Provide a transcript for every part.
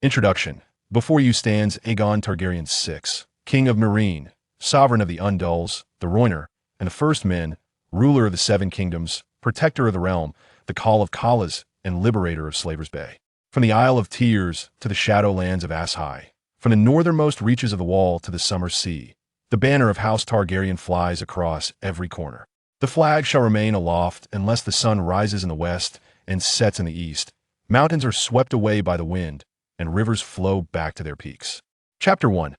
Introduction. Before you stands Aegon Targaryen VI, King of Meereen, Sovereign of the Undulls, the Roiner, and the First Men, Ruler of the Seven Kingdoms, Protector of the Realm, the Khal of Khals, and Liberator of Slaver's Bay. From the Isle of Tears to the Shadowlands of Asshai, from the northernmost reaches of the Wall to the Summer Sea, the banner of House Targaryen flies across every corner. The flag shall remain aloft unless the sun rises in the west and sets in the east. Mountains are swept away by the wind, and rivers flow back to their peaks. Chapter 1.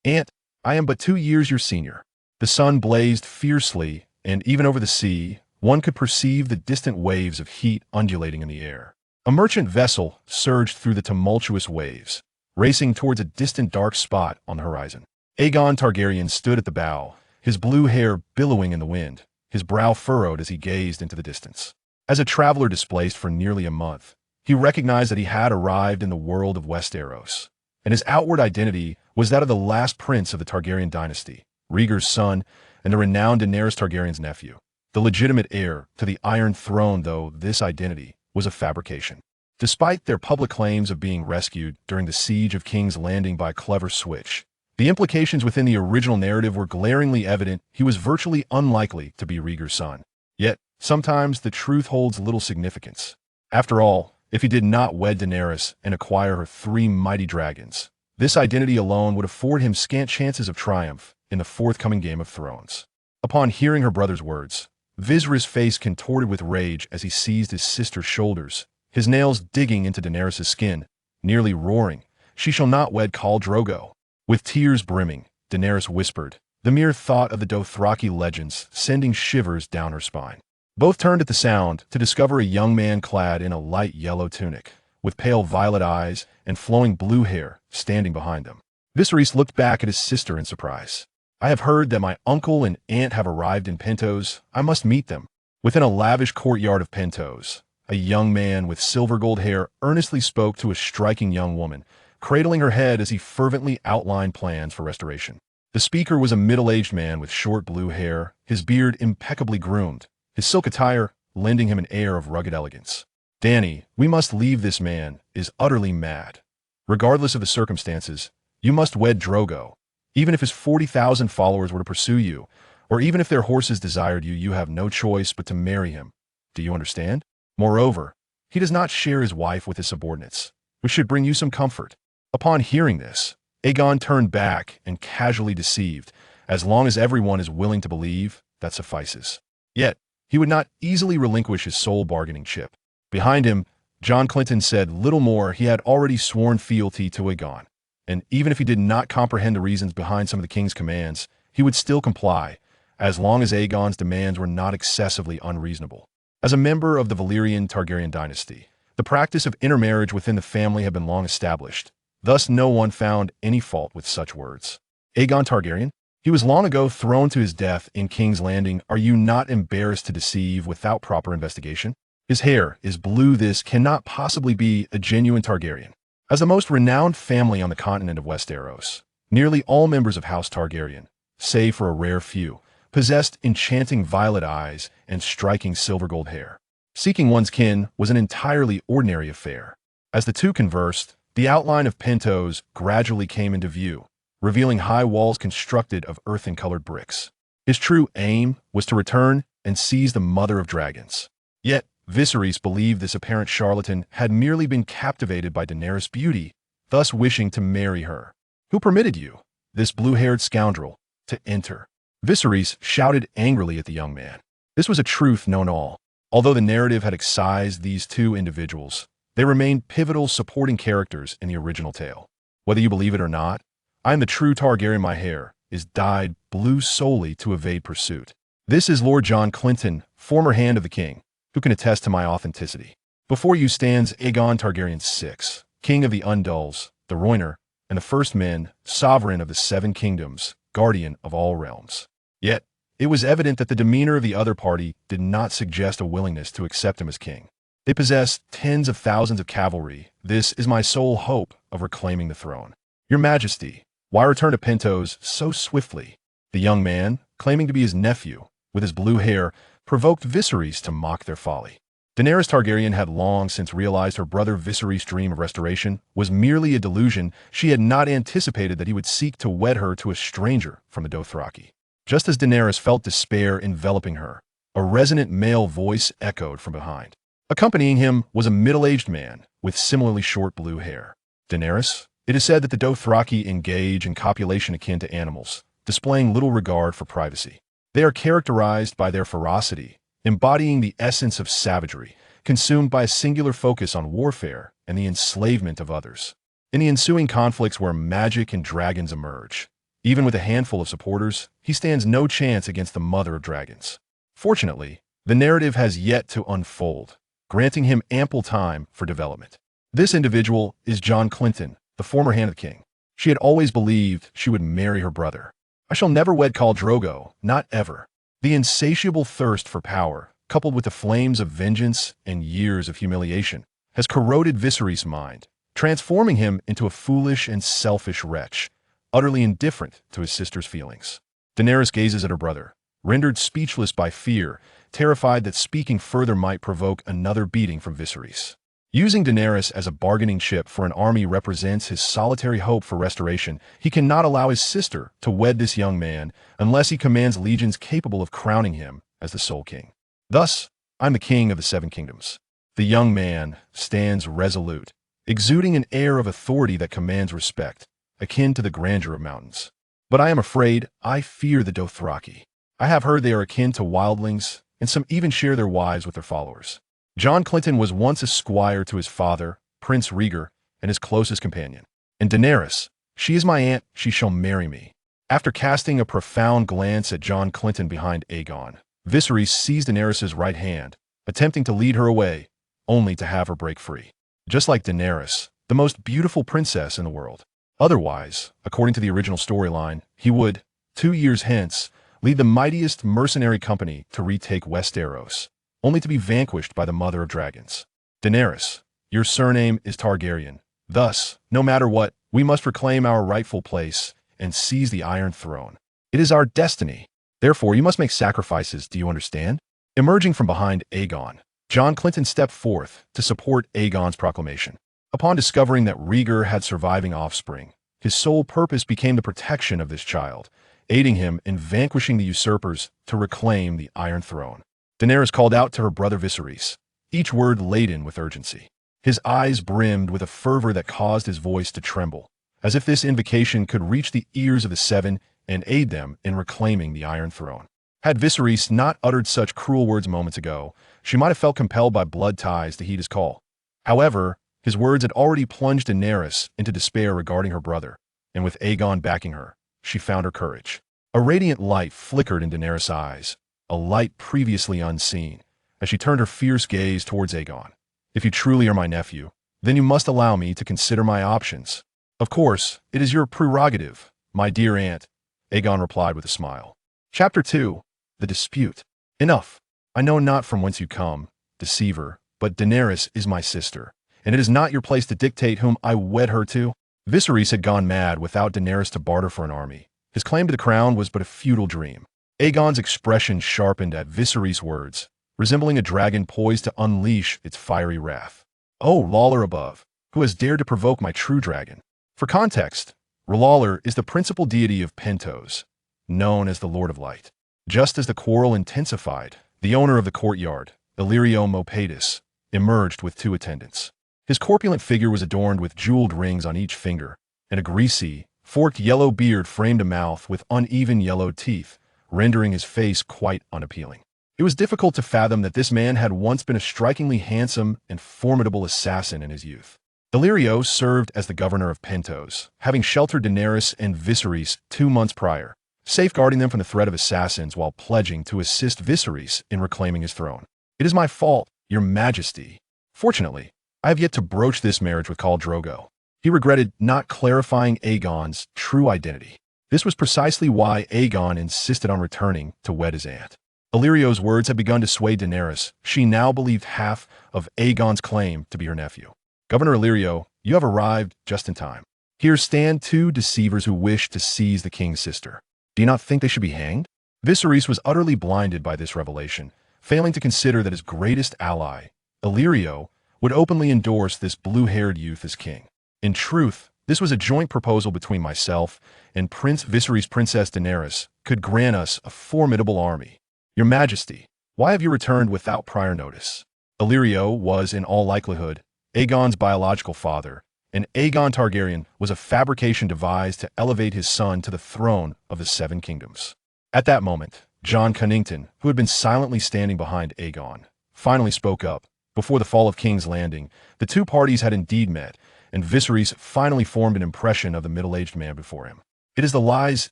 Aunt, I am but 2 years your senior. The sun blazed fiercely, and even over the sea, one could perceive the distant waves of heat undulating in the air. A merchant vessel surged through the tumultuous waves, racing towards a distant dark spot on the horizon. Aegon Targaryen stood at the bow, his blue hair billowing in the wind, his brow furrowed as he gazed into the distance. As a traveler displaced for nearly a month, he recognized that he had arrived in the world of Westeros, and his outward identity was that of the last prince of the Targaryen dynasty, Rhaegar's son, and the renowned Daenerys Targaryen's nephew, the legitimate heir to the Iron Throne, though this identity was a fabrication. Despite their public claims of being rescued during the siege of King's Landing by a clever switch, the implications within the original narrative were glaringly evident. He was virtually unlikely to be Rhaegar's son. Yet, sometimes the truth holds little significance. After all, if he did not wed Daenerys and acquire her 3 mighty dragons, this identity alone would afford him scant chances of triumph in the forthcoming Game of Thrones. Upon hearing her brother's words, Viserys' face contorted with rage as he seized his sister's shoulders, his nails digging into Daenerys' skin, nearly roaring, "She shall not wed Khal Drogo." With tears brimming, Daenerys whispered, the mere thought of the Dothraki legends sending shivers down her spine. Both turned at the sound to discover a young man clad in a light yellow tunic, with pale violet eyes and flowing blue hair standing behind them. Viserys looked back at his sister in surprise. "I have heard that my uncle and aunt have arrived in Pentos. I must meet them." Within a lavish courtyard of Pentos, a young man with silver gold hair earnestly spoke to a striking young woman, cradling her head as he fervently outlined plans for restoration. The speaker was a middle-aged man with short blue hair, his beard impeccably groomed, his silk attire lending him an air of rugged elegance. "Dany, we must leave this man is utterly mad. Regardless of the circumstances, you must wed Drogo. Even if his 40,000 followers were to pursue you, or even if their horses desired you, you have no choice but to marry him. Do you understand? Moreover, he does not share his wife with his subordinates, which should bring you some comfort." Upon hearing this, Aegon turned back and casually deceived. As long as everyone is willing to believe, that suffices. Yet, he would not easily relinquish his sole bargaining chip. Behind him, Jon Clinton said little more. He had already sworn fealty to Aegon, and even if he did not comprehend the reasons behind some of the king's commands, he would still comply, as long as Aegon's demands were not excessively unreasonable. As a member of the Valyrian Targaryen dynasty, the practice of intermarriage within the family had been long established. Thus no one found any fault with such words. Aegon Targaryen? He was long ago thrown to his death in King's Landing. Are you not embarrassed to deceive without proper investigation? His hair is blue. This cannot possibly be a genuine Targaryen. As the most renowned family on the continent of Westeros, nearly all members of House Targaryen, save for a rare few, possessed enchanting violet eyes and striking silver gold hair. Seeking one's kin was an entirely ordinary affair. As the two conversed, the outline of Pentos gradually came into view, revealing high walls constructed of earthen-colored bricks. His true aim was to return and seize the mother of dragons. Yet, Viserys believed this apparent charlatan had merely been captivated by Daenerys' beauty, thus wishing to marry her. "Who permitted you, this blue-haired scoundrel, to enter?" Viserys shouted angrily at the young man. This was a truth known all. Although the narrative had excised these two individuals, they remained pivotal supporting characters in the original tale. Whether you believe it or not, I am the true Targaryen. My hair is dyed blue solely to evade pursuit. This is Lord Jon Clinton, former Hand of the King, who can attest to my authenticity. Before you stands Aegon Targaryen VI, King of the Undulls, the Roiner, and the First Men, Sovereign of the Seven Kingdoms, Guardian of all realms. Yet, it was evident that the demeanor of the other party did not suggest a willingness to accept him as king. They possess tens of thousands of cavalry. This is my sole hope of reclaiming the throne. Your Majesty, why return to Pentos so swiftly? The young man, claiming to be his nephew, with his blue hair, provoked Viserys to mock their folly. Daenerys Targaryen had long since realized her brother Viserys' dream of restoration was merely a delusion. She had not anticipated that he would seek to wed her to a stranger from the Dothraki. Just as Daenerys felt despair enveloping her, a resonant male voice echoed from behind. Accompanying him was a middle-aged man with similarly short blue hair. Daenerys, it is said that the Dothraki engage in copulation akin to animals, displaying little regard for privacy. They are characterized by their ferocity, embodying the essence of savagery, consumed by a singular focus on warfare and the enslavement of others. In the ensuing conflicts where magic and dragons emerge, even with a handful of supporters, he stands no chance against the mother of dragons. Fortunately, the narrative has yet to unfold, granting him ample time for development. This individual is Jon Clinton, the former Hand of the King. She had always believed she would marry her brother. I shall never wed Khal Drogo, not ever. The insatiable thirst for power, coupled with the flames of vengeance and years of humiliation, has corroded Viserys' mind, transforming him into a foolish and selfish wretch, utterly indifferent to his sister's feelings. Daenerys gazes at her brother, rendered speechless by fear, terrified that speaking further might provoke another beating from Viserys. Using Daenerys as a bargaining chip for an army represents his solitary hope for restoration. He cannot allow his sister to wed this young man unless he commands legions capable of crowning him as the sole king. Thus, I'm the king of the Seven Kingdoms. The young man stands resolute, exuding an air of authority that commands respect, akin to the grandeur of mountains. But I am afraid, I fear the Dothraki. I have heard they are akin to wildlings, and some even share their wives with their followers. Jon Clinton was once a squire to his father, Prince Rhaegar, and his closest companion. And Daenerys, she is my aunt, she shall marry me. After casting a profound glance at Jon Clinton behind Aegon, Viserys seized Daenerys' right hand, attempting to lead her away, only to have her break free. Just like Daenerys, the most beautiful princess in the world. Otherwise, according to the original storyline, he would, 2 years hence, lead the mightiest mercenary company to retake Westeros, only to be vanquished by the mother of dragons. Daenerys, your surname is Targaryen. Thus, no matter what, we must reclaim our rightful place and seize the Iron Throne. It is our destiny. Therefore, you must make sacrifices, do you understand? Emerging from behind Aegon, Jon Clinton stepped forth to support Aegon's proclamation. Upon discovering that Rhaegar had surviving offspring, his sole purpose became the protection of this child, aiding him in vanquishing the usurpers to reclaim the Iron Throne. Daenerys called out to her brother Viserys, each word laden with urgency. His eyes brimmed with a fervor that caused his voice to tremble, as if this invocation could reach the ears of the Seven and aid them in reclaiming the Iron Throne. Had Viserys not uttered such cruel words moments ago, she might have felt compelled by blood ties to heed his call. However, his words had already plunged Daenerys into despair regarding her brother, and with Aegon backing her, she found her courage. A radiant light flickered in Daenerys' eyes, a light previously unseen, as she turned her fierce gaze towards Aegon. If you truly are my nephew, then you must allow me to consider my options. Of course, it is your prerogative, my dear aunt, Aegon replied with a smile. Chapter 2. The Dispute. Enough. I know not from whence you come, deceiver, but Daenerys is my sister, and it is not your place to dictate whom I wed her to. Viserys had gone mad without Daenerys to barter for an army. His claim to the crown was but a futile dream. Aegon's expression sharpened at Viserys' words, resembling a dragon poised to unleash its fiery wrath. "Oh, Lawler above, who has dared to provoke my true dragon?" For context, Lawler is the principal deity of Pentos, known as the Lord of Light. Just as the quarrel intensified, the owner of the courtyard, Illyrio Mopatis, emerged with 2 attendants. His corpulent figure was adorned with jeweled rings on each finger, and a greasy, forked yellow beard framed a mouth with uneven yellowed teeth, rendering his face quite unappealing. It was difficult to fathom that this man had once been a strikingly handsome and formidable assassin in his youth. Illyrio served as the governor of Pentos, having sheltered Daenerys and Viserys 2 months prior, safeguarding them from the threat of assassins while pledging to assist Viserys in reclaiming his throne. "It is my fault, your majesty. Fortunately, I have yet to broach this marriage with Khal Drogo." He regretted not clarifying Aegon's true identity. This was precisely why Aegon insisted on returning to wed his aunt. Illyrio's words had begun to sway Daenerys. She now believed half of Aegon's claim to be her nephew. "Governor Illyrio, you have arrived just in time. Here stand 2 deceivers who wish to seize the king's sister. Do you not think they should be hanged?" Viserys was utterly blinded by this revelation, failing to consider that his greatest ally, Illyrio, would openly endorse this blue-haired youth as king. In truth, this was a joint proposal between myself and Prince Viserys Princess Daenerys could grant us a formidable army. Your Majesty, why have you returned without prior notice? Illyrio was, in all likelihood, Aegon's biological father, and Aegon Targaryen was a fabrication devised to elevate his son to the throne of the Seven Kingdoms. At that moment, Jon Cunnington, who had been silently standing behind Aegon, finally spoke up. Before the fall of King's Landing, the two parties had indeed met, and Viserys finally formed an impression of the middle-aged man before him. It is the lies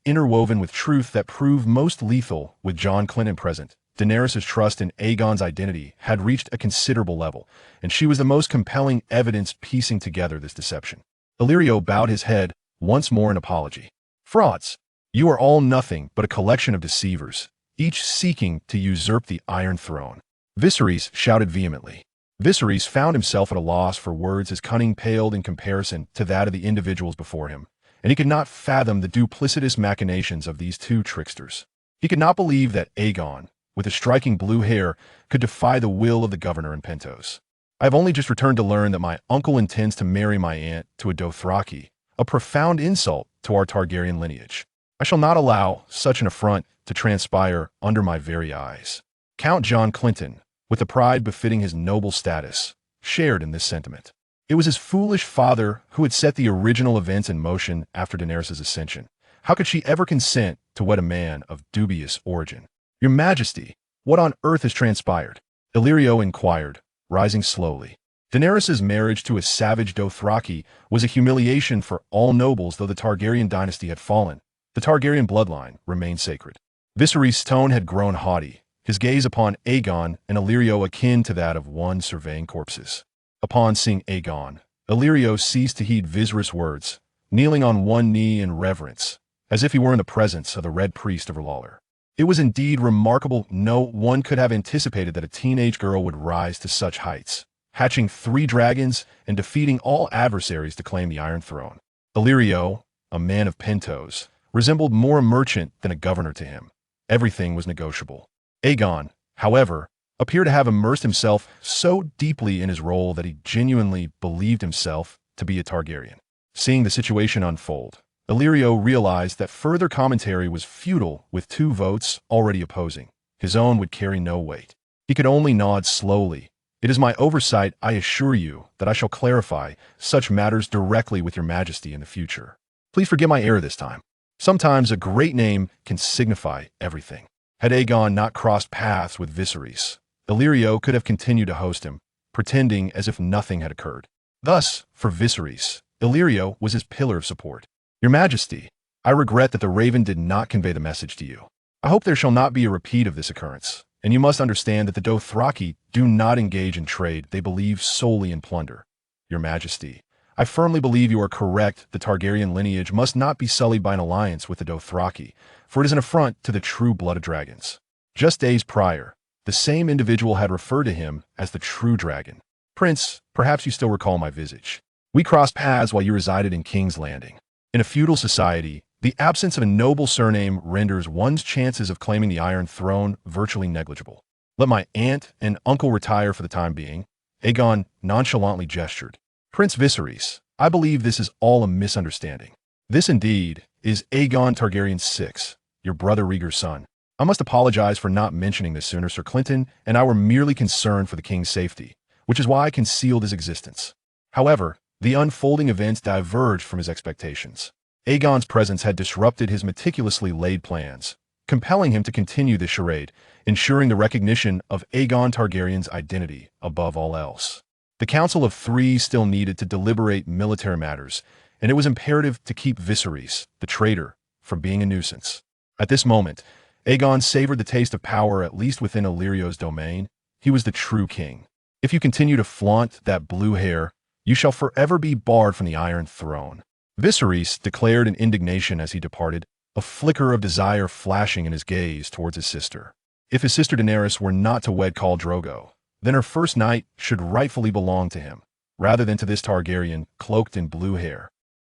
interwoven with truth that prove most lethal. With Jon Clinton present, Daenerys' trust in Aegon's identity had reached a considerable level, and she was the most compelling evidence piecing together this deception. Illyrio bowed his head once more in apology. Frauds! You are all nothing but a collection of deceivers, each seeking to usurp the Iron Throne. Viserys shouted vehemently. Viserys found himself at a loss for words. His cunning paled in comparison to that of the individuals before him, and he could not fathom the duplicitous machinations of these two tricksters. He could not believe that Aegon, with his striking blue hair, could defy the will of the governor in Pentos. I have only just returned to learn that my uncle intends to marry my aunt to a Dothraki, a profound insult to our Targaryen lineage. I shall not allow such an affront to transpire under my very eyes. Count Jon Clinton, with the pride befitting his noble status, shared in this sentiment. It was his foolish father who had set the original events in motion after Daenerys' ascension. How could she ever consent to wed a man of dubious origin? Your Majesty, what on earth has transpired? Illyrio inquired, rising slowly. Daenerys' marriage to a savage Dothraki was a humiliation for all nobles. Though the Targaryen dynasty had fallen, the Targaryen bloodline remained sacred. Viserys' tone had grown haughty, his gaze upon Aegon and Illyrio akin to that of one surveying corpses. Upon seeing Aegon, Illyrio ceased to heed Viserys' words, kneeling on one knee in reverence, as if he were in the presence of the Red Priest of R'hllor. It was indeed remarkable. No one could have anticipated that a teenage girl would rise to such heights, hatching 3 dragons and defeating all adversaries to claim the Iron Throne. Illyrio, a man of Pentos, resembled more a merchant than a governor to him. Everything was negotiable. Aegon, however, appeared to have immersed himself so deeply in his role that he genuinely believed himself to be a Targaryen. Seeing the situation unfold, Illyrio realized that further commentary was futile. With 2 votes already opposing, his own would carry no weight. He could only nod slowly. It is my oversight, I assure you, that I shall clarify such matters directly with your Majesty in the future. Please forgive my error this time. Sometimes a great name can signify everything. Had Aegon not crossed paths with Viserys, Illyrio could have continued to host him, pretending as if nothing had occurred. Thus, for Viserys, Illyrio was his pillar of support. Your Majesty, I regret that the Raven did not convey the message to you. I hope there shall not be a repeat of this occurrence, and you must understand that the Dothraki do not engage in trade. They believe solely in plunder. Your Majesty, I firmly believe you are correct. The Targaryen lineage must not be sullied by an alliance with the Dothraki, for it is an affront to the true blood of dragons. Just days prior, the same individual had referred to him as the true dragon. Prince, perhaps you still recall my visage. We crossed paths while you resided in King's Landing. In a feudal society, the absence of a noble surname renders one's chances of claiming the Iron Throne virtually negligible. Let my aunt and uncle retire for the time being. Aegon nonchalantly gestured. Prince Viserys, I believe this is all a misunderstanding. This indeed is Aegon Targaryen VI, your brother Rhaegar's son. I must apologize for not mentioning this sooner. Sir Clinton and I were merely concerned for the king's safety, which is why I concealed his existence. However, the unfolding events diverged from his expectations. Aegon's presence had disrupted his meticulously laid plans, compelling him to continue this charade, ensuring the recognition of Aegon Targaryen's identity above all else. The Council of Three still needed to deliberate military matters, and it was imperative to keep Viserys, the traitor, from being a nuisance. At this moment, Aegon savored the taste of power, at least within Illyrio's domain. He was the true king. If you continue to flaunt that blue hair, you shall forever be barred from the Iron Throne. Viserys declared in indignation as he departed, a flicker of desire flashing in his gaze towards his sister. If his sister Daenerys were not to wed Khal Drogo, then her first night should rightfully belong to him, rather than to this Targaryen cloaked in blue hair.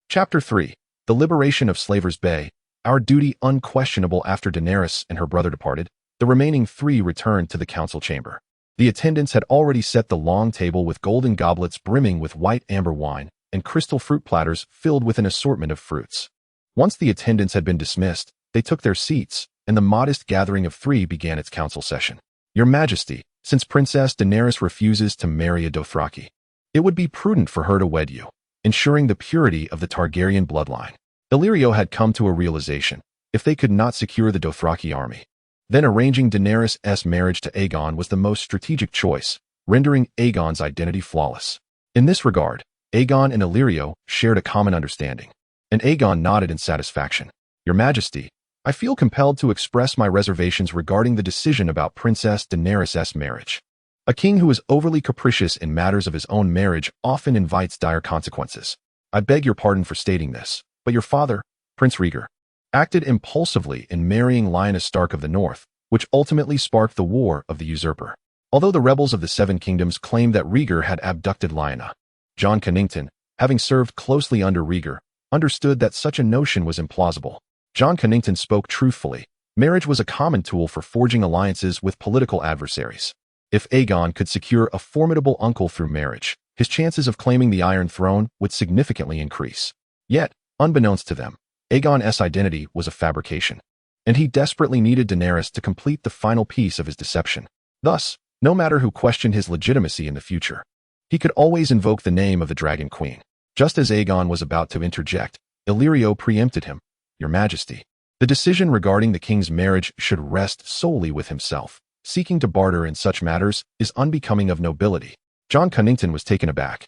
Chapter 3. The Liberation of Slavers Bay. Our duty unquestionable. After Daenerys and her brother departed, the remaining 3 returned to the council chamber. The attendants had already set the long table with golden goblets brimming with white amber wine and crystal fruit platters filled with an assortment of fruits. Once the attendants had been dismissed, they took their seats, and the modest gathering of three began its council session. Your Majesty, since Princess Daenerys refuses to marry a Dothraki, it would be prudent for her to wed you, ensuring the purity of the Targaryen bloodline. Illyrio had come to a realization: if they could not secure the Dothraki army, then arranging Daenerys' marriage to Aegon was the most strategic choice, rendering Aegon's identity flawless. In this regard, Aegon and Illyrio shared a common understanding, and Aegon nodded in satisfaction. Your Majesty, I feel compelled to express my reservations regarding the decision about Princess Daenerys' marriage. A king who is overly capricious in matters of his own marriage often invites dire consequences. I beg your pardon for stating this, but your father, Prince Rhaegar, acted impulsively in marrying Lyanna Stark of the North, which ultimately sparked the War of the Usurper. Although the rebels of the Seven Kingdoms claimed that Rhaegar had abducted Lyanna, Jon Connington, having served closely under Rhaegar, understood that such a notion was implausible. Jon Connington spoke truthfully. Marriage was a common tool for forging alliances with political adversaries. If Aegon could secure a formidable uncle through marriage, his chances of claiming the Iron Throne would significantly increase. Yet, unbeknownst to them, Aegon's identity was a fabrication, and he desperately needed Daenerys to complete the final piece of his deception. Thus, no matter who questioned his legitimacy in the future, he could always invoke the name of the Dragon Queen. Just as Aegon was about to interject, Illyrio preempted him. Your Majesty, the decision regarding the king's marriage should rest solely with himself. Seeking to barter in such matters is unbecoming of nobility. Jon Connington was taken aback,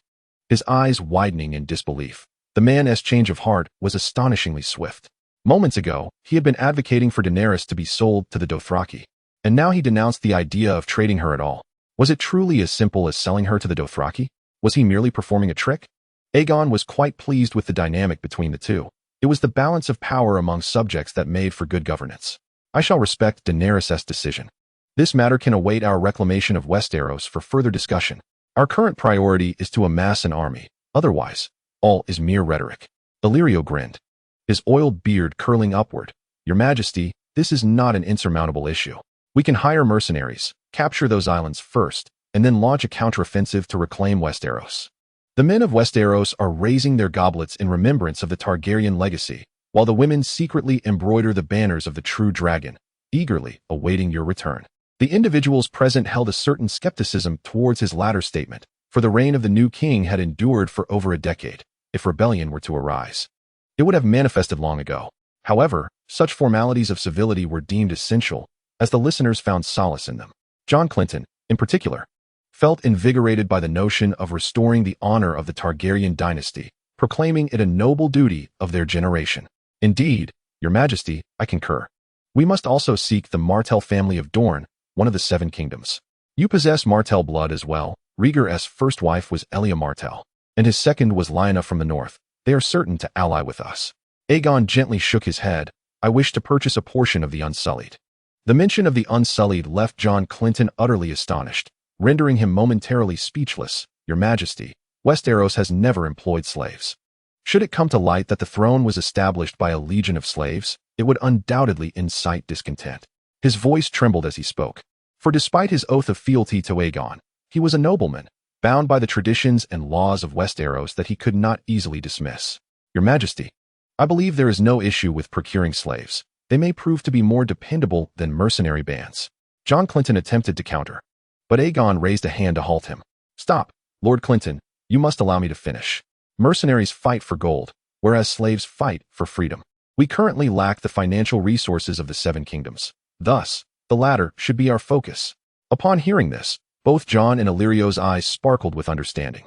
his eyes widening in disbelief. The man's change of heart was astonishingly swift. Moments ago, he had been advocating for Daenerys to be sold to the Dothraki, and now he denounced the idea of trading her at all. Was it truly as simple as selling her to the Dothraki? Was he merely performing a trick? Aegon was quite pleased with the dynamic between the two. It was the balance of power among subjects that made for good governance. I shall respect Daenerys' decision. This matter can await our reclamation of Westeros for further discussion. Our current priority is to amass an army. Otherwise, all is mere rhetoric. Illyrio grinned, his oiled beard curling upward. Your Majesty, this is not an insurmountable issue. We can hire mercenaries, capture those islands first, and then launch a counteroffensive to reclaim Westeros. The men of Westeros are raising their goblets in remembrance of the Targaryen legacy, while the women secretly embroider the banners of the true dragon, eagerly awaiting your return. The individuals present held a certain skepticism towards his latter statement, for the reign of the new king had endured for over a decade. If rebellion were to arise, it would have manifested long ago. However, such formalities of civility were deemed essential, as the listeners found solace in them. Jon Clinton, in particular, felt invigorated by the notion of restoring the honor of the Targaryen dynasty, proclaiming it a noble duty of their generation. Indeed, Your Majesty, I concur. We must also seek the Martell family of Dorne, one of the Seven Kingdoms. You possess Martell blood as well. Rhaegar's first wife was Elia Martell, and his second was Lyanna from the north. They are certain to ally with us. Aegon gently shook his head. I wish to purchase a portion of the Unsullied. The mention of the Unsullied left Jon Clinton utterly astonished, rendering him momentarily speechless. Your Majesty, Westeros has never employed slaves. Should it come to light that the throne was established by a legion of slaves, it would undoubtedly incite discontent. His voice trembled as he spoke, for despite his oath of fealty to Aegon, he was a nobleman, bound by the traditions and laws of Westeros that he could not easily dismiss. Your Majesty, I believe there is no issue with procuring slaves. They may prove to be more dependable than mercenary bands. Jon Clinton attempted to counter, but Aegon raised a hand to halt him. Stop, Lord Clinton, you must allow me to finish. Mercenaries fight for gold, whereas slaves fight for freedom. We currently lack the financial resources of the Seven Kingdoms. Thus, the latter should be our focus. Upon hearing this, both Jon and Illyrio's eyes sparkled with understanding.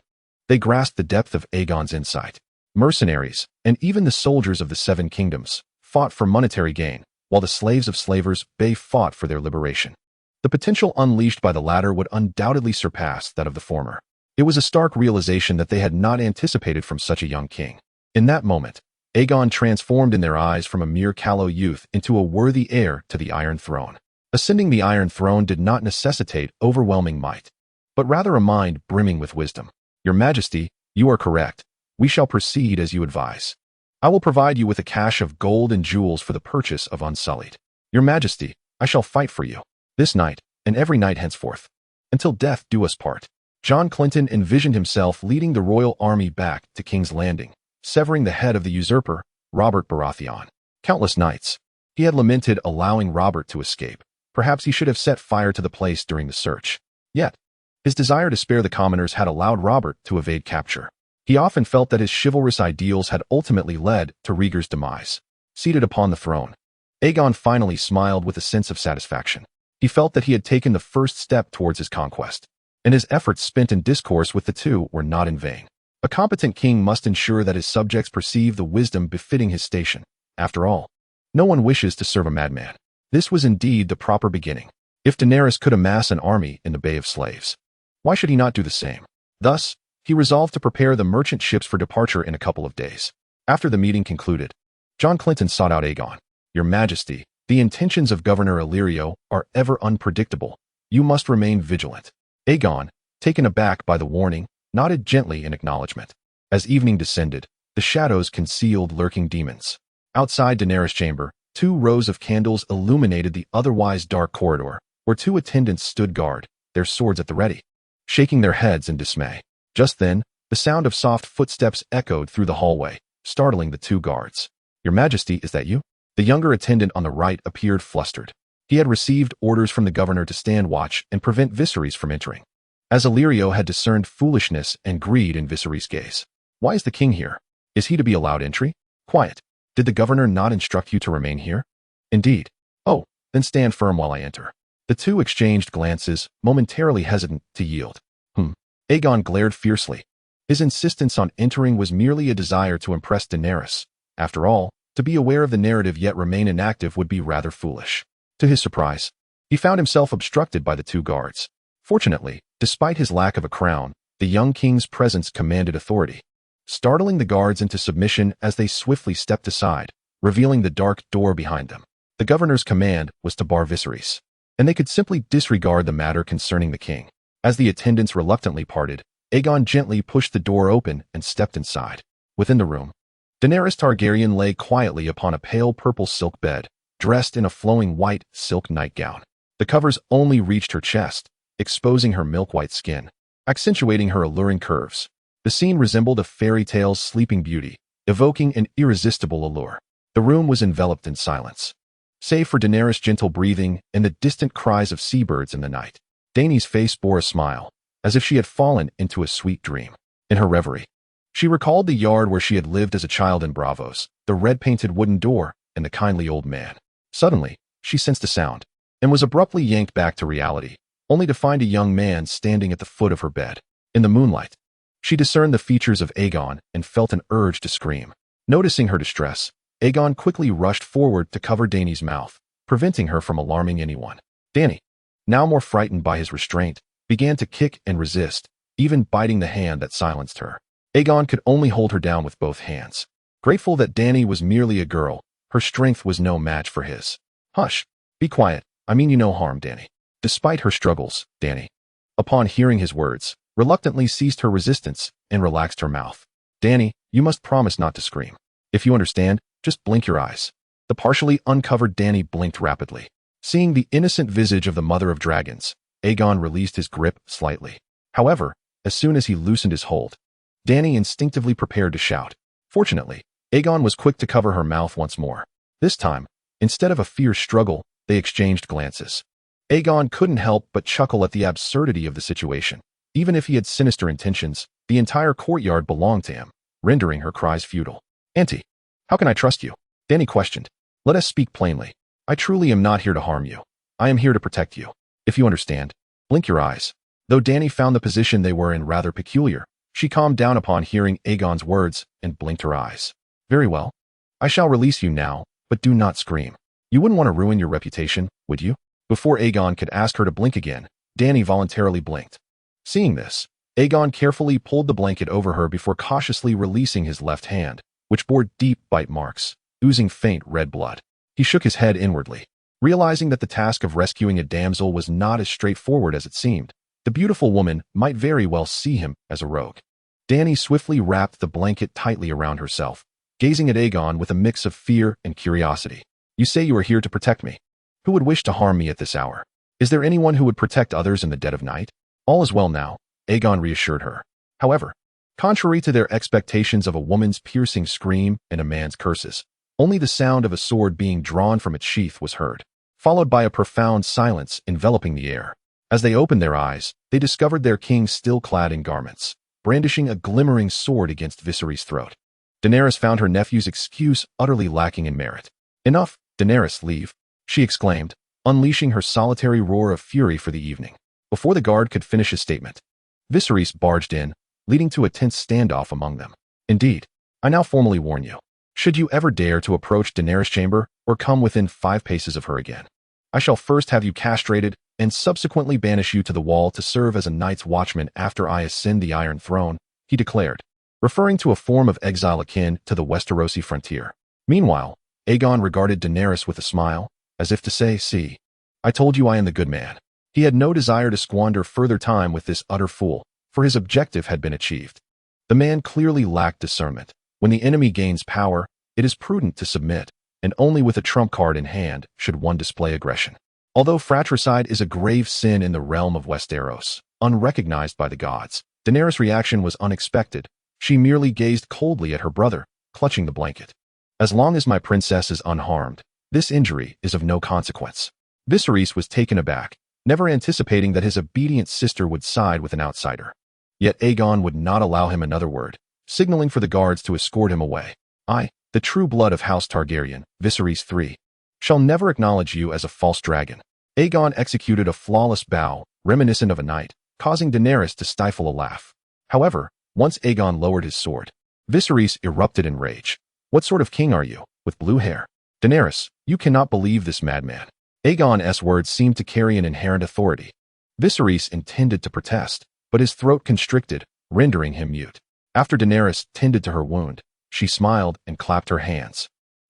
They grasped the depth of Aegon's insight. Mercenaries, and even the soldiers of the Seven Kingdoms, fought for monetary gain, while the slaves of slavers bay fought for their liberation. The potential unleashed by the latter would undoubtedly surpass that of the former. It was a stark realization that they had not anticipated from such a young king. In that moment, Aegon transformed in their eyes from a mere callow youth into a worthy heir to the Iron Throne. Ascending the Iron Throne did not necessitate overwhelming might, but rather a mind brimming with wisdom. Your Majesty, you are correct. We shall proceed as you advise. I will provide you with a cache of gold and jewels for the purchase of Unsullied. Your Majesty, I shall fight for you, this night, and every night henceforth. Until death do us part. John Clinton envisioned himself leading the royal army back to King's Landing, severing the head of the usurper, Robert Baratheon. Countless nights, he had lamented allowing Robert to escape. Perhaps he should have set fire to the place during the search. Yet, his desire to spare the commoners had allowed Robert to evade capture. He often felt that his chivalrous ideals had ultimately led to Rhaegar's demise. Seated upon the throne, Aegon finally smiled with a sense of satisfaction. He felt that he had taken the first step towards his conquest, and his efforts spent in discourse with the two were not in vain. A competent king must ensure that his subjects perceive the wisdom befitting his station. After all, no one wishes to serve a madman. This was indeed the proper beginning. If Daenerys could amass an army in the Bay of Slaves, why should he not do the same? Thus, he resolved to prepare the merchant ships for departure in a couple of days. After the meeting concluded, John Clinton sought out Aegon. Your Majesty, the intentions of Governor Illyrio are ever unpredictable. You must remain vigilant. Aegon, taken aback by the warning, nodded gently in acknowledgement. As evening descended, the shadows concealed lurking demons. Outside Daenerys' chamber, 2 rows of candles illuminated the otherwise dark corridor, where 2 attendants stood guard, their swords at the ready, shaking their heads in dismay. Just then, the sound of soft footsteps echoed through the hallway, startling the 2 guards. Your Majesty, is that you? The younger attendant on the right appeared flustered. He had received orders from the governor to stand watch and prevent Viserys from entering. As Illyrio had discerned foolishness and greed in Viserys' gaze. Why is the king here? Is he to be allowed entry? Quiet. Did the governor not instruct you to remain here? Indeed. Oh, then stand firm while I enter. The 2 exchanged glances, momentarily hesitant to yield. Aegon glared fiercely. His insistence on entering was merely a desire to impress Daenerys. After all, to be aware of the narrative yet remain inactive would be rather foolish. To his surprise, he found himself obstructed by the 2 guards. Fortunately, despite his lack of a crown, the young king's presence commanded authority, startling the guards into submission as they swiftly stepped aside, revealing the dark door behind them. The governor's command was to bar Viserys, and they could simply disregard the matter concerning the king. As the attendants reluctantly parted, Aegon gently pushed the door open and stepped inside. Within the room, Daenerys Targaryen lay quietly upon a pale purple silk bed, dressed in a flowing white silk nightgown. The covers only reached her chest, exposing her milk-white skin, accentuating her alluring curves. The scene resembled a fairy tale's sleeping beauty, evoking an irresistible allure. The room was enveloped in silence, save for Daenerys' gentle breathing and the distant cries of seabirds in the night. Dany's face bore a smile, as if she had fallen into a sweet dream. In her reverie, she recalled the yard where she had lived as a child in Bravos, the red-painted wooden door, and the kindly old man. Suddenly, she sensed a sound, and was abruptly yanked back to reality, only to find a young man standing at the foot of her bed. In the moonlight, she discerned the features of Aegon and felt an urge to scream. Noticing her distress, Aegon quickly rushed forward to cover Dany's mouth, preventing her from alarming anyone. Dany, now more frightened by his restraint, began to kick and resist, even biting the hand that silenced her. Aegon could only hold her down with both hands. Grateful that Dany was merely a girl, her strength was no match for his. Hush. Be quiet. I mean you no harm, Dany. Despite her struggles, Dany, upon hearing his words, reluctantly ceased her resistance and relaxed her mouth. Dany, you must promise not to scream. If you understand, just blink your eyes. The partially uncovered Dany blinked rapidly. Seeing the innocent visage of the mother of dragons, Aegon released his grip slightly. However, as soon as he loosened his hold, Dany instinctively prepared to shout. Fortunately, Aegon was quick to cover her mouth once more. This time, instead of a fierce struggle, they exchanged glances. Aegon couldn't help but chuckle at the absurdity of the situation. Even if he had sinister intentions, the entire courtyard belonged to him, rendering her cries futile. Auntie, how can I trust you? Dany questioned. Let us speak plainly. I truly am not here to harm you. I am here to protect you. If you understand, blink your eyes. Though Dany found the position they were in rather peculiar, she calmed down upon hearing Aegon's words and blinked her eyes. Very well. I shall release you now, but do not scream. You wouldn't want to ruin your reputation, would you? Before Aegon could ask her to blink again, Dany voluntarily blinked. Seeing this, Aegon carefully pulled the blanket over her before cautiously releasing his left hand, which bore deep bite marks, oozing faint red blood. He shook his head inwardly, realizing that the task of rescuing a damsel was not as straightforward as it seemed. The beautiful woman might very well see him as a rogue. Dany swiftly wrapped the blanket tightly around herself, gazing at Aegon with a mix of fear and curiosity. You say you are here to protect me. Who would wish to harm me at this hour? Is there anyone who would protect others in the dead of night? All is well now, Aegon reassured her. However, contrary to their expectations of a woman's piercing scream and a man's curses, only the sound of a sword being drawn from its sheath was heard, followed by a profound silence enveloping the air. As they opened their eyes, they discovered their king still clad in garments, brandishing a glimmering sword against Viserys' throat. Daenerys found her nephew's excuse utterly lacking in merit. "Enough, Daenerys, leave," she exclaimed, unleashing her solitary roar of fury for the evening. Before the guard could finish his statement, Viserys barged in, leading to a tense standoff among them. "Indeed, I now formally warn you. Should you ever dare to approach Daenerys' chamber or come within 5 paces of her again, I shall first have you castrated and subsequently banish you to the wall to serve as a night's watchman after I ascend the Iron Throne," he declared, referring to a form of exile akin to the Westerosi frontier. Meanwhile, Aegon regarded Daenerys with a smile, as if to say, "See, I told you I am the good man." He had no desire to squander further time with this utter fool, for his objective had been achieved. The man clearly lacked discernment. When the enemy gains power, it is prudent to submit, and only with a trump card in hand should one display aggression. Although fratricide is a grave sin in the realm of Westeros, unrecognized by the gods, Daenerys' reaction was unexpected. She merely gazed coldly at her brother, clutching the blanket. "As long as my princess is unharmed, this injury is of no consequence." Viserys was taken aback, never anticipating that his obedient sister would side with an outsider. Yet Aegon would not allow him another word, signaling for the guards to escort him away. "I, the true blood of House Targaryen, Viserys III, shall never acknowledge you as a false dragon." Aegon executed a flawless bow, reminiscent of a knight, causing Daenerys to stifle a laugh. However, once Aegon lowered his sword, Viserys erupted in rage. "What sort of king are you, with blue hair? Daenerys, you cannot believe this madman." Aegon's words seemed to carry an inherent authority. Viserys intended to protest, but his throat constricted, rendering him mute. After Daenerys tended to her wound, she smiled and clapped her hands,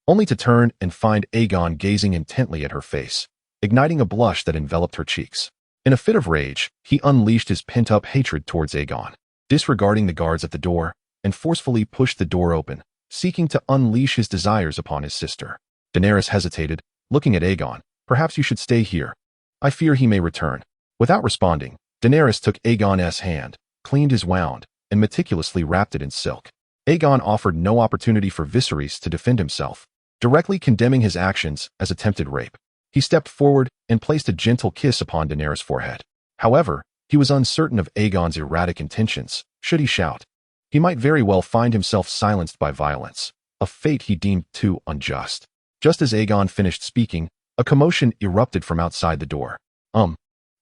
only to turn and find Aegon gazing intently at her face, igniting a blush that enveloped her cheeks. In a fit of rage, he unleashed his pent-up hatred towards Aegon, disregarding the guards at the door, and forcefully pushed the door open, seeking to unleash his desires upon his sister. Daenerys hesitated, looking at Aegon. "Perhaps you should stay here. I fear he may return." Without responding, Daenerys took Aegon's hand, cleaned his wound, and meticulously wrapped it in silk. Aegon offered no opportunity for Viserys to defend himself, directly condemning his actions as attempted rape. He stepped forward and placed a gentle kiss upon Daenerys' forehead. However, he was uncertain of Aegon's erratic intentions. Should he shout, he might very well find himself silenced by violence, a fate he deemed too unjust. Just as Aegon finished speaking, a commotion erupted from outside the door. I'm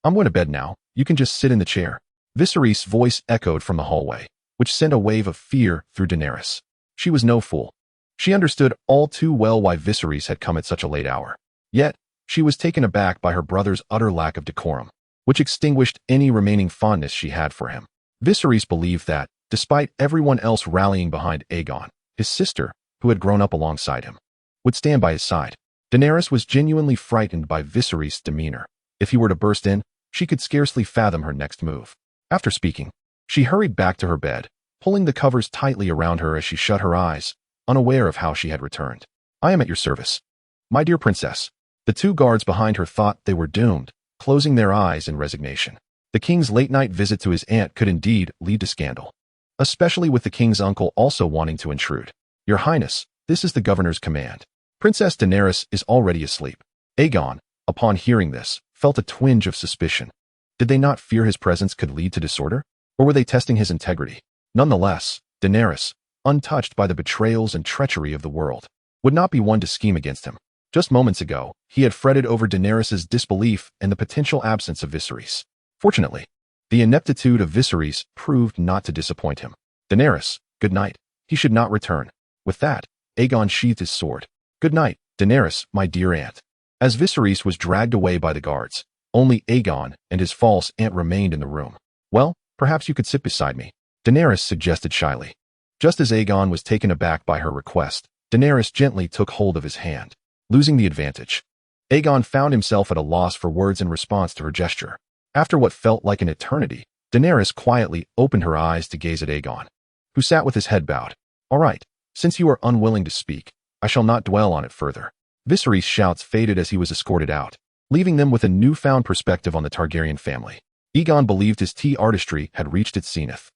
going to bed now. You can just sit in the chair." Viserys' voice echoed from the hallway, which sent a wave of fear through Daenerys. She was no fool. She understood all too well why Viserys had come at such a late hour. Yet, she was taken aback by her brother's utter lack of decorum, which extinguished any remaining fondness she had for him. Viserys believed that, despite everyone else rallying behind Aegon, his sister, who had grown up alongside him, would stand by his side. Daenerys was genuinely frightened by Viserys' demeanor. If he were to burst in, she could scarcely fathom her next move. After speaking, she hurried back to her bed, pulling the covers tightly around her as she shut her eyes, unaware of how she had returned. "I am at your service, my dear princess." The 2 guards behind her thought they were doomed, closing their eyes in resignation. The king's late-night visit to his aunt could indeed lead to scandal, especially with the king's uncle also wanting to intrude. "Your Highness, this is the governor's command. Princess Daenerys is already asleep." Aegon, upon hearing this, felt a twinge of suspicion. Did they not fear his presence could lead to disorder? Or were they testing his integrity? Nonetheless, Daenerys, untouched by the betrayals and treachery of the world, would not be one to scheme against him. Just moments ago, he had fretted over Daenerys' disbelief and the potential absence of Viserys. Fortunately, the ineptitude of Viserys proved not to disappoint him. "Daenerys, good night." He should not return. With that, Aegon sheathed his sword. "Good night, Daenerys, my dear aunt." As Viserys was dragged away by the guards, only Aegon and his false aunt remained in the room. "Well, perhaps you could sit beside me," Daenerys suggested shyly. Just as Aegon was taken aback by her request, Daenerys gently took hold of his hand, losing the advantage. Aegon found himself at a loss for words in response to her gesture. After what felt like an eternity, Daenerys quietly opened her eyes to gaze at Aegon, who sat with his head bowed. "All right, since you are unwilling to speak, I shall not dwell on it further." Viserys' shouts faded as he was escorted out, leaving them with a newfound perspective on the Targaryen family. Aegon believed his tea artistry had reached its zenith.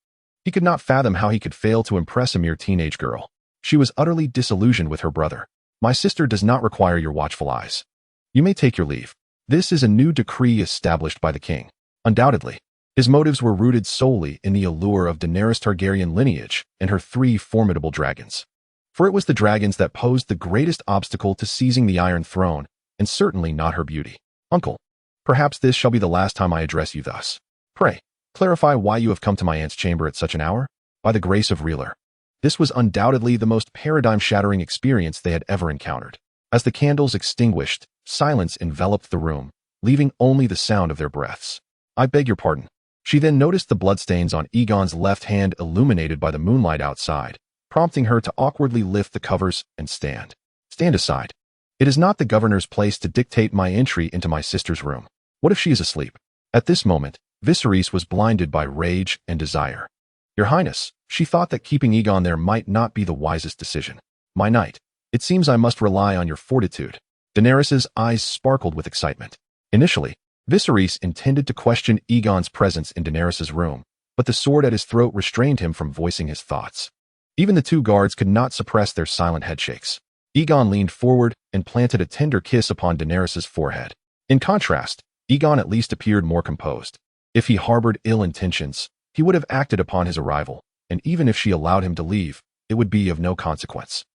He could not fathom how he could fail to impress a mere teenage girl. She was utterly disillusioned with her brother. My sister does not require your watchful eyes. You may take your leave. This is a new decree established by the king. Undoubtedly, his motives were rooted solely in the allure of Daenerys Targaryen lineage and her 3 formidable dragons. For it was the dragons that posed the greatest obstacle to seizing the Iron Throne, and certainly not her beauty. Uncle, perhaps this shall be the last time I address you thus. Pray, clarify why you have come to my aunt's chamber at such an hour? By the grace of Reeler. This was undoubtedly the most paradigm-shattering experience they had ever encountered. As the candles extinguished, silence enveloped the room, leaving only the sound of their breaths. I beg your pardon. She then noticed the bloodstains on Aegon's left hand illuminated by the moonlight outside, prompting her to awkwardly lift the covers and stand. Stand aside. It is not the governor's place to dictate my entry into my sister's room. What if she is asleep? At this moment, Viserys was blinded by rage and desire. Your Highness, she thought that keeping Aegon there might not be the wisest decision. My knight, it seems I must rely on your fortitude. Daenerys's eyes sparkled with excitement. Initially, Viserys intended to question Aegon's presence in Daenerys's room, but the sword at his throat restrained him from voicing his thoughts. Even the 2 guards could not suppress their silent headshakes. Aegon leaned forward and planted a tender kiss upon Daenerys's forehead. In contrast, Aegon at least appeared more composed. If he harbored ill intentions, he would have acted upon his arrival, and even if she allowed him to leave, it would be of no consequence.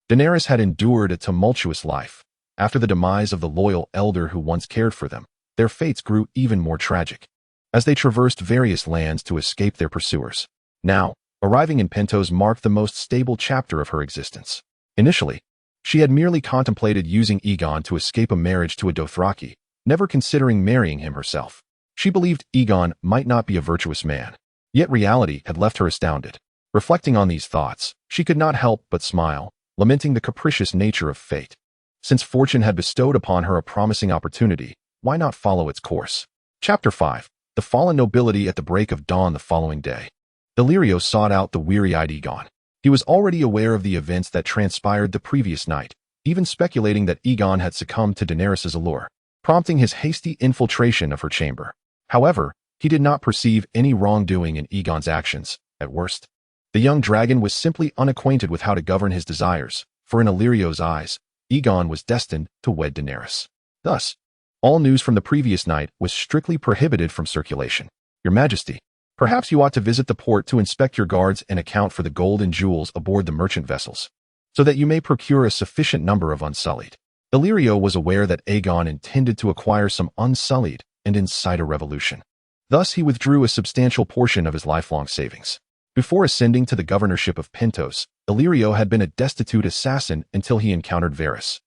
Daenerys had endured a tumultuous life. After the demise of the loyal elder who once cared for them, their fates grew even more tragic, as they traversed various lands to escape their pursuers. Now, arriving in Pentos marked the most stable chapter of her existence. Initially, she had merely contemplated using Aegon to escape a marriage to a Dothraki, never considering marrying him herself. She believed Aegon might not be a virtuous man, yet reality had left her astounded. Reflecting on these thoughts, she could not help but smile, lamenting the capricious nature of fate. Since fortune had bestowed upon her a promising opportunity, why not follow its course? Chapter 5. The fallen nobility at the break of dawn the following day. Illyrio sought out the weary-eyed Aegon. He was already aware of the events that transpired the previous night, even speculating that Aegon had succumbed to Daenerys' allure, prompting his hasty infiltration of her chamber. However, he did not perceive any wrongdoing in Aegon's actions. At worst, the young dragon was simply unacquainted with how to govern his desires, for in Illyrio's eyes, Aegon was destined to wed Daenerys. Thus, all news from the previous night was strictly prohibited from circulation. Your Majesty, perhaps you ought to visit the port to inspect your guards and account for the gold and jewels aboard the merchant vessels, so that you may procure a sufficient number of unsullied. Illyrio was aware that Aegon intended to acquire some unsullied and incite a revolution. Thus he withdrew a substantial portion of his lifelong savings. Before ascending to the governorship of Pentos, Illyrio had been a destitute assassin until he encountered Varys,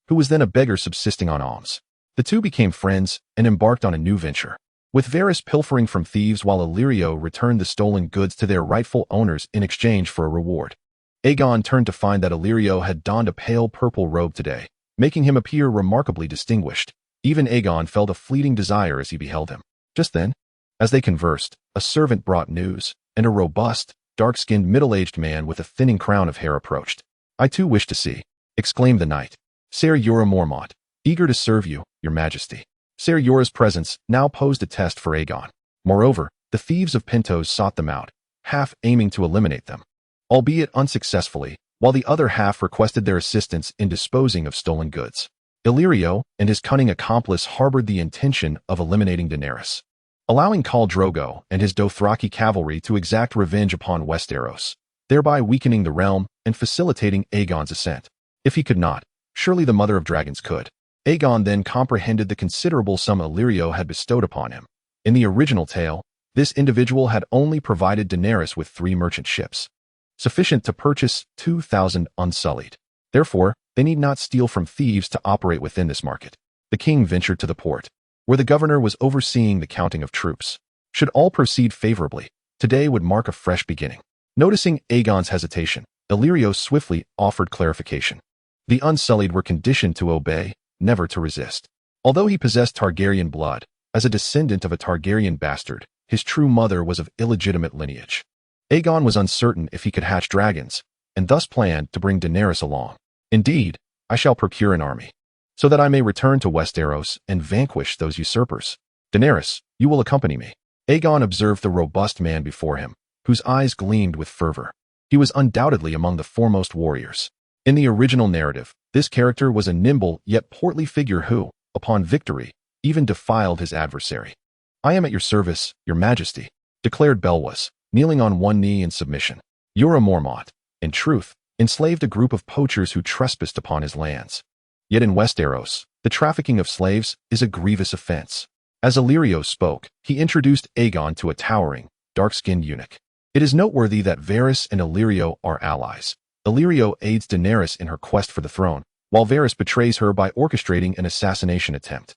who was then a beggar subsisting on alms. The two became friends and embarked on a new venture, with Varys pilfering from thieves while Illyrio returned the stolen goods to their rightful owners in exchange for a reward. Aegon turned to find that Illyrio had donned a pale purple robe today, making him appear remarkably distinguished. Even Aegon felt a fleeting desire as he beheld him. Just then, as they conversed, a servant brought news, and a robust, dark-skinned middle-aged man with a thinning crown of hair approached. I too wish to see, exclaimed the knight. Ser Jorah Mormont, eager to serve you, your majesty. Ser Jorah's presence now posed a test for Aegon. Moreover, the thieves of Pentos sought them out, half aiming to eliminate them, albeit unsuccessfully, while the other half requested their assistance in disposing of stolen goods. Illyrio and his cunning accomplice harbored the intention of eliminating Daenerys, allowing Khal Drogo and his Dothraki cavalry to exact revenge upon Westeros, thereby weakening the realm and facilitating Aegon's ascent. If he could not, surely the Mother of Dragons could. Aegon then comprehended the considerable sum Illyrio had bestowed upon him. In the original tale, this individual had only provided Daenerys with 3 merchant ships, sufficient to purchase 2,000 unsullied. Therefore, they need not steal from thieves to operate within this market. The king ventured to the port, where the governor was overseeing the counting of troops. Should all proceed favorably, today would mark a fresh beginning. Noticing Aegon's hesitation, Illyrio swiftly offered clarification. The unsullied were conditioned to obey, never to resist. Although he possessed Targaryen blood, as a descendant of a Targaryen bastard, his true mother was of illegitimate lineage. Aegon was uncertain if he could hatch dragons, and thus planned to bring Daenerys along. Indeed, I shall procure an army, so that I may return to Westeros and vanquish those usurpers. Daenerys, you will accompany me. Aegon observed the robust man before him, whose eyes gleamed with fervor. He was undoubtedly among the foremost warriors. In the original narrative, this character was a nimble yet portly figure who, upon victory, even defiled his adversary. "I am at your service, your majesty," declared Belwas, kneeling on one knee in submission. Jorah Mormont, in truth, enslaved a group of poachers who trespassed upon his lands. Yet in Westeros, the trafficking of slaves is a grievous offense. As Illyrio spoke, he introduced Aegon to a towering, dark-skinned eunuch. It is noteworthy that Varys and Illyrio are allies. Illyrio aids Daenerys in her quest for the throne, while Varys betrays her by orchestrating an assassination attempt.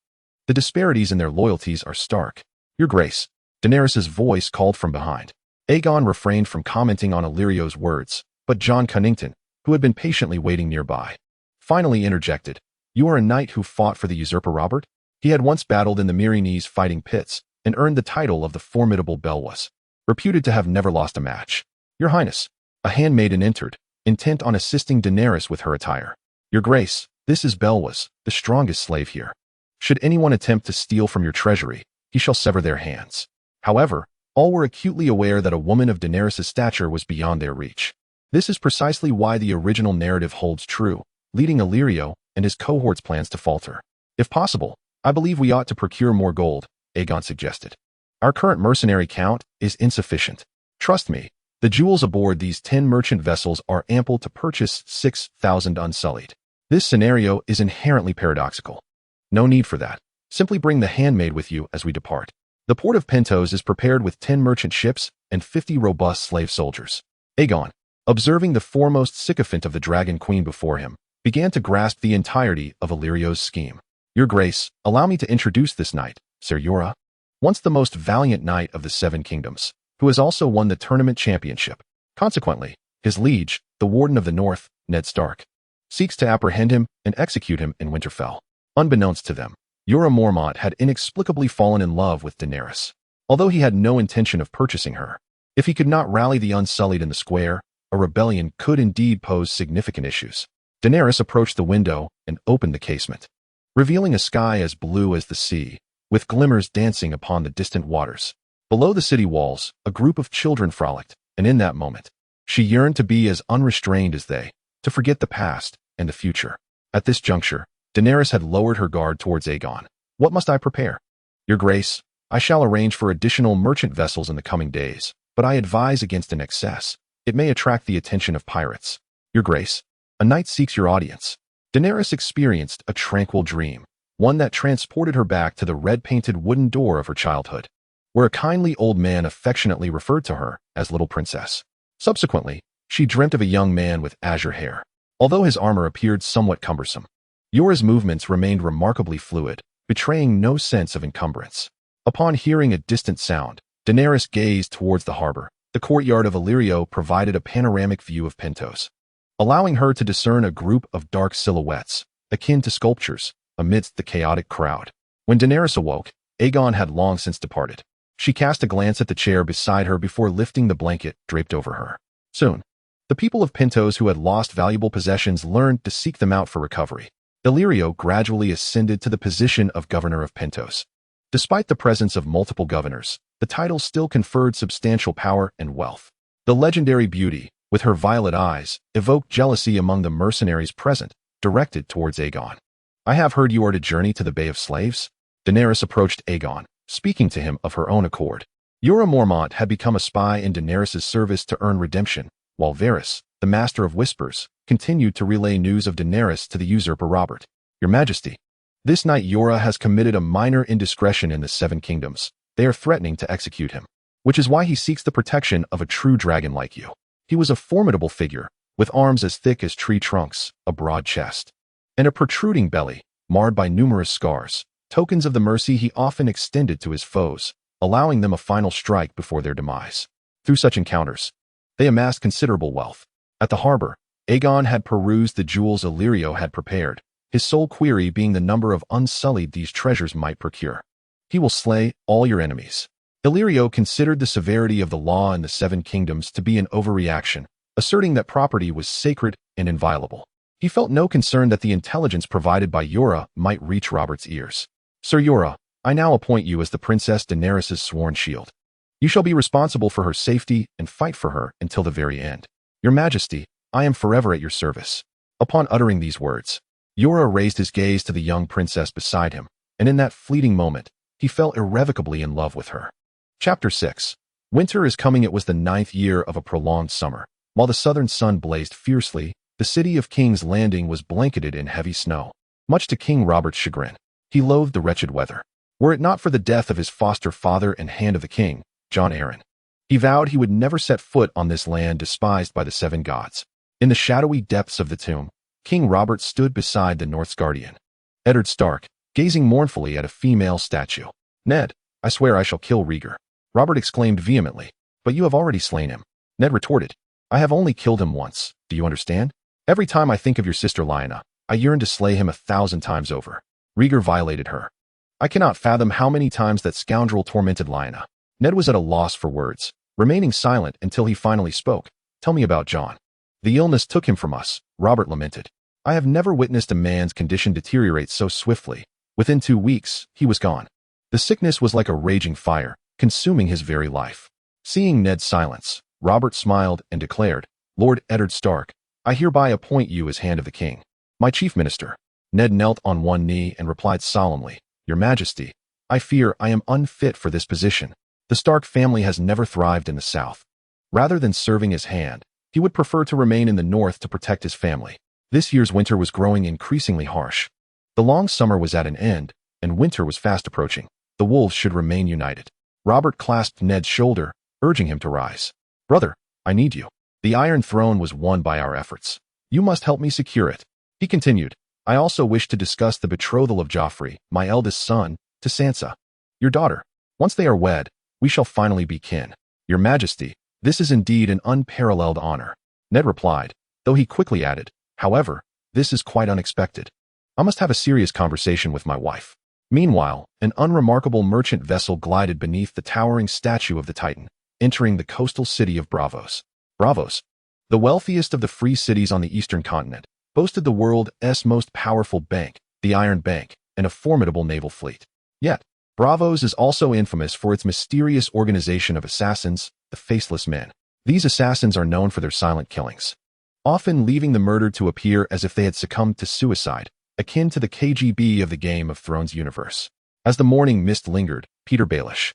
The disparities in their loyalties are stark. "Your Grace," Daenerys' voice called from behind. Aegon refrained from commenting on Illyrio's words, but Jon Cunnington, who had been patiently waiting nearby, finally interjected. "You are a knight who fought for the usurper Robert?" He had once battled in the Meereenese fighting pits and earned the title of the formidable Belwas, reputed to have never lost a match. "Your Highness," a handmaiden entered, intent on assisting Daenerys with her attire. "Your Grace, this is Belwas, the strongest slave here. Should anyone attempt to steal from your treasury, he shall sever their hands." However, all were acutely aware that a woman of Daenerys' stature was beyond their reach. This is precisely why the original narrative holds true, leading Illyrio and his cohorts' plans to falter. "If possible, I believe we ought to procure more gold," Aegon suggested. "Our current mercenary count is insufficient. Trust me, the jewels aboard these 10 merchant vessels are ample to purchase 6,000 unsullied." This scenario is inherently paradoxical. "No need for that. Simply bring the handmaid with you as we depart." The port of Pentos is prepared with 10 merchant ships and 50 robust slave soldiers. Aegon, observing the foremost sycophant of the Dragon Queen before him, began to grasp the entirety of Illyrio's scheme. "Your Grace, allow me to introduce this knight, Ser Jorah, once the most valiant knight of the Seven Kingdoms, who has also won the tournament championship. Consequently, his liege, the Warden of the North, Ned Stark, seeks to apprehend him and execute him in Winterfell." Unbeknownst to them, Jorah Mormont had inexplicably fallen in love with Daenerys, although he had no intention of purchasing her. If he could not rally the Unsullied in the square, a rebellion could indeed pose significant issues. Daenerys approached the window and opened the casement, revealing a sky as blue as the sea, with glimmers dancing upon the distant waters. Below the city walls, a group of children frolicked, and in that moment, she yearned to be as unrestrained as they, to forget the past and the future. At this juncture, Daenerys had lowered her guard towards Aegon. "What must I prepare?" "Your Grace, I shall arrange for additional merchant vessels in the coming days, but I advise against an excess. It may attract the attention of pirates." "Your Grace, a knight seeks your audience." Daenerys experienced a tranquil dream, one that transported her back to the red-painted wooden door of her childhood, where a kindly old man affectionately referred to her as Little Princess. Subsequently, she dreamt of a young man with azure hair, although his armor appeared somewhat cumbersome. Jorah's movements remained remarkably fluid, betraying no sense of encumbrance. Upon hearing a distant sound, Daenerys gazed towards the harbor. The courtyard of Illyrio provided a panoramic view of Pentos, allowing her to discern a group of dark silhouettes, akin to sculptures, amidst the chaotic crowd. When Daenerys awoke, Aegon had long since departed. She cast a glance at the chair beside her before lifting the blanket draped over her. Soon, the people of Pentos who had lost valuable possessions learned to seek them out for recovery. Illyrio gradually ascended to the position of governor of Pentos. Despite the presence of multiple governors, the title still conferred substantial power and wealth. The legendary beauty, with her violet eyes, evoked jealousy among the mercenaries present, directed towards Aegon. "I have heard you are to journey to the Bay of Slaves." Daenerys approached Aegon, speaking to him of her own accord. Jorah Mormont had become a spy in Daenerys' service to earn redemption, while Varys, the Master of Whispers, continued to relay news of Daenerys to the usurper Robert. "Your Majesty, this night Jorah has committed a minor indiscretion in the Seven Kingdoms. They are threatening to execute him, which is why he seeks the protection of a true dragon like you." He was a formidable figure, with arms as thick as tree trunks, a broad chest, and a protruding belly, marred by numerous scars, tokens of the mercy he often extended to his foes, allowing them a final strike before their demise. Through such encounters, they amassed considerable wealth. At the harbor, Aegon had perused the jewels Illyrio had prepared, his sole query being the number of unsullied these treasures might procure. "He will slay all your enemies." Illyrio considered the severity of the law in the Seven Kingdoms to be an overreaction, asserting that property was sacred and inviolable. He felt no concern that the intelligence provided by Jorah might reach Robert's ears. "Sir Jorah, I now appoint you as the Princess Daenerys' sworn shield. You shall be responsible for her safety and fight for her until the very end. Your Majesty, I am forever at your service." Upon uttering these words, Jorah raised his gaze to the young princess beside him, and in that fleeting moment, he fell irrevocably in love with her. Chapter 6. Winter is coming. It was the 9th year of a prolonged summer. While the southern sun blazed fiercely, the city of King's Landing was blanketed in heavy snow. Much to King Robert's chagrin, he loathed the wretched weather. Were it not for the death of his foster father and hand of the king, Jon Arryn, he vowed he would never set foot on this land despised by the 7 gods. In the shadowy depths of the tomb, King Robert stood beside the North's guardian, Eddard Stark, gazing mournfully at a female statue. "Ned, I swear I shall kill Rhaegar," Robert exclaimed vehemently. "But you have already slain him," Ned retorted. "I have only killed him once, do you understand? Every time I think of your sister Lyanna, I yearn to slay him 1,000 times over. Rhaegar violated her. I cannot fathom how many times that scoundrel tormented Lyanna." Ned was at a loss for words, remaining silent until he finally spoke. "Tell me about Jon." "The illness took him from us," Robert lamented. "I have never witnessed a man's condition deteriorate so swiftly. Within 2 weeks, he was gone. The sickness was like a raging fire, consuming his very life." Seeing Ned's silence, Robert smiled and declared, "Lord Eddard Stark, I hereby appoint you as Hand of the King, my chief minister." Ned knelt on one knee and replied solemnly, "Your Majesty, I fear I am unfit for this position. The Stark family has never thrived in the South. Rather than serving as Hand, he would prefer to remain in the North to protect his family." This year's winter was growing increasingly harsh. The long summer was at an end, and winter was fast approaching. The wolves should remain united. Robert clasped Ned's shoulder, urging him to rise. "Brother, I need you. The Iron Throne was won by our efforts. You must help me secure it." He continued, "I also wish to discuss the betrothal of Joffrey, my eldest son, to Sansa, your daughter. Once they are wed, we shall finally be kin. Your Majesty, this is indeed an unparalleled honor." Ned replied, though he quickly added, "However, this is quite unexpected. I must have a serious conversation with my wife." Meanwhile, an unremarkable merchant vessel glided beneath the towering statue of the Titan, entering the coastal city of Braavos. Braavos, the wealthiest of the free cities on the eastern continent, boasted the world's most powerful bank, the Iron Bank, and a formidable naval fleet. Yet, Braavos is also infamous for its mysterious organization of assassins, the Faceless Men. These assassins are known for their silent killings, often leaving the murdered to appear as if they had succumbed to suicide, akin to the KGB of the Game of Thrones universe. As the morning mist lingered, Peter Baelish,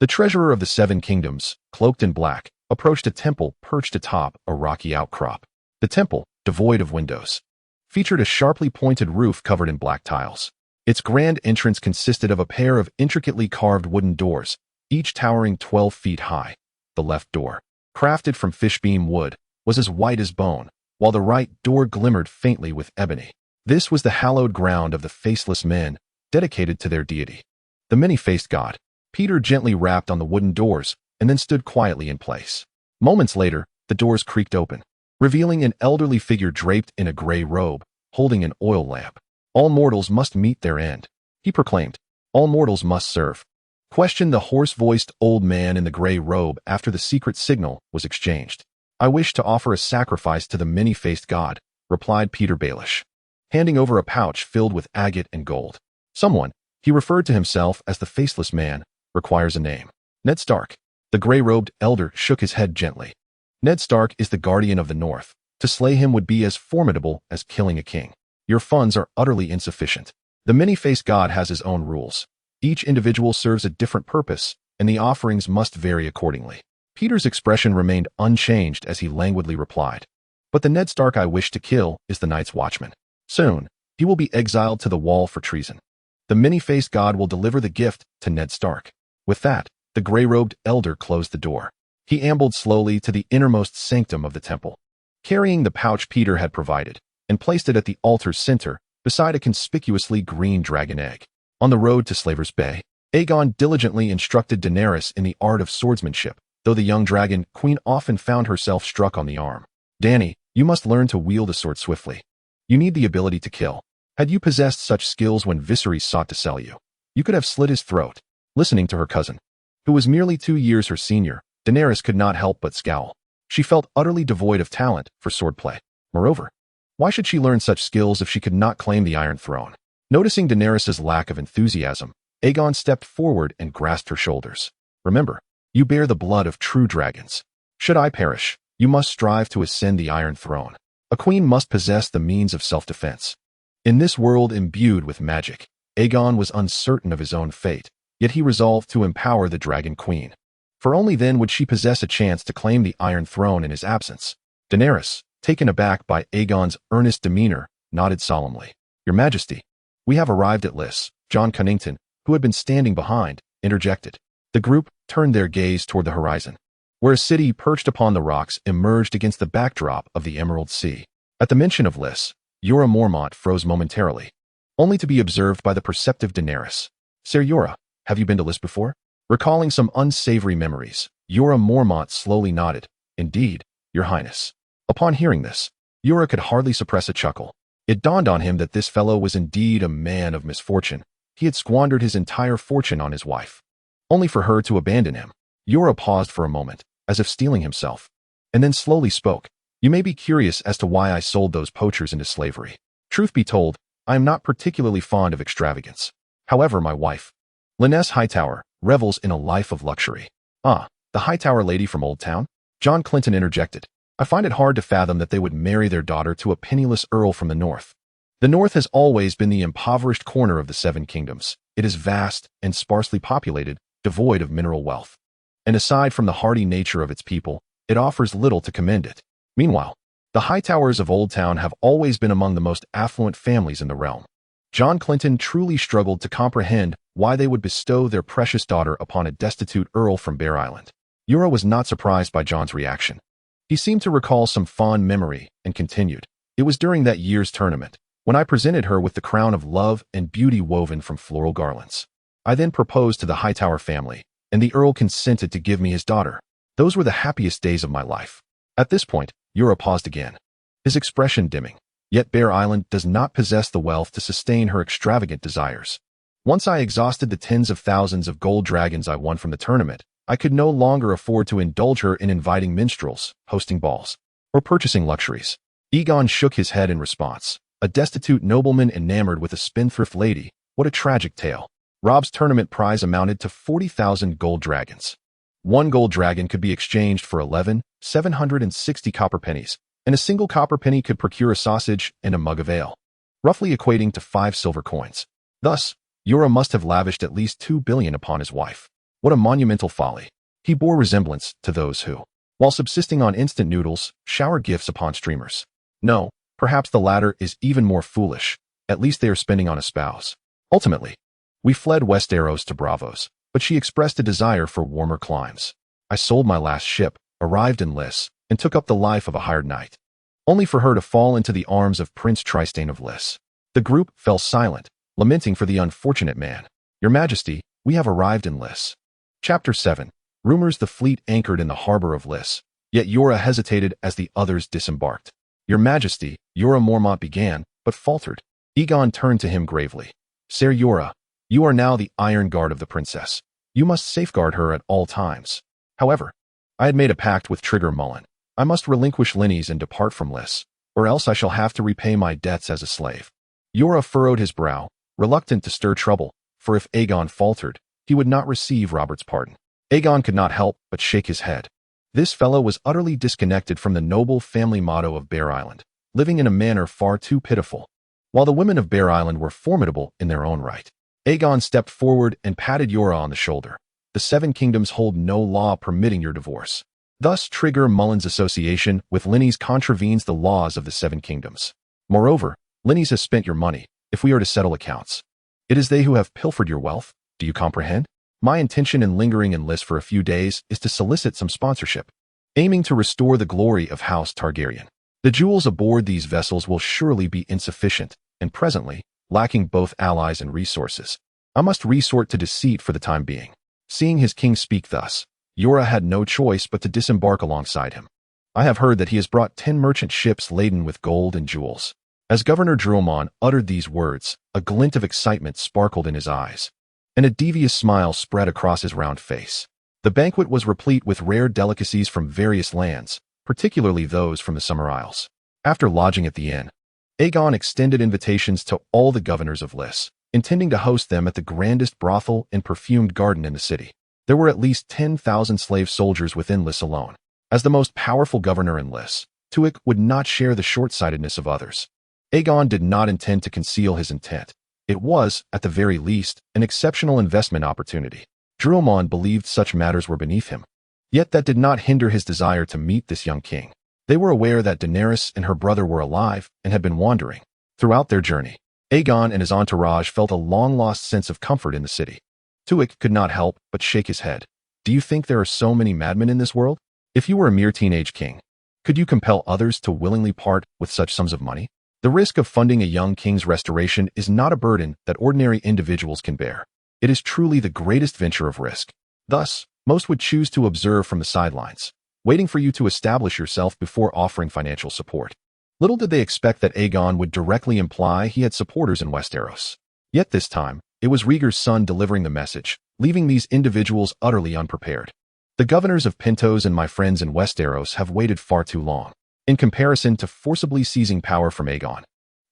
the treasurer of the 7 kingdoms, cloaked in black, approached a temple perched atop a rocky outcrop. The temple, devoid of windows, featured a sharply pointed roof covered in black tiles. Its grand entrance consisted of a pair of intricately carved wooden doors, each towering 12 feet high. The left door, crafted from fishbeam wood, was as white as bone, while the right door glimmered faintly with ebony. This was the hallowed ground of the Faceless Men, dedicated to their deity, the many-faced god. Peter gently rapped on the wooden doors and then stood quietly in place. Moments later, the doors creaked open, revealing an elderly figure draped in a gray robe, holding an oil lamp. "All mortals must meet their end," he proclaimed. "All mortals must serve." Questioned the hoarse-voiced old man in the gray robe after the secret signal was exchanged. "I wish to offer a sacrifice to the many-faced god," replied Peter Baelish, handing over a pouch filled with agate and gold. "Someone," he referred to himself as the Faceless Man, "requires a name. Ned Stark." The gray-robed elder shook his head gently. "Ned Stark is the guardian of the North. To slay him would be as formidable as killing a king. Your funds are utterly insufficient. The many-faced god has his own rules. Each individual serves a different purpose, and the offerings must vary accordingly." Peter's expression remained unchanged as he languidly replied, "But the Ned Stark I wish to kill is the Night's Watchman. Soon, he will be exiled to the Wall for treason. The many-faced god will deliver the gift to Ned Stark." With that, the gray-robed elder closed the door. He ambled slowly to the innermost sanctum of the temple, carrying the pouch Peter had provided, and placed it at the altar's center, beside a conspicuously green dragon egg. On the road to Slaver's Bay, Aegon diligently instructed Daenerys in the art of swordsmanship, though the young dragon queen often found herself struck on the arm. "Dany, you must learn to wield a sword swiftly. You need the ability to kill. Had you possessed such skills when Viserys sought to sell you, you could have slit his throat." Listening to her cousin, who was merely 2 years her senior, Daenerys could not help but scowl. She felt utterly devoid of talent for swordplay. Moreover, why should she learn such skills if she could not claim the Iron Throne? Noticing Daenerys' lack of enthusiasm, Aegon stepped forward and grasped her shoulders. Remember, you bear the blood of true dragons. Should I perish, you must strive to ascend the Iron Throne. A queen must possess the means of self-defense. In this world imbued with magic, Aegon was uncertain of his own fate, yet he resolved to empower the Dragon Queen. For only then would she possess a chance to claim the Iron Throne in his absence. Daenerys, taken aback by Aegon's earnest demeanor, nodded solemnly. Your Majesty, we have arrived at Lys. Jon Cunnington, who had been standing behind, interjected. The group turned their gaze toward the horizon, where a city perched upon the rocks emerged against the backdrop of the Emerald Sea. At the mention of Lys, Jorah Mormont froze momentarily, only to be observed by the perceptive Daenerys. Ser Jorah, have you been to Lys before? Recalling some unsavory memories, Jorah Mormont slowly nodded. Indeed, Your Highness. Upon hearing this, Jorah could hardly suppress a chuckle. It dawned on him that this fellow was indeed a man of misfortune. He had squandered his entire fortune on his wife, only for her to abandon him. Jorah paused for a moment, as if steeling himself, and then slowly spoke. You may be curious as to why I sold those poachers into slavery. Truth be told, I am not particularly fond of extravagance. However, my wife, Lynesse Hightower, revels in a life of luxury. Ah, the Hightower lady from Old Town? Jon Clinton interjected. I find it hard to fathom that they would marry their daughter to a penniless earl from the north. The north has always been the impoverished corner of the Seven Kingdoms. It is vast and sparsely populated, devoid of mineral wealth. And aside from the hardy nature of its people, it offers little to commend it. Meanwhile, the Hightowers of Old Town have always been among the most affluent families in the realm. Jon Clinton truly struggled to comprehend why they would bestow their precious daughter upon a destitute earl from Bear Island. Jorah was not surprised by Jon's reaction. He seemed to recall some fond memory and continued. It was during that year's tournament, when I presented her with the crown of love and beauty woven from floral garlands. I then proposed to the Hightower family, and the earl consented to give me his daughter. Those were the happiest days of my life. At this point, Jorah paused again, his expression dimming. Yet Bear Island does not possess the wealth to sustain her extravagant desires. Once I exhausted the tens of thousands of gold dragons I won from the tournament, I could no longer afford to indulge her in inviting minstrels, hosting balls, or purchasing luxuries. Aegon shook his head in response. A destitute nobleman enamored with a spendthrift lady. What a tragic tale. Robb's tournament prize amounted to 40,000 gold dragons. One gold dragon could be exchanged for 11,760 copper pennies, and a single copper penny could procure a sausage and a mug of ale, roughly equating to 5 silver coins. Thus, Jorah must have lavished at least 2 billion upon his wife. What a monumental folly. He bore resemblance to those who, while subsisting on instant noodles, shower gifts upon streamers. No, perhaps the latter is even more foolish. At least they are spending on a spouse. Ultimately, we fled Westeros to Braavos, but she expressed a desire for warmer climes. I sold my last ship, arrived in Lys, and took up the life of a hired knight, only for her to fall into the arms of Prince Trystane of Lys. The group fell silent, lamenting for the unfortunate man. Your Majesty, we have arrived in Lys. Chapter 7. Rumors the fleet anchored in the harbor of Lys, yet Jorah hesitated as the others disembarked. Your Majesty, Jorah Mormont began, but faltered. Aegon turned to him gravely. Ser Jorah, you are now the iron guard of the princess. You must safeguard her at all times. However, I had made a pact with Trigger Mullen. I must relinquish Lynese and depart from Lys, or else I shall have to repay my debts as a slave. Jorah furrowed his brow, reluctant to stir trouble, for if Aegon faltered, he would not receive Robert's pardon. Aegon could not help but shake his head. This fellow was utterly disconnected from the noble family motto of Bear Island, living in a manner far too pitiful. While the women of Bear Island were formidable in their own right, Aegon stepped forward and patted Jorah on the shoulder. The Seven Kingdoms hold no law permitting your divorce. Thus, Trigger Mullen's association with Lynese contravenes the laws of the Seven Kingdoms. Moreover, Lynese has spent your money, if we are to settle accounts. It is they who have pilfered your wealth. Do you comprehend? My intention in lingering in Lys for a few days is to solicit some sponsorship, aiming to restore the glory of House Targaryen. The jewels aboard these vessels will surely be insufficient, and presently, lacking both allies and resources, I must resort to deceit for the time being. Seeing his king speak thus, Jorah had no choice but to disembark alongside him. I have heard that he has brought 10 merchant ships laden with gold and jewels. As Governor Drummond uttered these words, a glint of excitement sparkled in his eyes, and a devious smile spread across his round face. The banquet was replete with rare delicacies from various lands, particularly those from the Summer Isles. After lodging at the inn, Aegon extended invitations to all the governors of Lys, intending to host them at the grandest brothel and perfumed garden in the city. There were at least 10,000 slave soldiers within Lys alone. As the most powerful governor in Lys, Tuek would not share the short-sightedness of others. Aegon did not intend to conceal his intent. It was, at the very least, an exceptional investment opportunity. Drummond believed such matters were beneath him. Yet that did not hinder his desire to meet this young king. They were aware that Daenerys and her brother were alive and had been wandering. Throughout their journey, Aegon and his entourage felt a long-lost sense of comfort in the city. Tuek could not help but shake his head. Do you think there are so many madmen in this world? If you were a mere teenage king, could you compel others to willingly part with such sums of money? The risk of funding a young king's restoration is not a burden that ordinary individuals can bear. It is truly the greatest venture of risk. Thus, most would choose to observe from the sidelines, waiting for you to establish yourself before offering financial support. Little did they expect that Aegon would directly imply he had supporters in Westeros. Yet this time, it was Rhaegar's son delivering the message, leaving these individuals utterly unprepared. The governors of Pentos and my friends in Westeros have waited far too long, in comparison to forcibly seizing power from Aegon.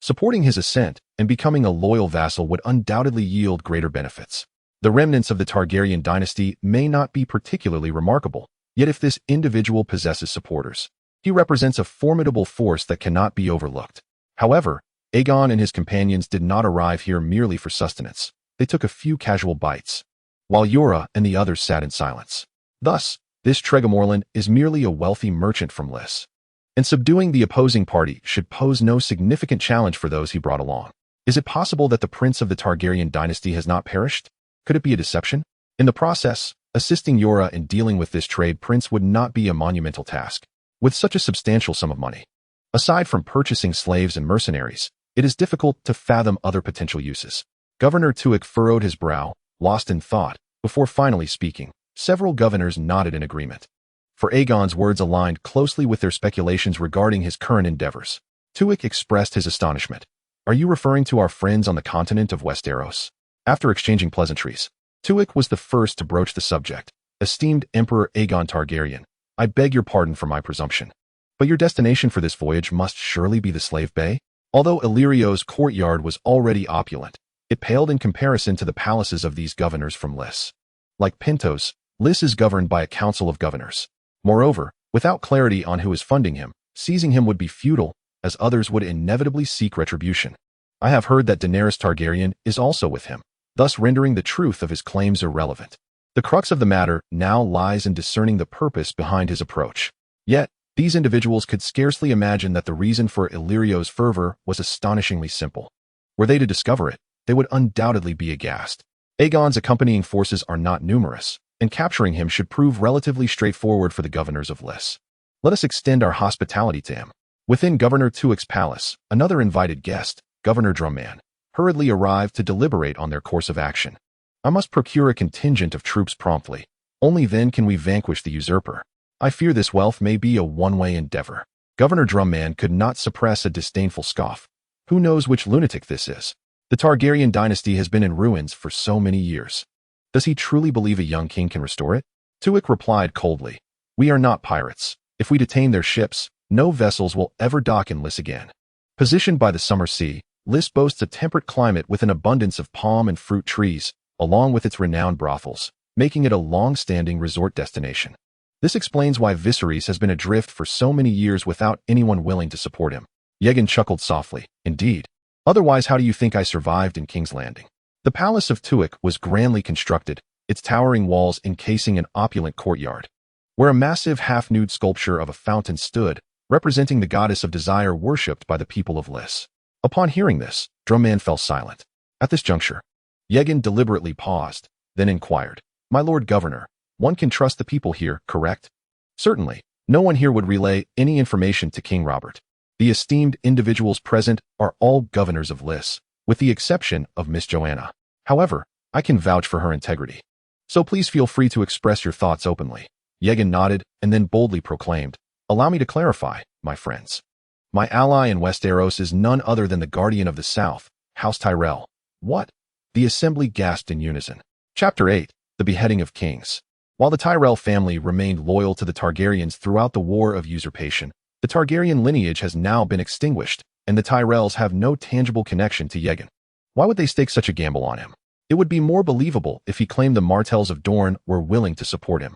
Supporting his ascent and becoming a loyal vassal would undoubtedly yield greater benefits. The remnants of the Targaryen dynasty may not be particularly remarkable, yet if this individual possesses supporters, he represents a formidable force that cannot be overlooked. However, Aegon and his companions did not arrive here merely for sustenance. They took a few casual bites, while Yora and the others sat in silence. Thus, this Tregomorlin is merely a wealthy merchant from Lys, and subduing the opposing party should pose no significant challenge for those he brought along. Is it possible that the prince of the Targaryen dynasty has not perished? Could it be a deception? In the process, assisting Yora in dealing with this trade prince would not be a monumental task. With such a substantial sum of money, aside from purchasing slaves and mercenaries, it is difficult to fathom other potential uses. Governor Tuek furrowed his brow, lost in thought, before finally speaking. Several governors nodded in agreement, for Aegon's words aligned closely with their speculations regarding his current endeavors. Tuek expressed his astonishment. Are you referring to our friends on the continent of Westeros? After exchanging pleasantries, Tuek was the first to broach the subject. Esteemed Emperor Aegon Targaryen, I beg your pardon for my presumption, but your destination for this voyage must surely be the Slave Bay? Although Illyrio's courtyard was already opulent, it paled in comparison to the palaces of these governors from Lys. Like Pentos, Lys is governed by a council of governors. Moreover, without clarity on who is funding him, seizing him would be futile, as others would inevitably seek retribution. I have heard that Daenerys Targaryen is also with him, thus rendering the truth of his claims irrelevant. The crux of the matter now lies in discerning the purpose behind his approach. Yet, these individuals could scarcely imagine that the reason for Illyrio's fervor was astonishingly simple. Were they to discover it, they would undoubtedly be aghast. Aegon's accompanying forces are not numerous, and capturing him should prove relatively straightforward for the governors of Lys. Let us extend our hospitality to him. Within Governor Tuek's palace, another invited guest, Governor Drummond, hurriedly arrived to deliberate on their course of action. I must procure a contingent of troops promptly. Only then can we vanquish the usurper. I fear this wealth may be a one-way endeavor. Governor Drummond could not suppress a disdainful scoff. Who knows which lunatic this is? The Targaryen dynasty has been in ruins for so many years. Does he truly believe a young king can restore it? Tuek replied coldly. We are not pirates. If we detain their ships, no vessels will ever dock in Lys again. Positioned by the summer sea, Lys boasts a temperate climate with an abundance of palm and fruit trees, along with its renowned brothels, making it a long-standing resort destination. This explains why Viserys has been adrift for so many years without anyone willing to support him. Aegon chuckled softly. Indeed. Otherwise, how do you think I survived in King's Landing? The palace of Tuek was grandly constructed, its towering walls encasing an opulent courtyard, where a massive half-nude sculpture of a fountain stood, representing the goddess of desire worshipped by the people of Lys. Upon hearing this, Drummond fell silent. At this juncture, Aegon deliberately paused, then inquired, My Lord Governor, one can trust the people here, correct? Certainly, no one here would relay any information to King Robert. The esteemed individuals present are all governors of Lys, with the exception of Miss Joanna. However, I can vouch for her integrity. So please feel free to express your thoughts openly. Aegon nodded and then boldly proclaimed, Allow me to clarify, my friends. My ally in Westeros is none other than the Guardian of the South, House Tyrell. What? The assembly gasped in unison. Chapter 8, The Beheading of Kings. While the Tyrell family remained loyal to the Targaryens throughout the War of Usurpation, the Targaryen lineage has now been extinguished, and the Tyrells have no tangible connection to Aegon. Why would they stake such a gamble on him? It would be more believable if he claimed the Martells of Dorne were willing to support him.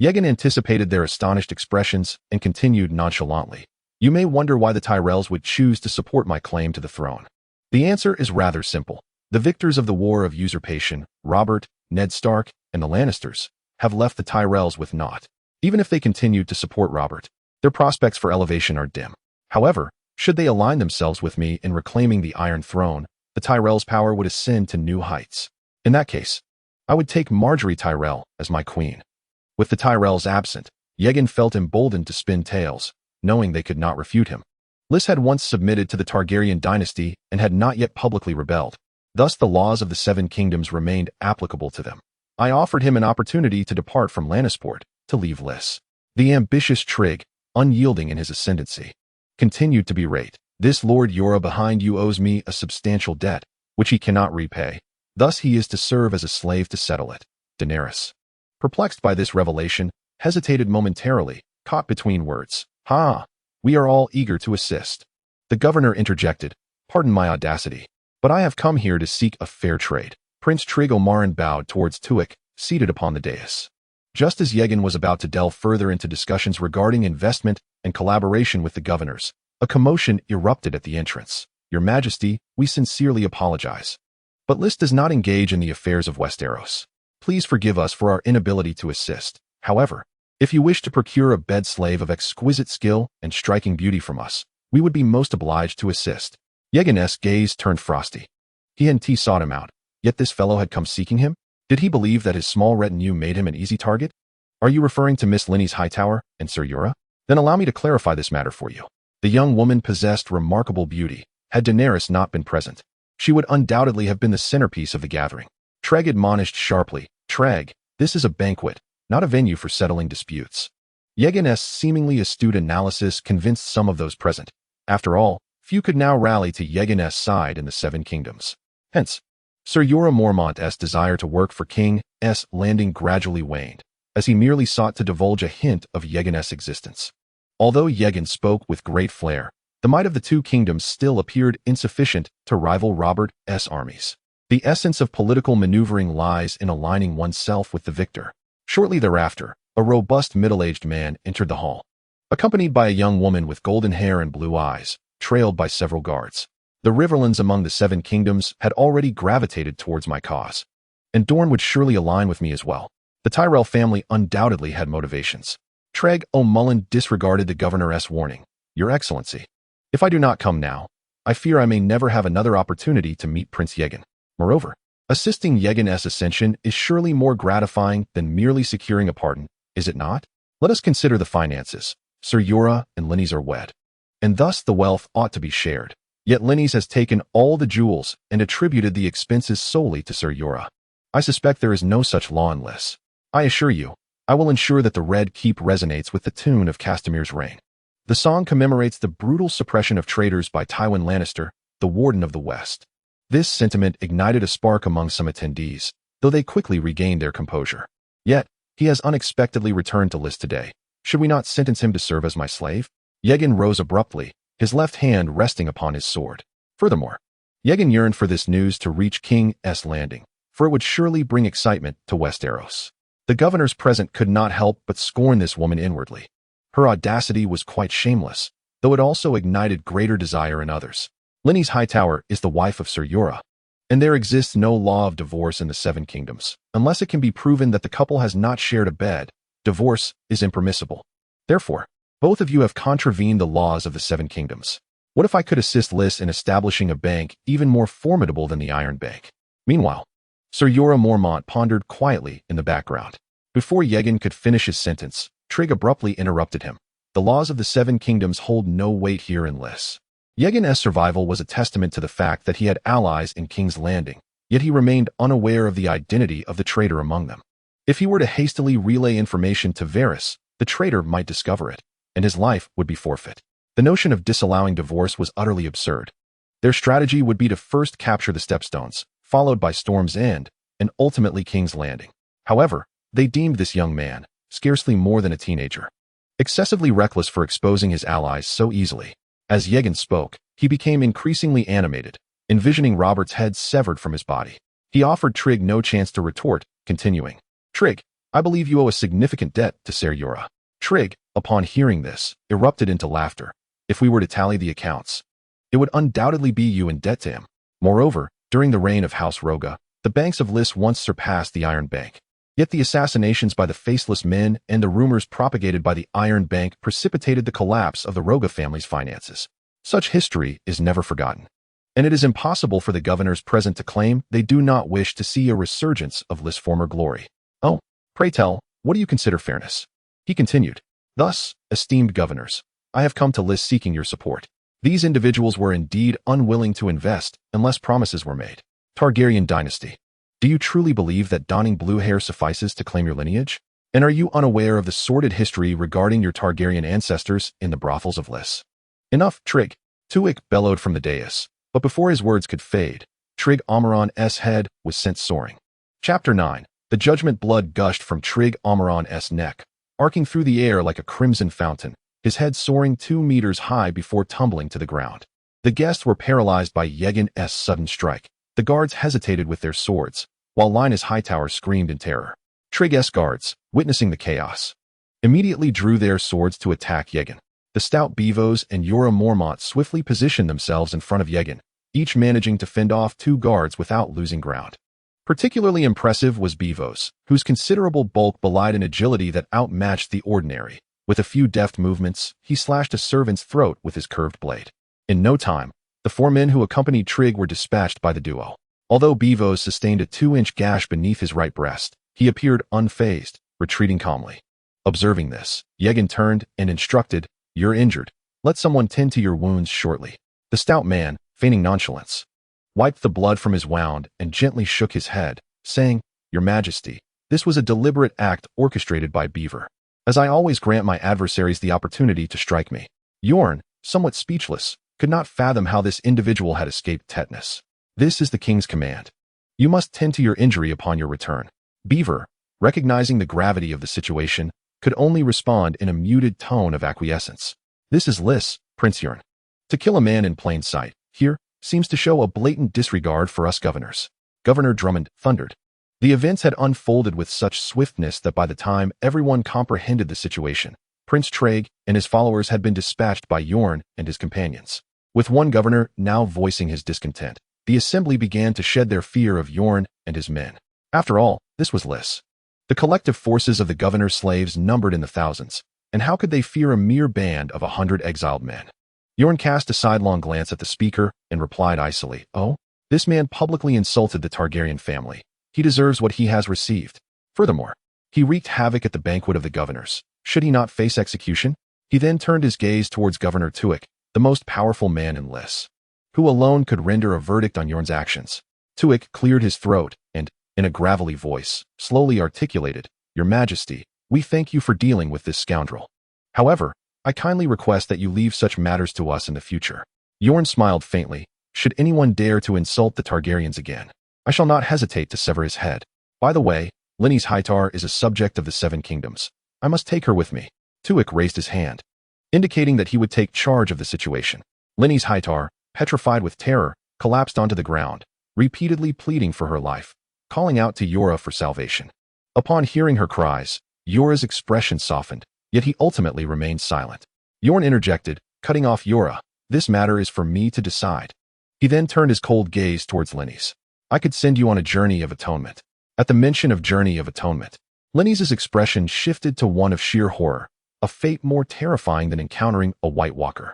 Aegon anticipated their astonished expressions and continued nonchalantly. You may wonder why the Tyrells would choose to support my claim to the throne. The answer is rather simple. The victors of the War of Usurpation, Robert, Ned Stark, and the Lannisters, have left the Tyrells with naught. Even if they continued to support Robert, their prospects for elevation are dim. However, should they align themselves with me in reclaiming the Iron Throne, the Tyrells' power would ascend to new heights. In that case, I would take Margaery Tyrell as my queen. With the Tyrells absent, Aegon felt emboldened to spin tales, knowing they could not refute him. Lys had once submitted to the Targaryen dynasty and had not yet publicly rebelled. Thus the laws of the Seven Kingdoms remained applicable to them. I offered him an opportunity to depart from Lannisport, to leave Lys. The ambitious Trig, unyielding in his ascendancy, continued to berate. This Lord Jorah behind you owes me a substantial debt, which he cannot repay. Thus he is to serve as a slave to settle it. Daenerys, perplexed by this revelation, hesitated momentarily, caught between words. We are all eager to assist. The governor interjected, pardon my audacity, but I have come here to seek a fair trade. Prince Trig O'Marin bowed towards Tuek, seated upon the dais. Just as Aegon was about to delve further into discussions regarding investment and collaboration with the governors, a commotion erupted at the entrance. Your Majesty, we sincerely apologize. But Lys does not engage in the affairs of Westeros. Please forgive us for our inability to assist. However, if you wish to procure a bed slave of exquisite skill and striking beauty from us, we would be most obliged to assist. Aegon's gaze turned frosty. He hadn't sought him out, yet this fellow had come seeking him? Did he believe that his small retinue made him an easy target? Are you referring to Miss Linny's Hightower and Sir Jorah? Then allow me to clarify this matter for you. The young woman possessed remarkable beauty. Had Daenerys not been present, she would undoubtedly have been the centerpiece of the gathering. Treg admonished sharply, Treg, this is a banquet, not a venue for settling disputes. Aegon's seemingly astute analysis convinced some of those present. After all, few could now rally to Aegon's side in the Seven Kingdoms. Hence, Sir Jorah Mormont's desire to work for King's Landing gradually waned, as he merely sought to divulge a hint of Aegon's existence. Although Aegon spoke with great flair, the might of the two kingdoms still appeared insufficient to rival Robert's armies. The essence of political maneuvering lies in aligning oneself with the victor. Shortly thereafter, a robust middle-aged man entered the hall, accompanied by a young woman with golden hair and blue eyes, trailed by several guards. The Riverlands among the Seven Kingdoms had already gravitated towards my cause, and Dorne would surely align with me as well. The Tyrell family undoubtedly had motivations. Treg O'Mullen disregarded the governor's warning. Your Excellency, if I do not come now, I fear I may never have another opportunity to meet Prince Aegon. Moreover, assisting Aegon's ascension is surely more gratifying than merely securing a pardon, is it not? Let us consider the finances. Sir Jorah and Lynys are wed, and thus the wealth ought to be shared. Yet Lynys has taken all the jewels and attributed the expenses solely to Sir Jorah. I suspect there is no such law in Lys. I assure you, I will ensure that the Red Keep resonates with the tune of Castamir's reign. The song commemorates the brutal suppression of traitors by Tywin Lannister, the Warden of the West. This sentiment ignited a spark among some attendees, though they quickly regained their composure. Yet, he has unexpectedly returned to Lys today. Should we not sentence him to serve as my slave? Aegon rose abruptly, his left hand resting upon his sword. Furthermore, Aegon yearned for this news to reach King's Landing, for it would surely bring excitement to Westeros. The governors present could not help but scorn this woman inwardly. Her audacity was quite shameless, though it also ignited greater desire in others. Lynny's Hightower is the wife of Sir Jorah, and there exists no law of divorce in the Seven Kingdoms. Unless it can be proven that the couple has not shared a bed, divorce is impermissible. Therefore, both of you have contravened the laws of the Seven Kingdoms. What if I could assist Lys in establishing a bank even more formidable than the Iron Bank? Meanwhile, Sir Jorah Mormont pondered quietly in the background. Before Aegon could finish his sentence, Trig abruptly interrupted him. The laws of the Seven Kingdoms hold no weight here in Lys. Aegon's survival was a testament to the fact that he had allies in King's Landing, yet he remained unaware of the identity of the traitor among them. If he were to hastily relay information to Varys, the traitor might discover it, and his life would be forfeit. The notion of disallowing divorce was utterly absurd. Their strategy would be to first capture the Stepstones, followed by Storm's End, and ultimately King's Landing. However, they deemed this young man, scarcely more than a teenager, excessively reckless for exposing his allies so easily. As Aegon spoke, he became increasingly animated, envisioning Robert's head severed from his body. He offered Trigg no chance to retort, continuing, "Trigg, I believe you owe a significant debt to Ser Jorah." Trigg, upon hearing this, erupted into laughter. "If we were to tally the accounts, it would undoubtedly be you in debt to him. Moreover, during the reign of House Roga, the banks of Lys once surpassed the Iron Bank. Yet the assassinations by the Faceless Men and the rumors propagated by the Iron Bank precipitated the collapse of the Roga family's finances. Such history is never forgotten, and it is impossible for the governors present to claim they do not wish to see a resurgence of Lys' former glory. Oh, pray tell, what do you consider fairness?" He continued, "Thus, esteemed governors, I have come to Lys seeking your support. These individuals were indeed unwilling to invest unless promises were made. Targaryen dynasty. Do you truly believe that donning blue hair suffices to claim your lineage? And are you unaware of the sordid history regarding your Targaryen ancestors in the brothels of Lys?" "Enough, Trigg," Tuik bellowed from the dais, but before his words could fade, Trigg Omeron's head was sent soaring. Chapter 9. The judgment blood gushed from Trigg Omeron's neck, arcing through the air like a crimson fountain, his head soaring 2 meters high before tumbling to the ground. The guests were paralyzed by Aegon's sudden strike. The guards hesitated with their swords, while Lyness Hightower screamed in terror. Trigg's guards, witnessing the chaos, immediately drew their swords to attack Aegon. The stout Beavos and Jorah Mormont swiftly positioned themselves in front of Aegon, each managing to fend off 2 guards without losing ground. Particularly impressive was Beavos, whose considerable bulk belied an agility that outmatched the ordinary. With a few deft movements, he slashed a servant's throat with his curved blade. In no time, the 4 men who accompanied Trigg were dispatched by the duo. Although Beavos sustained a 2-inch gash beneath his right breast, he appeared unfazed, retreating calmly. Observing this, Aegon turned and instructed, "You're injured. Let someone tend to your wounds shortly." The stout man, feigning nonchalance, wiped the blood from his wound and gently shook his head, saying, "Your Majesty, this was a deliberate act orchestrated by Beaver, as I always grant my adversaries the opportunity to strike me." Yorn, somewhat speechless, could not fathom how this individual had escaped tetanus. "This is the king's command. You must tend to your injury upon your return." Beaver, recognizing the gravity of the situation, could only respond in a muted tone of acquiescence. "This is Lys, Prince Yorn. To kill a man in plain sight, here, seems to show a blatant disregard for us governors." Governor Drummond thundered. The events had unfolded with such swiftness that by the time everyone comprehended the situation, Prince Trigg and his followers had been dispatched by Yorn and his companions. With one governor now voicing his discontent, the assembly began to shed their fear of Yorn and his men. After all, this was Lys. The collective forces of the governor's slaves numbered in the thousands, and how could they fear a mere band of 100 exiled men? Yorn cast a sidelong glance at the speaker and replied icily, "Oh, this man publicly insulted the Targaryen family. He deserves what he has received. Furthermore, he wreaked havoc at the banquet of the governors. Should he not face execution?" He then turned his gaze towards Governor Tuik, the most powerful man in Lys, who alone could render a verdict on Yorn's actions. Tuik cleared his throat and, in a gravelly voice, slowly articulated, "Your Majesty, we thank you for dealing with this scoundrel. However, I kindly request that you leave such matters to us in the future." Yorn smiled faintly. "Should anyone dare to insult the Targaryens again, I shall not hesitate to sever his head. By the way, Lyness Hightower is a subject of the 7 kingdoms. I must take her with me." Tuik raised his hand, indicating that he would take charge of the situation. Lyness Hightower, petrified with terror, collapsed onto the ground, repeatedly pleading for her life, calling out to Jorah for salvation. Upon hearing her cries, Jorah's expression softened, yet he ultimately remained silent. Yorn interjected, cutting off Jorah, "This matter is for me to decide." He then turned his cold gaze towards Lyness. "I could send you on a journey of atonement." At the mention of journey of atonement, Lyness's expression shifted to one of sheer horror, a fate more terrifying than encountering a White Walker.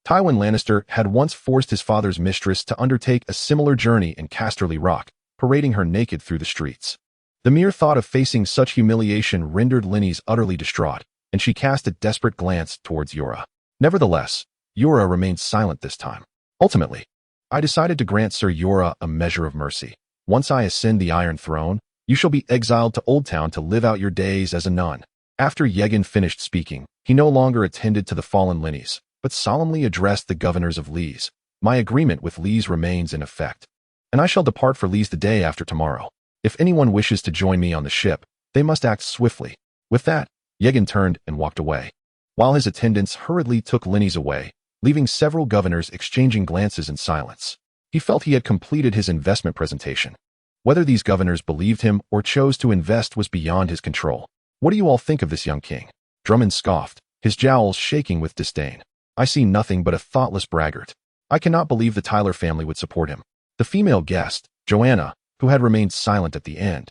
Tywin Lannister had once forced his father's mistress to undertake a similar journey in Casterly Rock, parading her naked through the streets. The mere thought of facing such humiliation rendered Lyness utterly distraught, and she cast a desperate glance towards Jorah. Nevertheless, Jorah remained silent this time. "Ultimately, I decided to grant Ser Jorah a measure of mercy. Once I ascend the Iron Throne, you shall be exiled to Oldtown to live out your days as a nun." After Aegon finished speaking, he no longer attended to the fallen Lyness, but solemnly addressed the governors of Lys. "My agreement with Lys remains in effect, and I shall depart for Lys the day after tomorrow. If anyone wishes to join me on the ship, they must act swiftly." With that, Aegon turned and walked away, while his attendants hurriedly took Lyness away, leaving several governors exchanging glances in silence. He felt he had completed his investment presentation. Whether these governors believed him or chose to invest was beyond his control. What do you all think of this young king? Drummond scoffed, his jowls shaking with disdain. I see nothing but a thoughtless braggart. I cannot believe the Tyler family would support him. The female guest, Joanna, who had remained silent at the end,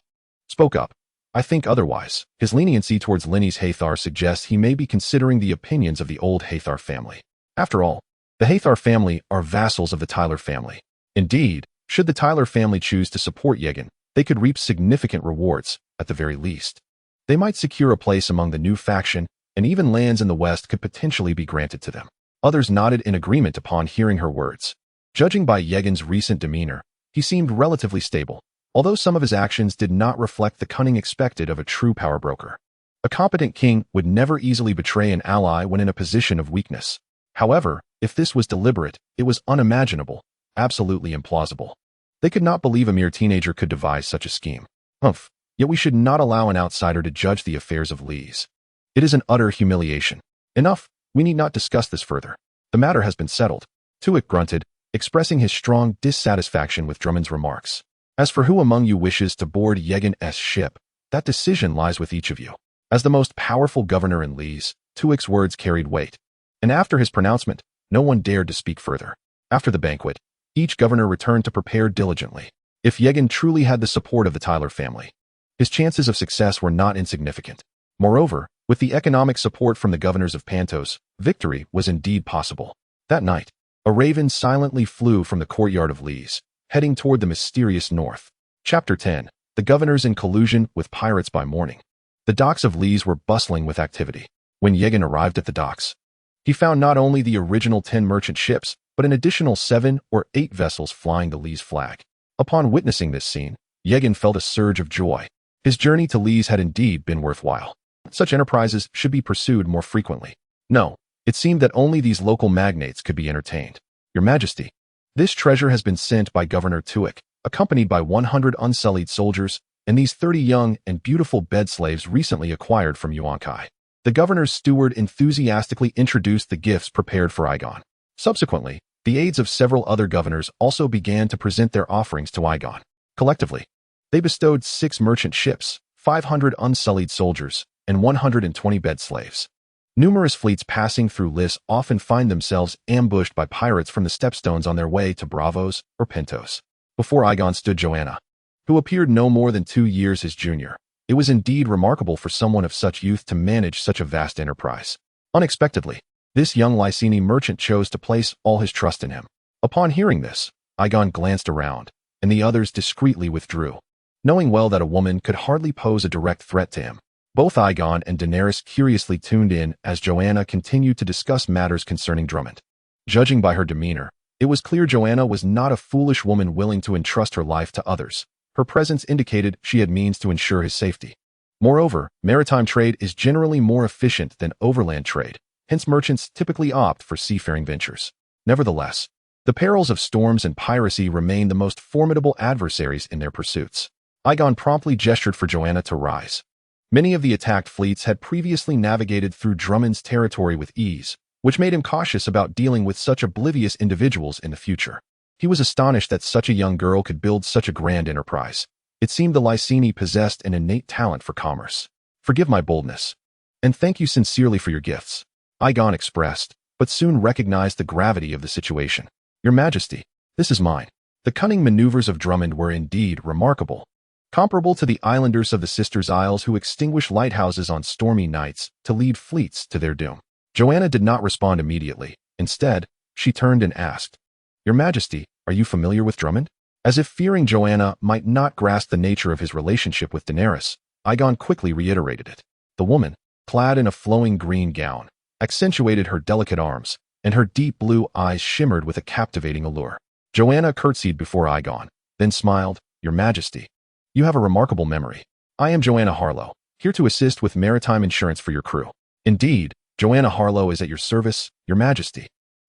spoke up. I think otherwise. His leniency towards Lenny's Hathar suggests he may be considering the opinions of the old Hathar family. After all, the Hathar family are vassals of the Tyler family. Indeed, should the Tyler family choose to support Aegon, they could reap significant rewards, at the very least. They might secure a place among the new faction, and even lands in the west could potentially be granted to them. Others nodded in agreement upon hearing her words. Judging by Aegon's recent demeanor, he seemed relatively stable, although some of his actions did not reflect the cunning expected of a true power broker. A competent king would never easily betray an ally when in a position of weakness. However, if this was deliberate, it was unimaginable, absolutely implausible. They could not believe a mere teenager could devise such a scheme. Humph, yet we should not allow an outsider to judge the affairs of Lees. It is an utter humiliation. Enough, we need not discuss this further. The matter has been settled. Tuek grunted, expressing his strong dissatisfaction with Drummond's remarks. As for who among you wishes to board Aegon's ship, that decision lies with each of you. As the most powerful governor in Lees, Tuek's words carried weight. And after his pronouncement, no one dared to speak further. After the banquet, each governor returned to prepare diligently. If Aegon truly had the support of the Tyler family, his chances of success were not insignificant. Moreover, with the economic support from the governors of Pantos, victory was indeed possible. That night, a raven silently flew from the courtyard of Lees, heading toward the mysterious north. Chapter 10. The governors in collusion with pirates by morning. The docks of Lees were bustling with activity. When Aegon arrived at the docks, he found not only the original 10 merchant ships, but an additional 7 or 8 vessels flying the Lees flag. Upon witnessing this scene, Aegon felt a surge of joy. His journey to Lees had indeed been worthwhile. Such enterprises should be pursued more frequently. No, it seemed that only these local magnates could be entertained. Your Majesty, this treasure has been sent by Governor Tuek, accompanied by 100 unsullied soldiers, and these 30 young and beautiful bed slaves recently acquired from Yuan-Kai. The governor's steward enthusiastically introduced the gifts prepared for Aegon. Subsequently, the aides of several other governors also began to present their offerings to Aegon. Collectively, they bestowed 6 merchant ships, 500 unsullied soldiers, and 120 bed slaves. Numerous fleets passing through Lys often find themselves ambushed by pirates from the stepstones on their way to Bravos or Pentos. Before Aegon stood Joanna, who appeared no more than 2 years his junior. It was indeed remarkable for someone of such youth to manage such a vast enterprise. Unexpectedly, this young Lyseni merchant chose to place all his trust in him. Upon hearing this, Aegon glanced around, and the others discreetly withdrew, knowing well that a woman could hardly pose a direct threat to him. Both Aegon and Daenerys curiously tuned in as Joanna continued to discuss matters concerning Drummond. Judging by her demeanor, it was clear Joanna was not a foolish woman willing to entrust her life to others. Her presence indicated she had means to ensure his safety. Moreover, maritime trade is generally more efficient than overland trade, hence merchants typically opt for seafaring ventures. Nevertheless, the perils of storms and piracy remain the most formidable adversaries in their pursuits. Aegon promptly gestured for Joanna to rise. Many of the attacked fleets had previously navigated through Drummond's territory with ease, which made him cautious about dealing with such oblivious individuals in the future. He was astonished that such a young girl could build such a grand enterprise. It seemed the Lyseni possessed an innate talent for commerce. Forgive my boldness, and thank you sincerely for your gifts, Aegon expressed, but soon recognized the gravity of the situation. Your Majesty, this is mine. The cunning maneuvers of Drummond were indeed remarkable, comparable to the islanders of the Sisters' Isles who extinguish lighthouses on stormy nights to lead fleets to their doom. Joanna did not respond immediately. Instead, she turned and asked, Your Majesty, are you familiar with Drummond? As if fearing Joanna might not grasp the nature of his relationship with Daenerys, Aegon quickly reiterated it. The woman, clad in a flowing green gown, accentuated her delicate arms, and her deep blue eyes shimmered with a captivating allure. Joanna curtsied before Aegon, then smiled, Your Majesty, you have a remarkable memory. I am Joanna Harlow, here to assist with maritime insurance for your crew. Indeed, Joanna Harlow is at your service, Your Majesty.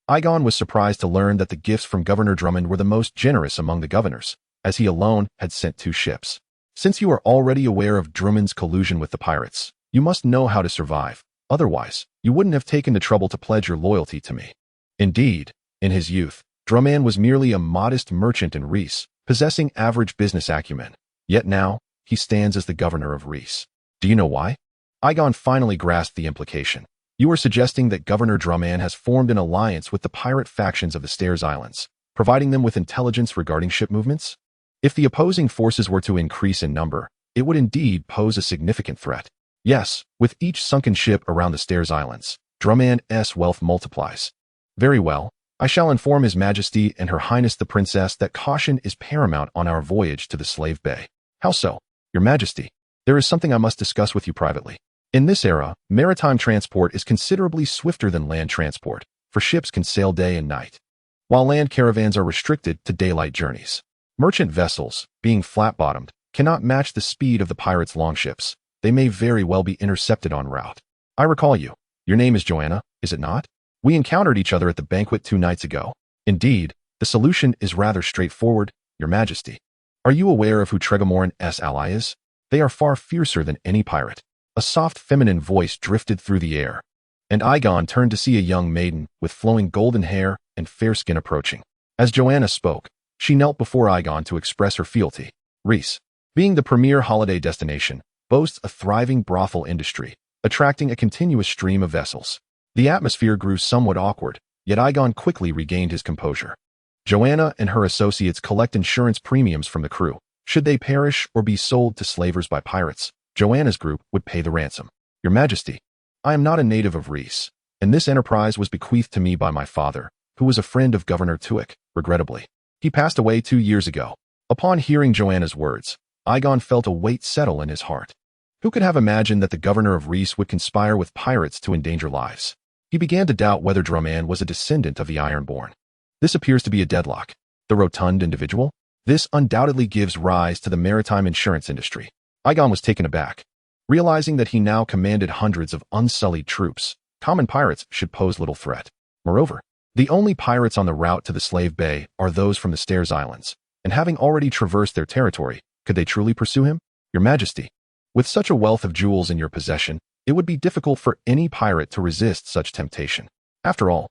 Aegon was surprised to learn that the gifts from Governor Drummond were the most generous among the governors, as he alone had sent 2 ships. Since you are already aware of Drummond's collusion with the pirates, you must know how to survive. Otherwise, you wouldn't have taken the trouble to pledge your loyalty to me. Indeed, in his youth, Drumman was merely a modest merchant in Rhys, possessing average business acumen. Yet now, he stands as the governor of Rhys. Do you know why? Aegon finally grasped the implication. You are suggesting that Governor Drumman has formed an alliance with the pirate factions of the Stairs Islands, providing them with intelligence regarding ship movements? If the opposing forces were to increase in number, it would indeed pose a significant threat. Yes, with each sunken ship around the Stairs Islands, Drumman's wealth multiplies. Very well, I shall inform His Majesty and Her Highness the Princess that caution is paramount on our voyage to the Slave Bay. How so? Your Majesty, there is something I must discuss with you privately. In this era, maritime transport is considerably swifter than land transport, for ships can sail day and night, while land caravans are restricted to daylight journeys. Merchant vessels, being flat-bottomed, cannot match the speed of the pirates' longships. They may very well be intercepted en route. I recall you. Your name is Joanna, is it not? We encountered each other at the banquet 2 nights ago. Indeed, the solution is rather straightforward, Your Majesty. Are you aware of who Tregomoran's ally is? They are far fiercer than any pirate. A soft feminine voice drifted through the air, and Aegon turned to see a young maiden with flowing golden hair and fair skin approaching. As Joanna spoke, she knelt before Aegon to express her fealty. Rhys, being the premier holiday destination, boasts a thriving brothel industry, attracting a continuous stream of vessels. The atmosphere grew somewhat awkward, yet Aegon quickly regained his composure. Joanna and her associates collect insurance premiums from the crew. Should they perish or be sold to slavers by pirates, Joanna's group would pay the ransom. Your Majesty, I am not a native of Rhys, and this enterprise was bequeathed to me by my father, who was a friend of Governor Tuek, regrettably. He passed away 2 years ago. Upon hearing Joanna's words, Aegon felt a weight settle in his heart. Who could have imagined that the governor of Rhys would conspire with pirates to endanger lives? He began to doubt whether Drumman was a descendant of the Ironborn. This appears to be a deadlock. The rotund individual? This undoubtedly gives rise to the maritime insurance industry. Aegon was taken aback. Realizing that he now commanded hundreds of unsullied troops, common pirates should pose little threat. Moreover, the only pirates on the route to the Slave Bay are those from the Stairs Islands, and having already traversed their territory, could they truly pursue him? Your Majesty, with such a wealth of jewels in your possession, it would be difficult for any pirate to resist such temptation. After all,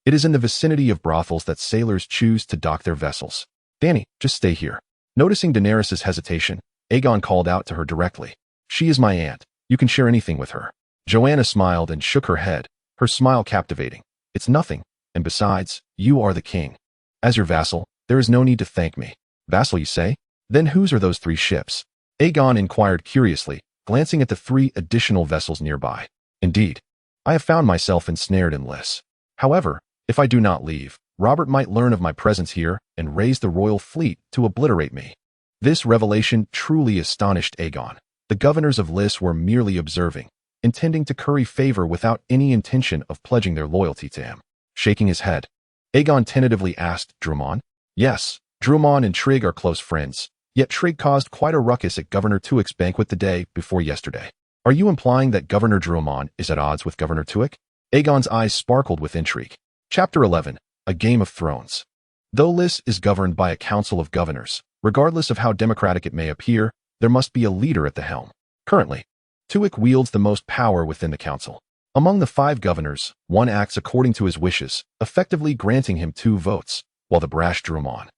it is in the vicinity of brothels that sailors choose to dock their vessels. Dany, just stay here. Noticing Daenerys' hesitation, Aegon called out to her directly. She is my aunt. You can share anything with her. Joanna smiled and shook her head, her smile captivating. It's nothing, and besides, you are the king. As your vassal, there is no need to thank me. Vassal, you say? Then whose are those 3 ships? Aegon inquired curiously, glancing at the 3 additional vessels nearby. Indeed, I have found myself ensnared in Lys. However, if I do not leave, Robert might learn of my presence here and raise the royal fleet to obliterate me. This revelation truly astonished Aegon. The governors of Lys were merely observing, intending to curry favor without any intention of pledging their loyalty to him. Shaking his head, Aegon tentatively asked Drummond. Yes, Drummond and Trig are close friends, yet Trig caused quite a ruckus at Governor Tuek's banquet the day before yesterday. Are you implying that Governor Drummond is at odds with Governor Tuek? Aegon's eyes sparkled with intrigue. Chapter 11, A Game of Thrones. Though Lys is governed by a council of governors, regardless of how democratic it may appear, there must be a leader at the helm. Currently, Tuek wields the most power within the council. Among the 5 governors, one acts according to his wishes, effectively granting him 2 votes, while the brash Drummond,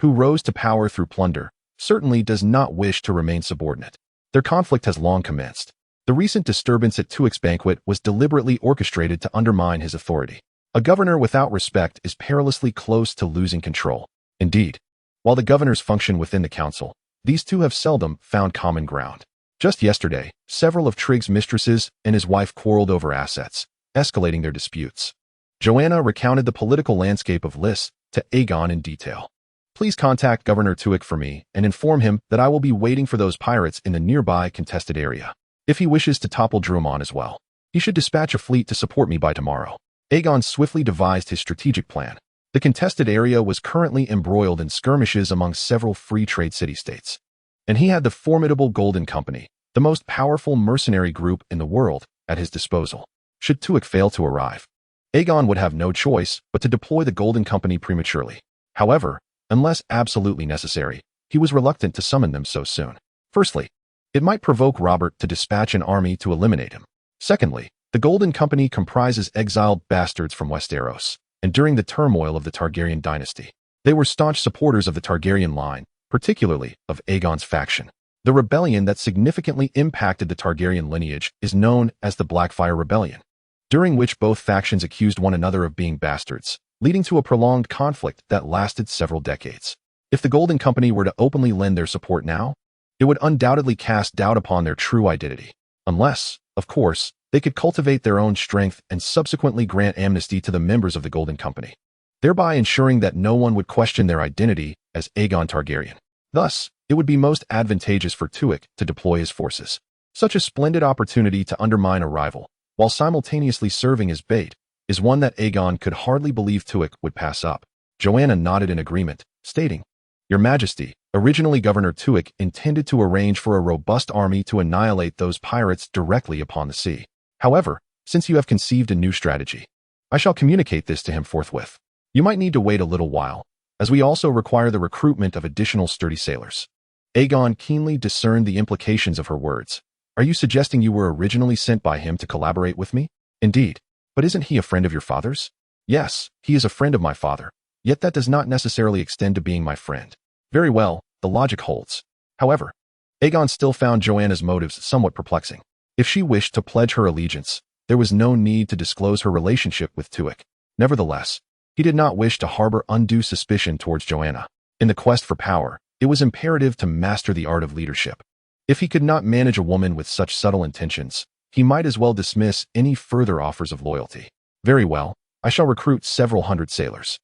who rose to power through plunder, certainly does not wish to remain subordinate. Their conflict has long commenced. The recent disturbance at Tuek's banquet was deliberately orchestrated to undermine his authority. A governor without respect is perilously close to losing control. Indeed, while the governors function within the council, these 2 have seldom found common ground. Just yesterday, several of Trig's mistresses and his wife quarreled over assets, escalating their disputes. Joanna recounted the political landscape of Lys to Aegon in detail. Please contact Governor Tuek for me and inform him that I will be waiting for those pirates in the nearby contested area. If he wishes to topple Drummond as well, he should dispatch a fleet to support me by tomorrow. Aegon swiftly devised his strategic plan. The contested area was currently embroiled in skirmishes among several free trade city-states, and he had the formidable Golden Company, the most powerful mercenary group in the world, at his disposal. Should Tuek fail to arrive, Aegon would have no choice but to deploy the Golden Company prematurely. However, unless absolutely necessary, he was reluctant to summon them so soon. Firstly, it might provoke Robert to dispatch an army to eliminate him. Secondly, the Golden Company comprises exiled bastards from Westeros, and during the turmoil of the Targaryen dynasty. They were staunch supporters of the Targaryen line, particularly of Aegon's faction. The rebellion that significantly impacted the Targaryen lineage is known as the Blackfire Rebellion, during which both factions accused one another of being bastards, leading to a prolonged conflict that lasted several decades. If the Golden Company were to openly lend their support now, it would undoubtedly cast doubt upon their true identity. Unless, of course, they could cultivate their own strength and subsequently grant amnesty to the members of the Golden Company, thereby ensuring that no one would question their identity as Aegon Targaryen. Thus, it would be most advantageous for Tuek to deploy his forces. Such a splendid opportunity to undermine a rival, while simultaneously serving as bait, is one that Aegon could hardly believe Tuek would pass up. Joanna nodded in agreement, stating, "Your Majesty, originally Governor Tuek intended to arrange for a robust army to annihilate those pirates directly upon the sea. However, since you have conceived a new strategy, I shall communicate this to him forthwith. You might need to wait a little while, as we also require the recruitment of additional sturdy sailors." Aegon keenly discerned the implications of her words. "Are you suggesting you were originally sent by him to collaborate with me?" "Indeed. But isn't he a friend of your father's?" "Yes, he is a friend of my father, yet that does not necessarily extend to being my friend." "Very well, the logic holds." However, Aegon still found Joanna's motives somewhat perplexing. If she wished to pledge her allegiance, there was no need to disclose her relationship with Tuek. Nevertheless, he did not wish to harbor undue suspicion towards Joanna. In the quest for power, it was imperative to master the art of leadership. If he could not manage a woman with such subtle intentions, he might as well dismiss any further offers of loyalty. "Very well, I shall recruit several hundred sailors.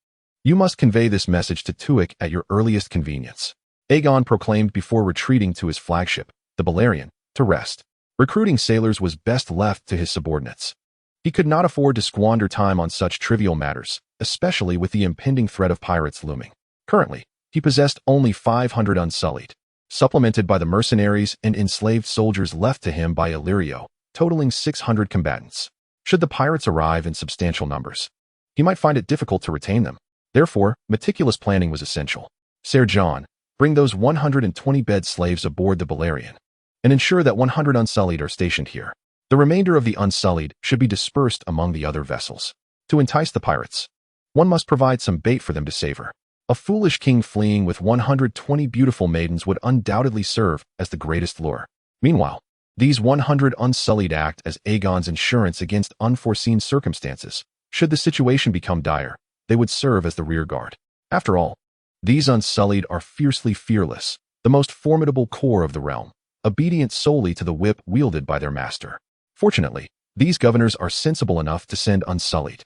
You must convey this message to Tuek at your earliest convenience." Aegon proclaimed before retreating to his flagship, the Balerion, to rest. Recruiting sailors was best left to his subordinates. He could not afford to squander time on such trivial matters, especially with the impending threat of pirates looming. Currently, he possessed only 500 unsullied, supplemented by the mercenaries and enslaved soldiers left to him by Illyrio, totaling 600 combatants. Should the pirates arrive in substantial numbers, he might find it difficult to retain them. Therefore, meticulous planning was essential. "Ser John, bring those 120 bed slaves aboard the Balerion, and ensure that 100 unsullied are stationed here. The remainder of the unsullied should be dispersed among the other vessels. To entice the pirates, one must provide some bait for them to savor. A foolish king fleeing with 120 beautiful maidens would undoubtedly serve as the greatest lure. Meanwhile, these 100 unsullied act as Aegon's insurance against unforeseen circumstances. Should the situation become dire, they would serve as the rear guard. After all, these unsullied are fiercely fearless, the most formidable core of the realm, obedient solely to the whip wielded by their master. Fortunately, these governors are sensible enough to send unsullied.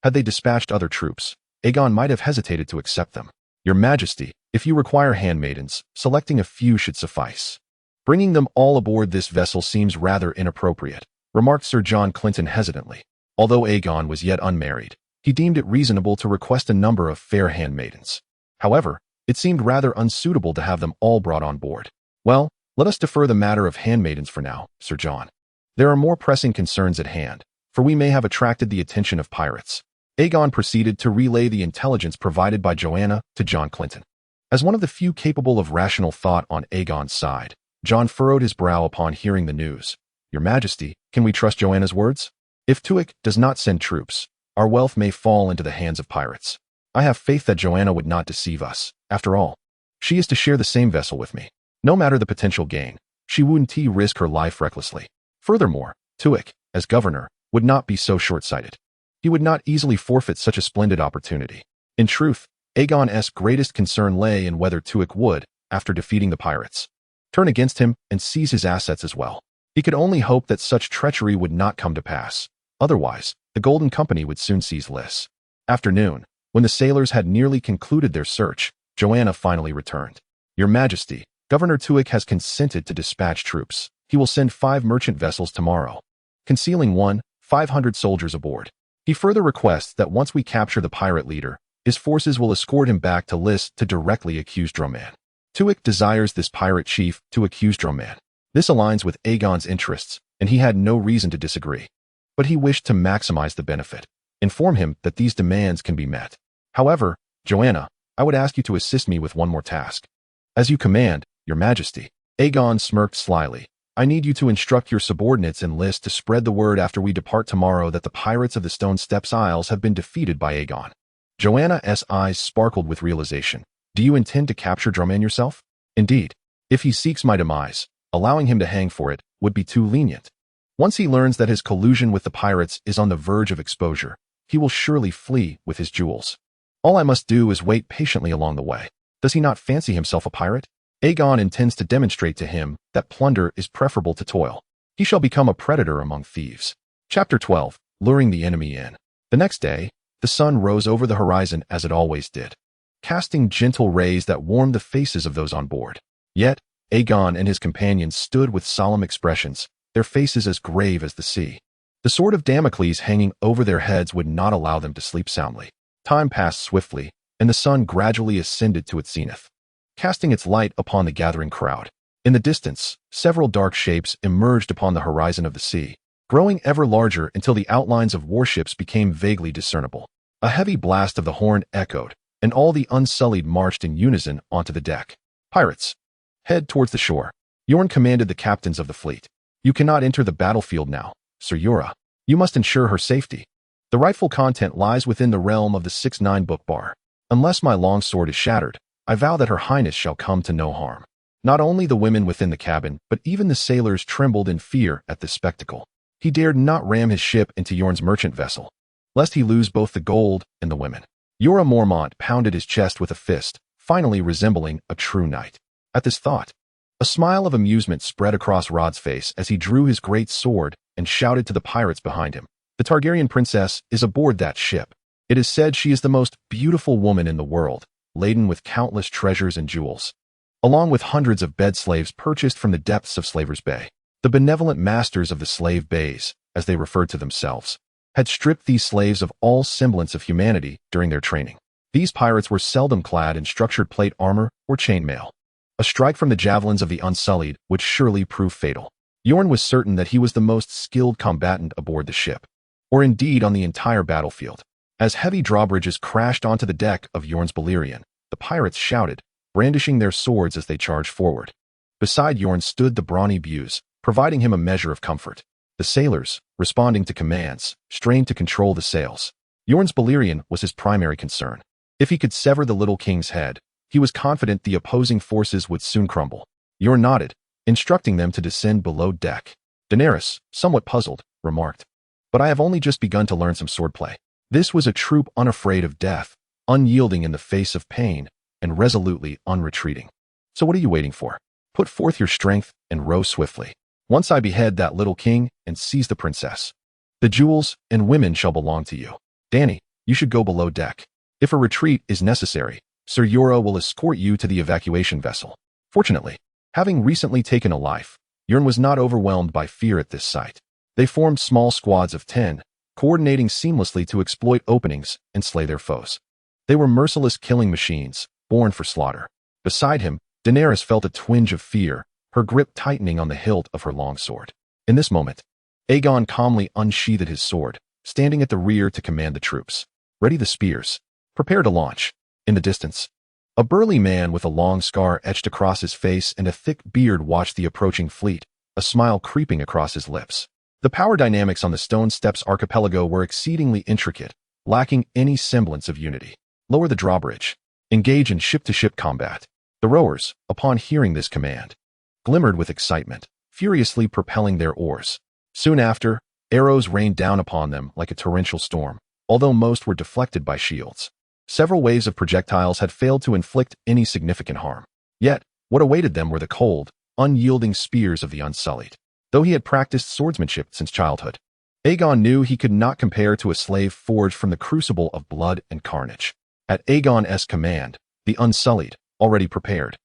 Had they dispatched other troops, Aegon might have hesitated to accept them. "Your Majesty, if you require handmaidens, selecting a few should suffice. Bringing them all aboard this vessel seems rather inappropriate," remarked Sir John Clinton hesitantly. Although Aegon was yet unmarried, he deemed it reasonable to request a number of fair handmaidens. However, it seemed rather unsuitable to have them all brought on board. "Well, let us defer the matter of handmaidens for now, Sir John. There are more pressing concerns at hand, for we may have attracted the attention of pirates." Aegon proceeded to relay the intelligence provided by Joanna to John Clinton. As one of the few capable of rational thought on Aegon's side, John furrowed his brow upon hearing the news. "Your Majesty, can we trust Joanna's words? If Tuek does not send troops, our wealth may fall into the hands of pirates. I have faith that Joanna would not deceive us. After all, she is to share the same vessel with me. No matter the potential gain, she wouldn't risk her life recklessly. Furthermore, Tuek, as governor, would not be so short-sighted. He would not easily forfeit such a splendid opportunity." In truth, Aegon's greatest concern lay in whether Tuek would, after defeating the pirates, turn against him and seize his assets as well. He could only hope that such treachery would not come to pass. Otherwise, the Golden Company would soon seize Lys. Afternoon, when the sailors had nearly concluded their search, Joanna finally returned. "Your Majesty, Governor Tuek has consented to dispatch troops. He will send 5 merchant vessels tomorrow, concealing 500 soldiers aboard. He further requests that once we capture the pirate leader, his forces will escort him back to Lys to directly accuse Droman. Tuek desires this pirate chief to accuse Droman. This aligns with Aegon's interests, and he had no reason to disagree. But he wished to maximize the benefit. Inform him that these demands can be met. However, Joanna, I would ask you to assist me with one more task." "As you command, Your Majesty." Aegon smirked slyly, I need you to instruct your subordinates and list to spread the word after we depart tomorrow that the pirates of the Stone Steps Isles have been defeated by Aegon. Joanna's eyes sparkled with realization. Do you intend to capture Drummond yourself? Indeed. If he seeks my demise, allowing him to hang for it would be too lenient. Once he learns that his collusion with the pirates is on the verge of exposure, he will surely flee with his jewels. All I must do is wait patiently along the way. Does he not fancy himself a pirate? Aegon intends to demonstrate to him that plunder is preferable to toil. He shall become a predator among thieves. Chapter 12. Luring the enemy in. The next day, the sun rose over the horizon as it always did, casting gentle rays that warmed the faces of those on board. Yet, Aegon and his companions stood with solemn expressions, their faces as grave as the sea. The sword of Damocles hanging over their heads would not allow them to sleep soundly. Time passed swiftly, and the sun gradually ascended to its zenith, casting its light upon the gathering crowd. In the distance, several dark shapes emerged upon the horizon of the sea, growing ever larger until the outlines of warships became vaguely discernible. A heavy blast of the horn echoed, and all the Unsullied marched in unison onto the deck. Pirates, head towards the shore. Yorn commanded the captains of the fleet. You cannot enter the battlefield now, Sir Yura. You must ensure her safety. The rightful content lies within the realm of the 6-9 book bar. Unless my long sword is shattered, I vow that her highness shall come to no harm. Not only the women within the cabin, but even the sailors trembled in fear at this spectacle. He dared not ram his ship into Yorn's merchant vessel, lest he lose both the gold and the women. Yura Mormont pounded his chest with a fist, finally resembling a true knight. At this thought, a smile of amusement spread across Rod's face as he drew his great sword and shouted to the pirates behind him. The Targaryen princess is aboard that ship. It is said she is the most beautiful woman in the world, laden with countless treasures and jewels, along with hundreds of bed slaves purchased from the depths of Slaver's Bay. The benevolent masters of the slave bays, as they referred to themselves, had stripped these slaves of all semblance of humanity during their training. These pirates were seldom clad in structured plate armor or chainmail. A strike from the javelins of the Unsullied would surely prove fatal. Yorn was certain that he was the most skilled combatant aboard the ship, or indeed on the entire battlefield. As heavy drawbridges crashed onto the deck of Yorn's Balerion, the pirates shouted, brandishing their swords as they charged forward. Beside Yorn stood the brawny Buse, providing him a measure of comfort. The sailors, responding to commands, strained to control the sails. Yorn's Balerion was his primary concern. If he could sever the little king's head, he was confident the opposing forces would soon crumble. Yorn nodded, instructing them to descend below deck. Daenerys, somewhat puzzled, remarked, "But I have only just begun to learn some swordplay." This was a troop unafraid of death, unyielding in the face of pain, and resolutely unretreating. So what are you waiting for? Put forth your strength and row swiftly. Once I behead that little king and seize the princess, the jewels and women shall belong to you. Dany, you should go below deck. If a retreat is necessary, Sir Yura will escort you to the evacuation vessel. Fortunately, having recently taken a life, Yorn was not overwhelmed by fear at this sight. They formed small squads of 10, coordinating seamlessly to exploit openings and slay their foes. They were merciless killing machines, born for slaughter. Beside him, Daenerys felt a twinge of fear, her grip tightening on the hilt of her long sword. In this moment, Aegon calmly unsheathed his sword, standing at the rear to command the troops. Ready the spears. Prepare to launch. In the distance, a burly man with a long scar etched across his face and a thick beard watched the approaching fleet, a smile creeping across his lips. The power dynamics on the Stone Steps archipelago were exceedingly intricate, lacking any semblance of unity. Lower the drawbridge. Engage in ship-to-ship combat. The rowers, upon hearing this command, glimmered with excitement, furiously propelling their oars. Soon after, arrows rained down upon them like a torrential storm, although most were deflected by shields. Several waves of projectiles had failed to inflict any significant harm. Yet, what awaited them were the cold, unyielding spears of the Unsullied. Though he had practiced swordsmanship since childhood, Aegon knew he could not compare to a slave forged from the crucible of blood and carnage. At Aegon's command, the Unsullied, already prepared,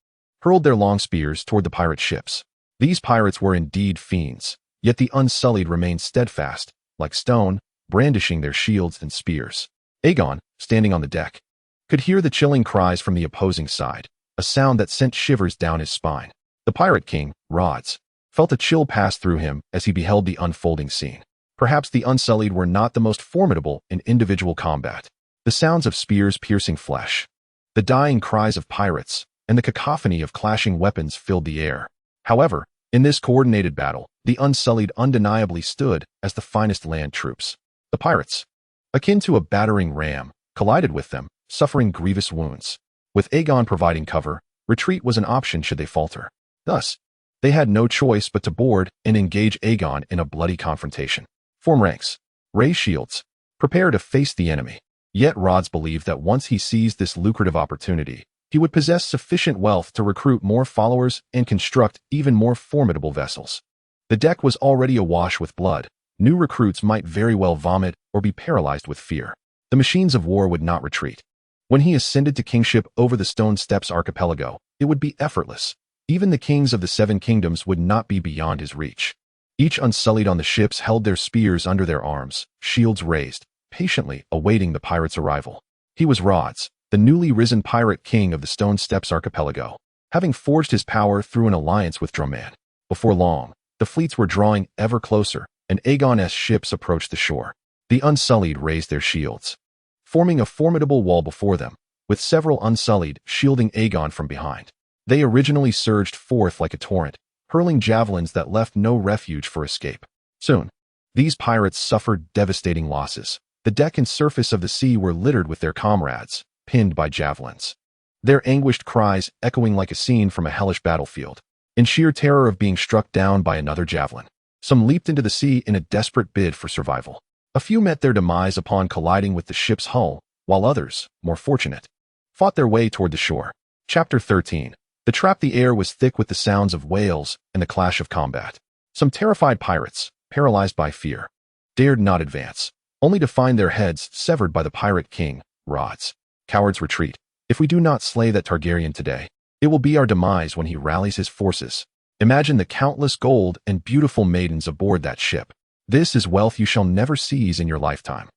hurled their long spears toward the pirate ships. These pirates were indeed fiends, yet the Unsullied remained steadfast, like stone, brandishing their shields and spears. Aegon, standing on the deck, could hear the chilling cries from the opposing side, a sound that sent shivers down his spine. The pirate king, Rods, felt a chill pass through him as he beheld the unfolding scene. Perhaps the Unsullied were not the most formidable in individual combat. The sounds of spears piercing flesh, the dying cries of pirates, and the cacophony of clashing weapons filled the air. However, In this coordinated battle, the Unsullied undeniably stood as the finest land troops. The pirates, akin to a battering ram, collided with them, suffering grievous wounds. With Aegon providing cover, retreat was an option should they falter. Thus, they had no choice but to board and engage Aegon in a bloody confrontation. Form ranks, raise shields, prepare to face the enemy. Yet Rods believed that once he seized this lucrative opportunity, he would possess sufficient wealth to recruit more followers and construct even more formidable vessels. The deck was already awash with blood. New recruits might very well vomit or be paralyzed with fear. The machines of war would not retreat. When he ascended to kingship over the Stone Steps archipelago, it would be effortless. Even the kings of the Seven Kingdoms would not be beyond his reach. Each Unsullied on the ships held their spears under their arms, shields raised, patiently awaiting the pirate's arrival. He was Rods, the newly risen pirate king of the Stone Steps archipelago, having forged his power through an alliance with Drumman. Before long, the fleets were drawing ever closer, and Aegon's ships approached the shore. The Unsullied raised their shields, forming a formidable wall before them, with several Unsullied shielding Aegon from behind. They originally surged forth like a torrent, hurling javelins that left no refuge for escape. Soon, these pirates suffered devastating losses. The deck and surface of the sea were littered with their comrades, pinned by javelins. Their anguished cries echoing like a scene from a hellish battlefield, in sheer terror of being struck down by another javelin. Some leaped into the sea in a desperate bid for survival. A few met their demise upon colliding with the ship's hull, while others, more fortunate, fought their way toward the shore. Chapter 13. The trap. The air was thick with the sounds of wails and the clash of combat. Some terrified pirates, paralyzed by fear, dared not advance, only to find their heads severed by the pirate king, Rods. Cowards, retreat. If we do not slay that Targaryen today, it will be our demise when he rallies his forces. Imagine the countless gold and beautiful maidens aboard that ship. This is wealth you shall never seize in your lifetime.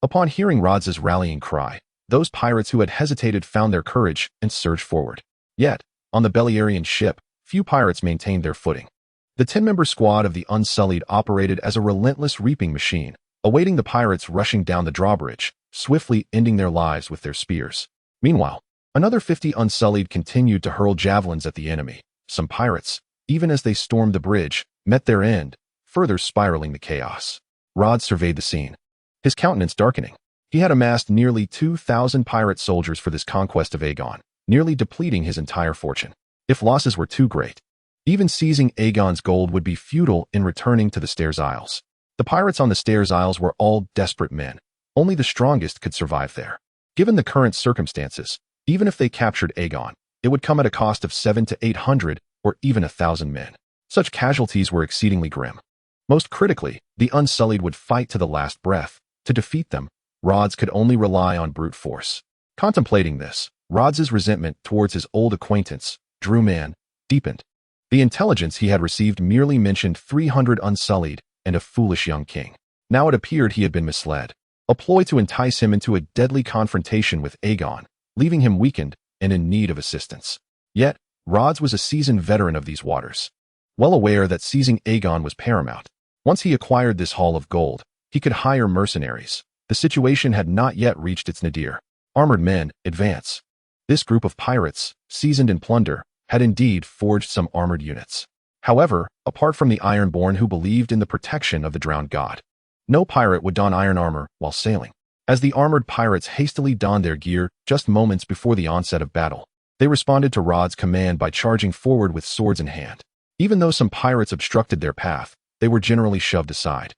Upon hearing Rods's rallying cry, those pirates who had hesitated found their courage and surged forward. Yet, on the Beleriand ship, few pirates maintained their footing. The 10-member squad of the Unsullied operated as a relentless reaping machine, awaiting the pirates rushing down the drawbridge, swiftly ending their lives with their spears. Meanwhile, another 50 Unsullied continued to hurl javelins at the enemy. Some pirates, even as they stormed the bridge, met their end, further spiraling the chaos. Rod surveyed the scene, his countenance darkening. He had amassed nearly 2,000 pirate soldiers for this conquest of Aegon, nearly depleting his entire fortune. If losses were too great, even seizing Aegon's gold would be futile in returning to the Stairs Isles. The pirates on the Stairs Isles were all desperate men. Only the strongest could survive there. Given the current circumstances, even if they captured Aegon, it would come at a cost of 700 to 800 or even 1,000 men. Such casualties were exceedingly grim. Most critically, the Unsullied would fight to the last breath. To defeat them, Rods could only rely on brute force. Contemplating this, Rods's resentment towards his old acquaintance, Drumman, deepened. The intelligence he had received merely mentioned 300 Unsullied and a foolish young king. Now it appeared he had been misled, a ploy to entice him into a deadly confrontation with Aegon, leaving him weakened and in need of assistance. Yet, Rods was a seasoned veteran of these waters, well aware that seizing Aegon was paramount. Once he acquired this haul of gold, he could hire mercenaries. The situation had not yet reached its nadir. Armored men, advance. This group of pirates, seasoned in plunder, had indeed forged some armored units. However, apart from the Ironborn who believed in the protection of the drowned god, no pirate would don iron armor while sailing. As the armored pirates hastily donned their gear just moments before the onset of battle, they responded to Rod's command by charging forward with swords in hand. Even though some pirates obstructed their path, they were generally shoved aside,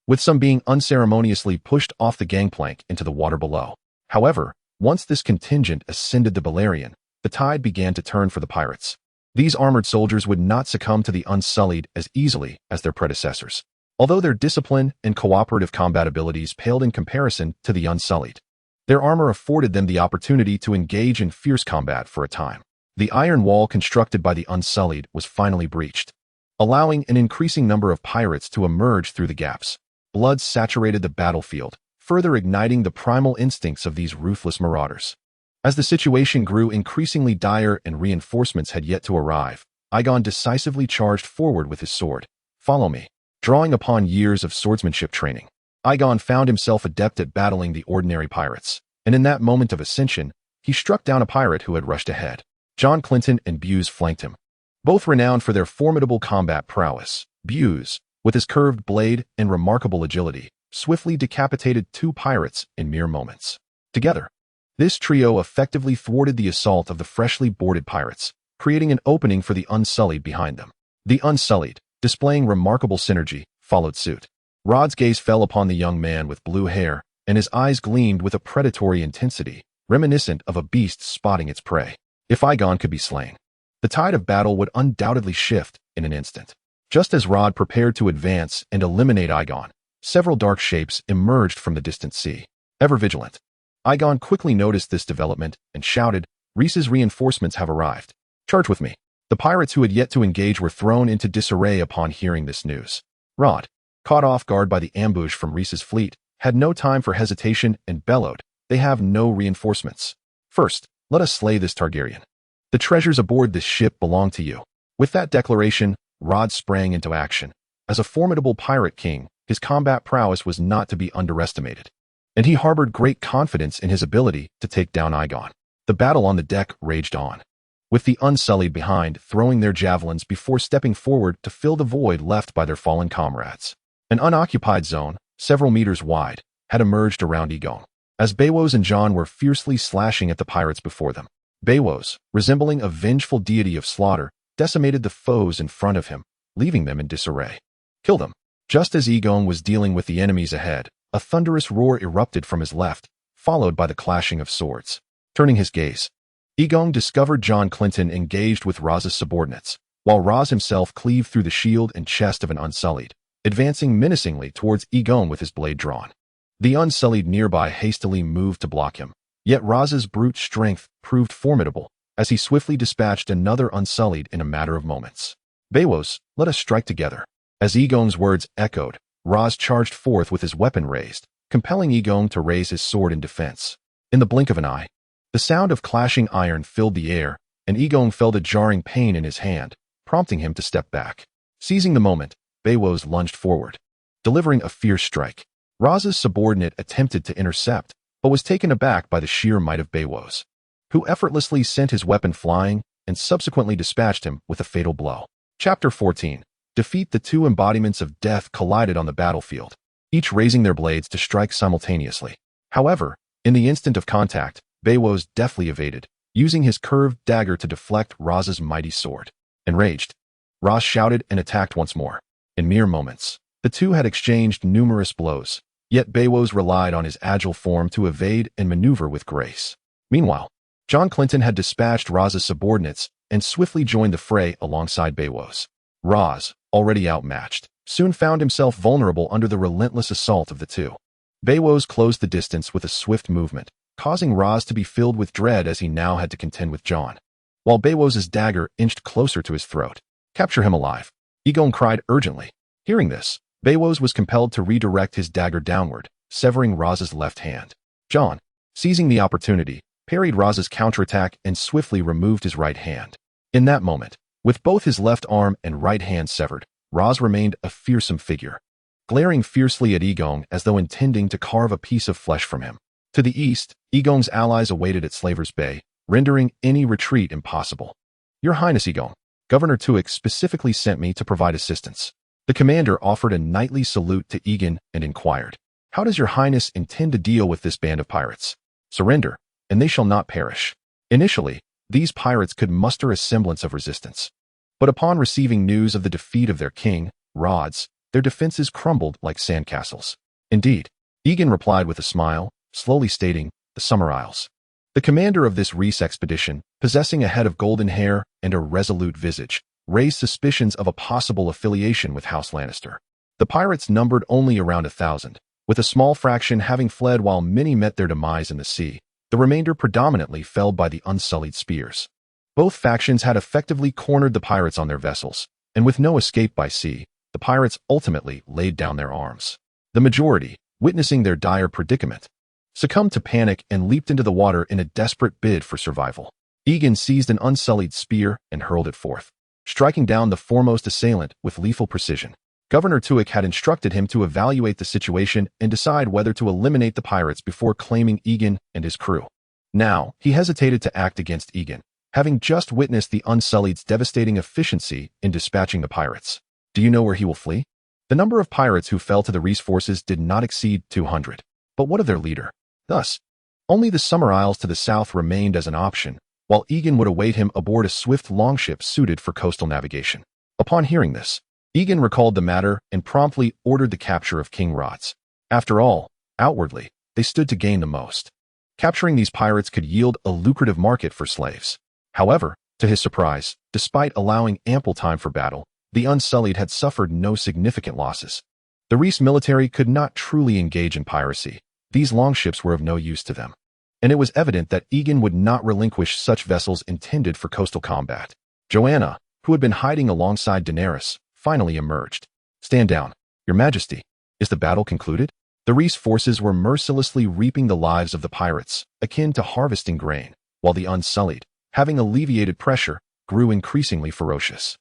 with some being unceremoniously pushed off the gangplank into the water below. However, once this contingent ascended the Beleriand, the tide began to turn for the pirates. These armored soldiers would not succumb to the Unsullied as easily as their predecessors, although their discipline and cooperative combat abilities paled in comparison to the Unsullied. Their armor afforded them the opportunity to engage in fierce combat for a time. The iron wall constructed by the Unsullied was finally breached, allowing an increasing number of pirates to emerge through the gaps. Blood saturated the battlefield, further igniting the primal instincts of these ruthless marauders. As the situation grew increasingly dire and reinforcements had yet to arrive, Aegon decisively charged forward with his sword. "Follow me." Drawing upon years of swordsmanship training, Aegon found himself adept at battling the ordinary pirates, and in that moment of ascension, he struck down a pirate who had rushed ahead. John Clinton and Buse flanked him. both renowned for their formidable combat prowess. Buse, with his curved blade and remarkable agility, swiftly decapitated 2 pirates in mere moments. Together, this trio effectively thwarted the assault of the freshly boarded pirates, creating an opening for the Unsullied behind them. The Unsullied, displaying remarkable synergy, followed suit. Rod's gaze fell upon the young man with blue hair, and his eyes gleamed with a predatory intensity, reminiscent of a beast spotting its prey. If Aegon could be slain, the tide of battle would undoubtedly shift in an instant. Just as Rod prepared to advance and eliminate Aegon, several dark shapes emerged from the distant sea. Ever vigilant, Aegon quickly noticed this development and shouted, "Rhys's reinforcements have arrived. Charge with me." The pirates who had yet to engage were thrown into disarray upon hearing this news. Rod, caught off guard by the ambush from Rhys's fleet, had no time for hesitation and bellowed, "They have no reinforcements. First, let us slay this Targaryen. The treasures aboard this ship belong to you." With that declaration, Rod sprang into action. As a formidable pirate king, his combat prowess was not to be underestimated, and he harbored great confidence in his ability to take down Aegon. The battle on the deck raged on, with the Unsullied behind throwing their javelins before stepping forward to fill the void left by their fallen comrades. An unoccupied zone, several meters wide, had emerged around Aegon, as Beowulf and Jon were fiercely slashing at the pirates before them. Beowulf, resembling a vengeful deity of slaughter, decimated the foes in front of him, leaving them in disarray. "Kill them." Just as Aegon was dealing with the enemies ahead, a thunderous roar erupted from his left, followed by the clashing of swords. Turning his gaze, Aegon discovered Jon Clinton engaged with Raz's subordinates, while Raz himself cleaved through the shield and chest of an Unsullied, advancing menacingly towards Aegon with his blade drawn. The Unsullied nearby hastily moved to block him, yet Raz's brute strength proved formidable as he swiftly dispatched another Unsullied in a matter of moments. "Beowulf, let us strike together." As Aegon's words echoed, Raz charged forth with his weapon raised, compelling Aegon to raise his sword in defense. In the blink of an eye, the sound of clashing iron filled the air, and Aegon felt a jarring pain in his hand, prompting him to step back. Seizing the moment, Beowulf lunged forward, delivering a fierce strike. Raz's subordinate attempted to intercept, but was taken aback by the sheer might of Beowulf, who effortlessly sent his weapon flying and subsequently dispatched him with a fatal blow. Chapter 14. Defeat. The 2 embodiments of death collided on the battlefield, each raising their blades to strike simultaneously. However, in the instant of contact, Beowulf deftly evaded, using his curved dagger to deflect Raz's mighty sword. Enraged, Raz shouted and attacked once more. In mere moments, the 2 had exchanged numerous blows, yet Beowulf relied on his agile form to evade and maneuver with grace. Meanwhile, Jon Clinton had dispatched Raz's subordinates and swiftly joined the fray alongside Beowulf. Raz, already outmatched, soon found himself vulnerable under the relentless assault of the 2. Beowulf closed the distance with a swift movement, causing Raz to be filled with dread as he now had to contend with Jon. While Beowulf's dagger inched closer to his throat. "Capture him alive," Aegon cried urgently. Hearing this, Beowulf was compelled to redirect his dagger downward, severing Raz's left hand. Jon, seizing the opportunity, parried Raz's counterattack and swiftly removed his right hand. In that moment, with both his left arm and right hand severed, Raz remained a fearsome figure, glaring fiercely at Aegon as though intending to carve a piece of flesh from him. To the east, Aegon's allies awaited at Slaver's Bay, rendering any retreat impossible. "Your Highness Aegon, Governor Tuek specifically sent me to provide assistance." The commander offered a knightly salute to Aegon and inquired, "How does your Highness intend to deal with this band of pirates?" "Surrender, and they shall not perish." Initially, these pirates could muster a semblance of resistance, but upon receiving news of the defeat of their king, Raz, their defenses crumbled like sandcastles. "Indeed," Aegon replied with a smile, slowly stating, "the Summer Isles." The commander of this Rhys expedition, possessing a head of golden hair and a resolute visage, raised suspicions of a possible affiliation with House Lannister. The pirates numbered only around 1,000, with a small fraction having fled while many met their demise in the sea, the remainder predominantly felled by the Unsullied spears. Both factions had effectively cornered the pirates on their vessels, and with no escape by sea, the pirates ultimately laid down their arms. The majority, witnessing their dire predicament, succumbed to panic and leaped into the water in a desperate bid for survival. Aegon seized an Unsullied spear and hurled it forth, striking down the foremost assailant with lethal precision. Governor Tuek had instructed him to evaluate the situation and decide whether to eliminate the pirates before claiming Aegon and his crew. Now, he hesitated to act against Aegon, having just witnessed the Unsullied's devastating efficiency in dispatching the pirates. Do you know where he will flee? The number of pirates who fell to the Rhys forces did not exceed 200. But what of their leader? Thus, only the Summer Isles to the south remained as an option, while Aegon would await him aboard a swift longship suited for coastal navigation. Upon hearing this, Aegon recalled the matter and promptly ordered the capture of King Rods. After all, outwardly, they stood to gain the most. Capturing these pirates could yield a lucrative market for slaves. However, to his surprise, despite allowing ample time for battle, the Unsullied had suffered no significant losses. The Rhys military could not truly engage in piracy. These longships were of no use to them, and it was evident that Aegon would not relinquish such vessels intended for coastal combat. Joanna, who had been hiding alongside Daenerys, finally emerged. "Stand down, Your Majesty. Is the battle concluded?" The Rhys forces were mercilessly reaping the lives of the pirates, akin to harvesting grain, while the Unsullied, having alleviated pressure, grew increasingly ferocious,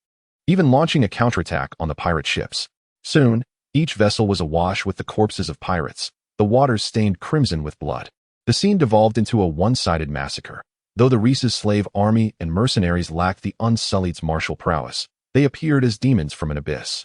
even launching a counterattack on the pirate ships. Soon, each vessel was awash with the corpses of pirates, the waters stained crimson with blood. The scene devolved into a one-sided massacre. Though the Rhys' slave army and mercenaries lacked the Unsullied's martial prowess, they appeared as demons from an abyss,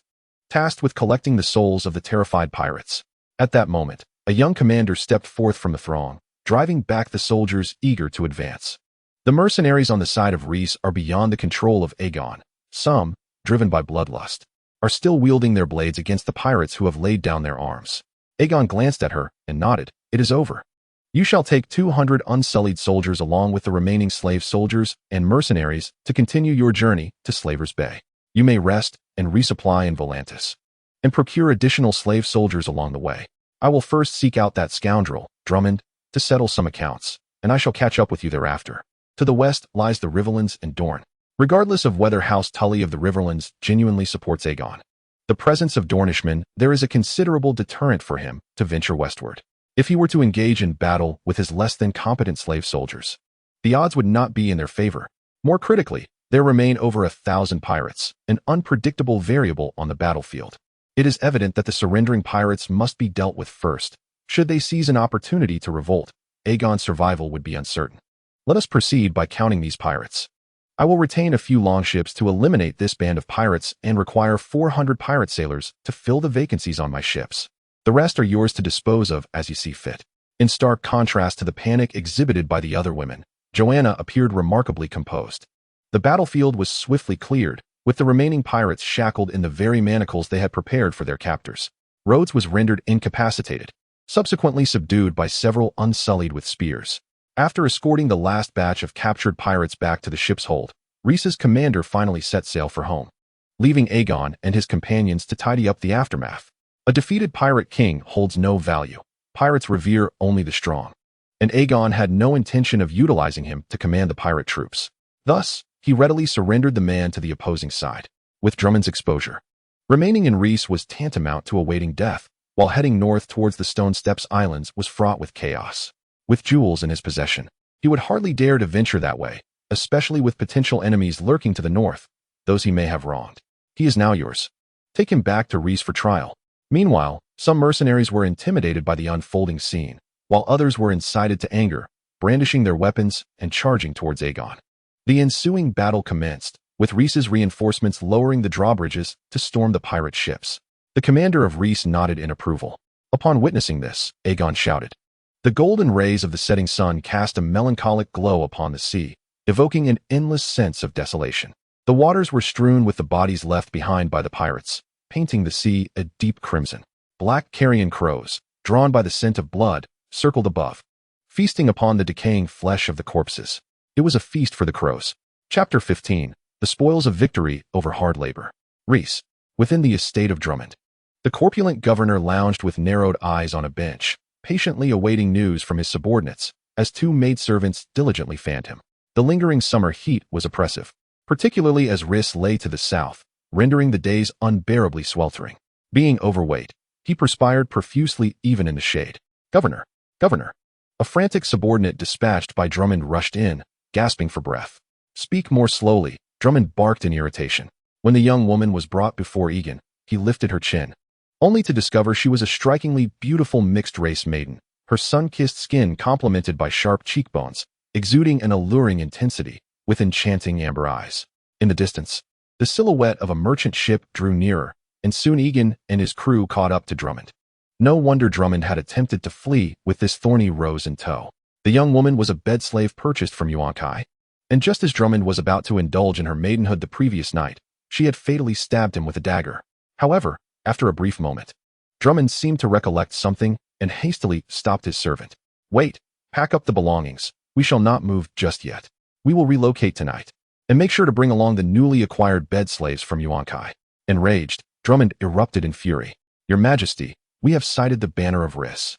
tasked with collecting the souls of the terrified pirates. At that moment, a young commander stepped forth from the throng, driving back the soldiers eager to advance. The mercenaries on the side of Rhys are beyond the control of Aegon. Some, driven by bloodlust, are still wielding their blades against the pirates who have laid down their arms. Aegon glanced at her and nodded. "It is over. You shall take 200 Unsullied soldiers along with the remaining slave soldiers and mercenaries to continue your journey to Slaver's Bay. You may rest and resupply in Volantis, and procure additional slave soldiers along the way. I will first seek out that scoundrel, Drummond, to settle some accounts, and I shall catch up with you thereafter." To the west lies the Riverlands and Dorne. Regardless of whether House Tully of the Riverlands genuinely supports Aegon, the presence of Dornishmen, there is a considerable deterrent for him to venture westward. If he were to engage in battle with his less than competent slave soldiers, the odds would not be in their favor. More critically, there remain over 1,000 pirates, an unpredictable variable on the battlefield. It is evident that the surrendering pirates must be dealt with first. Should they seize an opportunity to revolt, Aegon's survival would be uncertain. Let us proceed by counting these pirates. I will retain a few longships to eliminate this band of pirates and require 400 pirate sailors to fill the vacancies on my ships. The rest are yours to dispose of as you see fit. In stark contrast to the panic exhibited by the other women, Joanna appeared remarkably composed. The battlefield was swiftly cleared, with the remaining pirates shackled in the very manacles they had prepared for their captors. Rhodes was rendered incapacitated, subsequently subdued by several Unsullied with spears. After escorting the last batch of captured pirates back to the ship's hold, Rhys's commander finally set sail for home, leaving Aegon and his companions to tidy up the aftermath. A defeated pirate king holds no value. Pirates revere only the strong, and Aegon had no intention of utilizing him to command the pirate troops. Thus, he readily surrendered the man to the opposing side. With Drummond's exposure, remaining in Rhys was tantamount to awaiting death, while heading north towards the Stone Steps Islands was fraught with chaos. With jewels in his possession, he would hardly dare to venture that way, especially with potential enemies lurking to the north, those he may have wronged. He is now yours. Take him back to Rhys for trial. Meanwhile, some mercenaries were intimidated by the unfolding scene, while others were incited to anger, brandishing their weapons and charging towards Aegon. The ensuing battle commenced, with Rhys's reinforcements lowering the drawbridges to storm the pirate ships. The commander of Rhys nodded in approval. Upon witnessing this, Aegon shouted. The golden rays of the setting sun cast a melancholic glow upon the sea, evoking an endless sense of desolation. The waters were strewn with the bodies left behind by the pirates, painting the sea a deep crimson. Black carrion crows, drawn by the scent of blood, circled above, feasting upon the decaying flesh of the corpses. It was a feast for the crows. Chapter 15. The Spoils of Victory Over Hard Labor. Rhys. Within the estate of Drummond, the corpulent governor lounged with narrowed eyes on a bench, patiently awaiting news from his subordinates, as two maidservants diligently fanned him. The lingering summer heat was oppressive, particularly as Rhys lay to the south, rendering the days unbearably sweltering. Being overweight, he perspired profusely even in the shade. Governor! Governor! A frantic subordinate dispatched by Drummond rushed in, gasping for breath. Speak more slowly, Drummond barked in irritation. When the young woman was brought before Aegon, he lifted her chin, only to discover she was a strikingly beautiful mixed-race maiden, her sun-kissed skin complemented by sharp cheekbones, exuding an alluring intensity. with enchanting amber eyes. In the distance, the silhouette of a merchant ship drew nearer, and soon Aegon and his crew caught up to Drummond. No wonder Drummond had attempted to flee with this thorny rose in tow. The young woman was a bed slave purchased from Yuan-Kai, and just as Drummond was about to indulge in her maidenhood the previous night, she had fatally stabbed him with a dagger. However, after a brief moment, Drummond seemed to recollect something and hastily stopped his servant. "Wait, pack up the belongings. We shall not move just yet. We will relocate tonight. And make sure to bring along the newly acquired bed slaves from Yuan-Kai." Enraged, Drummond erupted in fury. "Your Majesty, we have sighted the banner of Riss."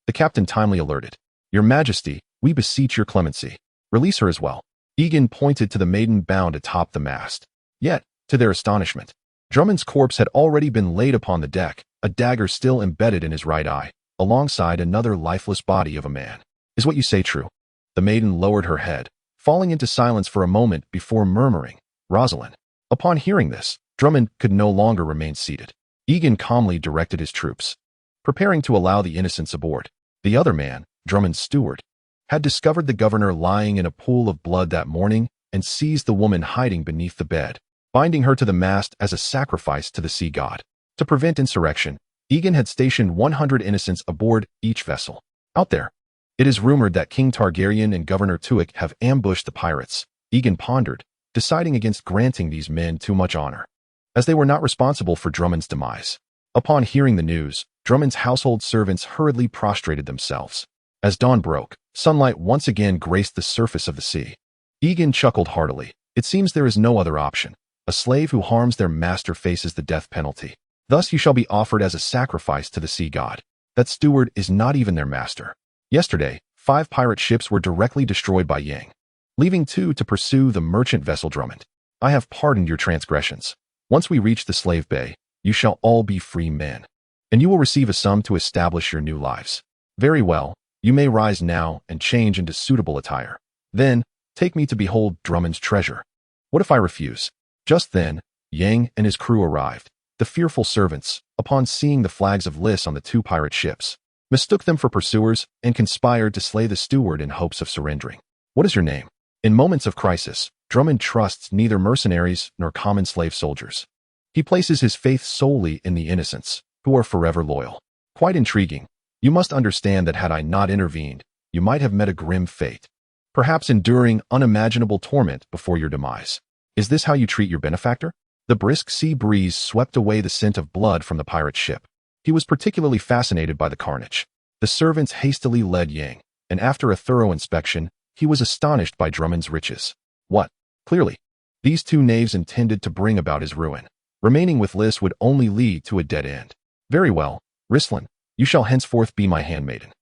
The captain timely alerted. "Your Majesty, we beseech your clemency. Release her as well." Aegon pointed to the maiden bound atop the mast. Yet, to their astonishment, Drummond's corpse had already been laid upon the deck, a dagger still embedded in his right eye, alongside another lifeless body of a man. "Is what you say true?" The maiden lowered her head, falling into silence for a moment before murmuring, "Rosalind." Upon hearing this, Drummond could no longer remain seated. Aegon calmly directed his troops, preparing to allow the innocents aboard. The other man, Drummond's steward, had discovered the governor lying in a pool of blood that morning and seized the woman hiding beneath the bed, binding her to the mast as a sacrifice to the sea god. To prevent insurrection, Aegon had stationed 100 innocents aboard each vessel. Out there, it is rumored that King Targaryen and Governor Tuek have ambushed the pirates. Aegon pondered, deciding against granting these men too much honor, as they were not responsible for Drummond's demise. Upon hearing the news, Drummond's household servants hurriedly prostrated themselves. As dawn broke, sunlight once again graced the surface of the sea. Aegon chuckled heartily. It seems there is no other option. A slave who harms their master faces the death penalty. Thus you shall be offered as a sacrifice to the sea god. That steward is not even their master. Yesterday, 5 pirate ships were directly destroyed by Yang, leaving 2 to pursue the merchant vessel Drummond. I have pardoned your transgressions. Once we reach the slave bay, you shall all be free men, and you will receive a sum to establish your new lives. Very well, you may rise now and change into suitable attire. Then, take me to behold Drummond's treasure. What if I refuse?" Just then, Yang and his crew arrived. The fearful servants, upon seeing the flags of Lys on the 2 pirate ships, mistook them for pursuers and conspired to slay the steward in hopes of surrendering. "What is your name?" In moments of crisis, Drummond trusts neither mercenaries nor common slave soldiers. He places his faith solely in the innocents, who are forever loyal. "Quite intriguing. You must understand that had I not intervened, you might have met a grim fate, perhaps enduring unimaginable torment before your demise. Is this how you treat your benefactor?" The brisk sea breeze swept away the scent of blood from the pirate ship. He was particularly fascinated by the carnage. The servants hastily led Yang, and after a thorough inspection, he was astonished by Drummond's riches. What? Clearly, these 2 knaves intended to bring about his ruin. Remaining with Lys would only lead to a dead end. "Very well, Rislin, you shall henceforth be my handmaiden,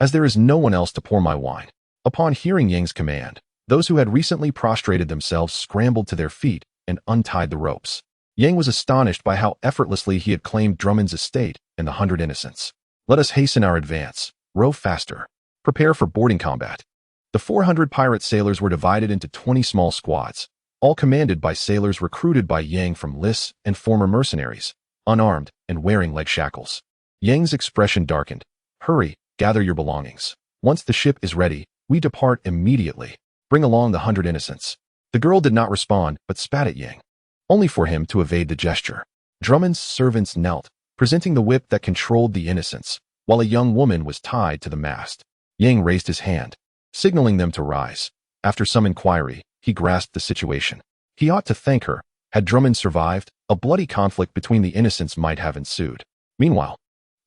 as there is no one else to pour my wine." Upon hearing Yang's command, those who had recently prostrated themselves scrambled to their feet and untied the ropes. Yang was astonished by how effortlessly he had claimed Drummond's estate and the 100 innocents. "Let us hasten our advance. Row faster. Prepare for boarding combat." The 400 pirate sailors were divided into 20 small squads, all commanded by sailors recruited by Yang from Lys and former mercenaries, unarmed and wearing leg shackles. Yang's expression darkened. "Hurry, gather your belongings. Once the ship is ready, we depart immediately. Bring along the 100 innocents." The girl did not respond, but spat at Yang, only for him to evade the gesture. Drummond's servants knelt, presenting the whip that controlled the innocents, while a young woman was tied to the mast. Yang raised his hand, signaling them to rise. After some inquiry, he grasped the situation. He ought to thank her. Had Drummond survived, a bloody conflict between the innocents might have ensued. Meanwhile,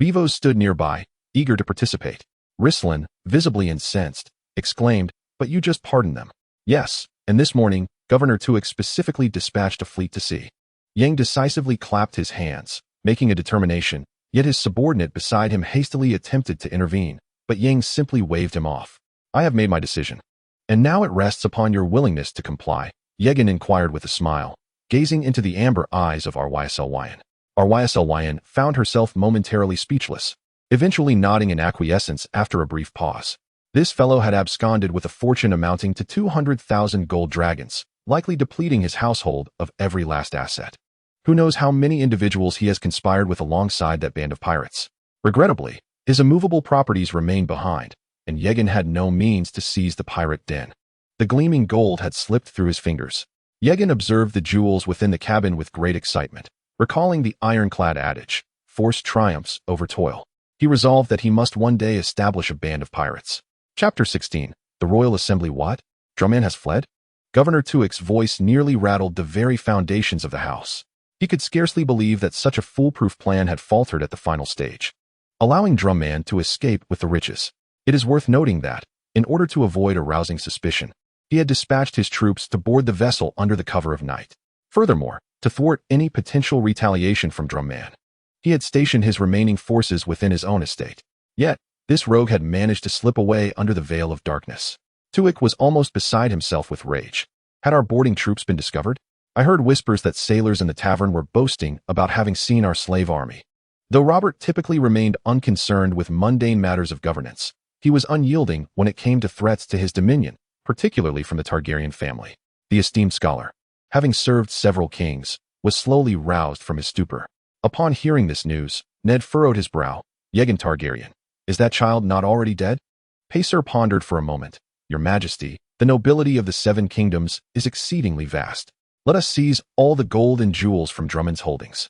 Beevos stood nearby, eager to participate. Rislin, visibly incensed, exclaimed, "But you just pardoned them." "Yes, and this morning, Governor Tuek specifically dispatched a fleet to sea." Yang decisively clapped his hands, making a determination, yet his subordinate beside him hastily attempted to intervene, but Yang simply waved him off. "I have made my decision, and now it rests upon your willingness to comply," Yegan inquired with a smile, gazing into the amber eyes of Rysly. Rysly found herself momentarily speechless, eventually nodding in acquiescence after a brief pause. This fellow had absconded with a fortune amounting to 200,000 gold dragons, likely depleting his household of every last asset. Who knows how many individuals he has conspired with alongside that band of pirates. Regrettably, his immovable properties remained behind, and Yegan had no means to seize the pirate den. The The gleaming gold had slipped through his fingers. Aegon observed the jewels within the cabin with great excitement, recalling the ironclad adage, force triumphs over toil. He resolved that he must one day establish a band of pirates. Chapter 16. The Royal Assembly what? Drumman has fled? Governor Tuik's voice nearly rattled the very foundations of the house. He could scarcely believe that such a foolproof plan had faltered at the final stage, allowing Drumman to escape with the riches. It is worth noting that, in order to avoid arousing suspicion, he had dispatched his troops to board the vessel under the cover of night. Furthermore, to thwart any potential retaliation from Drumman, he had stationed his remaining forces within his own estate. Yet, this rogue had managed to slip away under the veil of darkness. Tuik was almost beside himself with rage. Had our boarding troops been discovered? I heard whispers that sailors in the tavern were boasting about having seen our slave army. Though Robert typically remained unconcerned with mundane matters of governance, he was unyielding when it came to threats to his dominion, particularly from the Targaryen family. The esteemed scholar, having served several kings, was slowly roused from his stupor. Upon hearing this news, Ned furrowed his brow. Aegon Targaryen, is that child not already dead? Pacer pondered for a moment. Your Majesty, the nobility of the Seven Kingdoms is exceedingly vast. Let us seize all the gold and jewels from Drummond's holdings.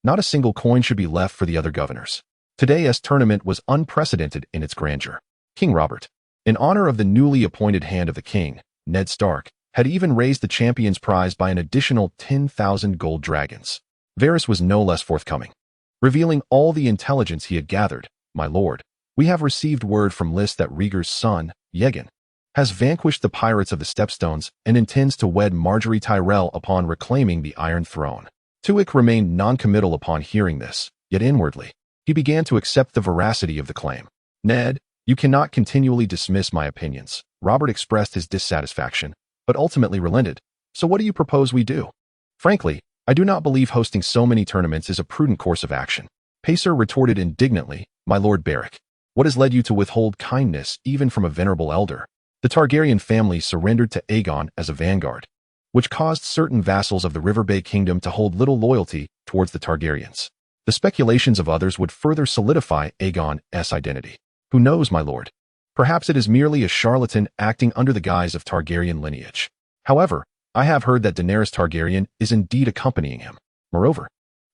Not a single coin should be left for the other governors. Today's tournament was unprecedented in its grandeur. King Robert, in honor of the newly appointed hand of the king, Ned Stark, had even raised the champion's prize by an additional 10,000 gold dragons. Varys was no less forthcoming, revealing all the intelligence he had gathered. My lord, we have received word from Lys that Rhaegar's son, Aegon, has vanquished the pirates of the Stepstones and intends to wed Margaery Tyrell upon reclaiming the Iron Throne. Tuik remained non-committal upon hearing this, yet inwardly, he began to accept the veracity of the claim. Ned, you cannot continually dismiss my opinions. Robert expressed his dissatisfaction, but ultimately relented. So what do you propose we do? Frankly, I do not believe hosting so many tournaments is a prudent course of action. Pacer retorted indignantly, My Lord Beric, what has led you to withhold kindness even from a venerable elder? The Targaryen family surrendered to Aegon as a vanguard, which caused certain vassals of the River Bay Kingdom to hold little loyalty towards the Targaryens. The speculations of others would further solidify Aegon's identity. Who knows, my lord? Perhaps it is merely a charlatan acting under the guise of Targaryen lineage. However, I have heard that Daenerys Targaryen is indeed accompanying him. Moreover,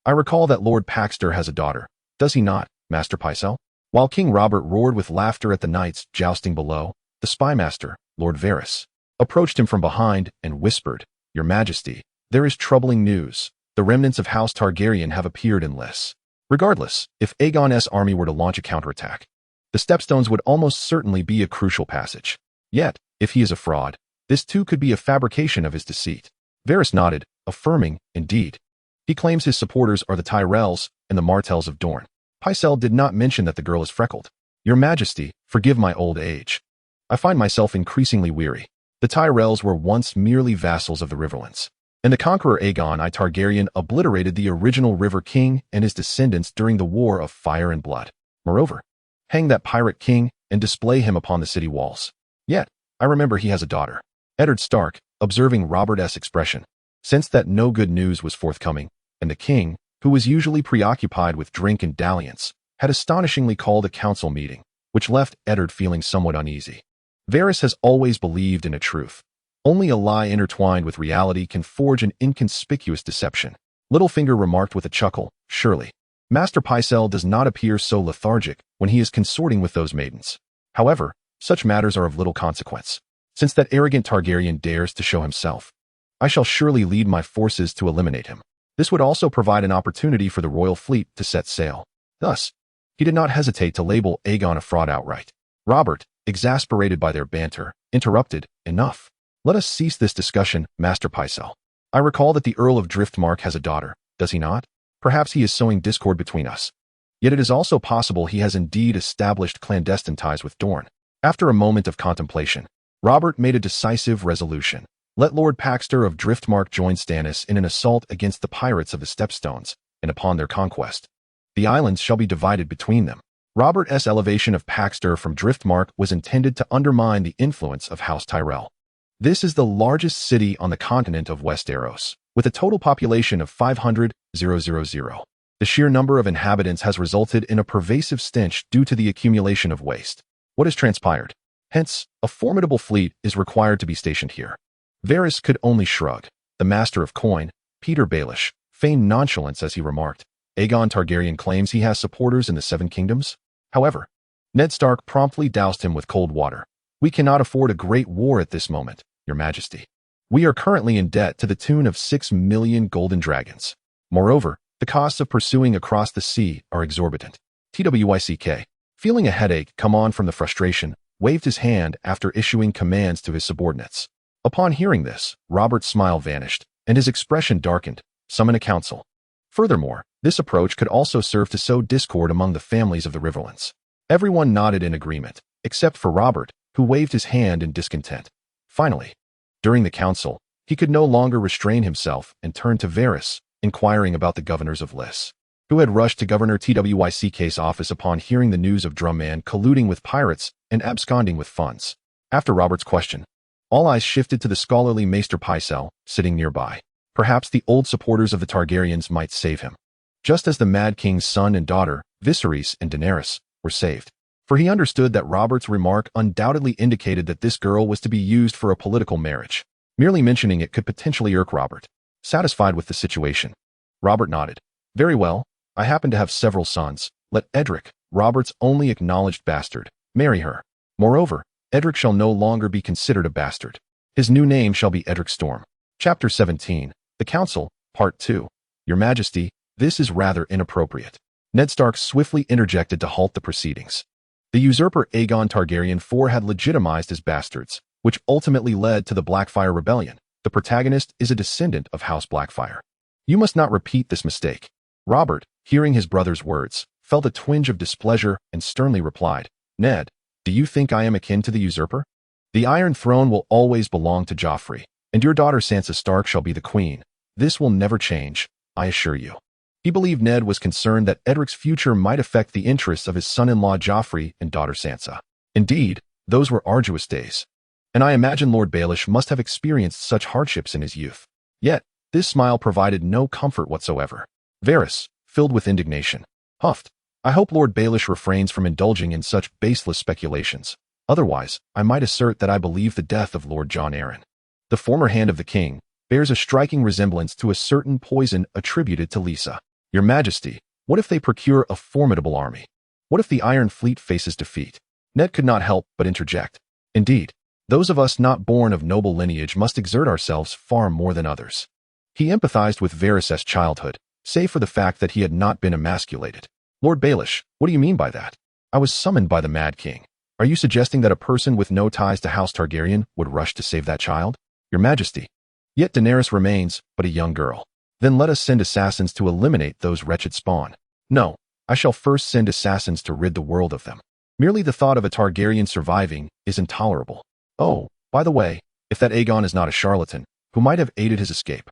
I recall that Lord Paxter has a daughter, does he not, Master Pycelle? While King Robert roared with laughter at the knights jousting below, the spymaster, Lord Varys, approached him from behind and whispered, Your Majesty, there is troubling news. The remnants of House Targaryen have appeared in Lys. Regardless, if Aegon's army were to launch a counterattack, the Stepstones would almost certainly be a crucial passage. Yet, if he is a fraud, this too could be a fabrication of his deceit. Varys nodded, affirming, indeed. He claims his supporters are the Tyrells and the Martells of Dorne. Pycelle did not mention that the girl is freckled. Your Majesty, forgive my old age. I find myself increasingly weary. The Tyrells were once merely vassals of the Riverlands, and the Conqueror Aegon I Targaryen obliterated the original River King and his descendants during the War of Fire and Blood. Moreover, hang that pirate king and display him upon the city walls. Yet, I remember he has a daughter. Eddard Stark, observing Robert's expression, sensed that no good news was forthcoming, and the king, who was usually preoccupied with drink and dalliance, had astonishingly called a council meeting, which left Eddard feeling somewhat uneasy. Varys has always believed in a truth. Only a lie intertwined with reality can forge an inconspicuous deception. Littlefinger remarked with a chuckle, surely. Master Pycelle does not appear so lethargic when he is consorting with those maidens. However, such matters are of little consequence. Since that arrogant Targaryen dares to show himself, I shall surely lead my forces to eliminate him. This would also provide an opportunity for the royal fleet to set sail. Thus, he did not hesitate to label Aegon a fraud outright. Robert, exasperated by their banter, interrupted, Enough. Let us cease this discussion, Master Pycelle. I recall that the Earl of Driftmark has a daughter, does he not? Perhaps he is sowing discord between us. Yet it is also possible he has indeed established clandestine ties with Dorne. After a moment of contemplation, Robert made a decisive resolution. Let Lord Paxter of Driftmark join Stannis in an assault against the pirates of the Stepstones, and upon their conquest, the islands shall be divided between them. Robert's elevation of Paxter from Driftmark was intended to undermine the influence of House Tyrell. This is the largest city on the continent of Westeros, with a total population of 500,000. The sheer number of inhabitants has resulted in a pervasive stench due to the accumulation of waste. What has transpired? Hence, a formidable fleet is required to be stationed here. Varys could only shrug. The master of coin, Peter Baelish, feigned nonchalance as he remarked, Aegon Targaryen claims he has supporters in the Seven Kingdoms. However, Ned Stark promptly doused him with cold water. We cannot afford a great war at this moment, Your Majesty. We are currently in debt to the tune of 6 million golden dragons. Moreover, the costs of pursuing across the sea are exorbitant. TWICK, feeling a headache come on from the frustration, waved his hand after issuing commands to his subordinates. Upon hearing this, Robert's smile vanished, and his expression darkened. Summon a council. Furthermore, this approach could also serve to sow discord among the families of the Riverlands. Everyone nodded in agreement, except for Robert, who waved his hand in discontent. Finally, during the council, he could no longer restrain himself and turned to Varys, inquiring about the governors of Lys, who had rushed to Governor TWICK's office upon hearing the news of Drumman colluding with pirates and absconding with funds. After Robert's question, all eyes shifted to the scholarly Maester Pycelle, sitting nearby. Perhaps the old supporters of the Targaryens might save him, just as the Mad King's son and daughter, Viserys and Daenerys, were saved. For he understood that Robert's remark undoubtedly indicated that this girl was to be used for a political marriage. Merely mentioning it could potentially irk Robert. Satisfied with the situation, Robert nodded. Very well, I happen to have several sons. Let Edric, Robert's only acknowledged bastard, marry her. Moreover, Edric shall no longer be considered a bastard. His new name shall be Edric Storm. Chapter 17, The Council, Part 2. Your Majesty, this is rather inappropriate. Ned Stark swiftly interjected to halt the proceedings. The usurper Aegon Targaryen IV had legitimized his bastards, which ultimately led to the Blackfire Rebellion. The protagonist is a descendant of House Blackfire. You must not repeat this mistake. Robert, hearing his brother's words, felt a twinge of displeasure and sternly replied, Ned, do you think I am akin to the usurper? The Iron Throne will always belong to Joffrey, and your daughter Sansa Stark shall be the queen. This will never change, I assure you. He believed Ned was concerned that Edric's future might affect the interests of his son-in-law Joffrey and daughter Sansa. Indeed, those were arduous days, and I imagine Lord Baelish must have experienced such hardships in his youth. Yet, this smile provided no comfort whatsoever. Varys, filled with indignation, huffed, I hope Lord Baelish refrains from indulging in such baseless speculations. Otherwise, I might assert that I believe the death of Lord Jon Arryn, the former hand of the king, bears a striking resemblance to a certain poison attributed to Lysa. Your Majesty, what if they procure a formidable army? What if the Iron Fleet faces defeat? Ned could not help but interject. Indeed, those of us not born of noble lineage must exert ourselves far more than others. He empathized with Varys' childhood, save for the fact that he had not been emasculated. Lord Baelish, what do you mean by that? I was summoned by the Mad King. Are you suggesting that a person with no ties to House Targaryen would rush to save that child? Your Majesty. Yet Daenerys remains but a young girl. Then let us send assassins to eliminate those wretched spawn. No, I shall first send assassins to rid the world of them. Merely the thought of a Targaryen surviving is intolerable. Oh, by the way, if that Aegon is not a charlatan, who might have aided his escape,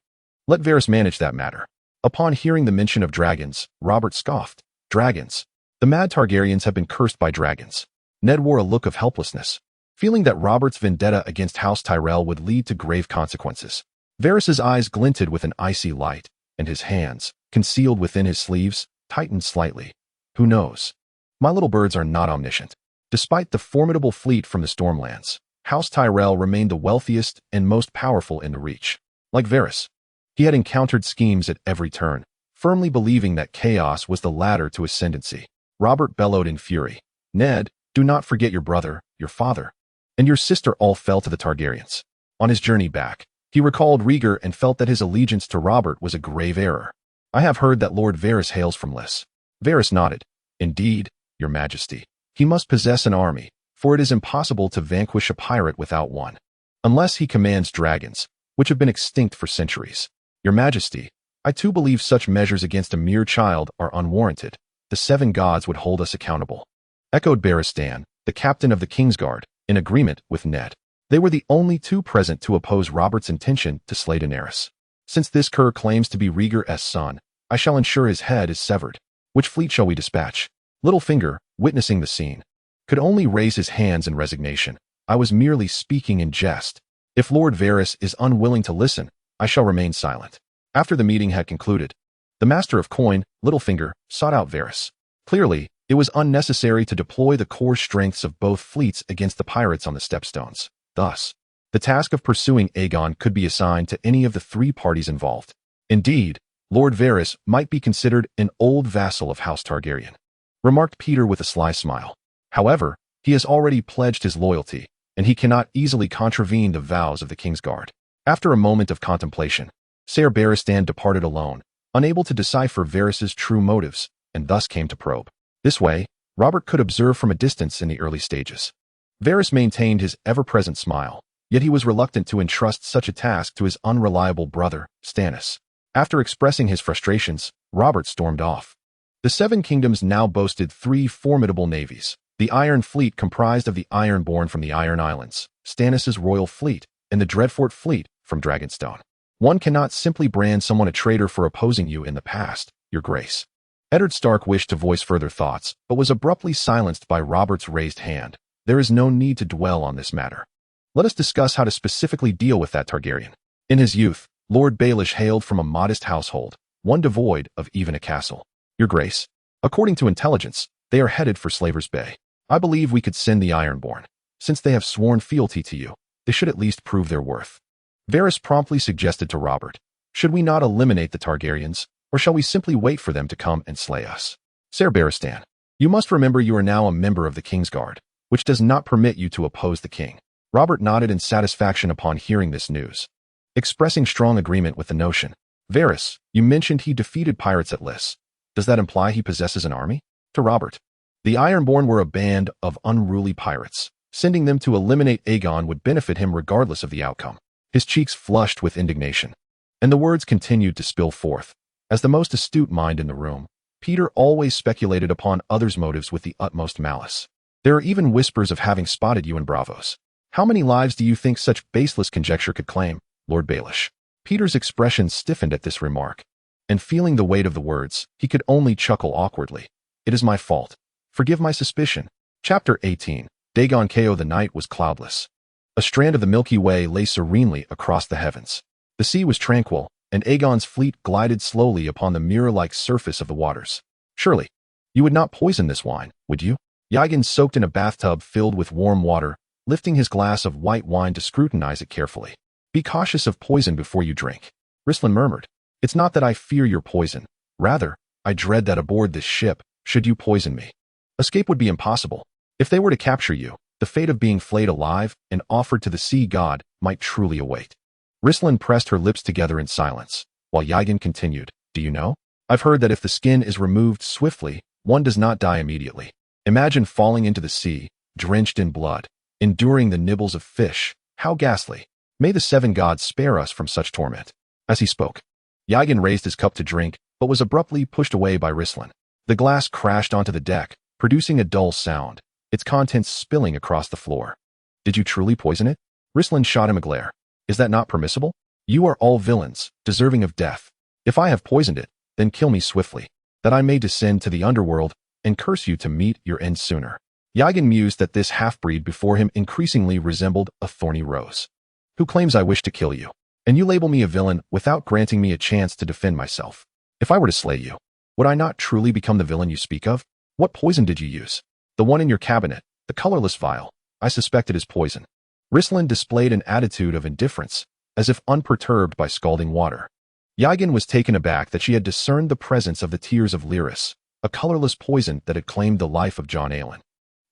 let Varys manage that matter. Upon hearing the mention of dragons, Robert scoffed. Dragons. The Mad Targaryens have been cursed by dragons. Ned wore a look of helplessness, feeling that Robert's vendetta against House Tyrell would lead to grave consequences. Varys's eyes glinted with an icy light, and his hands, concealed within his sleeves, tightened slightly. Who knows? My little birds are not omniscient. Despite the formidable fleet from the Stormlands, House Tyrell remained the wealthiest and most powerful in the Reach. Like Varys, he had encountered schemes at every turn, firmly believing that chaos was the ladder to ascendancy. Robert bellowed in fury. Ned, do not forget your brother, your father, and your sister all fell to the Targaryens. On his journey back, he recalled Rhaegar and felt that his allegiance to Robert was a grave error. I have heard that Lord Varys hails from Lys. Varys nodded. Indeed, your Majesty. He must possess an army, for it is impossible to vanquish a pirate without one. Unless he commands dragons, which have been extinct for centuries. Your Majesty, I too believe such measures against a mere child are unwarranted. The seven gods would hold us accountable. Echoed Barristan, the captain of the Kingsguard, in agreement with Ned. They were the only two present to oppose Robert's intention to slay Daenerys. Since this cur claims to be Rhaegar's son, I shall ensure his head is severed. Which fleet shall we dispatch? Littlefinger, witnessing the scene, could only raise his hands in resignation. I was merely speaking in jest. If Lord Varys is unwilling to listen, I shall remain silent. After the meeting had concluded, the Master of Coin, Littlefinger, sought out Varys. Clearly, It was unnecessary to deploy the core strengths of both fleets against the pirates on the Stepstones. Thus, the task of pursuing Aegon could be assigned to any of the three parties involved. Indeed, Lord Varys might be considered an old vassal of House Targaryen, remarked Peter with a sly smile. However, he has already pledged his loyalty, and he cannot easily contravene the vows of the Kingsguard. After a moment of contemplation, Ser Barristan departed alone, unable to decipher Varys's true motives, and thus came to probe. This way, Robert could observe from a distance in the early stages. Varys maintained his ever-present smile, yet he was reluctant to entrust such a task to his unreliable brother, Stannis. After expressing his frustrations, Robert stormed off. The Seven Kingdoms now boasted three formidable navies: the Iron Fleet, comprised of the Ironborn from the Iron Islands, Stannis' Royal Fleet, and the Dreadfort Fleet from Dragonstone. One cannot simply brand someone a traitor for opposing you in the past, Your Grace. Eddard Stark wished to voice further thoughts, but was abruptly silenced by Robert's raised hand. There is no need to dwell on this matter. Let us discuss how to specifically deal with that Targaryen. In his youth, Lord Baelish hailed from a modest household, one devoid of even a castle. Your Grace, according to intelligence, they are headed for Slaver's Bay. I believe we could send the Ironborn. Since they have sworn fealty to you, they should at least prove their worth. Varys promptly suggested to Robert, should we not eliminate the Targaryens, or shall we simply wait for them to come and slay us? Ser Barristan, you must remember you are now a member of the Kingsguard, which does not permit you to oppose the king. Robert nodded in satisfaction upon hearing this news, expressing strong agreement with the notion. Varys, you mentioned he defeated pirates at Lys. Does that imply he possesses an army? To Robert, the Ironborn were a band of unruly pirates. Sending them to eliminate Aegon would benefit him regardless of the outcome. His cheeks flushed with indignation, and the words continued to spill forth. As the most astute mind in the room, Peter always speculated upon others' motives with the utmost malice. There are even whispers of having spotted you in Bravos. How many lives do you think such baseless conjecture could claim, Lord Baelish? Peter's expression stiffened at this remark, and feeling the weight of the words, he could only chuckle awkwardly. It is my fault. Forgive my suspicion. Chapter 18. Dagon Ko. The night was cloudless. A strand of the Milky Way lay serenely across the heavens. The sea was tranquil, and Aegon's fleet glided slowly upon the mirror-like surface of the waters. Surely, you would not poison this wine, would you? Aegon soaked in a bathtub filled with warm water, lifting his glass of white wine to scrutinize it carefully. Be cautious of poison before you drink. Rislin murmured. It's not that I fear your poison. Rather, I dread that aboard this ship, should you poison me, escape would be impossible. If they were to capture you, the fate of being flayed alive and offered to the sea god might truly await. Rislin pressed her lips together in silence, while Aegon continued, do you know? I've heard that if the skin is removed swiftly, one does not die immediately. Imagine falling into the sea, drenched in blood, enduring the nibbles of fish. How ghastly. May the seven gods spare us from such torment. As he spoke, Aegon raised his cup to drink, but was abruptly pushed away by Rislin. The glass crashed onto the deck, producing a dull sound, its contents spilling across the floor. Did you truly poison it? Rislin shot him a glare. Is that not permissible? You are all villains, deserving of death. If I have poisoned it, then kill me swiftly, that I may descend to the underworld and curse you to meet your end sooner. Aegon mused that this half-breed before him increasingly resembled a thorny rose. Who claims I wish to kill you? And you label me a villain without granting me a chance to defend myself. If I were to slay you, would I not truly become the villain you speak of? What poison did you use? The one in your cabinet, the colorless vial. I suspect it is poison. Rislin displayed an attitude of indifference, as if unperturbed by scalding water. Aegon was taken aback that she had discerned the presence of the tears of Lyris, a colorless poison that had claimed the life of Jon Aelin,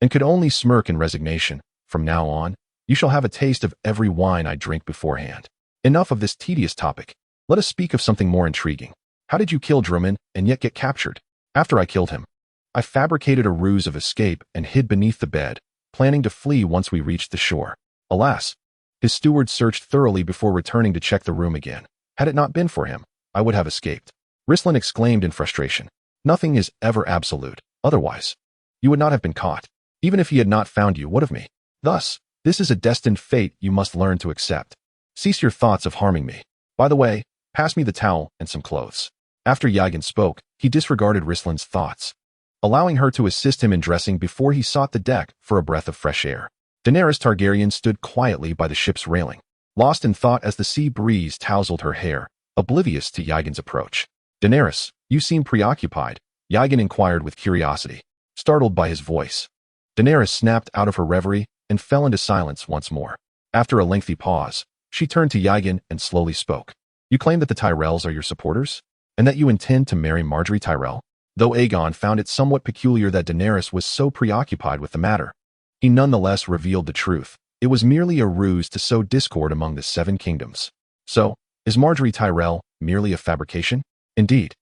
and could only smirk in resignation. From now on, you shall have a taste of every wine I drink beforehand. Enough of this tedious topic. Let us speak of something more intriguing. How did you kill Drummond and yet get captured? After I killed him, I fabricated a ruse of escape and hid beneath the bed, planning to flee once we reached the shore. Alas, his steward searched thoroughly before returning to check the room again. Had it not been for him, I would have escaped. Rislin exclaimed in frustration. Nothing is ever absolute. Otherwise, you would not have been caught. Even if he had not found you, what of me? Thus, this is a destined fate you must learn to accept. Cease your thoughts of harming me. By the way, pass me the towel and some clothes. After Aegon spoke, he disregarded Rislin's thoughts, allowing her to assist him in dressing before he sought the deck for a breath of fresh air. Daenerys Targaryen stood quietly by the ship's railing, lost in thought as the sea breeze tousled her hair, oblivious to Aegon's approach. Daenerys, you seem preoccupied, Aegon inquired with curiosity. startled by his voice. Daenerys snapped out of her reverie and fell into silence once more. After a lengthy pause, she turned to Aegon and slowly spoke. You claim that the Tyrells are your supporters? And that you intend to marry Margaery Tyrell? Though Aegon found it somewhat peculiar that Daenerys was so preoccupied with the matter, he nonetheless revealed the truth. It was merely a ruse to sow discord among the Seven Kingdoms. So, is Margaery Tyrell merely a fabrication? Indeed.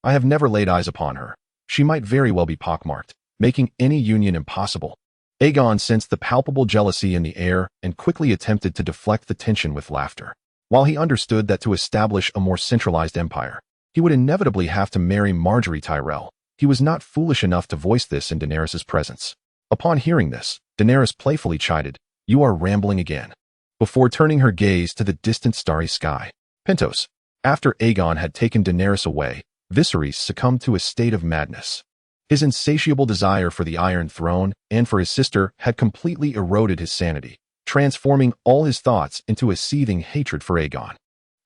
I have never laid eyes upon her. She might very well be pockmarked, making any union impossible. Aegon sensed the palpable jealousy in the air and quickly attempted to deflect the tension with laughter. While he understood that to establish a more centralized empire, he would inevitably have to marry Margaery Tyrell, he was not foolish enough to voice this in Daenerys' presence. Upon hearing this, Daenerys playfully chided, "You are rambling again," before turning her gaze to the distant starry sky. Pentos. After Aegon had taken Daenerys away, Viserys succumbed to a state of madness. His insatiable desire for the Iron Throne and for his sister had completely eroded his sanity, transforming all his thoughts into a seething hatred for Aegon.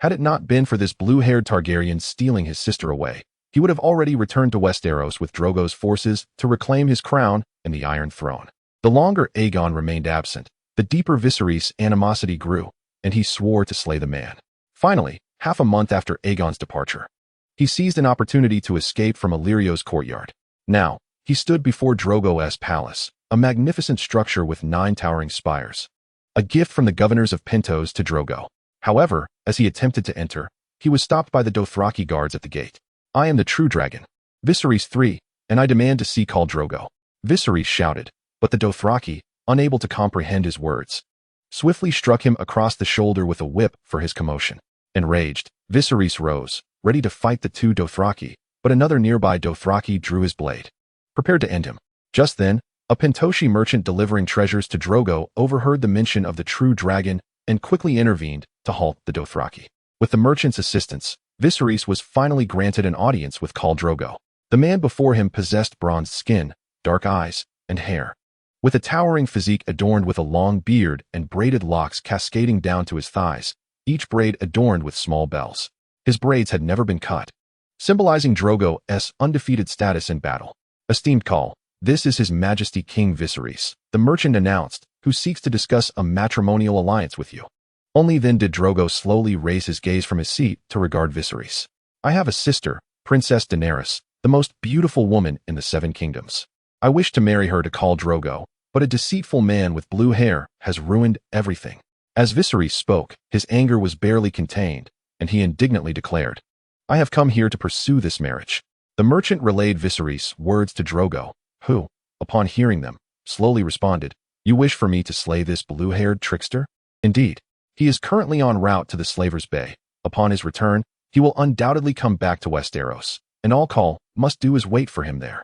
Had it not been for this blue-haired Targaryen stealing his sister away, he would have already returned to Westeros with Drogo's forces to reclaim his crown and the Iron Throne. The longer Aegon remained absent, the deeper Viserys' animosity grew, and he swore to slay the man. Finally, half a month after Aegon's departure, he seized an opportunity to escape from Illyrio's courtyard. Now, he stood before Drogo's palace, a magnificent structure with 9 towering spires, a gift from the governors of Pentos to Drogo. However, as he attempted to enter, he was stopped by the Dothraki guards at the gate. "I am the true dragon, Viserys III, and I demand to see Khal Drogo," Viserys shouted, but the Dothraki, unable to comprehend his words, swiftly struck him across the shoulder with a whip for his commotion. Enraged, Viserys rose, ready to fight the 2 Dothraki, but another nearby Dothraki drew his blade, prepared to end him. Just then, a Pentoshi merchant delivering treasures to Drogo overheard the mention of the true dragon and quickly intervened to halt the Dothraki. With the merchant's assistance, Viserys was finally granted an audience with Khal Drogo. The man before him possessed bronzed skin, dark eyes, and hair, with a towering physique adorned with a long beard and braided locks cascading down to his thighs, each braid adorned with small bells. His braids had never been cut, symbolizing Drogo's undefeated status in battle. "Esteemed Khal, this is His Majesty King Viserys," the merchant announced, "who seeks to discuss a matrimonial alliance with you." Only then did Drogo slowly raise his gaze from his seat to regard Viserys. "I have a sister, Princess Daenerys, the most beautiful woman in the 7 Kingdoms. I wish to marry her to Khal Drogo, but a deceitful man with blue hair has ruined everything." As Viserys spoke, his anger was barely contained, and he indignantly declared, "I have come here to pursue this marriage." The merchant relayed Viserys' words to Drogo, who, upon hearing them, slowly responded, "You wish for me to slay this blue-haired trickster? Indeed. He is currently en route to the Slaver's Bay. Upon his return, he will undoubtedly come back to Westeros, and all Khal must do is wait for him there."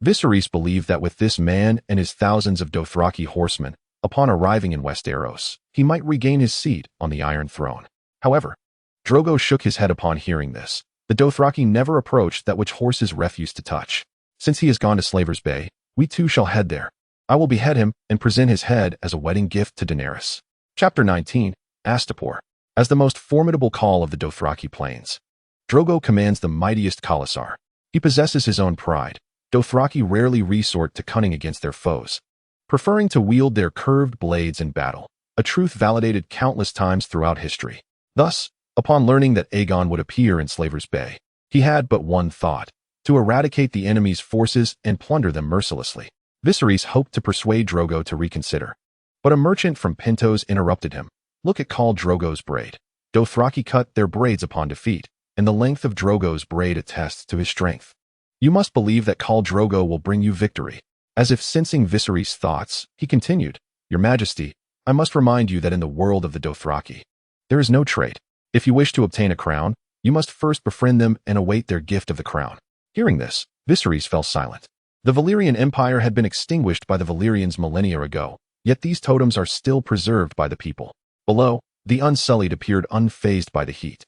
Viserys believed that with this man and his thousands of Dothraki horsemen, upon arriving in Westeros, he might regain his seat on the Iron Throne. However, Drogo shook his head upon hearing this. The Dothraki never approached that which horses refuse to touch. "Since he has gone to Slaver's Bay, we too shall head there. I will behead him and present his head as a wedding gift to Daenerys." Chapter 19. Astapor. As the most formidable Khal of the Dothraki plains, Drogo commands the mightiest Khalasar. He possesses his own pride. Dothraki rarely resort to cunning against their foes, preferring to wield their curved blades in battle, a truth validated countless times throughout history. Thus, upon learning that Aegon would appear in Slaver's Bay, he had but one thought: to eradicate the enemy's forces and plunder them mercilessly. Viserys hoped to persuade Drogo to reconsider, but a merchant from Pentos interrupted him. "Look at Khal Drogo's braid. Dothraki cut their braids upon defeat, and the length of Drogo's braid attests to his strength. You must believe that Khal Drogo will bring you victory." As if sensing Viserys' thoughts, he continued, "Your Majesty, I must remind you that in the world of the Dothraki, there is no trade. If you wish to obtain a crown, you must first befriend them and await their gift of the crown." Hearing this, Viserys fell silent. The Valyrian Empire had been extinguished by the Valyrians millennia ago, yet these totems are still preserved by the people. Below, the Unsullied appeared unfazed by the heat.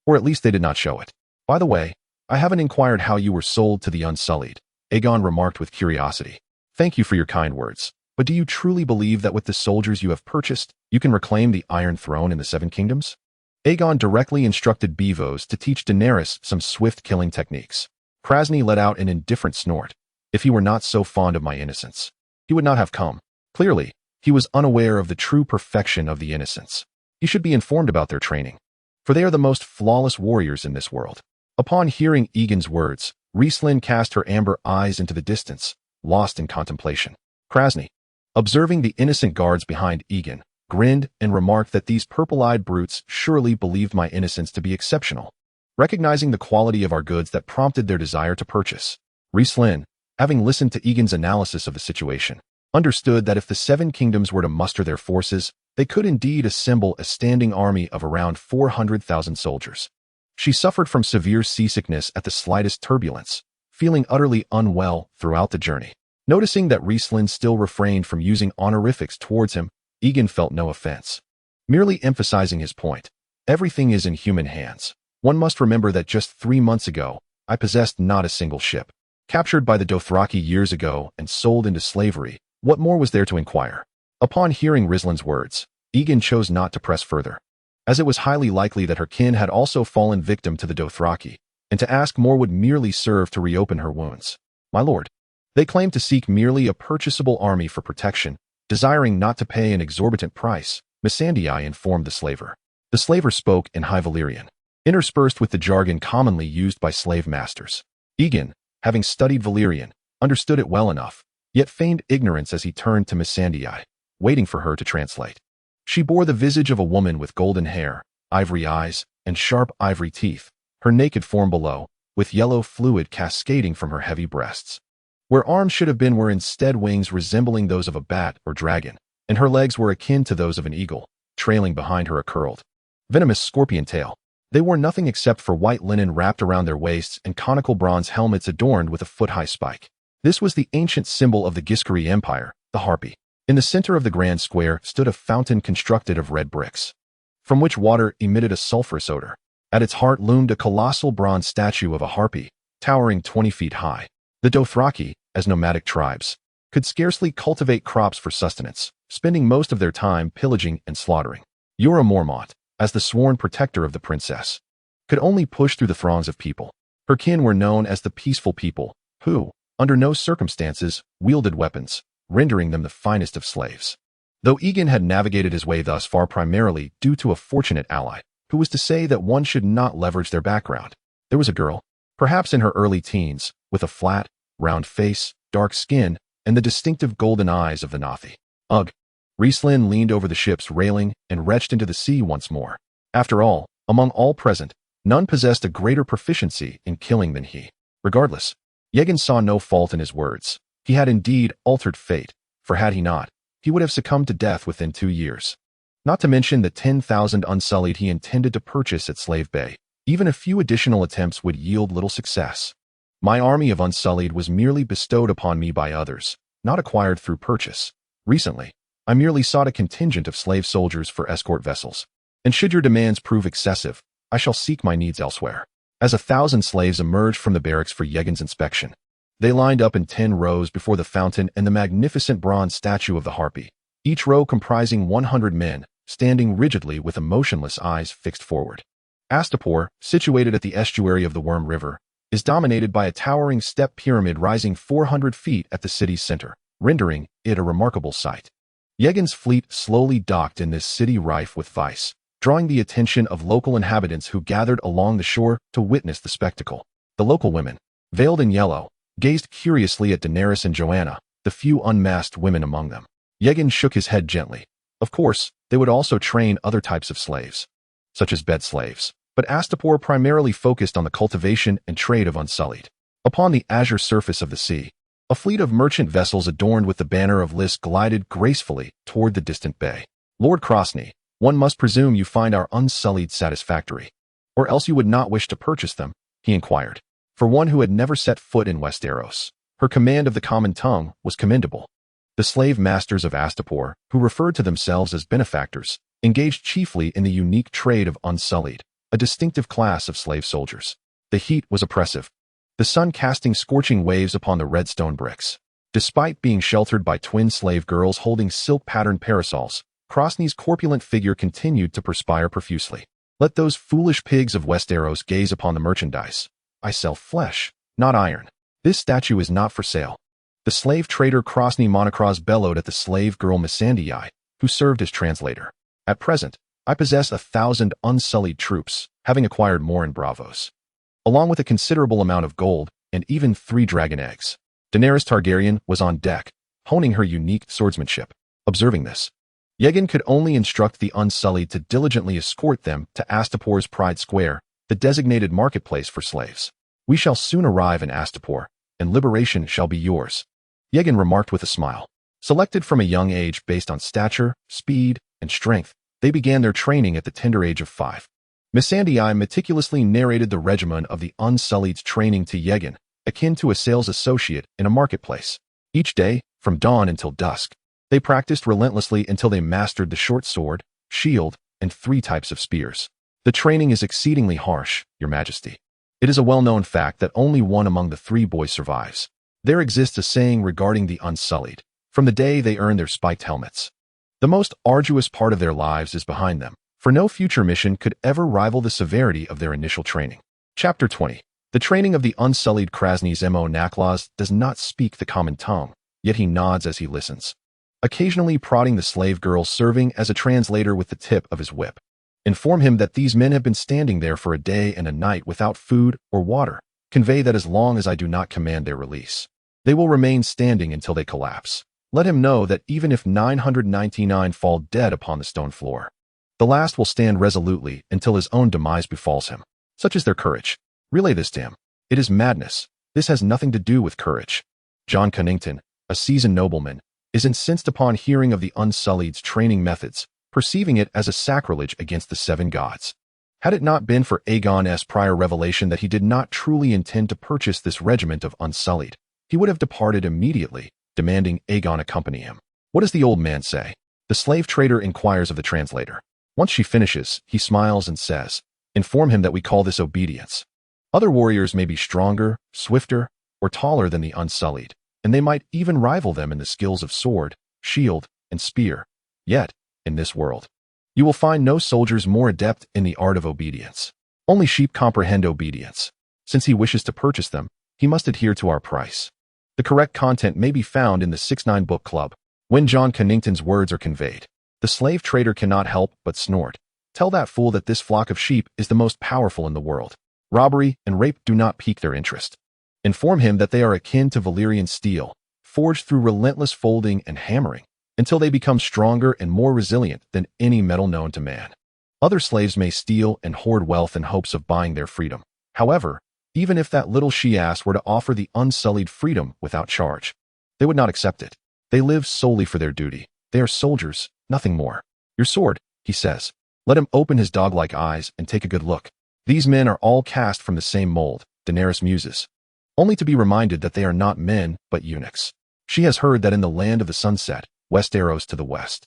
Or at least they did not show it. "By the way, I haven't inquired how you were sold to the Unsullied," Aegon remarked with curiosity. "Thank you for your kind words, but do you truly believe that with the soldiers you have purchased, you can reclaim the Iron Throne in the 7 Kingdoms?" Aegon directly instructed Beevos to teach Daenerys some swift killing techniques. Krasny let out an indifferent snort. If he were not so fond of my innocence, he would not have come. Clearly, he was unaware of the true perfection of the innocents. He should be informed about their training, for they are the most flawless warriors in this world. Upon hearing Aegon's words, Rhysand cast her amber eyes into the distance, lost in contemplation. Krasny, observing the innocent guards behind Aegon, grinned and remarked that these purple-eyed brutes surely believed my innocence to be exceptional. Recognizing the quality of our goods that prompted their desire to purchase, Rhysand, having listened to Aegon's analysis of the situation, understood that if the Seven Kingdoms were to muster their forces, they could indeed assemble a standing army of around 400,000 soldiers. She suffered from severe seasickness at the slightest turbulence, feeling utterly unwell throughout the journey. Noticing that Rhysand still refrained from using honorifics towards him, Aegon felt no offense, merely emphasizing his point. Everything is in human hands. One must remember that just 3 months ago, I possessed not a single ship. Captured by the Dothraki years ago and sold into slavery, what more was there to inquire? Upon hearing Rhysand's words, Aegon chose not to press further, as it was highly likely that her kin had also fallen victim to the Dothraki, and to ask more would merely serve to reopen her wounds. My lord, they claimed to seek merely a purchasable army for protection, desiring not to pay an exorbitant price, Missandei informed the slaver. The slaver spoke in High Valyrian, interspersed with the jargon commonly used by slave masters. Aegon, having studied Valyrian, understood it well enough, yet feigned ignorance as he turned to Missandei, waiting for her to translate. She bore the visage of a woman with golden hair, ivory eyes, and sharp ivory teeth, her naked form below, with yellow fluid cascading from her heavy breasts. Where arms should have been were instead wings resembling those of a bat or dragon, and her legs were akin to those of an eagle, trailing behind her a curled, venomous scorpion tail. They wore nothing except for white linen wrapped around their waists and conical bronze helmets adorned with a foot-high spike. This was the ancient symbol of the Giscari Empire, the harpy. In the center of the grand square stood a fountain constructed of red bricks, from which water emitted a sulphurous odor. At its heart loomed a colossal bronze statue of a harpy, towering 20 feet high. The Dothraki, as nomadic tribes, could scarcely cultivate crops for sustenance, spending most of their time pillaging and slaughtering. Jorah Mormont, as the sworn protector of the princess, could only push through the throngs of people. Her kin were known as the peaceful people, who, under no circumstances, wielded weapons, rendering them the finest of slaves. Though Aegon had navigated his way thus far primarily due to a fortunate ally, who was to say that one should not leverage their background, there was a girl, perhaps in her early teens, with a flat, round face, dark skin, and the distinctive golden eyes of the Nathi. Ugh! Rhysand leaned over the ship's railing and retched into the sea once more. After all, among all present, none possessed a greater proficiency in killing than he. Regardless, Aegon saw no fault in his words. He had indeed altered fate, for had he not, he would have succumbed to death within 2 years. Not to mention the 10,000 Unsullied he intended to purchase at Slave Bay. Even a few additional attempts would yield little success. My army of Unsullied was merely bestowed upon me by others, not acquired through purchase. Recently, I merely sought a contingent of slave soldiers for escort vessels. And should your demands prove excessive, I shall seek my needs elsewhere. As 1,000 slaves emerged from the barracks for Aegon's inspection, they lined up in 10 rows before the fountain and the magnificent bronze statue of the harpy, each row comprising 100 men, standing rigidly with emotionless eyes fixed forward. Astapor, situated at the estuary of the Worm River, is dominated by a towering step pyramid rising 400 feet at the city's center, rendering it a remarkable sight. Aegon's fleet slowly docked in this city rife with vice, drawing the attention of local inhabitants who gathered along the shore to witness the spectacle. The local women, veiled in yellow, gazed curiously at Daenerys and Joanna, the few unmasked women among them. Aegon shook his head gently. Of course, they would also train other types of slaves, such as bed slaves, but Astapor primarily focused on the cultivation and trade of Unsullied. Upon the azure surface of the sea, a fleet of merchant vessels adorned with the banner of Lys glided gracefully toward the distant bay. Lord Krasny, one must presume you find our Unsullied satisfactory, or else you would not wish to purchase them, he inquired. For one who had never set foot in Westeros, her command of the common tongue was commendable. The slave masters of Astapor, who referred to themselves as benefactors, engaged chiefly in the unique trade of Unsullied, a distinctive class of slave soldiers. The heat was oppressive, the sun casting scorching waves upon the red stone bricks. Despite being sheltered by twin slave girls holding silk-patterned parasols, Krasny's corpulent figure continued to perspire profusely. Let those foolish pigs of Westeros gaze upon the merchandise. I sell flesh, not iron. This statue is not for sale. The slave trader Krasny Monocross bellowed at the slave girl Missandei, who served as translator. At present, I possess 1,000 unsullied troops, having acquired more in Bravos, along with a considerable amount of gold and even 3 dragon eggs. Daenerys Targaryen was on deck, honing her unique swordsmanship. Observing this, Aegon could only instruct the Unsullied to diligently escort them to Astapor's Pride Square, the designated marketplace for slaves. We shall soon arrive in Astapor, and liberation shall be yours, Aegon remarked with a smile. Selected from a young age based on stature, speed, and strength, they began their training at the tender age of 5. Missandei meticulously narrated the regimen of the Unsullied's training to Aegon, akin to a sales associate in a marketplace. Each day, from dawn until dusk, they practiced relentlessly until they mastered the short sword, shield, and 3 types of spears. The training is exceedingly harsh, Your Majesty. It is a well-known fact that only one among the 3 boys survives. There exists a saying regarding the Unsullied, from the day they earn their spiked helmets. The most arduous part of their lives is behind them, for no future mission could ever rival the severity of their initial training. Chapter 20. The training of the Unsullied. Krasny Zemo Naklas does not speak the common tongue, yet he nods as he listens, occasionally prodding the slave girl serving as a translator with the tip of his whip. Inform him that these men have been standing there for a day and a night without food or water. Convey that as long as I do not command their release, they will remain standing until they collapse. Let him know that even if 999 fall dead upon the stone floor, the last will stand resolutely until his own demise befalls him. Such is their courage. Relay this to him. It is madness. This has nothing to do with courage. John Cunnington, a seasoned nobleman, is incensed upon hearing of the Unsullied's training methods, perceiving it as a sacrilege against the 7 gods. Had it not been for Aegon's prior revelation that he did not truly intend to purchase this regiment of Unsullied, he would have departed immediately, demanding Aegon accompany him. What does the old man say? The slave trader inquires of the translator. Once she finishes, he smiles and says, inform him that we call this obedience. Other warriors may be stronger, swifter, or taller than the Unsullied, and they might even rival them in the skills of sword, shield, and spear. Yet, in this world, you will find no soldiers more adept in the art of obedience. Only sheep comprehend obedience. Since he wishes to purchase them, he must adhere to our price. The correct content may be found in the 6-9 Book Club. When John Cunnington's words are conveyed, the slave trader cannot help but snort. Tell that fool that this flock of sheep is the most powerful in the world. Robbery and rape do not pique their interest. Inform him that they are akin to Valyrian steel, forged through relentless folding and hammering, until they become stronger and more resilient than any metal known to man. Other slaves may steal and hoard wealth in hopes of buying their freedom. However, even if that little she-ass were to offer the Unsullied freedom without charge, they would not accept it. They live solely for their duty. They are soldiers, nothing more. Your sword, he says. Let him open his dog-like eyes and take a good look. These men are all cast from the same mold, Daenerys muses, only to be reminded that they are not men, but eunuchs. She has heard that in the land of the sunset, Westeros to the west,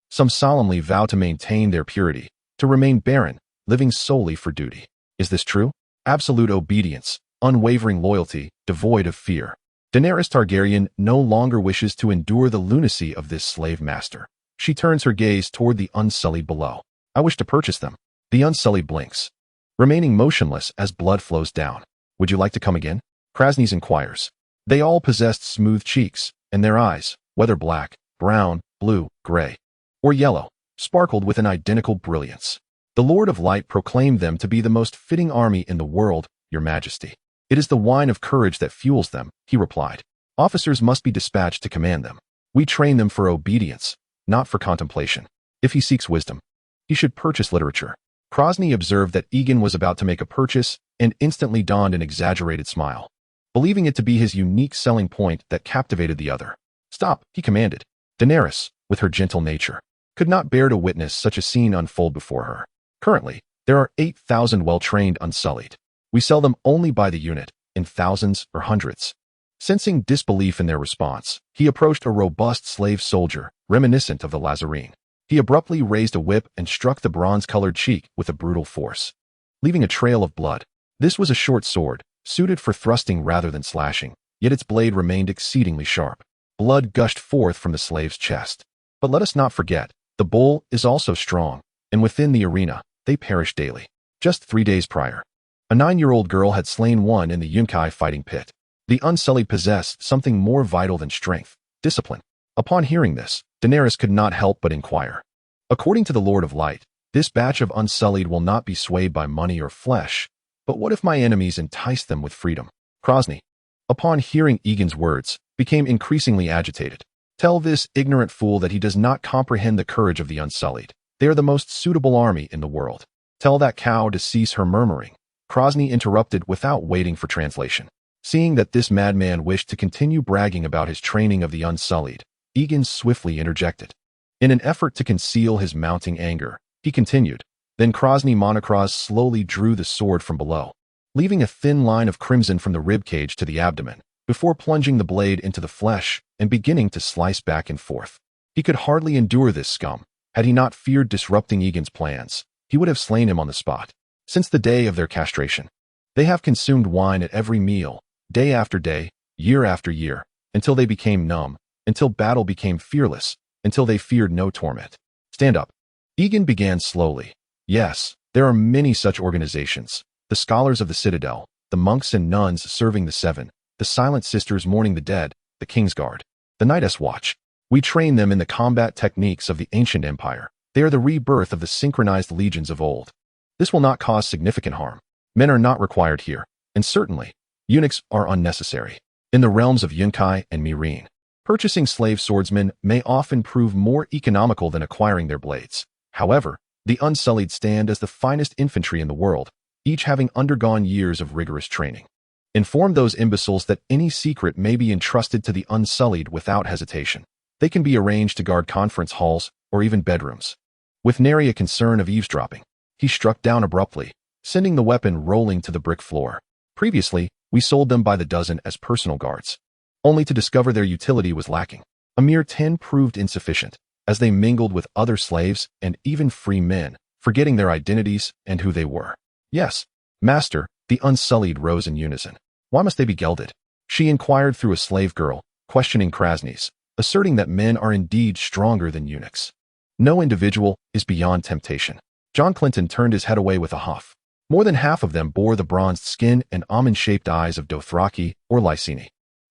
some solemnly vow to maintain their purity, to remain barren, living solely for duty. Is this true? Absolute obedience, unwavering loyalty, devoid of fear. Daenerys Targaryen no longer wishes to endure the lunacy of this slave master. She turns her gaze toward the Unsullied below. I wish to purchase them. The Unsullied blinks, remaining motionless as blood flows down. Would you like to come again? Krasny inquires. They all possessed smooth cheeks, and their eyes, whether black, brown, blue, gray, or yellow, sparkled with an identical brilliance. The Lord of Light proclaimed them to be the most fitting army in the world, Your Majesty. It is the wine of courage that fuels them, he replied. Officers must be dispatched to command them. We train them for obedience, not for contemplation. If he seeks wisdom, he should purchase literature. Krasny observed that Aegon was about to make a purchase and instantly donned an exaggerated smile, believing it to be his unique selling point that captivated the other. Stop, he commanded. Daenerys, with her gentle nature, could not bear to witness such a scene unfold before her. Currently, there are 8,000 well-trained Unsullied. We sell them only by the unit, in thousands or hundreds. Sensing disbelief in their response, he approached a robust slave soldier, reminiscent of the Lazarene. He abruptly raised a whip and struck the bronze-colored cheek with a brutal force, leaving a trail of blood. This was a short sword, suited for thrusting rather than slashing, yet its blade remained exceedingly sharp. Blood gushed forth from the slave's chest. But let us not forget, the bull is also strong, and within the arena, they perish daily. Just 3 days prior, a 9-year-old girl had slain one in the Yunkai fighting pit. The Unsullied possessed something more vital than strength: discipline. Upon hearing this, Daenerys could not help but inquire. According to the Lord of Light, this batch of Unsullied will not be swayed by money or flesh, but what if my enemies entice them with freedom? Krasny, upon hearing Aegon's words, became increasingly agitated. Tell this ignorant fool that he does not comprehend the courage of the Unsullied. They are the most suitable army in the world. Tell that cow to cease her murmuring. Krasny interrupted without waiting for translation. Seeing that this madman wished to continue bragging about his training of the Unsullied, Aegon swiftly interjected. In an effort to conceal his mounting anger, he continued. Then Krasny Monocros slowly drew the sword from below, leaving a thin line of crimson from the ribcage to the abdomen, before plunging the blade into the flesh and beginning to slice back and forth. He could hardly endure this scum. Had he not feared disrupting Aegon's plans, he would have slain him on the spot. Since the day of their castration, they have consumed wine at every meal, day after day, year after year, until they became numb, until battle became fearless, until they feared no torment. Stand up. Aegon began slowly. Yes, there are many such organizations. The scholars of the Citadel, the monks and nuns serving the Seven, the Silent Sisters mourning the dead, the Kingsguard, the Night's Watch. We train them in the combat techniques of the ancient empire. They are the rebirth of the synchronized legions of old. This will not cause significant harm. Men are not required here, and certainly, eunuchs are unnecessary. In the realms of Yunkai and Meereen, purchasing slave swordsmen may often prove more economical than acquiring their blades. However, the Unsullied stand as the finest infantry in the world, each having undergone years of rigorous training. Inform those imbeciles that any secret may be entrusted to the Unsullied without hesitation. They can be arranged to guard conference halls or even bedrooms. With nary a concern of eavesdropping, he struck down abruptly, sending the weapon rolling to the brick floor. Previously, we sold them by the dozen as personal guards, only to discover their utility was lacking. A mere 10 proved insufficient, as they mingled with other slaves and even free men, forgetting their identities and who they were. Yes, master, the Unsullied rose in unison. Why must they be gelded? She inquired through a slave girl, questioning Krasny's, asserting that men are indeed stronger than eunuchs. No individual is beyond temptation. John Clinton turned his head away with a huff. More than half of them bore the bronzed skin and almond-shaped eyes of Dothraki or Lyseni.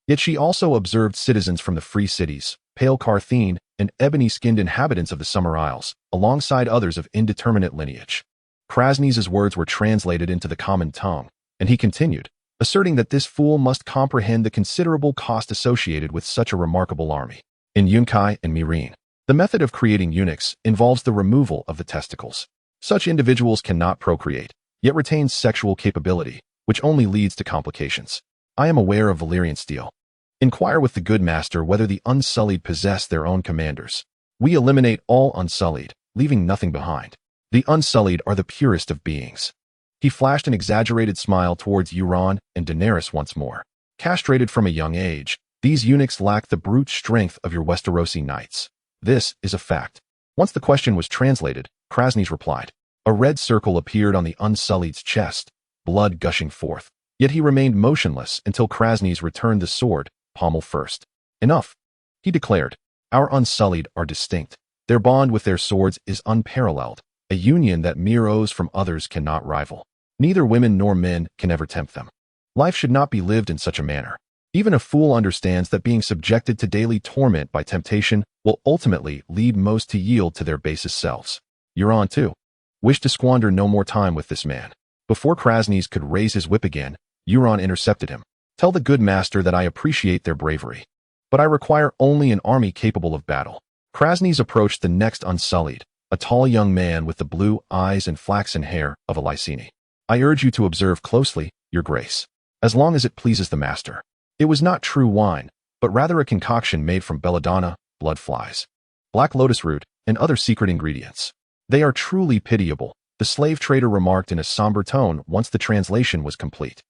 Yet she also observed citizens from the free cities, pale Carthene, and ebony-skinned inhabitants of the Summer Isles, alongside others of indeterminate lineage. Krasny's words were translated into the common tongue, and he continued, asserting that this fool must comprehend the considerable cost associated with such a remarkable army. In Yunkai and Meereen, the method of creating eunuchs involves the removal of the testicles. Such individuals cannot procreate, yet retain sexual capability, which only leads to complications. I am aware of Valyrian steel. Inquire with the good master whether the Unsullied possess their own commanders. We eliminate all Unsullied, leaving nothing behind. The Unsullied are the purest of beings. He flashed an exaggerated smile towards Euron and Daenerys once more. Castrated from a young age, these eunuchs lack the brute strength of your Westerosi knights. This is a fact. Once the question was translated, Krasny's replied. A red circle appeared on the Unsullied's chest, blood gushing forth. Yet he remained motionless until Krasny's returned the sword, pommel first. Enough, he declared. Our Unsullied are distinct. Their bond with their swords is unparalleled, a union that mere oaths from others cannot rival. Neither women nor men can ever tempt them. Life should not be lived in such a manner. Even a fool understands that being subjected to daily torment by temptation will ultimately lead most to yield to their basest selves. Euron, too, wished to squander no more time with this man. Before Krasny's could raise his whip again, Euron intercepted him. Tell the good master that I appreciate their bravery, but I require only an army capable of battle. Krasny's approached the next Unsullied, a tall young man with the blue eyes and flaxen hair of a Lyseni. I urge you to observe closely, your grace, as long as it pleases the master. It was not true wine, but rather a concoction made from belladonna, blood flies, black lotus root, and other secret ingredients. They are truly pitiable, the slave trader remarked in a somber tone once the translation was complete.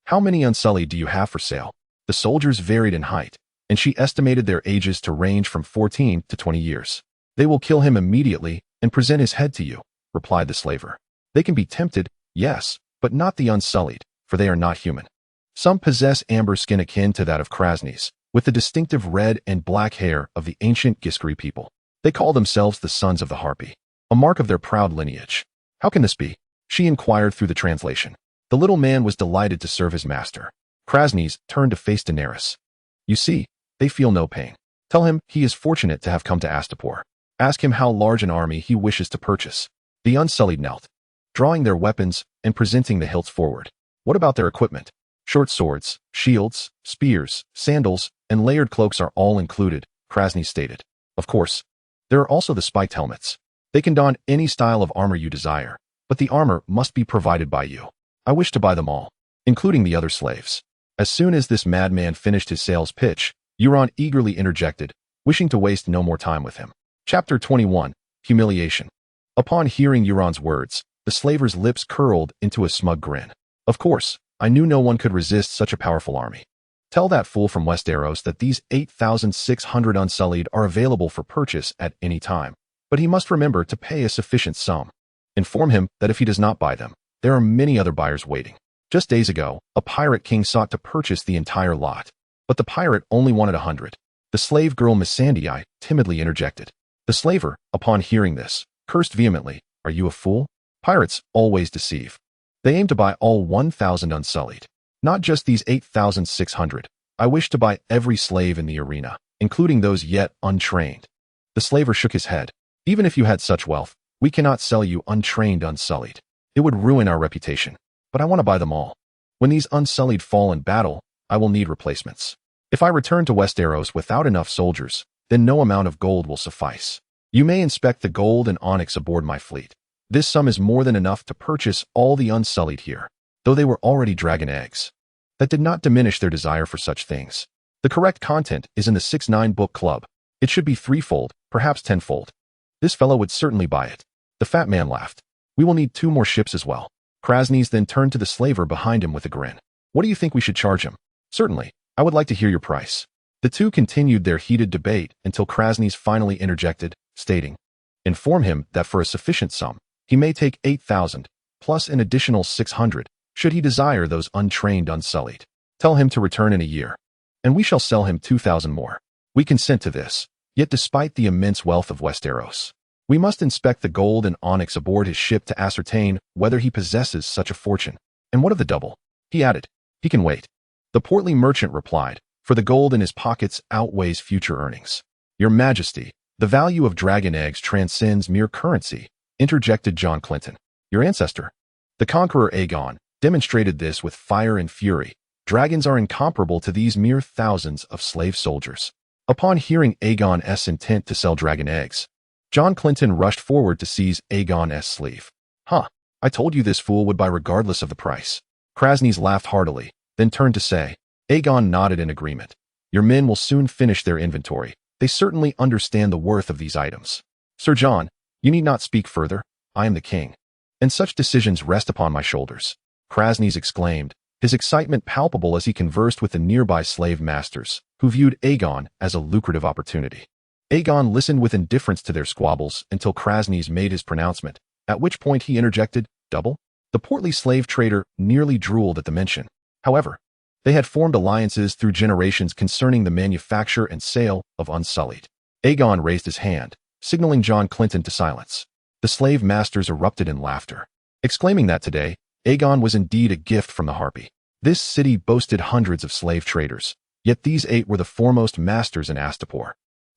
How many Unsullied do you have for sale? The soldiers varied in height, and she estimated their ages to range from 14 to 20 years. They will kill him immediately and present his head to you, replied the slaver. They can be tempted, yes, but not the Unsullied, for they are not human. Some possess amber skin akin to that of Krasny's, with the distinctive red and black hair of the ancient Giscari people. They call themselves the Sons of the Harpy, a mark of their proud lineage. How can this be? She inquired through the translation. The little man was delighted to serve his master. Krasny's turned to face Daenerys. You see, they feel no pain. Tell him he is fortunate to have come to Astapor. Ask him how large an army he wishes to purchase. The Unsullied knelt, drawing their weapons and presenting the hilts forward. What about their equipment? Short swords, shields, spears, sandals, and layered cloaks are all included, Krasny stated. Of course, there are also the spiked helmets. They can don any style of armor you desire, but the armor must be provided by you. I wish to buy them all, including the other slaves. As soon as this madman finished his sales pitch, Euron eagerly interjected, wishing to waste no more time with him. Chapter 21, Humiliation. Upon hearing Euron's words, the slaver's lips curled into a smug grin. Of course, I knew no one could resist such a powerful army. Tell that fool from Westeros that these 8,600 Unsullied are available for purchase at any time, but he must remember to pay a sufficient sum. Inform him that if he does not buy them, there are many other buyers waiting. Just days ago, a pirate king sought to purchase the entire lot, but the pirate only wanted 100. The slave girl Missandei timidly interjected. The slaver, upon hearing this, cursed vehemently, "Are you a fool? Pirates always deceive. They aim to buy all 1,000 Unsullied. Not just these 8,600. I wish to buy every slave in the arena, including those yet untrained." The slaver shook his head. "Even if you had such wealth, we cannot sell you untrained Unsullied. It would ruin our reputation. But I want to buy them all. When these Unsullied fall in battle, I will need replacements. If I return to Westeros without enough soldiers, then no amount of gold will suffice. You may inspect the gold and onyx aboard my fleet. This sum is more than enough to purchase all the Unsullied here, though they were already dragon eggs. That did not diminish their desire for such things. The correct content is in the 6-9 book club. It should be threefold, perhaps tenfold. This fellow would certainly buy it." The fat man laughed. "We will need 2 more ships as well." Krasny's then turned to the slaver behind him with a grin. "What do you think we should charge him?" "Certainly, I would like to hear your price." The two continued their heated debate until Krasny's finally interjected, stating, "Inform him that for a sufficient sum, he may take 8,000, plus an additional 600, should he desire those untrained Unsullied. Tell him to return in a year, and we shall sell him 2,000 more. We consent to this, yet despite the immense wealth of Westeros, we must inspect the gold and onyx aboard his ship to ascertain whether he possesses such a fortune. And what of the double?" he added. "He can wait." The portly merchant replied, "For the gold in his pockets outweighs future earnings." "Your Majesty, the value of dragon eggs transcends mere currency," interjected John Clinton. "Your ancestor, the Conqueror Aegon, demonstrated this with fire and fury. Dragons are incomparable to these mere thousands of slave soldiers." Upon hearing Aegon's intent to sell dragon eggs, John Clinton rushed forward to seize Aegon's sleeve. "Huh, I told you this fool would buy regardless of the price." Krasny's laughed heartily, then turned to say. Aegon nodded in agreement. "Your men will soon finish their inventory. They certainly understand the worth of these items. Sir John, you need not speak further. I am the king, and such decisions rest upon my shoulders." Krasny's exclaimed, his excitement palpable as he conversed with the nearby slave masters, who viewed Aegon as a lucrative opportunity. Aegon listened with indifference to their squabbles until Krasny's made his pronouncement, at which point he interjected, "Double?" The portly slave trader nearly drooled at the mention. However, they had formed alliances through generations concerning the manufacture and sale of Unsullied. Aegon raised his hand, signaling John Clinton to silence. The slave masters erupted in laughter, exclaiming that today, Aegon was indeed a gift from the Harpy. This city boasted hundreds of slave traders, yet these 8 were the foremost masters in Astapor,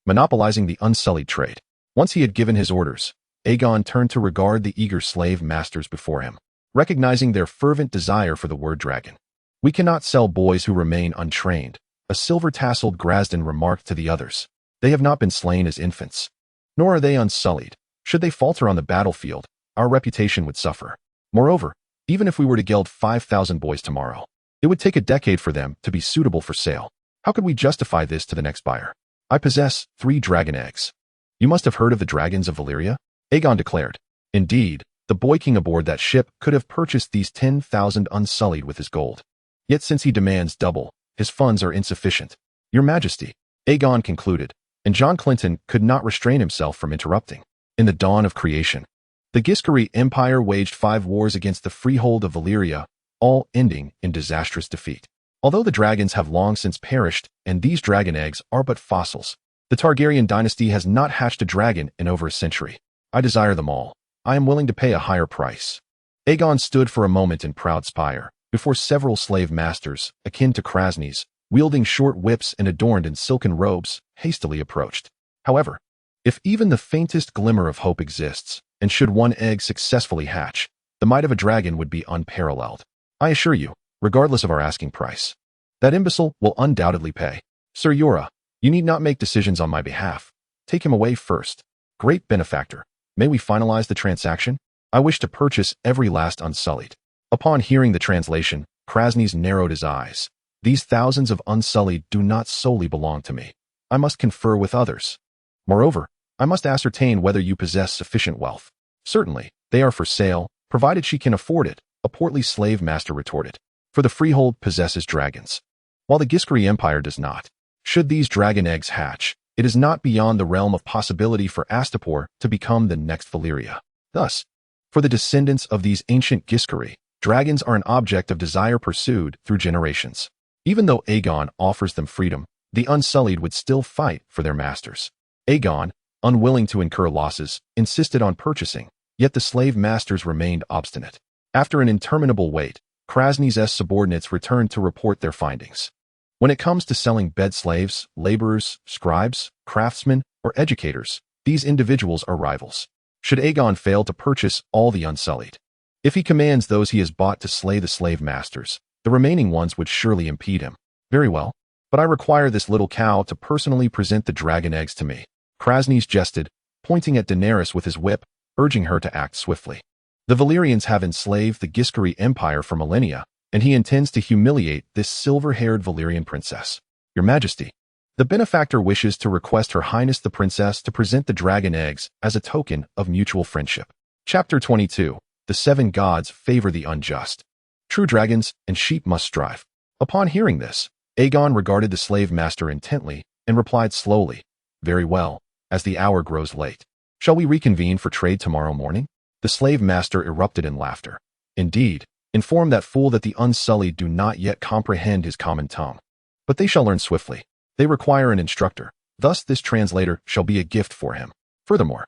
monopolizing the Unsullied trade. Once he had given his orders, Aegon turned to regard the eager slave masters before him, recognizing their fervent desire for the word dragon. "We cannot sell boys who remain untrained," a silver-tasseled Grasden remarked to the others. "They have not been slain as infants, nor are they Unsullied. Should they falter on the battlefield, our reputation would suffer. Moreover, even if we were to geld 5,000 boys tomorrow, it would take a decade for them to be suitable for sale. How could we justify this to the next buyer? I possess 3 dragon eggs." "You must have heard of the dragons of Valyria," Aegon declared. "Indeed, the boy king aboard that ship could have purchased these 10,000 Unsullied with his gold. Yet since he demands double, his funds are insufficient." "Your Majesty," Aegon concluded, and John Clinton could not restrain himself from interrupting. "In the dawn of creation, the Giscari Empire waged 5 wars against the freehold of Valyria, all ending in disastrous defeat. Although the dragons have long since perished, and these dragon eggs are but fossils, the Targaryen dynasty has not hatched a dragon in over a century. I desire them all. I am willing to pay a higher price." Aegon stood for a moment in proud spire, before several slave masters, akin to Krasny's, wielding short whips and adorned in silken robes, hastily approached. However, if even the faintest glimmer of hope exists, and should one egg successfully hatch, the might of a dragon would be unparalleled. I assure you, regardless of our asking price. That imbecile will undoubtedly pay. Sir Yora, you need not make decisions on my behalf. Take him away first. Great benefactor, may we finalize the transaction? I wish to purchase every last Unsullied. Upon hearing the translation, Krasny's narrowed his eyes. These thousands of Unsullied do not solely belong to me. I must confer with others. Moreover, I must ascertain whether you possess sufficient wealth. Certainly, they are for sale, provided she can afford it, a portly slave master retorted. For the freehold possesses dragons, while the Giscari Empire does not. Should these dragon eggs hatch, it is not beyond the realm of possibility for Astapor to become the next Valyria. Thus, for the descendants of these ancient Giscari, dragons are an object of desire pursued through generations. Even though Aegon offers them freedom, the Unsullied would still fight for their masters. Aegon, unwilling to incur losses, insisted on purchasing, yet the slave masters remained obstinate. After an interminable wait, Krasny's subordinates returned to report their findings. When it comes to selling bed slaves, laborers, scribes, craftsmen, or educators, these individuals are rivals. Should Aegon fail to purchase all the Unsullied, if he commands those he has bought to slay the slave masters, the remaining ones would surely impede him. Very well, but I require this little cow to personally present the dragon eggs to me. Krasny jested, pointing at Daenerys with his whip, urging her to act swiftly. The Valyrians have enslaved the Giscari Empire for millennia, and he intends to humiliate this silver-haired Valyrian princess. Your Majesty, the benefactor wishes to request Her Highness the Princess to present the dragon eggs as a token of mutual friendship. Chapter 22. The Seven Gods Favor the Unjust. True dragons and sheep must strive. Upon hearing this, Aegon regarded the slave master intently and replied slowly, Very well, as the hour grows late. Shall we reconvene for trade tomorrow morning? The slave master erupted in laughter. Indeed, inform that fool that the Unsullied do not yet comprehend his common tongue. But they shall learn swiftly. They require an instructor. Thus this translator shall be a gift for him. Furthermore,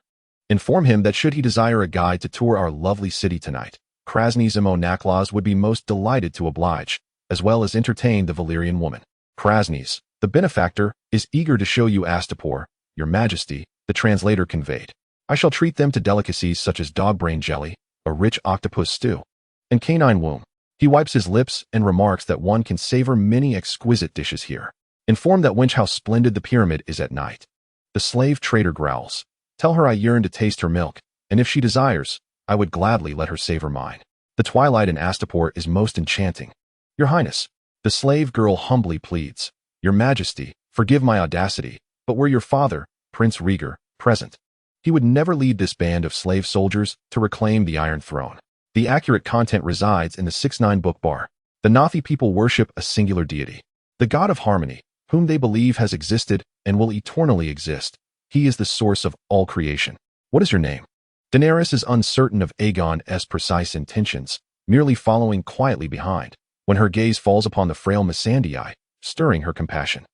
inform him that should he desire a guide to tour our lovely city tonight, Krasny's Naklas would be most delighted to oblige, as well as entertain the Valyrian woman. Krasny's, the benefactor, is eager to show you Astapor, Your Majesty, the translator conveyed. I shall treat them to delicacies such as dog brain jelly, a rich octopus stew, and canine womb. He wipes his lips and remarks that one can savor many exquisite dishes here. Inform that wench how splendid the pyramid is at night. The slave trader growls. Tell her I yearn to taste her milk, and if she desires, I would gladly let her savor mine. The twilight in Astapor is most enchanting. Your Highness, the slave girl humbly pleads. Your Majesty, forgive my audacity, but were your father, Prince Rhaegar, present, he would never lead this band of slave soldiers to reclaim the Iron Throne. The accurate content resides in the 6-9 book bar. The Nathi people worship a singular deity, the god of harmony, whom they believe has existed and will eternally exist. He is the source of all creation. What is your name? Daenerys is uncertain of Aegon's precise intentions, merely following quietly behind, when her gaze falls upon the frail Missandei, stirring her compassion.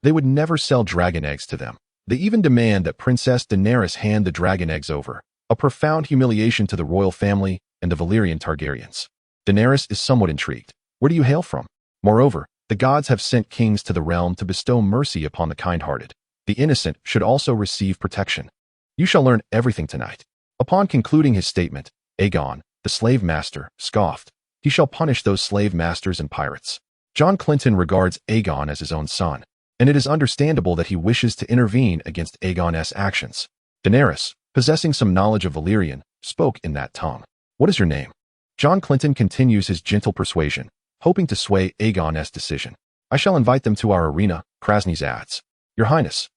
They would never sell dragon eggs to them. They even demand that Princess Daenerys hand the dragon eggs over, a profound humiliation to the royal family and the Valyrian Targaryens. Daenerys is somewhat intrigued. Where do you hail from? Moreover, the gods have sent kings to the realm to bestow mercy upon the kind-hearted. The innocent should also receive protection. You shall learn everything tonight. Upon concluding his statement, Aegon, the slave master, scoffed. He shall punish those slave masters and pirates. John Clinton regards Aegon as his own son, and it is understandable that he wishes to intervene against Aegon's actions. Daenerys, possessing some knowledge of Valyrian, spoke in that tongue. What is your name? John Clinton continues his gentle persuasion, hoping to sway Aegon's decision. I shall invite them to our arena, Krasny's adds. Your Highness,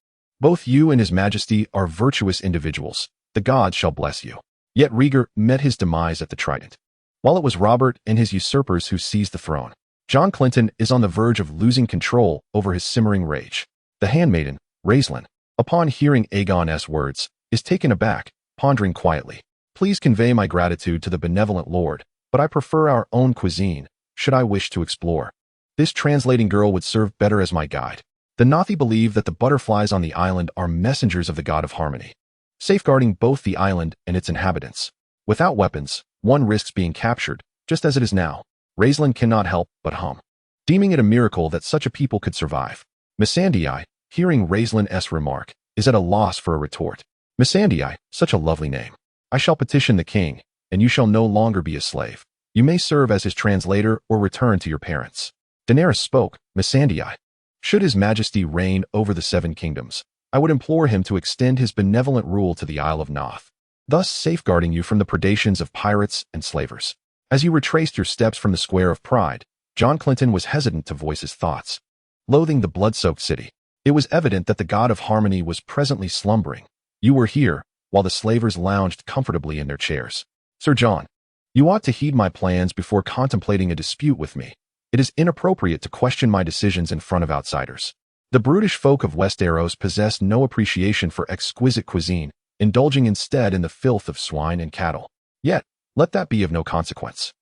both you and His Majesty are virtuous individuals. The gods shall bless you. Yet Rhaegar met his demise at the Trident. While it was Robert and his usurpers who seized the throne, John Clinton is on the verge of losing control over his simmering rage. The handmaiden, Raislin, upon hearing Aegon's words, is taken aback, pondering quietly. Please convey my gratitude to the benevolent lord, but I prefer our own cuisine, should I wish to explore. This translating girl would serve better as my guide. The Nathi believe that the butterflies on the island are messengers of the god of harmony, safeguarding both the island and its inhabitants. Without weapons, one risks being captured, just as it is now. Raistlin cannot help but hum, deeming it a miracle that such a people could survive. Missandei, hearing Raistlin remark, is at a loss for a retort. Missandei, such a lovely name. I shall petition the king, and you shall no longer be a slave. You may serve as his translator or return to your parents. Daenerys spoke, Missandei. Should his majesty reign over the seven kingdoms, I would implore him to extend his benevolent rule to the Isle of Noth, thus safeguarding you from the predations of pirates and slavers. As you retraced your steps from the Square of Pride, John Clinton was hesitant to voice his thoughts. Loathing the blood-soaked city, it was evident that the god of harmony was presently slumbering. You were here, while the slavers lounged comfortably in their chairs. Sir John, you ought to heed my plans before contemplating a dispute with me. It is inappropriate to question my decisions in front of outsiders. The brutish folk of Westeros possess no appreciation for exquisite cuisine, indulging instead in the filth of swine and cattle. Yet, let that be of no consequence.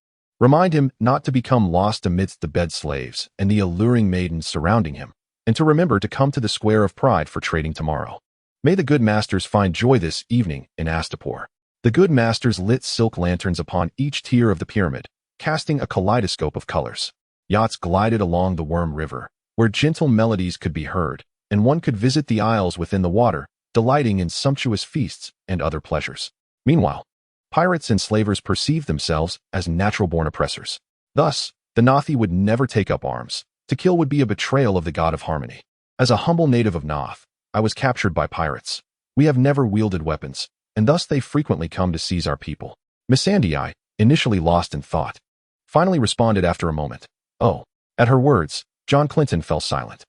Remind him not to become lost amidst the bed slaves and the alluring maidens surrounding him, and to remember to come to the Square of Pride for trading tomorrow. May the good masters find joy this evening in Astapor. The good masters lit silk lanterns upon each tier of the pyramid, casting a kaleidoscope of colors. Yachts glided along the Worm River, where gentle melodies could be heard, and one could visit the isles within the water, delighting in sumptuous feasts and other pleasures. Meanwhile, pirates and slavers perceived themselves as natural-born oppressors. Thus, the Nothi would never take up arms. To kill would be a betrayal of the god of harmony. As a humble native of Noth, I was captured by pirates. We have never wielded weapons, and thus they frequently come to seize our people. Missandei, initially lost in thought, finally responded after a moment. Oh. At her words, John Clinton fell silent.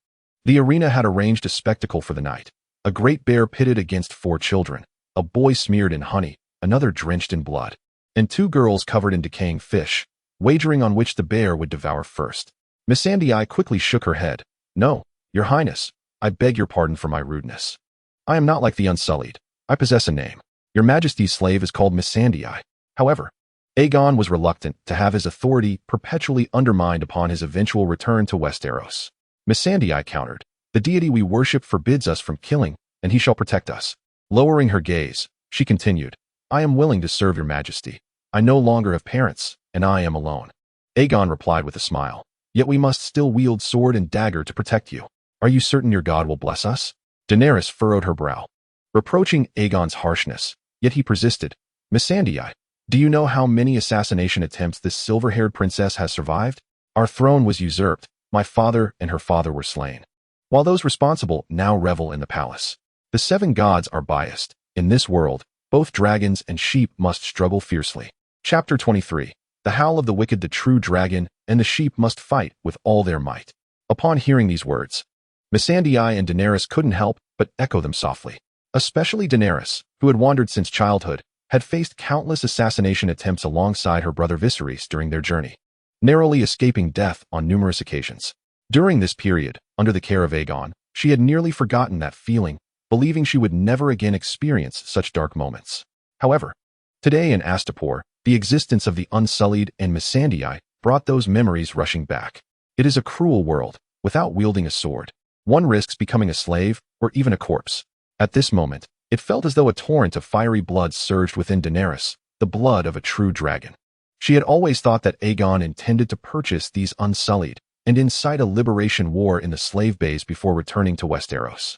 The arena had arranged a spectacle for the night. A great bear pitted against 4 children, a boy smeared in honey, another drenched in blood, and 2 girls covered in decaying fish, wagering on which the bear would devour first. Missandei quickly shook her head. No, your highness, I beg your pardon for my rudeness. I am not like the Unsullied. I possess a name. Your majesty's slave is called Missandei. However, Aegon was reluctant to have his authority perpetually undermined upon his eventual return to Westeros. Missandei countered, the deity we worship forbids us from killing, and he shall protect us. Lowering her gaze, she continued, I am willing to serve your majesty. I no longer have parents, and I am alone. Aegon replied with a smile, yet we must still wield sword and dagger to protect you. Are you certain your god will bless us? Daenerys furrowed her brow, reproaching Aegon's harshness, yet he persisted. Missandei, do you know how many assassination attempts this silver-haired princess has survived? Our throne was usurped, my father and her father were slain, while those responsible now revel in the palace. The 7 gods are biased. In this world, both dragons and sheep must struggle fiercely. Chapter 23. The howl of the wicked, the true dragon, and the sheep must fight with all their might. Upon hearing these words, Missandei and Daenerys couldn't help but echo them softly. Especially Daenerys, who had wandered since childhood, had faced countless assassination attempts alongside her brother Viserys during their journey, narrowly escaping death on numerous occasions. During this period, under the care of Aegon, she had nearly forgotten that feeling, believing she would never again experience such dark moments. However, today in Astapor, the existence of the Unsullied and Missandei brought those memories rushing back. It is a cruel world. Without wielding a sword, one risks becoming a slave or even a corpse. At this moment, it felt as though a torrent of fiery blood surged within Daenerys, the blood of a true dragon. She had always thought that Aegon intended to purchase these Unsullied and incite a liberation war in the slave bays before returning to Westeros.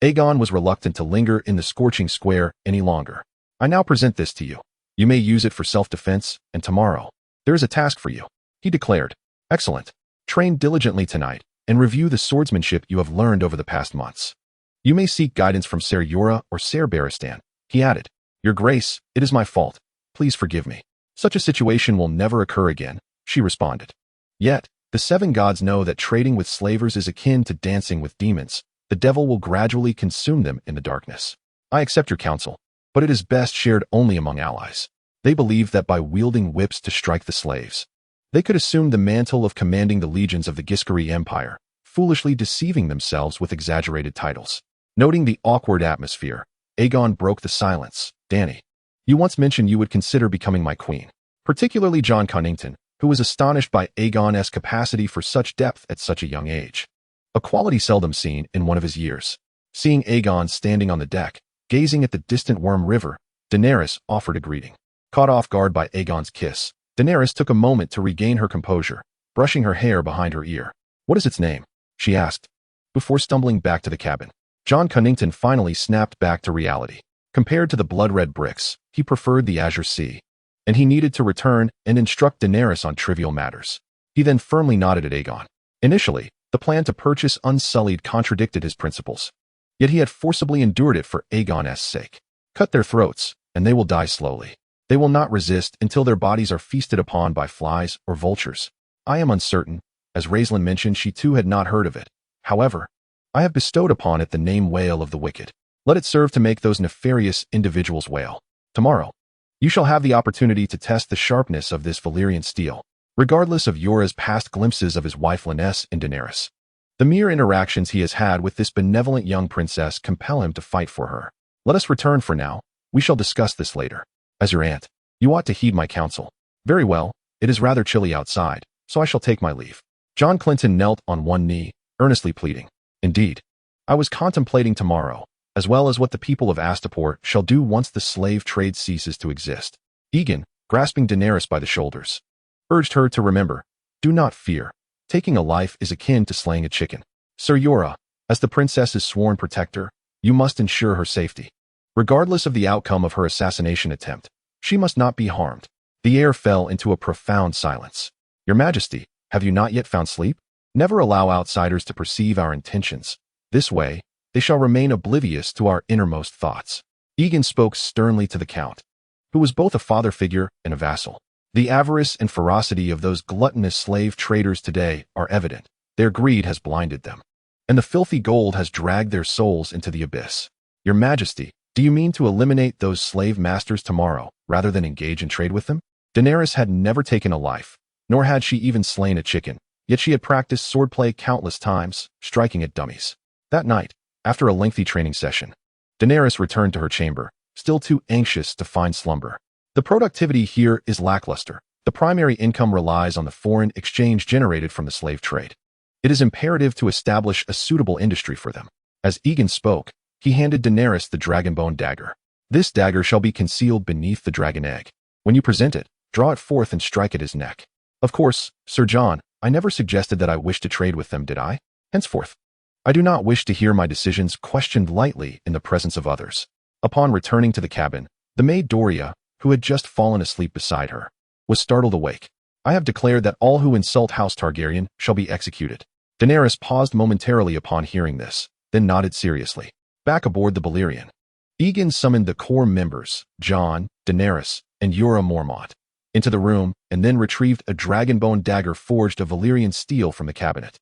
Aegon was reluctant to linger in the scorching square any longer. I now present this to you. You may use it for self-defense, and tomorrow, there is a task for you, he declared. Excellent. Train diligently tonight, and review the swordsmanship you have learned over the past months. You may seek guidance from Ser Jorah or Ser Barristan, he added. Your Grace, it is my fault. Please forgive me. Such a situation will never occur again, she responded. Yet, the 7 gods know that trading with slavers is akin to dancing with demons. The devil will gradually consume them in the darkness. I accept your counsel, but it is best shared only among allies. They believe that by wielding whips to strike the slaves, they could assume the mantle of commanding the legions of the Giscari Empire, foolishly deceiving themselves with exaggerated titles. Noting the awkward atmosphere, Aegon broke the silence. Dany, you once mentioned you would consider becoming my queen, particularly John Connington, who was astonished by Aegon's capacity for such depth at such a young age, a quality seldom seen in one of his years. Seeing Aegon standing on the deck, gazing at the distant Worm River, Daenerys offered a greeting. Caught off guard by Aegon's kiss, Daenerys took a moment to regain her composure, brushing her hair behind her ear. "What is its name?" she asked, before stumbling back to the cabin. Jon Cunnington finally snapped back to reality. Compared to the blood-red bricks, he preferred the Azure Sea, and he needed to return and instruct Daenerys on trivial matters. He then firmly nodded at Aegon. Initially, the plan to purchase Unsullied contradicted his principles. Yet he had forcibly endured it for Aegon's sake. Cut their throats, and they will die slowly. They will not resist until their bodies are feasted upon by flies or vultures. I am uncertain, as Raislin mentioned she too had not heard of it. However, I have bestowed upon it the name Wail of the Wicked. Let it serve to make those nefarious individuals wail. Tomorrow, you shall have the opportunity to test the sharpness of this Valyrian steel, regardless of Yora's past glimpses of his wife Lynesse and Daenerys. The mere interactions he has had with this benevolent young princess compel him to fight for her. Let us return for now. We shall discuss this later. As your aunt, you ought to heed my counsel. Very well, it is rather chilly outside, so I shall take my leave. Jon Clinton knelt on one knee, earnestly pleading. Indeed, I was contemplating tomorrow, as well as what the people of Astapor shall do once the slave trade ceases to exist. Aegon, grasping Daenerys by the shoulders, urged her to remember, do not fear. Taking a life is akin to slaying a chicken. Sir Yora, as the princess's sworn protector, you must ensure her safety. Regardless of the outcome of her assassination attempt, she must not be harmed. The air fell into a profound silence. Your Majesty, have you not yet found sleep? Never allow outsiders to perceive our intentions. This way, they shall remain oblivious to our innermost thoughts. Aegon spoke sternly to the Count, who was both a father figure and a vassal. The avarice and ferocity of those gluttonous slave traders today are evident. Their greed has blinded them, and the filthy gold has dragged their souls into the abyss. Your Majesty, do you mean to eliminate those slave masters tomorrow, rather than engage in trade with them? Daenerys had never taken a life, nor had she even slain a chicken, yet she had practiced swordplay countless times, striking at dummies. That night, after a lengthy training session, Daenerys returned to her chamber, still too anxious to find slumber. The productivity here is lackluster. The primary income relies on the foreign exchange generated from the slave trade. It is imperative to establish a suitable industry for them. As Aegon spoke, he handed Daenerys the dragonbone dagger. This dagger shall be concealed beneath the dragon egg. When you present it, draw it forth and strike at his neck. Of course, Sir Jon, I never suggested that I wish to trade with them, did I? Henceforth, I do not wish to hear my decisions questioned lightly in the presence of others. Upon returning to the cabin, the maid Doria, who had just fallen asleep beside her, was startled awake. I have declared that all who insult House Targaryen shall be executed. Daenerys paused momentarily upon hearing this, then nodded seriously. Back aboard the Valyrian, Aegon summoned the core members, Jon, Daenerys, and Jorah Mormont, into the room and then retrieved a dragonbone dagger forged of Valyrian steel from the cabinet.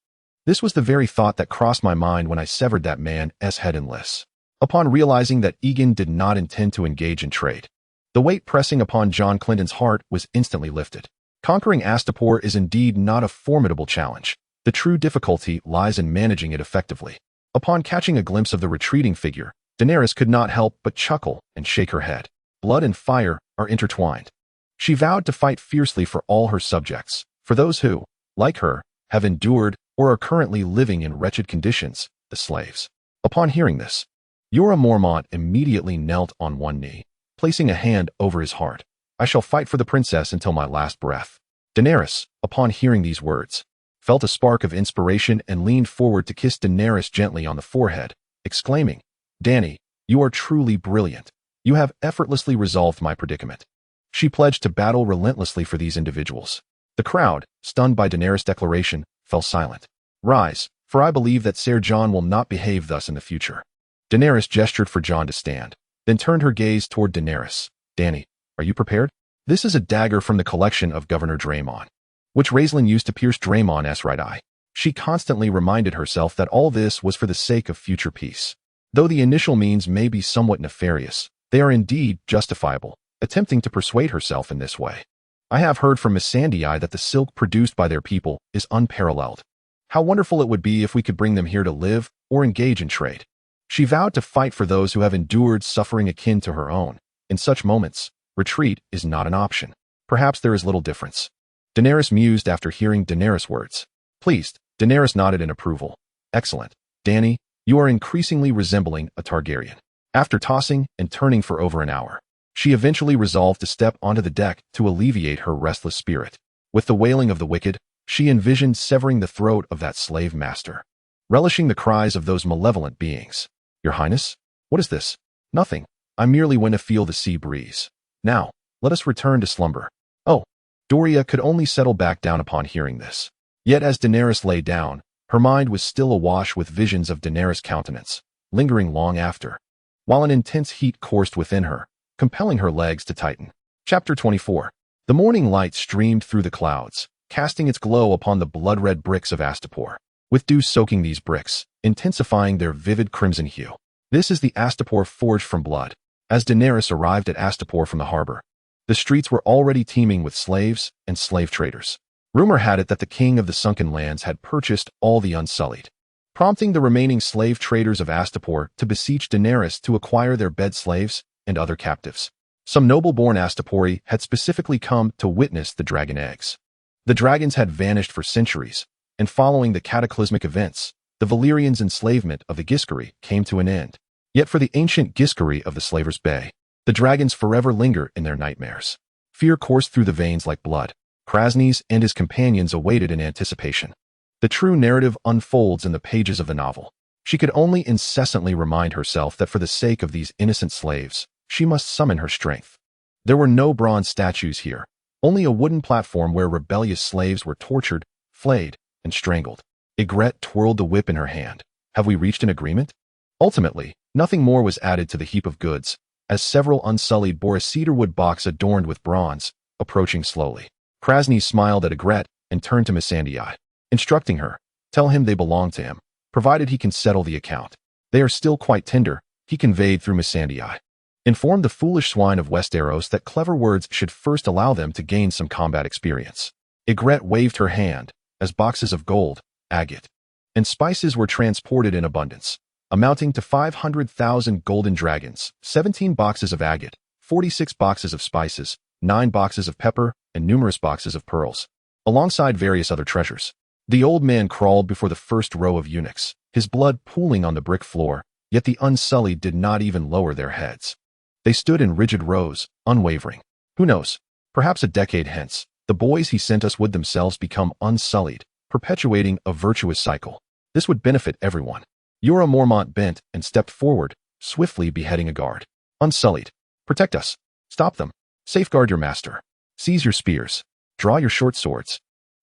This was the very thought that crossed my mind when I severed that man's head in Lys. Upon realizing that Aegon did not intend to engage in trade, the weight pressing upon Jon Clinton's heart was instantly lifted. Conquering Astapor is indeed not a formidable challenge. The true difficulty lies in managing it effectively. Upon catching a glimpse of the retreating figure, Daenerys could not help but chuckle and shake her head. Blood and fire are intertwined. She vowed to fight fiercely for all her subjects, for those who, like her, have endured or are currently living in wretched conditions, the slaves. Upon hearing this, Jorah Mormont immediately knelt on one knee, placing a hand over his heart. I shall fight for the princess until my last breath. Daenerys, upon hearing these words, felt a spark of inspiration and leaned forward to kiss Daenerys gently on the forehead, exclaiming, Dany, you are truly brilliant. You have effortlessly resolved my predicament. She pledged to battle relentlessly for these individuals. The crowd, stunned by Daenerys' declaration, fell silent. Rise, for I believe that Sir Jon will not behave thus in the future. Daenerys gestured for Jon to stand, then turned her gaze toward Daenerys. Dany, are you prepared? This is a dagger from the collection of Governor Draymond, which Raislin used to pierce Draymond's right eye. She constantly reminded herself that all this was for the sake of future peace. Though the initial means may be somewhat nefarious, they are indeed justifiable, attempting to persuade herself in this way. I have heard from Missandei that the silk produced by their people is unparalleled. How wonderful it would be if we could bring them here to live or engage in trade. She vowed to fight for those who have endured suffering akin to her own. In such moments, retreat is not an option. Perhaps there is little difference. Daenerys mused after hearing Daenerys' words. Pleased, Daenerys nodded in approval. Excellent. Dany, you are increasingly resembling a Targaryen. After tossing and turning for over an hour, She eventually resolved to step onto the deck to alleviate her restless spirit. With the wailing of the wicked, she envisioned severing the throat of that slave master, relishing the cries of those malevolent beings. "Your Highness? What is this?" "Nothing. I merely went to feel the sea breeze. Now, let us return to slumber." "Oh." Doria could only settle back down upon hearing this. Yet as Daenerys lay down, her mind was still awash with visions of Daenerys' countenance, lingering long after, while an intense heat coursed within her, compelling her legs to tighten. Chapter 24. The morning light streamed through the clouds, casting its glow upon the blood-red bricks of Astapor, with dew soaking these bricks, intensifying their vivid crimson hue. This is the Astapor forged from blood. As Daenerys arrived at Astapor from the harbor, the streets were already teeming with slaves and slave traders. Rumor had it that the king of the Sunken Lands had purchased all the Unsullied, prompting the remaining slave traders of Astapor to beseech Daenerys to acquire their bed slaves and other captives. Some noble-born Astapori had specifically come to witness the dragon eggs. The dragons had vanished for centuries, and following the cataclysmic events, the Valyrians' enslavement of the Giscari came to an end. Yet for the ancient Giscari of the Slavers' Bay, the dragons forever linger in their nightmares. Fear coursed through the veins like blood. Krasny and his companions awaited in anticipation. The true narrative unfolds in the pages of the novel. She could only incessantly remind herself that for the sake of these innocent slaves, she must summon her strength. There were no bronze statues here, only a wooden platform where rebellious slaves were tortured, flayed, and strangled. Ygritte twirled the whip in her hand. Have we reached an agreement? Ultimately, nothing more was added to the heap of goods, as several Unsullied bore a cedarwood box adorned with bronze, approaching slowly. Krasny smiled at Ygritte and turned to Missandei, instructing her, "Tell him they belong to him, provided he can settle the account. They are still quite tender," he conveyed through Missandei. "Inform the foolish swine of Westeros that clever words should first allow them to gain some combat experience." Ygritte waved her hand, as boxes of gold, agate, and spices were transported in abundance, amounting to 500,000 golden dragons, 17 boxes of agate, 46 boxes of spices, 9 boxes of pepper, and numerous boxes of pearls, alongside various other treasures. The old man crawled before the first row of eunuchs, his blood pooling on the brick floor, yet the Unsullied did not even lower their heads. They stood in rigid rows, unwavering. Who knows? Perhaps a decade hence, the boys he sent us would themselves become Unsullied, perpetuating a virtuous cycle. This would benefit everyone. Jorah Mormont bent and stepped forward, swiftly beheading a guard. "Unsullied, protect us. Stop them. Safeguard your master. Seize your spears. Draw your short swords."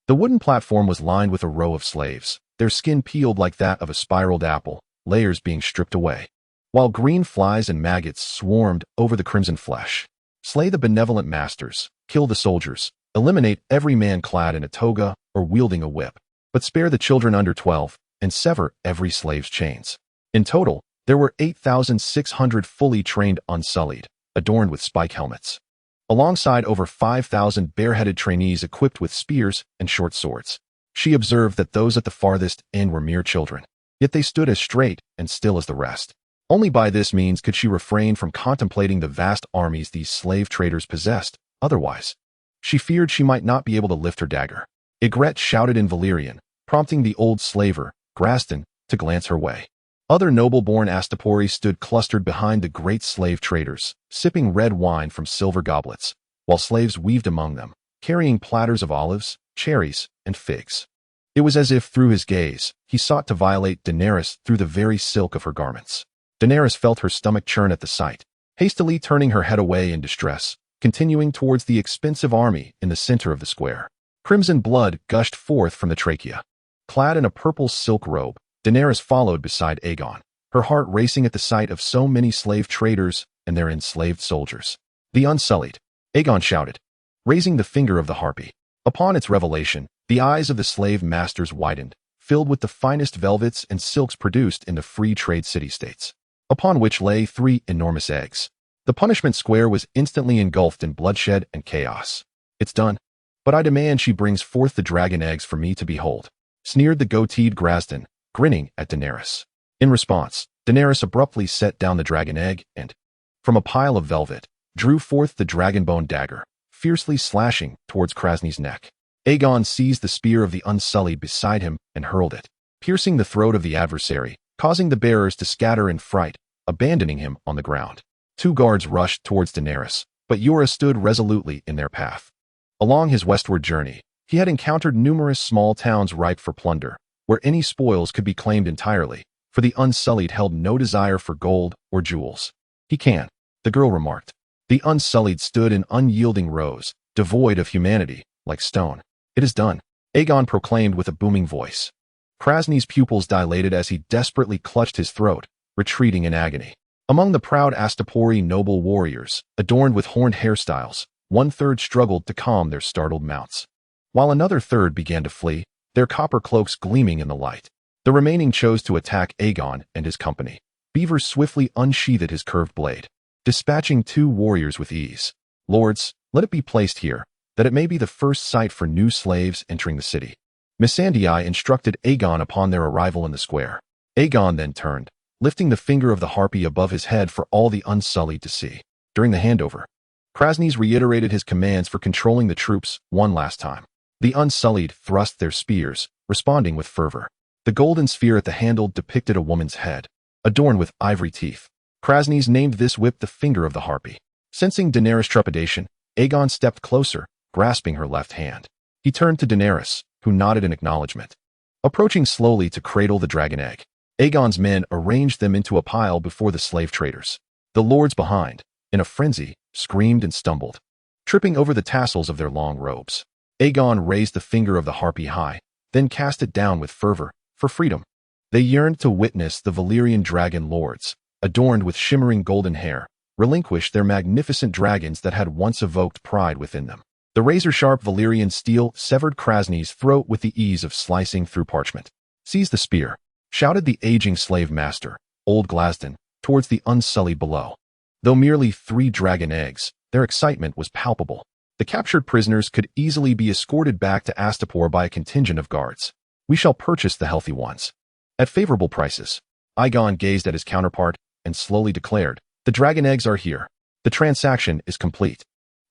The wooden platform was lined with a row of slaves, their skin peeled like that of a spiraled apple, layers being stripped away, while green flies and maggots swarmed over the crimson flesh. Slay the benevolent masters, kill the soldiers, eliminate every man clad in a toga or wielding a whip, but spare the children under 12, and sever every slave's chains. In total, there were 8,600 fully trained Unsullied, adorned with spike helmets, alongside over 5,000 bareheaded trainees equipped with spears and short swords. She observed that those at the farthest end were mere children, yet they stood as straight and still as the rest. Only by this means could she refrain from contemplating the vast armies these slave traders possessed. Otherwise, she feared she might not be able to lift her dagger. Ygritte shouted in Valyrian, prompting the old slaver, Graston, to glance her way. Other noble-born Astapori stood clustered behind the great slave traders, sipping red wine from silver goblets, while slaves weaved among them, carrying platters of olives, cherries, and figs. It was as if, through his gaze, he sought to violate Daenerys through the very silk of her garments. Daenerys felt her stomach churn at the sight, hastily turning her head away in distress, continuing towards the expensive army in the center of the square. Crimson blood gushed forth from the trachea. Clad in a purple silk robe, Daenerys followed beside Aegon, her heart racing at the sight of so many slave traders and their enslaved soldiers. "The Unsullied," Aegon shouted, raising the finger of the harpy. Upon its revelation, the eyes of the slave masters widened, filled with the finest velvets and silks produced in the free trade city-states, upon which lay 3 enormous eggs. The punishment square was instantly engulfed in bloodshed and chaos. "It's done. But I demand she brings forth the dragon eggs for me to behold," sneered the goateed Graston, grinning at Daenerys. In response, Daenerys abruptly set down the dragon egg and, from a pile of velvet, drew forth the dragonbone dagger, fiercely slashing towards Krasny's neck. Aegon seized the spear of the Unsullied beside him and hurled it, piercing the throat of the adversary, causing the bearers to scatter in fright, abandoning him on the ground. Two guards rushed towards Daenerys, but Yora stood resolutely in their path. Along his westward journey, he had encountered numerous small towns ripe for plunder, where any spoils could be claimed entirely, for the Unsullied held no desire for gold or jewels. "He can," the girl remarked. The Unsullied stood in unyielding rows, devoid of humanity, like stone. "It is done," Aegon proclaimed with a booming voice. Krasny's pupils dilated as he desperately clutched his throat, retreating in agony. Among the proud Astapori noble warriors, adorned with horned hairstyles, 1/3 struggled to calm their startled mounts, while another third began to flee, their copper cloaks gleaming in the light. The remaining chose to attack Aegon and his company. Beaver swiftly unsheathed his curved blade, dispatching 2 warriors with ease. "Lords, let it be placed here, that it may be the first sight for new slaves entering the city." Missandei instructed Aegon upon their arrival in the square. Aegon then turned, lifting the finger of the harpy above his head for all the Unsullied to see. During the handover, Krasny reiterated his commands for controlling the troops one last time. The Unsullied thrust their spears, responding with fervor. The golden sphere at the handle depicted a woman's head, adorned with ivory teeth. Krasny named this whip the finger of the harpy. Sensing Daenerys' trepidation, Aegon stepped closer, grasping her left hand. He turned to Daenerys, who nodded in acknowledgement. Approaching slowly to cradle the dragon egg, Aegon's men arranged them into a pile before the slave traders. The lords behind, in a frenzy, screamed and stumbled, tripping over the tassels of their long robes. Aegon raised the finger of the harpy high, then cast it down with fervor, for freedom. They yearned to witness the Valyrian dragon lords, adorned with shimmering golden hair, relinquish their magnificent dragons that had once evoked pride within them. The razor-sharp Valyrian steel severed Krasny's throat with the ease of slicing through parchment. "Seize the spear," shouted the aging slave master, old Glaston, towards the Unsullied below. Though merely 3 dragon eggs, their excitement was palpable. The captured prisoners could easily be escorted back to Astapor by a contingent of guards. "We shall purchase the healthy ones at favorable prices." Aegon gazed at his counterpart and slowly declared, "The dragon eggs are here. The transaction is complete."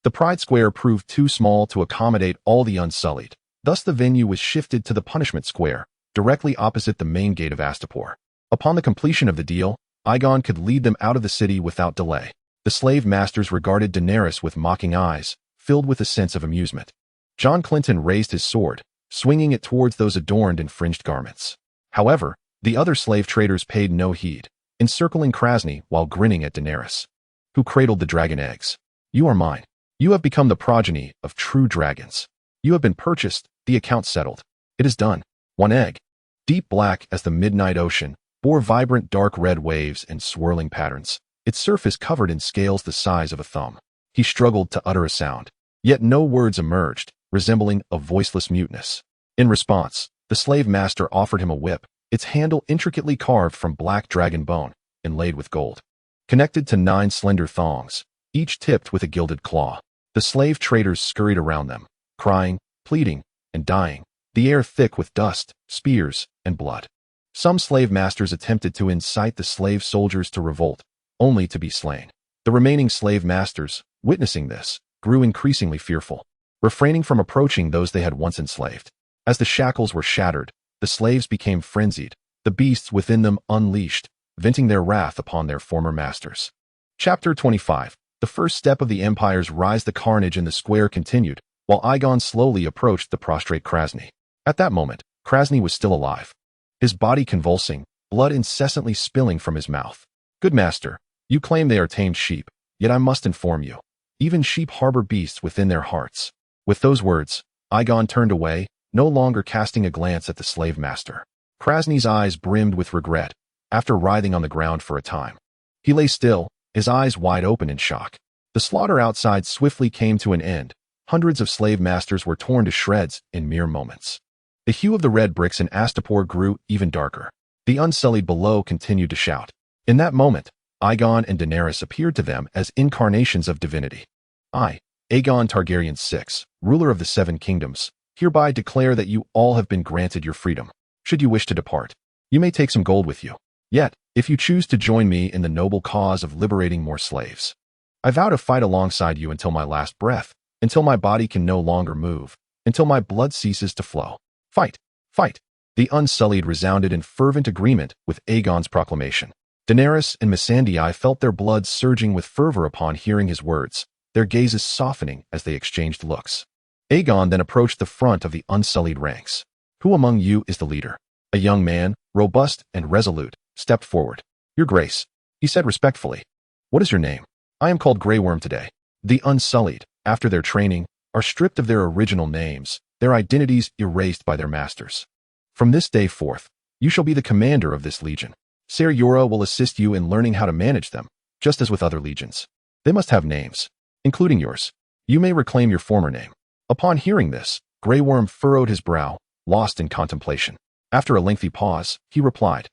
The Pride Square proved too small to accommodate all the Unsullied. Thus the venue was shifted to the Punishment Square, directly opposite the main gate of Astapor. Upon the completion of the deal, Aegon could lead them out of the city without delay. The slave masters regarded Daenerys with mocking eyes, filled with a sense of amusement. John Clinton raised his sword, swinging it towards those adorned in fringed garments. However, the other slave traders paid no heed, encircling Krasny while grinning at Daenerys, who cradled the dragon eggs. "You are mine. You have become the progeny of true dragons. You have been purchased, the account settled. It is done." One egg, deep black as the midnight ocean, bore vibrant dark red waves and swirling patterns, its surface covered in scales the size of a thumb. He struggled to utter a sound, yet no words emerged, resembling a voiceless muteness. In response, the slave master offered him a whip, its handle intricately carved from black dragon bone, inlaid with gold, connected to 9 slender thongs, each tipped with a gilded claw. The slave traders scurried around them, crying, pleading, and dying, the air thick with dust, spears, and blood. Some slave masters attempted to incite the slave soldiers to revolt, only to be slain. The remaining slave masters, witnessing this, grew increasingly fearful, refraining from approaching those they had once enslaved. As the shackles were shattered, the slaves became frenzied, the beasts within them unleashed, venting their wrath upon their former masters. Chapter 25. The first step of the Empire's rise. The carnage in the square continued, while Aegon slowly approached the prostrate Krasny. At that moment, Krasny was still alive, his body convulsing, blood incessantly spilling from his mouth. "Good master, you claim they are tamed sheep, yet I must inform you, even sheep harbor beasts within their hearts." With those words, Aegon turned away, no longer casting a glance at the slave master. Krasny's eyes brimmed with regret, after writhing on the ground for a time. He lay still, his eyes wide open in shock. The slaughter outside swiftly came to an end. Hundreds of slave masters were torn to shreds in mere moments. The hue of the red bricks in Astapor grew even darker. The Unsullied below continued to shout. In that moment, Aegon and Daenerys appeared to them as incarnations of divinity. "I, Aegon Targaryen VI, ruler of the 7 kingdoms, hereby declare that you all have been granted your freedom. Should you wish to depart, you may take some gold with you. Yet, if you choose to join me in the noble cause of liberating more slaves, I vow to fight alongside you until my last breath, until my body can no longer move, until my blood ceases to flow. Fight! Fight!" The Unsullied resounded in fervent agreement with Aegon's proclamation. Daenerys and Missandei felt their blood surging with fervor upon hearing his words, their gazes softening as they exchanged looks. Aegon then approached the front of the unsullied ranks. "Who among you is the leader?" A young man, robust and resolute, stepped forward. "Your Grace," he said respectfully. "What is your name?" "I am called Grey Worm today." The unsullied, after their training, are stripped of their original names, their identities erased by their masters. "From this day forth, you shall be the commander of this legion. Ser Jorah will assist you in learning how to manage them, just as with other legions. They must have names, including yours. You may reclaim your former name." Upon hearing this, Grey Worm furrowed his brow, lost in contemplation. After a lengthy pause, he replied,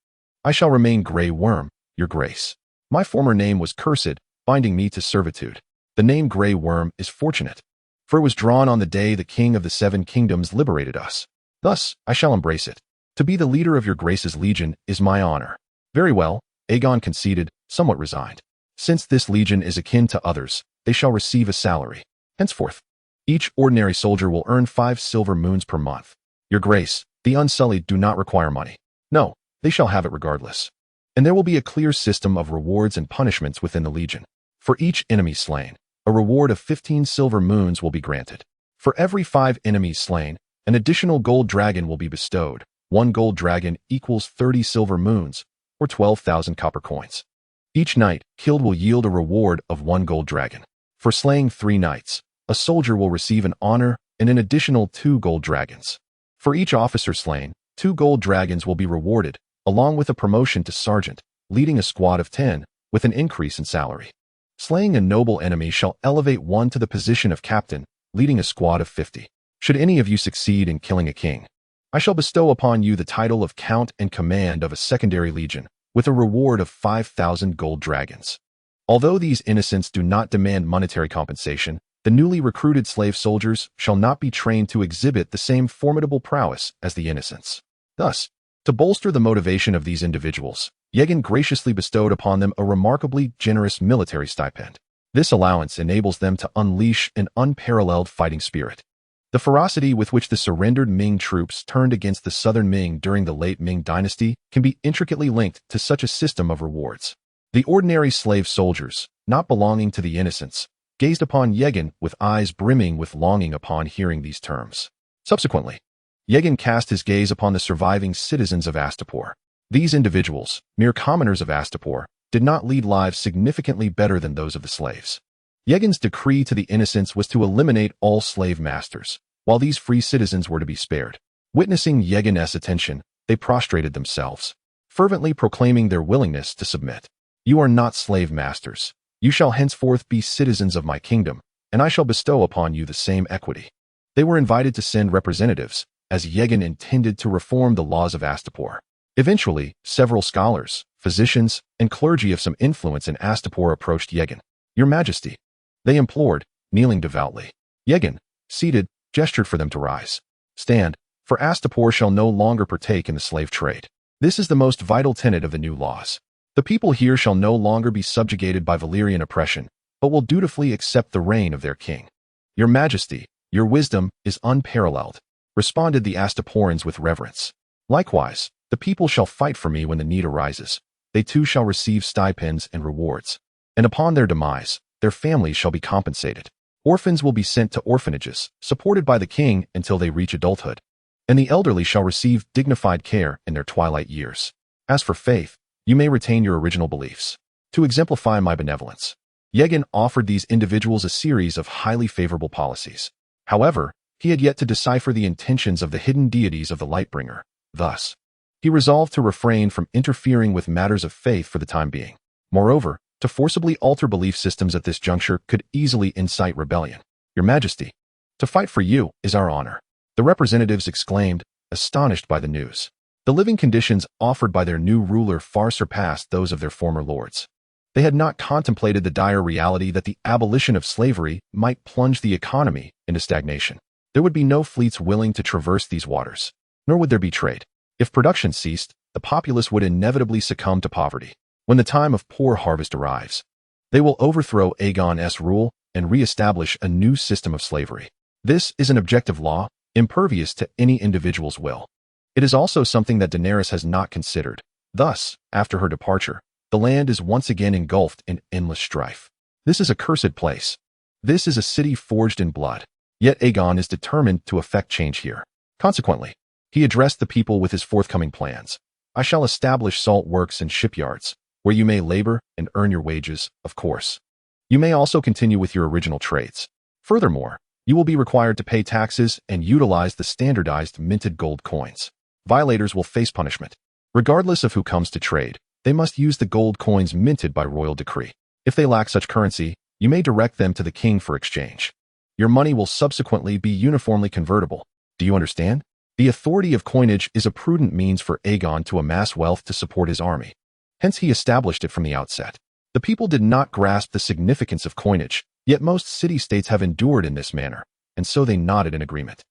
"I shall remain Grey Worm, Your Grace. My former name was cursed, binding me to servitude. The name Grey Worm is fortunate, for it was drawn on the day the King of the Seven Kingdoms liberated us. Thus, I shall embrace it. To be the leader of Your Grace's legion is my honor." "Very well," Aegon conceded, somewhat resigned. "Since this legion is akin to others, they shall receive a salary. Henceforth, each ordinary soldier will earn 5 silver moons per month. Your Grace, the Unsullied do not require money. No, they shall have it regardless. And there will be a clear system of rewards and punishments within the legion. For each enemy slain, a reward of 15 silver moons will be granted. For every 5 enemies slain, an additional gold dragon will be bestowed. 1 gold dragon equals 30 silver moons, or 12,000 copper coins. Each knight killed will yield a reward of 1 gold dragon. For slaying 3 knights, a soldier will receive an honor and an additional 2 gold dragons. For each officer slain, 2 gold dragons will be rewarded, along with a promotion to sergeant, leading a squad of 10, with an increase in salary. Slaying a noble enemy shall elevate one to the position of captain, leading a squad of 50. Should any of you succeed in killing a king, I shall bestow upon you the title of Count and Command of a secondary legion, with a reward of 5,000 gold dragons. Although these innocents do not demand monetary compensation, the newly recruited slave soldiers shall not be trained to exhibit the same formidable prowess as the innocents. Thus, to bolster the motivation of these individuals, Aegon graciously bestowed upon them a remarkably generous military stipend. This allowance enables them to unleash an unparalleled fighting spirit. The ferocity with which the surrendered Ming troops turned against the southern Ming during the late Ming dynasty can be intricately linked to such a system of rewards. The ordinary slave soldiers, not belonging to the innocents, gazed upon Aegon with eyes brimming with longing upon hearing these terms. Subsequently, Aegon cast his gaze upon the surviving citizens of Astapor. These individuals, mere commoners of Astapor, did not lead lives significantly better than those of the slaves. Aegon's decree to the innocents was to eliminate all slave masters, while these free citizens were to be spared. Witnessing Aegon's attention, they prostrated themselves, fervently proclaiming their willingness to submit. "You are not slave masters. You shall henceforth be citizens of my kingdom, and I shall bestow upon you the same equity." They were invited to send representatives, as Aegon intended to reform the laws of Astapor. Eventually, several scholars, physicians, and clergy of some influence in Astapor approached Aegon. "Your Majesty," they implored, kneeling devoutly. Aegon, seated, gestured for them to rise. "Stand, for Astapor shall no longer partake in the slave trade. This is the most vital tenet of the new laws. The people here shall no longer be subjugated by Valyrian oppression, but will dutifully accept the reign of their king." "Your Majesty, your wisdom is unparalleled," responded the Astaporans with reverence. "Likewise, the people shall fight for me when the need arises. They too shall receive stipends and rewards. And upon their demise, their families shall be compensated. Orphans will be sent to orphanages, supported by the king until they reach adulthood. And the elderly shall receive dignified care in their twilight years. As for faith, you may retain your original beliefs. To exemplify my benevolence." Aegon offered these individuals a series of highly favorable policies. However, he had yet to decipher the intentions of the hidden deities of the Lightbringer. Thus, he resolved to refrain from interfering with matters of faith for the time being. Moreover, to forcibly alter belief systems at this juncture could easily incite rebellion. "Your Majesty, to fight for you is our honor," the representatives exclaimed, astonished by the news. The living conditions offered by their new ruler far surpassed those of their former lords. They had not contemplated the dire reality that the abolition of slavery might plunge the economy into stagnation. There would be no fleets willing to traverse these waters, nor would there be trade. If production ceased, the populace would inevitably succumb to poverty. When the time of poor harvest arrives, they will overthrow Aegon's rule and re-establish a new system of slavery. This is an objective law, impervious to any individual's will. It is also something that Daenerys has not considered. Thus, after her departure, The land is once again engulfed in endless strife. This is a cursed place. This is a city forged in blood. Yet Aegon is determined to effect change here. Consequently, he addressed the people with his forthcoming plans. I shall establish salt works and shipyards, where you may labor and earn your wages, of course. You may also continue with your original trades. Furthermore, you will be required to pay taxes and utilize the standardized minted gold coins. Violators will face punishment. Regardless of who comes to trade, they must use the gold coins minted by royal decree. If they lack such currency, you may direct them to the king for exchange. Your money will subsequently be uniformly convertible. Do you understand? The authority of coinage is a prudent means for Aegon to amass wealth to support his army. Hence he established it from the outset. The people did not grasp the significance of coinage, yet most city-states have endured in this manner, and so they nodded in agreement.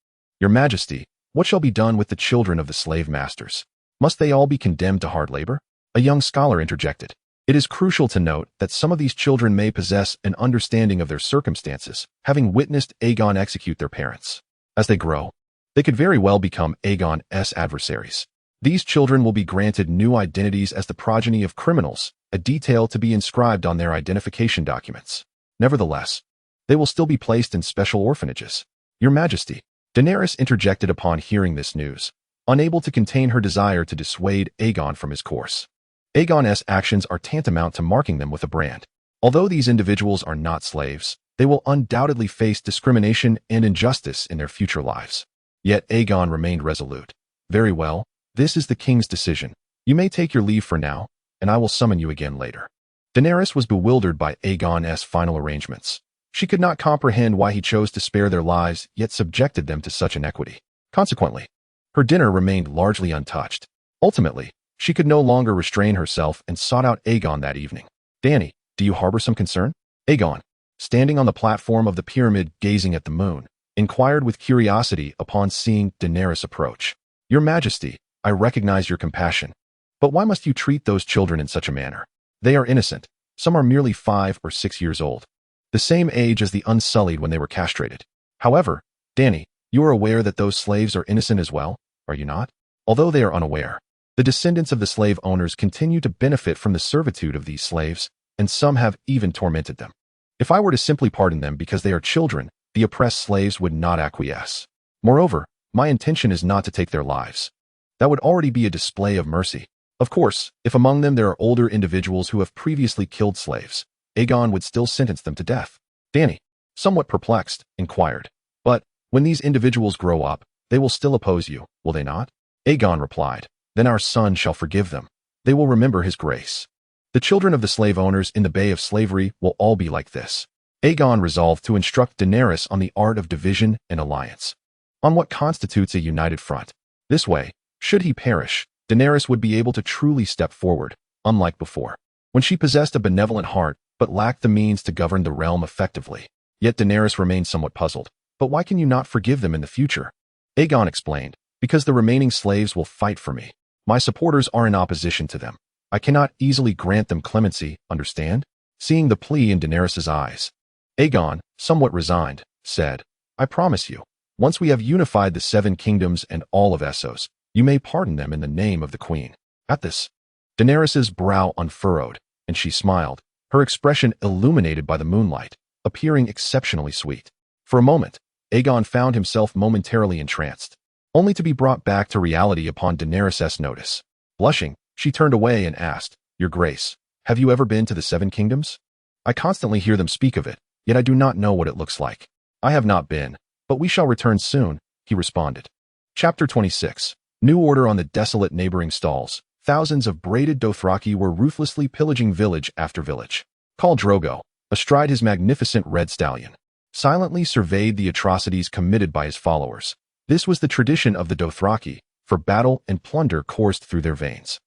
Your Majesty, what shall be done with the children of the slave masters? Must they all be condemned to hard labor? A young scholar interjected. It is crucial to note that some of these children may possess an understanding of their circumstances, having witnessed Aegon execute their parents. As they grow, they could very well become Aegon's adversaries. These children will be granted new identities as the progeny of criminals, a detail to be inscribed on their identification documents. Nevertheless, they will still be placed in special orphanages. Your Majesty, Daenerys interjected upon hearing this news, unable to contain her desire to dissuade Aegon from his course. Aegon's actions are tantamount to marking them with a brand. Although these individuals are not slaves, they will undoubtedly face discrimination and injustice in their future lives. Yet Aegon remained resolute. Very well, this is the king's decision. You may take your leave for now, and I will summon you again later. Daenerys was bewildered by Aegon's final arrangements. She could not comprehend why he chose to spare their lives, yet subjected them to such inequity. Consequently, her dinner remained largely untouched. Ultimately, she could no longer restrain herself and sought out Aegon that evening. Dany, do you harbor some concern? Aegon, standing on the platform of the pyramid gazing at the moon, inquired with curiosity upon seeing Daenerys approach. Your Majesty, I recognize your compassion. But why must you treat those children in such a manner? They are innocent. Some are merely 5 or 6 years old, the same age as the unsullied when they were castrated. However, Dany, you are aware that those slaves are innocent as well, are you not? Although they are unaware, the descendants of the slave owners continue to benefit from the servitude of these slaves, and some have even tormented them. If I were to simply pardon them because they are children, the oppressed slaves would not acquiesce. Moreover, my intention is not to take their lives. That would already be a display of mercy. Of course, if among them there are older individuals who have previously killed slaves, Aegon would still sentence them to death. Dany, somewhat perplexed, inquired. But, when these individuals grow up, they will still oppose you, will they not? Aegon replied. Then our son shall forgive them. They will remember his grace. The children of the slave owners in the Bay of Slavery will all be like this. Aegon resolved to instruct Daenerys on the art of division and alliance, on what constitutes a united front. This way, should he perish, Daenerys would be able to truly step forward, unlike before, when she possessed a benevolent heart but lacked the means to govern the realm effectively. Yet Daenerys remained somewhat puzzled. But why can you not forgive them in the future? Aegon explained, because the remaining slaves will fight for me. My supporters are in opposition to them. I cannot easily grant them clemency, understand? Seeing the plea in Daenerys' eyes, Aegon, somewhat resigned, said, I promise you, once we have unified the 7 kingdoms and all of Essos, you may pardon them in the name of the queen. At this, Daenerys' brow unfurrowed, and she smiled, her expression illuminated by the moonlight, appearing exceptionally sweet. For a moment, Aegon found himself momentarily entranced, only to be brought back to reality upon Daenerys' notice. Blushing, she turned away and asked, Your Grace, have you ever been to the 7 kingdoms? I constantly hear them speak of it, yet I do not know what it looks like. I have not been, but we shall return soon, he responded. Chapter 26. New order on the desolate neighboring stalls. Thousands of braided Dothraki were ruthlessly pillaging village after village. Khal Drogo, astride his magnificent red stallion, silently surveyed the atrocities committed by his followers. This was the tradition of the Dothraki, for battle and plunder coursed through their veins.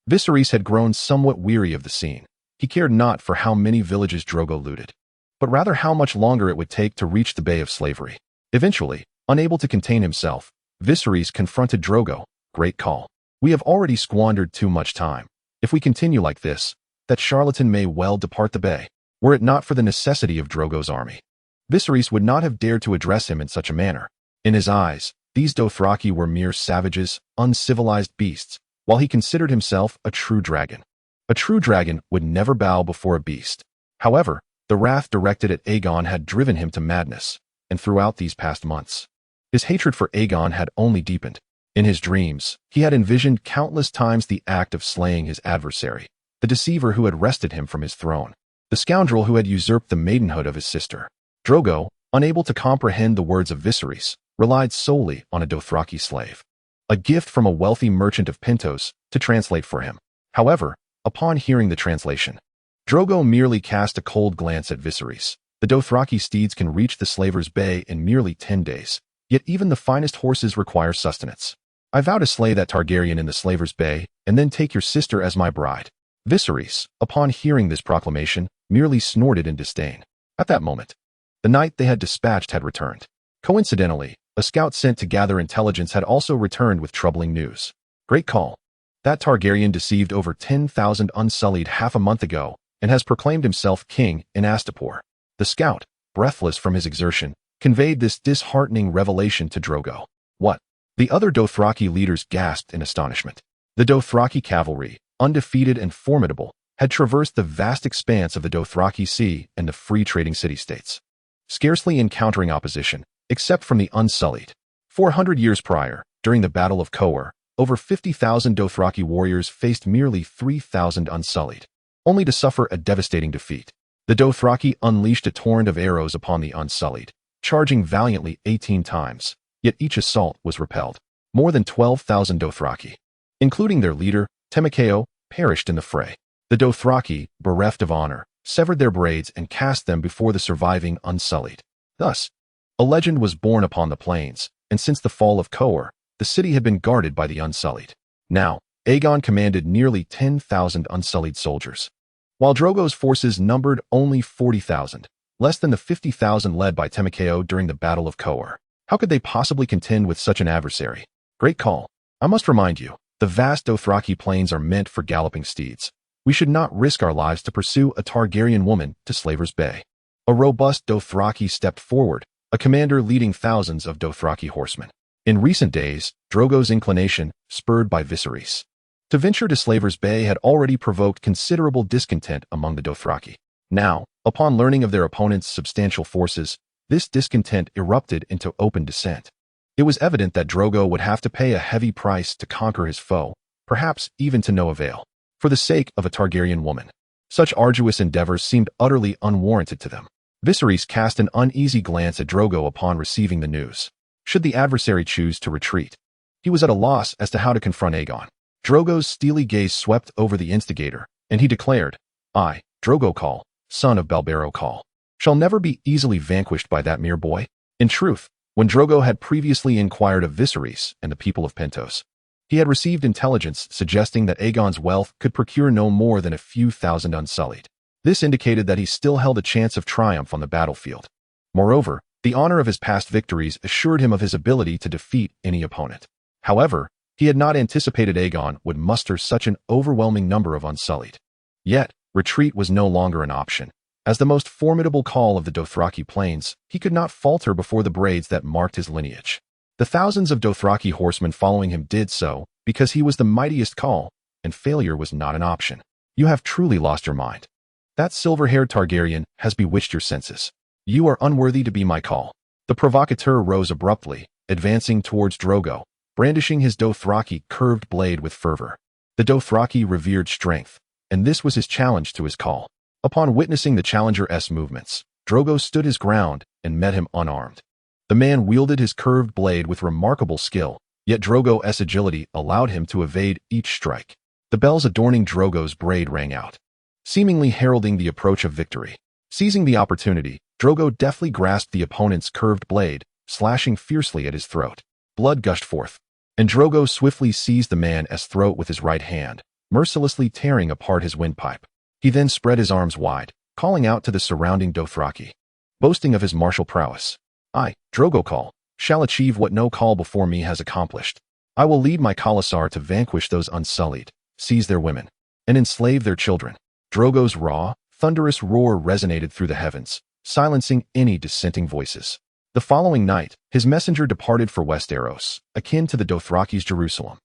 Viserys had grown somewhat weary of the scene. He cared not for how many villages Drogo looted, but rather how much longer it would take to reach the Bay of Slavery. Eventually, unable to contain himself, Viserys confronted Drogo. Great Khal. We have already squandered too much time. If we continue like this, that charlatan may well depart the bay. Were it not for the necessity of Drogo's army, Viserys would not have dared to address him in such a manner. In his eyes, these Dothraki were mere savages, uncivilized beasts, while he considered himself a true dragon. A true dragon would never bow before a beast. However, the wrath directed at Aegon had driven him to madness, and throughout these past months, his hatred for Aegon had only deepened. In his dreams, he had envisioned countless times the act of slaying his adversary, the deceiver who had wrested him from his throne, the scoundrel who had usurped the maidenhood of his sister. Drogo, unable to comprehend the words of Viserys, relied solely on a Dothraki slave, a gift from a wealthy merchant of Pentos, to translate for him. However, upon hearing the translation, Drogo merely cast a cold glance at Viserys. The Dothraki steeds can reach the Slaver's Bay in merely 10 days, yet even the finest horses require sustenance. I vow to slay that Targaryen in the Slaver's Bay, and then take your sister as my bride. Viserys, upon hearing this proclamation, merely snorted in disdain. At that moment, the knight they had dispatched had returned. Coincidentally, a scout sent to gather intelligence had also returned with troubling news. Great Khal. That Targaryen deceived over 10,000 Unsullied half a month ago, and has proclaimed himself king in Astapor. The scout, breathless from his exertion, conveyed this disheartening revelation to Drogo. What? The other Dothraki leaders gasped in astonishment. The Dothraki cavalry, undefeated and formidable, had traversed the vast expanse of the Dothraki Sea and the free trading city-states, scarcely encountering opposition, except from the Unsullied. 400 years prior, during the Battle of Conqueror, over 50,000 Dothraki warriors faced merely 3,000 Unsullied, only to suffer a devastating defeat. The Dothraki unleashed a torrent of arrows upon the Unsullied, charging valiantly 18 times, yet each assault was repelled. More than 12,000 Dothraki, including their leader, Temekeo, perished in the fray. The Dothraki, bereft of honor, severed their braids and cast them before the surviving Unsullied. Thus, a legend was born upon the plains, and since the fall of Conqueror, the city had been guarded by the Unsullied. Now, Aegon commanded nearly 10,000 Unsullied soldiers, while Drogo's forces numbered only 40,000, less than the 50,000 led by Temekeo during the Battle of Conqueror. How could they possibly contend with such an adversary? Great Khal. I must remind you, the vast Dothraki plains are meant for galloping steeds. We should not risk our lives to pursue a Targaryen woman to Slaver's Bay. A robust Dothraki stepped forward, a commander leading thousands of Dothraki horsemen. In recent days, Drogo's inclination, spurred by Viserys, to venture to Slaver's Bay had already provoked considerable discontent among the Dothraki. Now, upon learning of their opponent's substantial forces, this discontent erupted into open dissent. It was evident that Drogo would have to pay a heavy price to conquer his foe, perhaps even to no avail, for the sake of a Targaryen woman. Such arduous endeavors seemed utterly unwarranted to them. Viserys cast an uneasy glance at Drogo upon receiving the news. Should the adversary choose to retreat, he was at a loss as to how to confront Aegon. Drogo's steely gaze swept over the instigator, and he declared, I, Drogo Khal, son of Balbero Khal, shall never be easily vanquished by that mere boy. In truth, when Drogo had previously inquired of Viserys and the people of Pentos, he had received intelligence suggesting that Aegon's wealth could procure no more than a few thousand Unsullied. This indicated that he still held a chance of triumph on the battlefield. Moreover, the honor of his past victories assured him of his ability to defeat any opponent. However, he had not anticipated Aegon would muster such an overwhelming number of Unsullied. Yet, retreat was no longer an option. As the most formidable Khal of the Dothraki plains, he could not falter before the braids that marked his lineage. The thousands of Dothraki horsemen following him did so because he was the mightiest Khal, and failure was not an option. You have truly lost your mind. That silver-haired Targaryen has bewitched your senses. You are unworthy to be my Khal. The provocateur rose abruptly, advancing towards Drogo, brandishing his Dothraki curved blade with fervor. The Dothraki revered strength, and this was his challenge to his Khal. Upon witnessing the challenger's movements, Drogo stood his ground and met him unarmed. The man wielded his curved blade with remarkable skill, yet Drogo's agility allowed him to evade each strike. The bells adorning Drogo's braid rang out, seemingly heralding the approach of victory. Seizing the opportunity, Drogo deftly grasped the opponent's curved blade, slashing fiercely at his throat. Blood gushed forth, and Drogo swiftly seized the man's throat with his right hand, mercilessly tearing apart his windpipe. He then spread his arms wide, calling out to the surrounding Dothraki, boasting of his martial prowess. I, Drogo Khal, shall achieve what no Khal before me has accomplished. I will lead my Khalasar to vanquish those Unsullied, seize their women, and enslave their children. Drogo's raw, thunderous roar resonated through the heavens, silencing any dissenting voices. The following night, his messenger departed for Westeros, akin to the Dothraki's Jerusalem.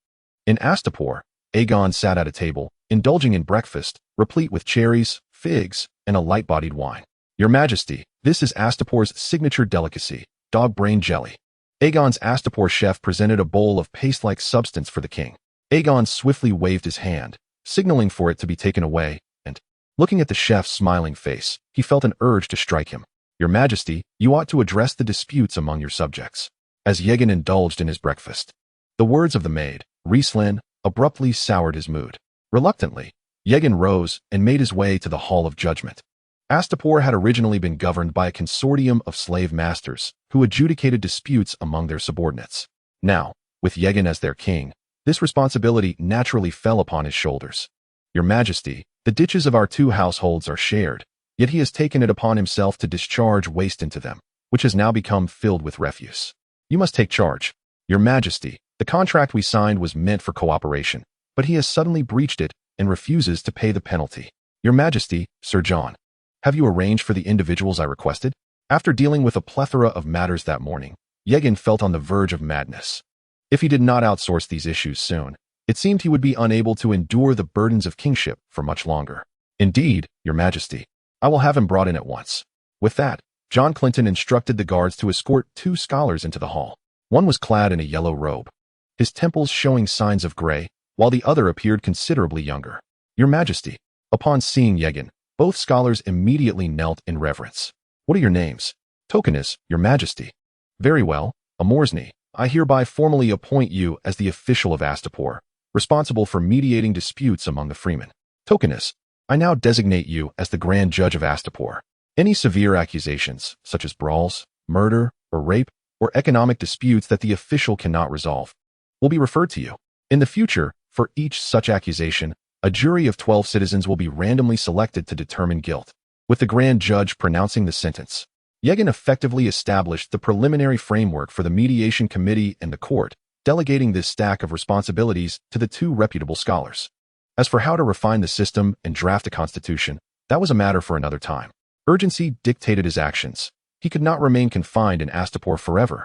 In Astapor, Aegon sat at a table, indulging in breakfast, replete with cherries, figs, and a light-bodied wine. Your Majesty, this is Astapor's signature delicacy, dog brain jelly. Aegon's Astapor chef presented a bowl of paste-like substance for the king. Aegon swiftly waved his hand, signaling for it to be taken away, and, looking at the chef's smiling face, he felt an urge to strike him. Your Majesty, you ought to address the disputes among your subjects. As Aegon indulged in his breakfast, the words of the maid, Rhysland, abruptly soured his mood. Reluctantly, Aegon rose and made his way to the Hall of Judgment. Astapor had originally been governed by a consortium of slave masters who adjudicated disputes among their subordinates. Now, with Aegon as their king, this responsibility naturally fell upon his shoulders. Your Majesty, the ditches of our two households are shared, yet he has taken it upon himself to discharge waste into them, which has now become filled with refuse. You must take charge. Your Majesty, the contract we signed was meant for cooperation, but he has suddenly breached it and refuses to pay the penalty. Your Majesty, Sir John, have you arranged for the individuals I requested? After dealing with a plethora of matters that morning, Aegon felt on the verge of madness. If he did not outsource these issues soon, it seemed he would be unable to endure the burdens of kingship for much longer. Indeed, Your Majesty, I will have him brought in at once. With that, John Clinton instructed the guards to escort 2 scholars into the hall. One was clad in a yellow robe, his temples showing signs of gray, while the other appeared considerably younger. Your Majesty, upon seeing Aegon, both scholars immediately knelt in reverence. What are your names? Tokenis, Your Majesty. Very well, Amorsny, I hereby formally appoint you as the official of Astapor, responsible for mediating disputes among the freemen. Tokenis, I now designate you as the Grand Judge of Astapor. Any severe accusations, such as brawls, murder, or rape, or economic disputes that the official cannot resolve, will be referred to you. In the future, for each such accusation, a jury of 12 citizens will be randomly selected to determine guilt, with the Grand Judge pronouncing the sentence. Aegon effectively established the preliminary framework for the mediation committee and the court, delegating this stack of responsibilities to the 2 reputable scholars. As for how to refine the system and draft a constitution, that was a matter for another time. Urgency dictated his actions. He could not remain confined in Astapor forever.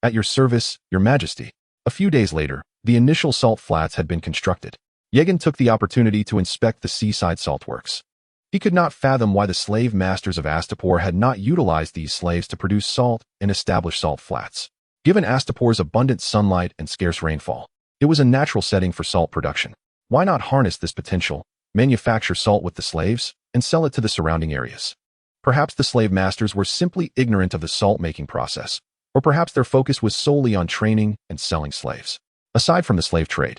At your service, Your Majesty. A few days later, the initial salt flats had been constructed. Aegon took the opportunity to inspect the seaside saltworks. He could not fathom why the slave masters of Astapor had not utilized these slaves to produce salt and establish salt flats. Given Astapor's abundant sunlight and scarce rainfall, it was a natural setting for salt production. Why not harness this potential, manufacture salt with the slaves, and sell it to the surrounding areas? Perhaps the slave masters were simply ignorant of the salt-making process, or perhaps their focus was solely on training and selling slaves. Aside from the slave trade,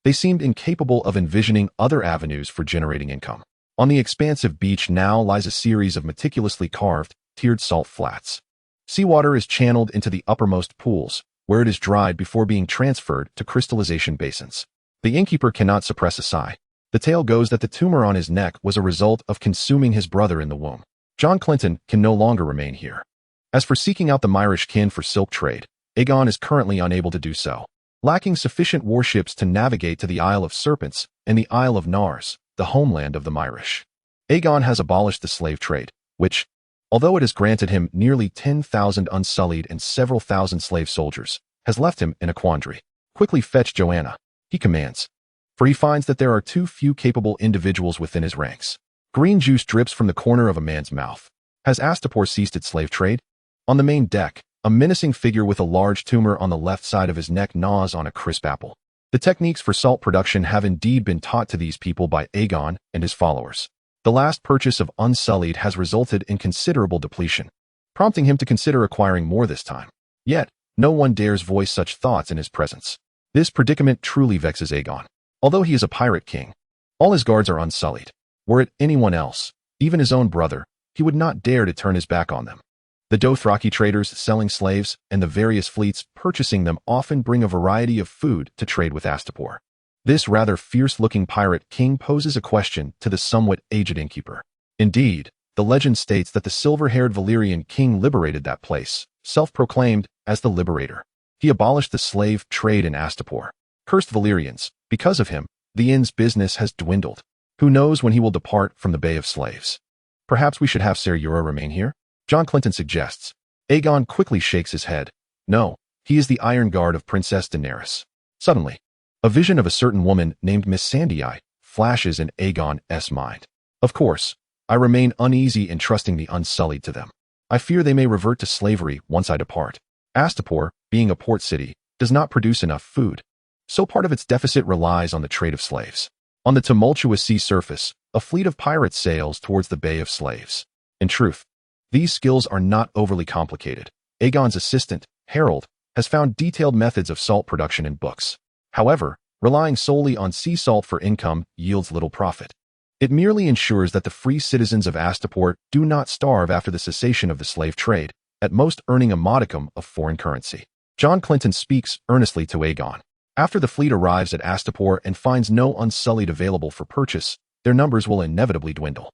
they seemed incapable of envisioning other avenues for generating income. On the expansive beach now lies a series of meticulously carved, tiered salt flats. Seawater is channeled into the uppermost pools, where it is dried before being transferred to crystallization basins. The innkeeper cannot suppress a sigh. The tale goes that the tumor on his neck was a result of consuming his brother in the womb. John Clinton can no longer remain here. As for seeking out the Myrish kin for silk trade, Aegon is currently unable to do so. Lacking sufficient warships to navigate to the Isle of Serpents and the Isle of Nars, the homeland of the Myrish. Aegon has abolished the slave trade, which, although it has granted him nearly 10,000 unsullied and several thousand slave soldiers, has left him in a quandary. Quickly fetch Joanna, he commands, for he finds that there are too few capable individuals within his ranks. Green juice drips from the corner of a man's mouth. Has Astapor ceased its slave trade? On the main deck, a menacing figure with a large tumor on the left side of his neck gnaws on a crisp apple. The techniques for salt production have indeed been taught to these people by Aegon and his followers. The last purchase of Unsullied has resulted in considerable depletion, prompting him to consider acquiring more this time. Yet, no one dares voice such thoughts in his presence. This predicament truly vexes Aegon. Although he is a pirate king, all his guards are unsullied. Were it anyone else, even his own brother, he would not dare to turn his back on them. The Dothraki traders selling slaves and the various fleets purchasing them often bring a variety of food to trade with Astapor. This rather fierce-looking pirate king poses a question to the somewhat aged innkeeper. Indeed, the legend states that the silver-haired Valyrian king liberated that place, self-proclaimed as the Liberator. He abolished the slave trade in Astapor. Cursed Valyrians, because of him, the inn's business has dwindled. Who knows when he will depart from the Bay of Slaves? Perhaps we should have Ser Yura remain here? John Clinton suggests. Aegon quickly shakes his head. No, he is the iron guard of Princess Daenerys. Suddenly, A vision of a certain woman named Miss Sandii flashes in Aegon's mind. Of course, I remain uneasy in trusting the Unsullied to them. I fear they may revert to slavery once I depart. Astapor, being a port city, does not produce enough food, so part of its deficit relies on the trade of slaves. On the tumultuous sea surface, a fleet of pirates sails towards the Bay of Slaves. In truth, these skills are not overly complicated. Aegon's assistant, Harold, has found detailed methods of salt production in books. However, relying solely on sea salt for income yields little profit. It merely ensures that the free citizens of Astapor do not starve after the cessation of the slave trade, at most earning a modicum of foreign currency. John Clinton speaks earnestly to Aegon. After the fleet arrives at Astapor and finds no Unsullied available for purchase, their numbers will inevitably dwindle.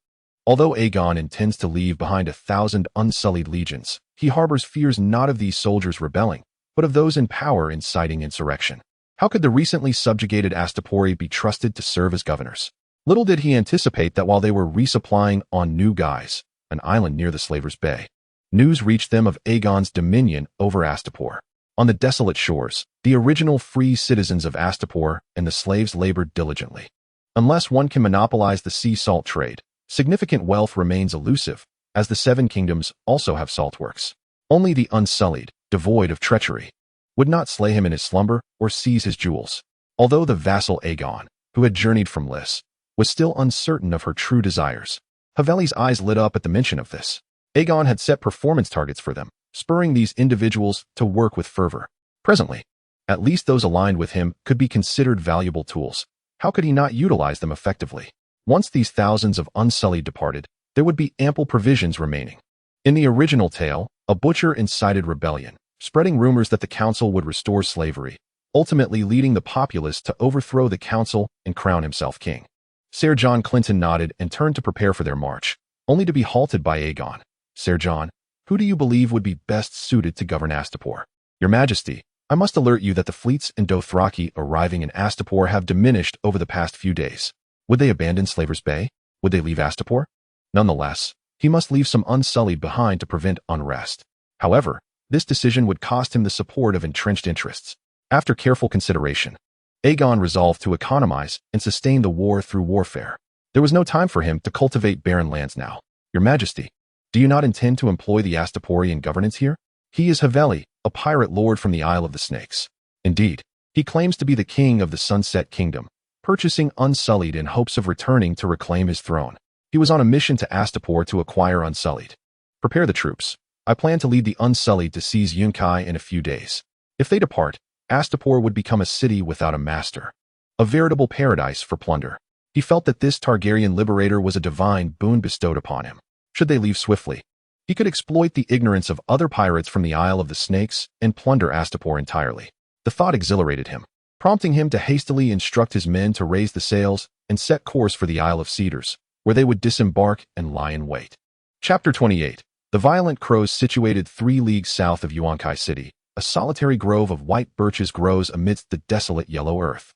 Although Aegon intends to leave behind 1,000 Unsullied legions, he harbors fears not of these soldiers rebelling, but of those in power inciting insurrection. How could the recently subjugated Astapori be trusted to serve as governors? Little did he anticipate that while they were resupplying on New Guise, an island near the Slavers' Bay, news reached them of Aegon's dominion over Astapor. On the desolate shores, the original free citizens of Astapor and the slaves labored diligently. Unless one can monopolize the sea salt trade, significant wealth remains elusive, as the Seven Kingdoms also have saltworks. Only the Unsullied, devoid of treachery, would not slay him in his slumber or seize his jewels. Although the vassal Aegon, who had journeyed from Lys, was still uncertain of her true desires, Haveli's eyes lit up at the mention of this. Aegon had set performance targets for them, spurring these individuals to work with fervor. Presently, at least those aligned with him could be considered valuable tools. How could he not utilize them effectively? Once these thousands of Unsullied departed, there would be ample provisions remaining. In the original tale, a butcher incited rebellion, spreading rumors that the council would restore slavery, ultimately leading the populace to overthrow the council and crown himself king. Sir John Clinton nodded and turned to prepare for their march, only to be halted by Aegon. Sir John, who do you believe would be best suited to govern Astapor? Your Majesty, I must alert you that the fleets in Dothraki arriving in Astapor have diminished over the past few days. Would they abandon Slavers' Bay? Would they leave Astapor? Nonetheless, he must leave some Unsullied behind to prevent unrest. However, this decision would cost him the support of entrenched interests. After careful consideration, Aegon resolved to economize and sustain the war through warfare. There was no time for him to cultivate barren lands now. Your Majesty, do you not intend to employ the Astaporian governance here? He is Haveli, a pirate lord from the Isle of the Snakes. Indeed, he claims to be the king of the Sunset Kingdom, purchasing Unsullied in hopes of returning to reclaim his throne. He was on a mission to Astapor to acquire Unsullied. Prepare the troops. I plan to lead the Unsullied to seize Yunkai in a few days. If they depart, Astapor would become a city without a master, a veritable paradise for plunder. He felt that this Targaryen liberator was a divine boon bestowed upon him. Should they leave swiftly, he could exploit the ignorance of other pirates from the Isle of the Snakes and plunder Astapor entirely. The thought exhilarated him, prompting him to hastily instruct his men to raise the sails and set course for the Isle of Cedars, where they would disembark and lie in wait. Chapter 28. The Violent Crows, situated 3 leagues south of Yunkai City, a solitary grove of white birches grows amidst the desolate yellow earth.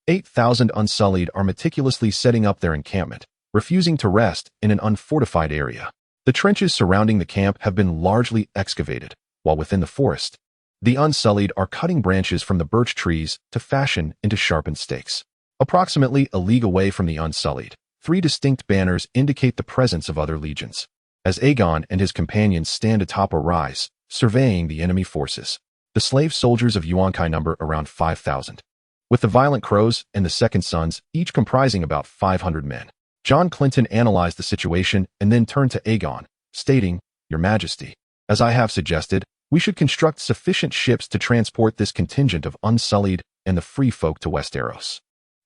8,000 Unsullied are meticulously setting up their encampment, refusing to rest in an unfortified area. The trenches surrounding the camp have been largely excavated, while within the forest, the Unsullied are cutting branches from the birch trees to fashion into sharpened stakes. Approximately a league away from the Unsullied, 3 distinct banners indicate the presence of other legions, as Aegon and his companions stand atop a rise, surveying the enemy forces. The slave soldiers of Yunkai number around 5,000, with the Violent Crows and the Second Sons each comprising about 500 men. John Clinton analyzed the situation and then turned to Aegon, stating, Your Majesty, as I have suggested, we should construct sufficient ships to transport this contingent of Unsullied and the free folk to Westeros.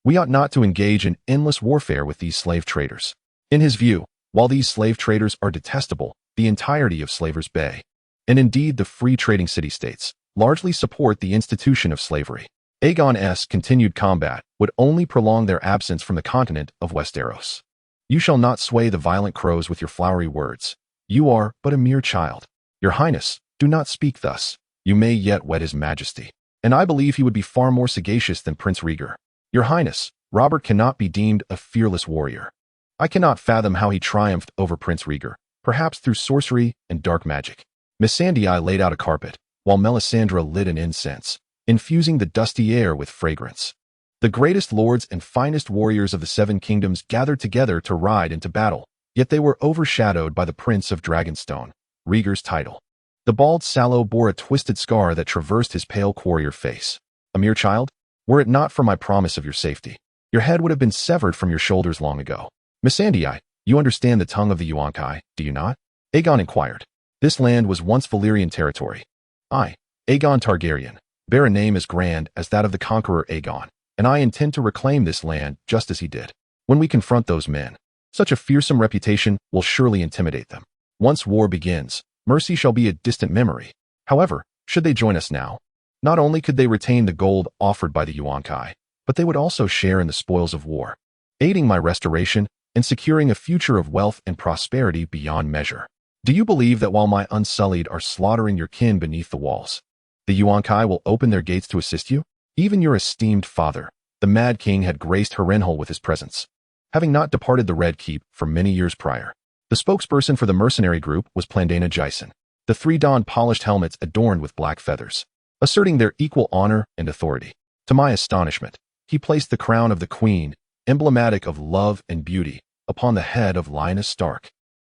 We ought not to engage in endless warfare with these slave traders. In his view, while these slave traders are detestable, the entirety of Slavers' Bay, and indeed the free trading city-states, largely support the institution of slavery. Aegon's continued combat would only prolong their absence from the continent of Westeros. You shall not sway the Violent Crows with your flowery words. You are but a mere child. Your Highness, do not speak thus. You may yet wed his Majesty. And I believe he would be far more sagacious than Prince Rhaegar. Your Highness, Robert cannot be deemed a fearless warrior. I cannot fathom how he triumphed over Prince Rhaegar, perhaps through sorcery and dark magic. Miss Sandii laid out a carpet, while Melisandre lit an incense, infusing the dusty air with fragrance. The greatest lords and finest warriors of the Seven Kingdoms gathered together to ride into battle, yet they were overshadowed by the Prince of Dragonstone, Rhaegar's title. The bald sallow bore a twisted scar that traversed his pale warrior face. A mere child? Were it not for my promise of your safety, your head would have been severed from your shoulders long ago. Missandei, you understand the tongue of the Yunkai, do you not? Aegon inquired. This land was once Valyrian territory. I, Aegon Targaryen, bear a name as grand as that of the Conqueror Aegon, and I intend to reclaim this land just as he did. When we confront those men, such a fearsome reputation will surely intimidate them. Once war begins, mercy shall be a distant memory. However, should they join us now, not only could they retain the gold offered by the Yunkai, but they would also share in the spoils of war, aiding my restoration and securing a future of wealth and prosperity beyond measure. Do you believe that while my Unsullied are slaughtering your kin beneath the walls, the Yunkai will open their gates to assist you? Even your esteemed father, the Mad King, had graced Harrenhal with his presence, having not departed the Red Keep for many years prior. The spokesperson for the mercenary group was Plandena Jason, the 3 dawn-polished helmets adorned with black feathers, asserting their equal honor and authority. To my astonishment, he placed the crown of the Queen, emblematic of love and beauty, upon the head of Lyanna Stark.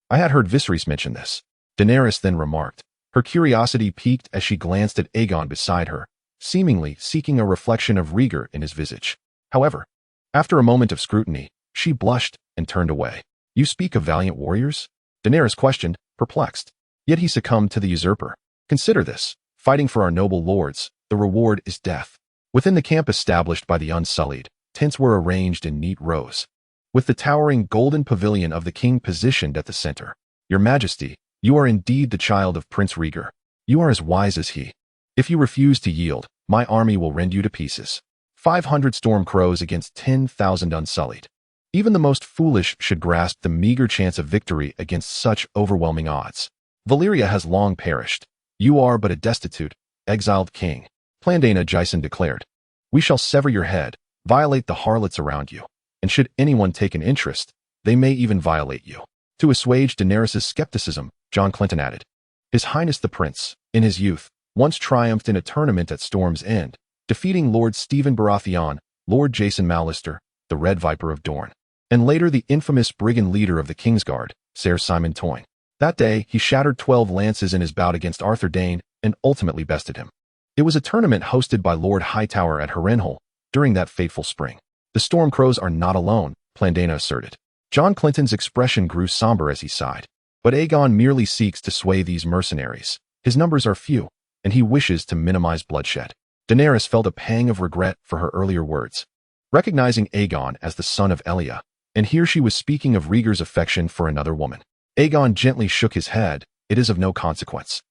I had heard Viserys mention this, Daenerys then remarked. Her curiosity piqued as she glanced at Aegon beside her, seemingly seeking a reflection of Rhaegar in his visage. However, after a moment of scrutiny, she blushed and turned away. You speak of valiant warriors? Daenerys questioned, perplexed. Yet he succumbed to the usurper. Consider this, fighting for our noble lords, the reward is death. Within the camp established by the Unsullied, tents were arranged in neat rows, with the towering golden pavilion of the king positioned at the center. Your Majesty, you are indeed the child of Prince Rhaegar. You are as wise as he. If you refuse to yield, my army will rend you to pieces. 500 storm crows against 10,000 Unsullied. Even the most foolish should grasp the meager chance of victory against such overwhelming odds. Valyria has long perished. You are but a destitute, exiled king, Plandena Jason declared. We shall sever your head, violate the harlots around you, and should anyone take an interest, they may even violate you. To assuage Daenerys' skepticism, John Clinton added. His Highness the Prince, in his youth, once triumphed in a tournament at Storm's End, defeating Lord Stephen Baratheon, Lord Jason Mallister, the Red Viper of Dorne, and later the infamous brigand leader of the Kingsguard, Ser Simon Toyne. That day, he shattered 12 lances in his bout against Arthur Dayne and ultimately bested him. It was a tournament hosted by Lord Hightower at Harrenhal during that fateful spring. The Stormcrows are not alone, Plandena asserted. John Clinton's expression grew somber as he sighed. But Aegon merely seeks to sway these mercenaries. His numbers are few, and he wishes to minimize bloodshed. Daenerys felt a pang of regret for her earlier words, recognizing Aegon as the son of Elia, and here she was speaking of Rhaegar's affection for another woman. Aegon gently shook his head. It is of no consequence.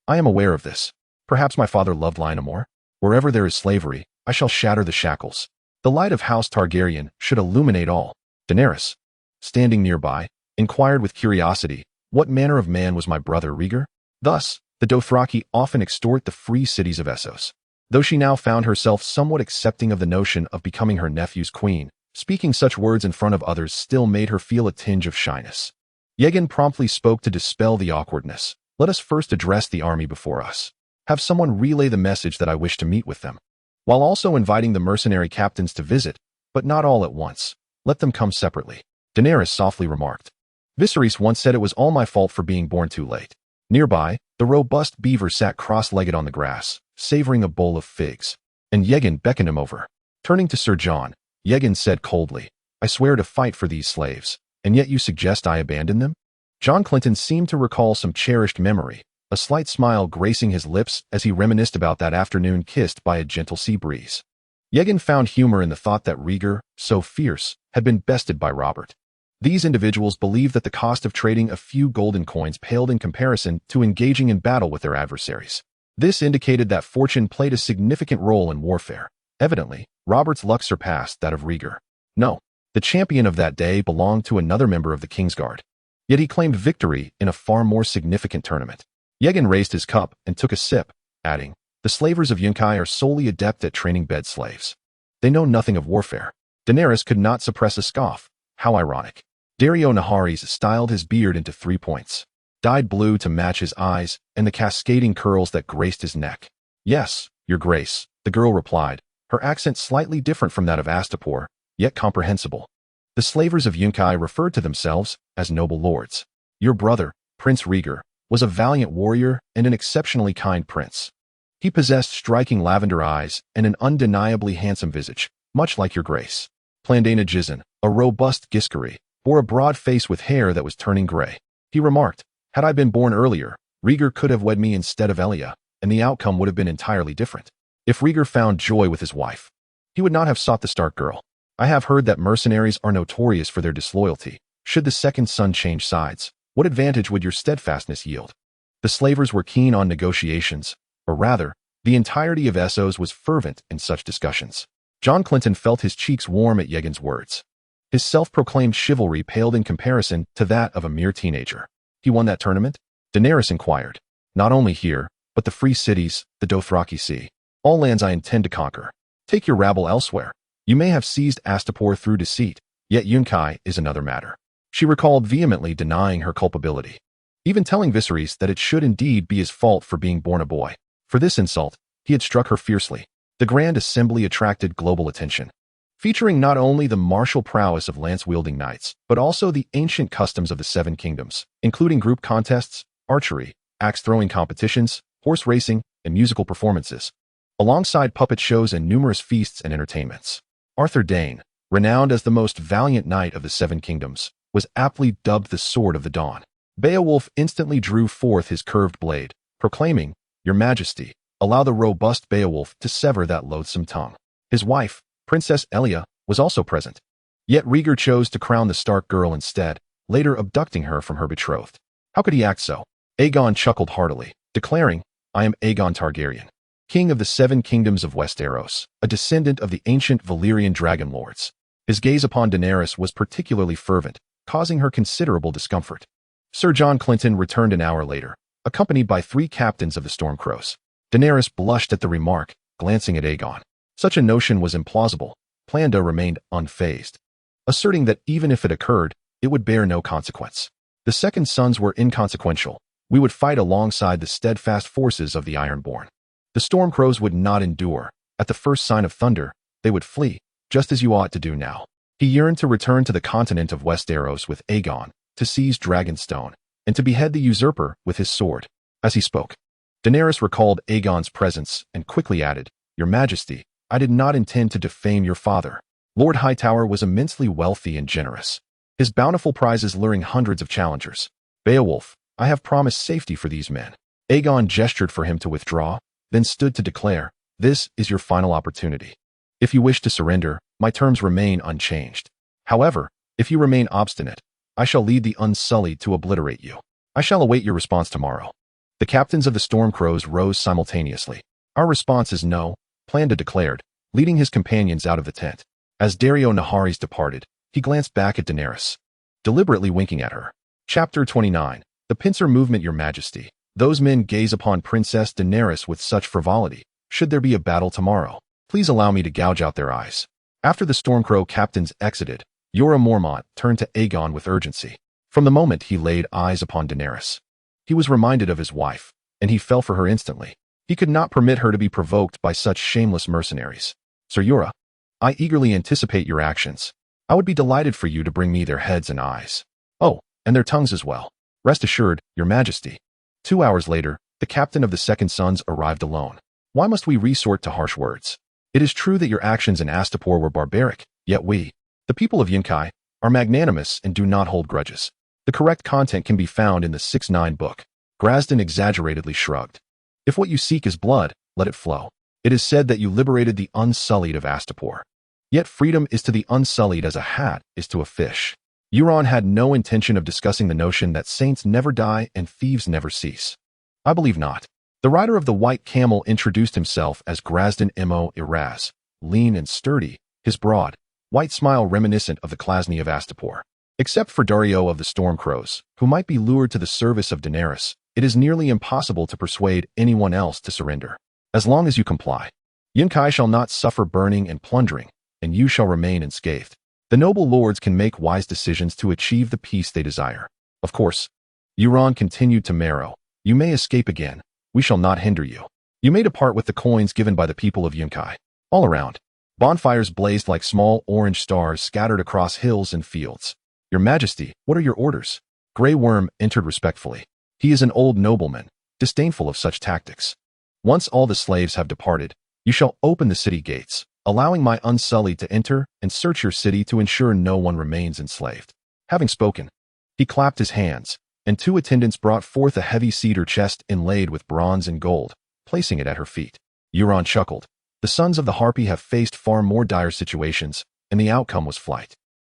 I am aware of this. Perhaps my father loved Lyanna more. Wherever there is slavery, I shall shatter the shackles. The light of House Targaryen should illuminate all. Daenerys, standing nearby, inquired with curiosity, what manner of man was my brother Rhaegar? Thus, the Dothraki often extort the free cities of Essos. Though she now found herself somewhat accepting of the notion of becoming her nephew's queen, speaking such words in front of others still made her feel a tinge of shyness. Aegon promptly spoke to dispel the awkwardness. Let us first address the army before us. Have someone relay the message that I wish to meet with them, while also inviting the mercenary captains to visit, but not all at once. Let them come separately. Daenerys softly remarked. Viserys once said it was all my fault for being born too late. Nearby, the robust beaver sat cross-legged on the grass, savoring a bowl of figs, and Aegon beckoned him over. Turning to Sir Jon, Aegon said coldly, I swear to fight for these slaves, and yet you suggest I abandon them? John Clinton seemed to recall some cherished memory, a slight smile gracing his lips as he reminisced about that afternoon kissed by a gentle sea breeze. Aegon found humor in the thought that Rhaegar, so fierce, had been bested by Robert. These individuals believed that the cost of trading a few golden coins paled in comparison to engaging in battle with their adversaries. This indicated that fortune played a significant role in warfare. Evidently, Robert's luck surpassed that of Rhaegar. No, the champion of that day belonged to another member of the Kingsguard. Yet he claimed victory in a far more significant tournament. Aegon raised his cup and took a sip, adding, the slavers of Yunkai are solely adept at training bed slaves. They know nothing of warfare. Daenerys could not suppress a scoff. How ironic. Dario Naharis styled his beard into 3 points, dyed blue to match his eyes and the cascading curls that graced his neck. Yes, your grace, the girl replied, her accent slightly different from that of Astapor, yet comprehensible. The slavers of Yunkai referred to themselves as noble lords. Your brother, Prince Rhaegar, was a valiant warrior and an exceptionally kind prince. He possessed striking lavender eyes and an undeniably handsome visage, much like your grace. Plandana Jizan, a robust Giscari, bore a broad face with hair that was turning gray. He remarked, had I been born earlier, Rhaegar could have wed me instead of Elia, and the outcome would have been entirely different. If Rhaegar found joy with his wife, he would not have sought the Stark girl. I have heard that mercenaries are notorious for their disloyalty. Should the second son change sides, what advantage would your steadfastness yield? The slavers were keen on negotiations, or rather, the entirety of Essos was fervent in such discussions. John Clinton felt his cheeks warm at Aegon's words. His self-proclaimed chivalry paled in comparison to that of a mere teenager. He won that tournament? Daenerys inquired. Not only here, but the free cities, the Dothraki Sea. All lands I intend to conquer. Take your rabble elsewhere. You may have seized Astapor through deceit, yet Yunkai is another matter. She recalled vehemently denying her culpability, even telling Viserys that it should indeed be his fault for being born a boy. For this insult, he had struck her fiercely. The Grand Assembly attracted global attention, featuring not only the martial prowess of lance-wielding knights, but also the ancient customs of the Seven Kingdoms, including group contests, archery, axe-throwing competitions, horse racing, and musical performances, alongside puppet shows and numerous feasts and entertainments. Arthur Dayne, renowned as the most valiant knight of the Seven Kingdoms, was aptly dubbed the Sword of the Dawn. Beowulf instantly drew forth his curved blade, proclaiming, Your Majesty, allow the robust Beowulf to sever that loathsome tongue. His wife, Princess Elia, was also present. Yet Rhaegar chose to crown the Stark girl instead, later abducting her from her betrothed. How could he act so? Aegon chuckled heartily, declaring, I am Aegon Targaryen, king of the Seven Kingdoms of Westeros, a descendant of the ancient Valyrian dragon lords. His gaze upon Daenerys was particularly fervent, causing her considerable discomfort. Sir John Clinton returned an hour later, accompanied by 3 captains of the Stormcrows. Daenerys blushed at the remark, glancing at Aegon. Such a notion was implausible. Planda remained unfazed, asserting that even if it occurred, it would bear no consequence. The second sons were inconsequential. We would fight alongside the steadfast forces of the Ironborn. The Stormcrows would not endure. At the first sign of thunder, they would flee, just as you ought to do now. He yearned to return to the continent of Westeros with Aegon, to seize Dragonstone, and to behead the usurper with his sword. As he spoke, Daenerys recalled Aegon's presence and quickly added, Your Majesty, I did not intend to defame your father. Lord Hightower was immensely wealthy and generous, his bountiful prizes luring hundreds of challengers. Beowulf, I have promised safety for these men. Aegon gestured for him to withdraw, then stood to declare, This is your final opportunity. If you wish to surrender, my terms remain unchanged. However, if you remain obstinate, I shall lead the Unsullied to obliterate you. I shall await your response tomorrow. The captains of the Stormcrows rose simultaneously. Our response is no, Planda declared, leading his companions out of the tent. As Dario Naharis departed, he glanced back at Daenerys, deliberately winking at her. Chapter 29. The Pincer Movement. Your Majesty. Those men gaze upon Princess Daenerys with such frivolity. Should there be a battle tomorrow, please allow me to gouge out their eyes. After the Stormcrow captains exited, Jorah Mormont turned to Aegon with urgency. From the moment he laid eyes upon Daenerys, he was reminded of his wife, and he fell for her instantly. He could not permit her to be provoked by such shameless mercenaries. Sir Jorah, I eagerly anticipate your actions. I would be delighted for you to bring me their heads and eyes. Oh, and their tongues as well. Rest assured, Your Majesty. 2 hours later, the captain of the Second Sons arrived alone. Why must we resort to harsh words? It is true that your actions in Astapor were barbaric, yet we, the people of Yunkai, are magnanimous and do not hold grudges. The correct content can be found in the 6-9 book. Grasden exaggeratedly shrugged. If what you seek is blood, let it flow. It is said that you liberated the Unsullied of Astapor. Yet freedom is to the Unsullied as a hat is to a fish. Euron had no intention of discussing the notion that saints never die and thieves never cease. I believe not. The rider of the white camel introduced himself as Grasden Mo Iraz, lean and sturdy, his broad, white smile reminiscent of the Klasny of Astapor. Except for Dario of the Stormcrows, who might be lured to the service of Daenerys, it is nearly impossible to persuade anyone else to surrender. As long as you comply, Yunkai shall not suffer burning and plundering, and you shall remain unscathed. The noble lords can make wise decisions to achieve the peace they desire. Of course, Euron continued to Marrow. You may escape again. We shall not hinder you. You may depart with the coins given by the people of Yunkai. All around, bonfires blazed like small orange stars scattered across hills and fields. Your Majesty, what are your orders? Grey Worm entered respectfully. He is an old nobleman, disdainful of such tactics. Once all the slaves have departed, you shall open the city gates, allowing my Unsullied to enter and search your city to ensure no one remains enslaved. Having spoken, he clapped his hands, and 2 attendants brought forth a heavy cedar chest inlaid with bronze and gold, placing it at her feet. Euron chuckled. The sons of the Harpy have faced far more dire situations, and the outcome was flight.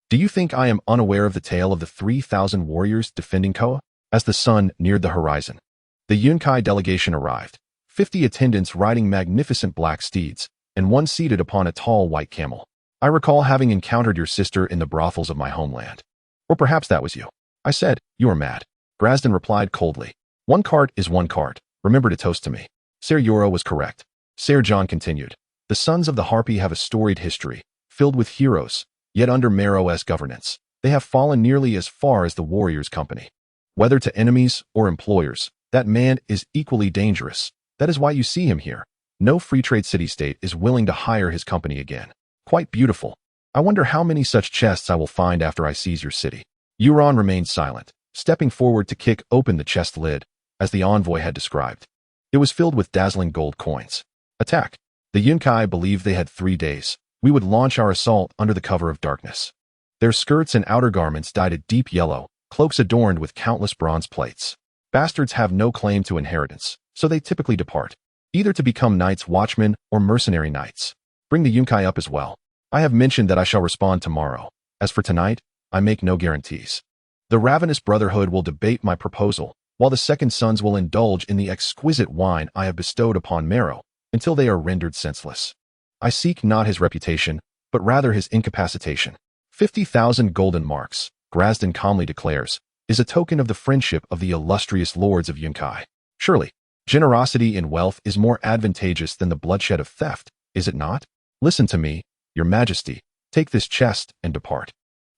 Do you think I am unaware of the tale of the 3,000 warriors defending Koa? As the sun neared the horizon, the Yunkai delegation arrived, 50 attendants riding magnificent black steeds, and one seated upon a tall white camel. I recall having encountered your sister in the brothels of my homeland. Or perhaps that was you. I said, you are mad. Grasden replied coldly. One cart is one cart. Remember to toast to me. Ser Yoro was correct. Ser John continued. The sons of the Harpy have a storied history, filled with heroes, yet under Marrow's governance, they have fallen nearly as far as the warriors' company. Whether to enemies or employers, that man is equally dangerous. That is why you see him here. No free trade city-state is willing to hire his company again. Quite beautiful. I wonder how many such chests I will find after I seize your city. Euron remained silent, stepping forward to kick open the chest lid, as the envoy had described. It was filled with dazzling gold coins. Attack. The Yunkai believed they had 3 days. We would launch our assault under the cover of darkness. Their skirts and outer garments dyed a deep yellow, cloaks adorned with countless bronze plates. Bastards have no claim to inheritance, so they typically depart, either to become knights watchmen or mercenary knights. Bring the Yunkai up as well. I have mentioned that I shall respond tomorrow. As for tonight, I make no guarantees. The Ravenous Brotherhood will debate my proposal, while the Second Sons will indulge in the exquisite wine I have bestowed upon Marrow, until they are rendered senseless. I seek not his reputation, but rather his incapacitation. 50,000 golden marks, Grasden calmly declares, is a token of the friendship of the illustrious lords of Yunkai. Surely, generosity in wealth is more advantageous than the bloodshed of theft, is it not? Listen to me, your Majesty, take this chest and depart.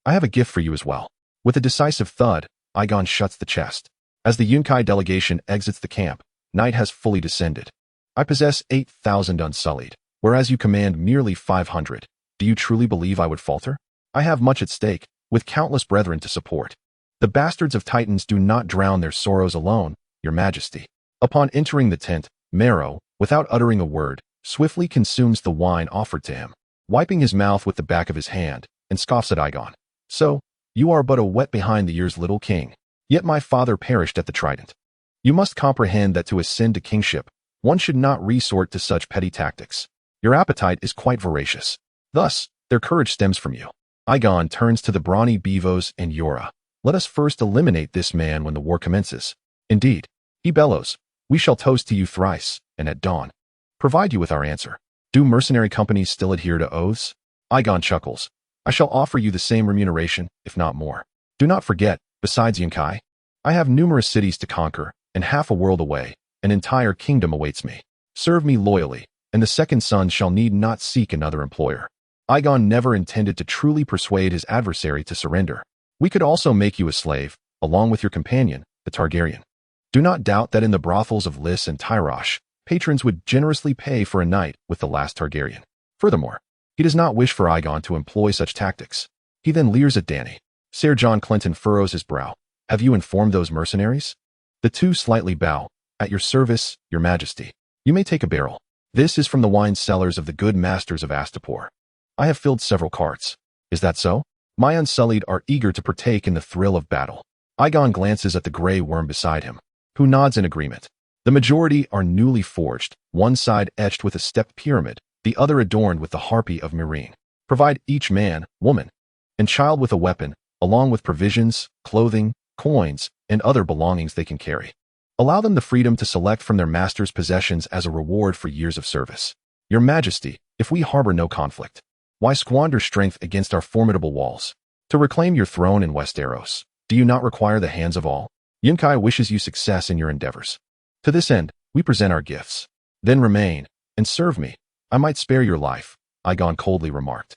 I have a gift for you as well. With a decisive thud, Aegon shuts the chest. As the Yunkai delegation exits the camp, night has fully descended. I possess 8,000 Unsullied, whereas you command merely 500. Do you truly believe I would falter? I have much at stake, with countless brethren to support. The bastards of Titans do not drown their sorrows alone, your Majesty. Upon entering the tent, Marrow, without uttering a word, swiftly consumes the wine offered to him, wiping his mouth with the back of his hand, and scoffs at Aegon. So, you are but a wet behind the ears little king. Yet my father perished at the trident. You must comprehend that to ascend to kingship, one should not resort to such petty tactics. Your appetite is quite voracious. Thus, their courage stems from you. Aegon turns to the brawny Beevos and Yora. Let us first eliminate this man when the war commences. Indeed, he bellows, we shall toast to you thrice, and at dawn, provide you with our answer. Do mercenary companies still adhere to oaths? Aegon chuckles. I shall offer you the same remuneration, if not more. Do not forget, besides Yunkai, I have numerous cities to conquer, and half a world away, an entire kingdom awaits me. Serve me loyally, and the Second Son shall need not seek another employer. Aegon never intended to truly persuade his adversary to surrender. We could also make you a slave, along with your companion, the Targaryen. Do not doubt that in the brothels of Lys and Tyrosh, patrons would generously pay for a night with the last Targaryen. Furthermore, he does not wish for Aegon to employ such tactics. He then leers at Dany. Ser John Clinton furrows his brow. Have you informed those mercenaries? The two slightly bow. At your service, your Majesty. You may take a barrel. This is from the wine cellars of the good masters of Astapor. I have filled several carts. Is that so? My Unsullied are eager to partake in the thrill of battle. Aegon glances at the Grey Worm beside him, who nods in agreement. The majority are newly forged, one side etched with a stepped pyramid, the other adorned with the Harpy of Meereen. Provide each man, woman, and child with a weapon, along with provisions, clothing, coins, and other belongings they can carry. Allow them the freedom to select from their master's possessions as a reward for years of service. Your Majesty, if we harbor no conflict, why squander strength against our formidable walls? To reclaim your throne in Westeros, do you not require the hands of all? Yunkai wishes you success in your endeavors. To this end, we present our gifts. Then remain, and serve me. I might spare your life, Aegon coldly remarked.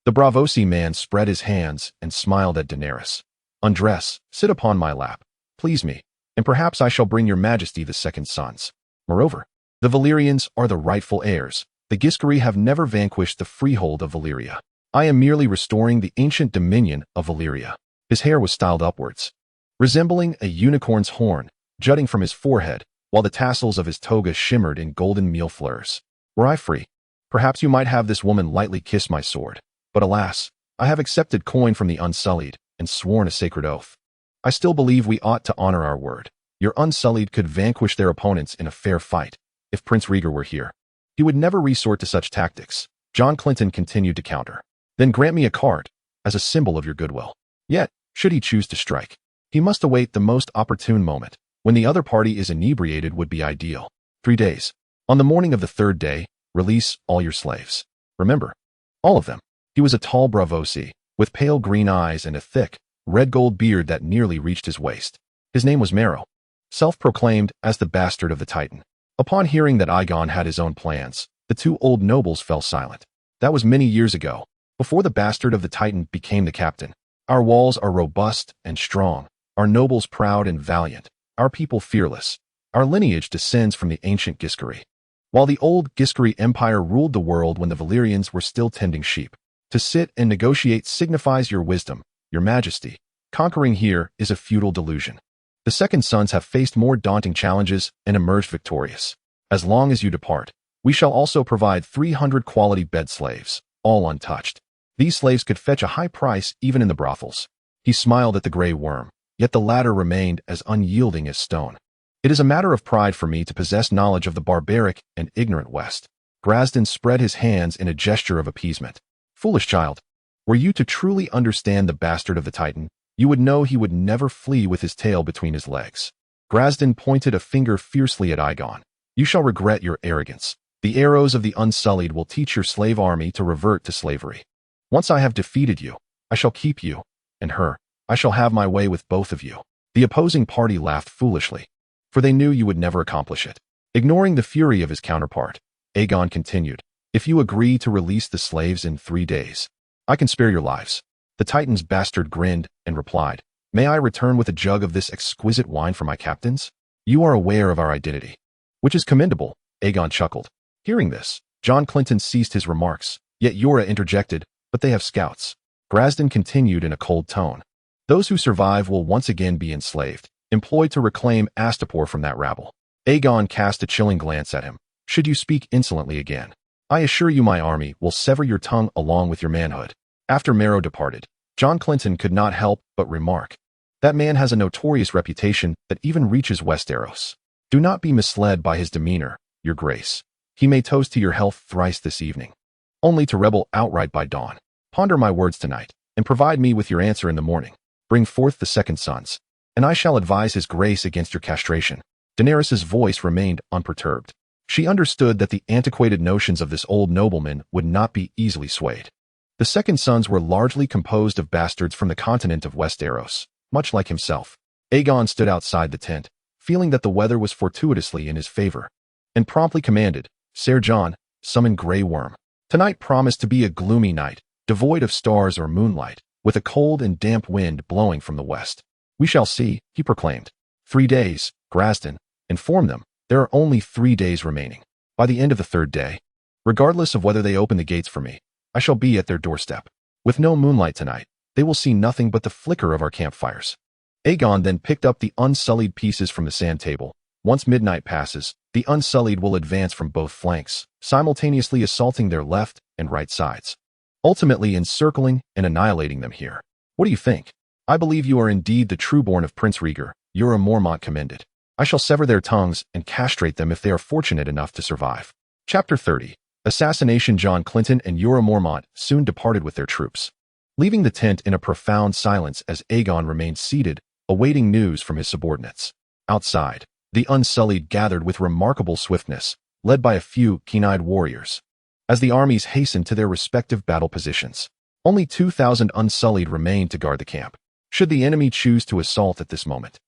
The Braavosi man spread his hands and smiled at Daenerys. Undress, sit upon my lap, please me, and perhaps I shall bring your Majesty the Second Sons. Moreover, the Valyrians are the rightful heirs. The Giscari have never vanquished the freehold of Valyria. I am merely restoring the ancient dominion of Valyria." His hair was styled upwards, resembling a unicorn's horn, jutting from his forehead, while the tassels of his toga shimmered in golden meal fleurs. "Were I free, perhaps you might have this woman lightly kiss my sword. But alas, I have accepted coin from the Unsullied and sworn a sacred oath. I still believe we ought to honor our word. Your Unsullied could vanquish their opponents in a fair fight. If Prince Rhaegar were here, he would never resort to such tactics." John Clinton continued to counter. "Then grant me a card, as a symbol of your goodwill. Yet, should he choose to strike, he must await the most opportune moment. When the other party is inebriated would be ideal. 3 days. On the morning of the 3rd day, release all your slaves. Remember, all of them." He was a tall Bravosi, with pale green eyes and a thick, red-gold beard that nearly reached his waist. His name was Marrow, self-proclaimed as the bastard of the Titan. Upon hearing that Aegon had his own plans, the 2 old nobles fell silent. That was many years ago, before the bastard of the Titan became the captain. "Our walls are robust and strong, our nobles proud and valiant, our people fearless. Our lineage descends from the ancient Giscari. While the old Giscari Empire ruled the world when the Valyrians were still tending sheep. To sit and negotiate signifies your wisdom, your majesty. Conquering here is a futile delusion. The Second Sons have faced more daunting challenges and emerged victorious. As long as you depart, we shall also provide 300 quality bed slaves, all untouched. These slaves could fetch a high price even in the brothels." He smiled at the Grey Worm, yet the latter remained as unyielding as stone. "It is a matter of pride for me to possess knowledge of the barbaric and ignorant West." Grasden spread his hands in a gesture of appeasement. "Foolish child, were you to truly understand the bastard of the Titan, you would know he would never flee with his tail between his legs." Grasden pointed a finger fiercely at Aegon. "You shall regret your arrogance. The arrows of the Unsullied will teach your slave army to revert to slavery. Once I have defeated you, I shall keep you, and her. I shall have my way with both of you." The opposing party laughed foolishly, for they knew you would never accomplish it. Ignoring the fury of his counterpart, Aegon continued, "If you agree to release the slaves in 3 days, I can spare your lives." The Titan's bastard grinned and replied, "May I return with a jug of this exquisite wine for my captains? You are aware of our identity." "Which is commendable," Aegon chuckled. Hearing this, John Clinton ceased his remarks, yet Yora interjected, "But they have scouts." Grasden continued in a cold tone, "Those who survive will once again be enslaved, employed to reclaim Astapor from that rabble." Aegon cast a chilling glance at him. "Should you speak insolently again, I assure you my army will sever your tongue along with your manhood." After Marrow departed, John Clinton could not help but remark, "That man has a notorious reputation that even reaches Westeros. Do not be misled by his demeanor, your grace. He may toast to your health thrice this evening, only to rebel outright by dawn. Ponder my words tonight, and provide me with your answer in the morning. Bring forth the Second Sons, and I shall advise his grace against your castration." Daenerys's voice remained unperturbed. She understood that the antiquated notions of this old nobleman would not be easily swayed. The Second Sons were largely composed of bastards from the continent of Westeros, much like himself. Aegon stood outside the tent, feeling that the weather was fortuitously in his favor, and promptly commanded, "Ser John, summon Grey Worm." Tonight promised to be a gloomy night, devoid of stars or moonlight, with a cold and damp wind blowing from the west. "We shall see," he proclaimed. 3 days, Grasden, inform them, there are only 3 days remaining. By the end of the 3rd day, regardless of whether they open the gates for me, I shall be at their doorstep. With no moonlight tonight, they will see nothing but the flicker of our campfires." Aegon then picked up the unsullied pieces from the sand table. Once midnight passes, the Unsullied will advance from both flanks, simultaneously assaulting their left and right sides, ultimately encircling and annihilating them here. What do you think? I believe you are indeed the trueborn of Prince Rhaegar, Jorah Mormont commended. I shall sever their tongues and castrate them if they are fortunate enough to survive. Chapter 30. Assassination. John Clinton and Jorah Mormont soon departed with their troops, leaving the tent in a profound silence as Aegon remained seated, awaiting news from his subordinates. Outside, the Unsullied gathered with remarkable swiftness, led by a few keen-eyed warriors. As the armies hastened to their respective battle positions, only 2,000 Unsullied remained to guard the camp. Should the enemy choose to assault at this moment,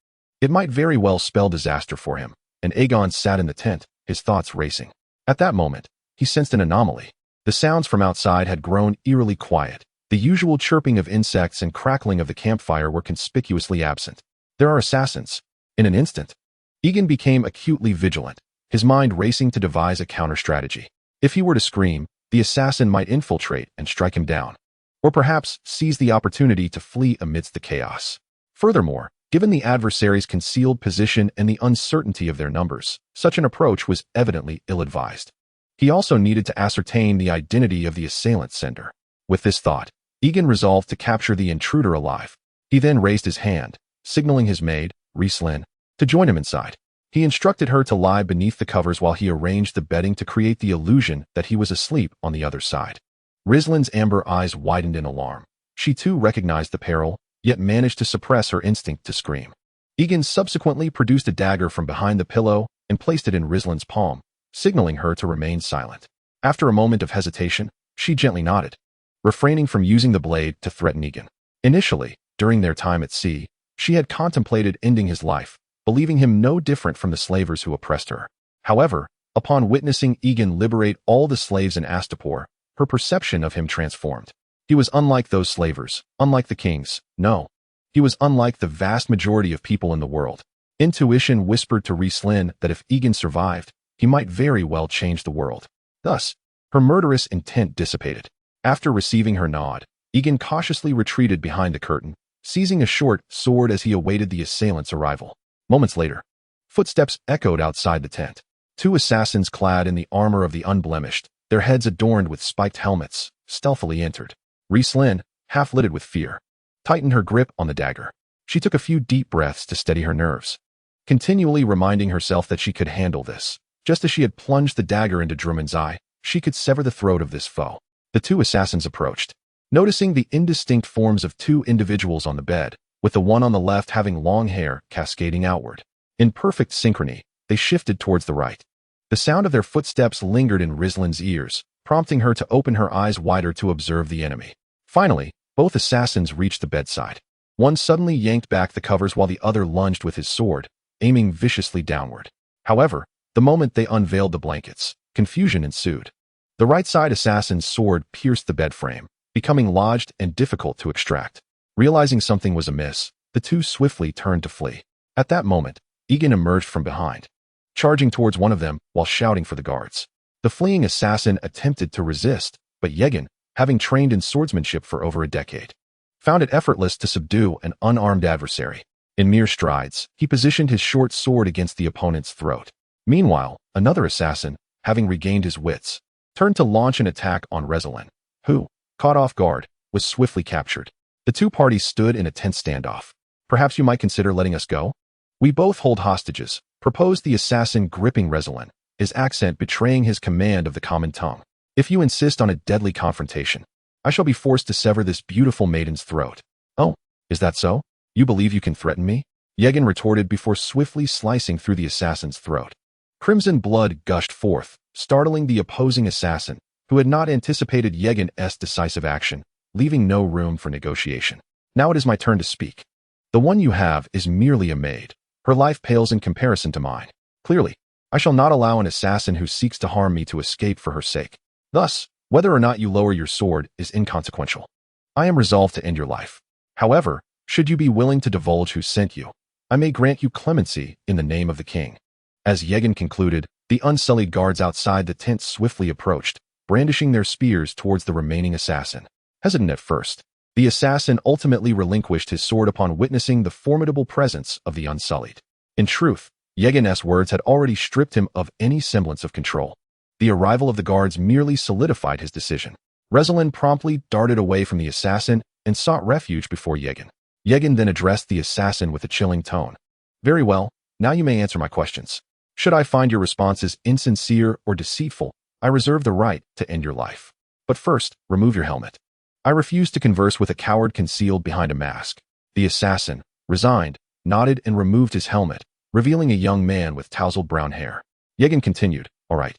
it might very well spell disaster for him, and Aegon sat in the tent, his thoughts racing. At that moment, he sensed an anomaly. The sounds from outside had grown eerily quiet. The usual chirping of insects and crackling of the campfire were conspicuously absent. There are assassins. In an instant, Aegon became acutely vigilant, his mind racing to devise a counter-strategy. If he were to scream, the assassin might infiltrate and strike him down, or perhaps seize the opportunity to flee amidst the chaos. Furthermore, given the adversary's concealed position and the uncertainty of their numbers, such an approach was evidently ill-advised. He also needed to ascertain the identity of the assailant's sender. With this thought, Aegon resolved to capture the intruder alive. He then raised his hand, signaling his maid, Rhys, to join him inside. He instructed her to lie beneath the covers while he arranged the bedding to create the illusion that he was asleep on the other side. Rhys's amber eyes widened in alarm. She too recognized the peril, yet managed to suppress her instinct to scream. Aegon subsequently produced a dagger from behind the pillow and placed it in Rhys's palm, signaling her to remain silent. After a moment of hesitation, she gently nodded, refraining from using the blade to threaten Aegon. Initially, during their time at sea, she had contemplated ending his life, believing him no different from the slavers who oppressed her. However, upon witnessing Aegon liberate all the slaves in Astapor, her perception of him transformed. He was unlike those slavers, unlike the kings. No, he was unlike the vast majority of people in the world. Intuition whispered to Rhys that if Aegon survived, he might very well change the world. Thus, her murderous intent dissipated. After receiving her nod, Aegon cautiously retreated behind the curtain, seizing a short sword as he awaited the assailant's arrival. Moments later, footsteps echoed outside the tent. Two assassins clad in the armor of the unblemished, their heads adorned with spiked helmets, stealthily entered. Rhys, half-lidded with fear, tightened her grip on the dagger. She took a few deep breaths to steady her nerves, continually reminding herself that she could handle this. Just as she had plunged the dagger into Drummond's eye, she could sever the throat of this foe. The two assassins approached. Noticing the indistinct forms of two individuals on the bed, with the one on the left having long hair cascading outward. In perfect synchrony, they shifted towards the right. The sound of their footsteps lingered in Rhys's ears, prompting her to open her eyes wider to observe the enemy. Finally, both assassins reached the bedside. One suddenly yanked back the covers while the other lunged with his sword, aiming viciously downward. However, the moment they unveiled the blankets, confusion ensued. The right side assassin's sword pierced the bed frame, becoming lodged and difficult to extract. Realizing something was amiss, the two swiftly turned to flee. At that moment, Aegon emerged from behind, charging towards one of them while shouting for the guards. The fleeing assassin attempted to resist, but Aegon, having trained in swordsmanship for over a decade, found it effortless to subdue an unarmed adversary. In mere strides, he positioned his short sword against the opponent's throat. Meanwhile, another assassin, having regained his wits, turned to launch an attack on Rhys, who, caught off guard, was swiftly captured. The two parties stood in a tense standoff. Perhaps you might consider letting us go? We both hold hostages, proposed the assassin, gripping Rhys, his accent betraying his command of the common tongue. If you insist on a deadly confrontation, I shall be forced to sever this beautiful maiden's throat. Oh, is that so? You believe you can threaten me? Aegon retorted before swiftly slicing through the assassin's throat. Crimson blood gushed forth, startling the opposing assassin, who had not anticipated Aegon's decisive action, leaving no room for negotiation. Now it is my turn to speak. The one you have is merely a maid. Her life pales in comparison to mine. Clearly, I shall not allow an assassin who seeks to harm me to escape for her sake. Thus, whether or not you lower your sword is inconsequential. I am resolved to end your life. However, should you be willing to divulge who sent you, I may grant you clemency in the name of the king. As Aegon concluded, the unsullied guards outside the tent swiftly approached, brandishing their spears towards the remaining assassin. Hesitant at first, the assassin ultimately relinquished his sword upon witnessing the formidable presence of the unsullied. In truth, Aegon's words had already stripped him of any semblance of control. The arrival of the guards merely solidified his decision. Rhys promptly darted away from the assassin and sought refuge before Aegon. Aegon then addressed the assassin with a chilling tone. Very well, now you may answer my questions. Should I find your responses insincere or deceitful, I reserve the right to end your life. But first, remove your helmet. I refuse to converse with a coward concealed behind a mask. The assassin, resigned, nodded and removed his helmet, revealing a young man with tousled brown hair. Aegon continued, All right.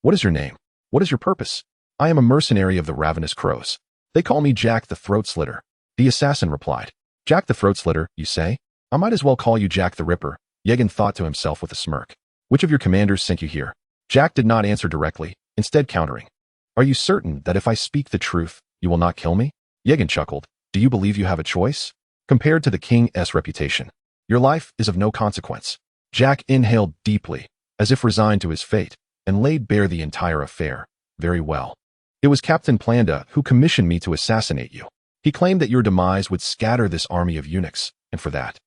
What is your name? What is your purpose? I am a mercenary of the Ravenous Crows. They call me Jack the Throat Slitter. The assassin replied. Jack the Throat Slitter, you say? I might as well call you Jack the Ripper, Aegon thought to himself with a smirk. Which of your commanders sent you here? Jack did not answer directly, instead countering. Are you certain that if I speak the truth, you will not kill me? Aegon chuckled. Do you believe you have a choice? Compared to the king's reputation, your life is of no consequence. Jack inhaled deeply, as if resigned to his fate, and laid bare the entire affair. very well. It was Captain Planda who commissioned me to assassinate you. He claimed that your demise would scatter this army of eunuchs, and for that,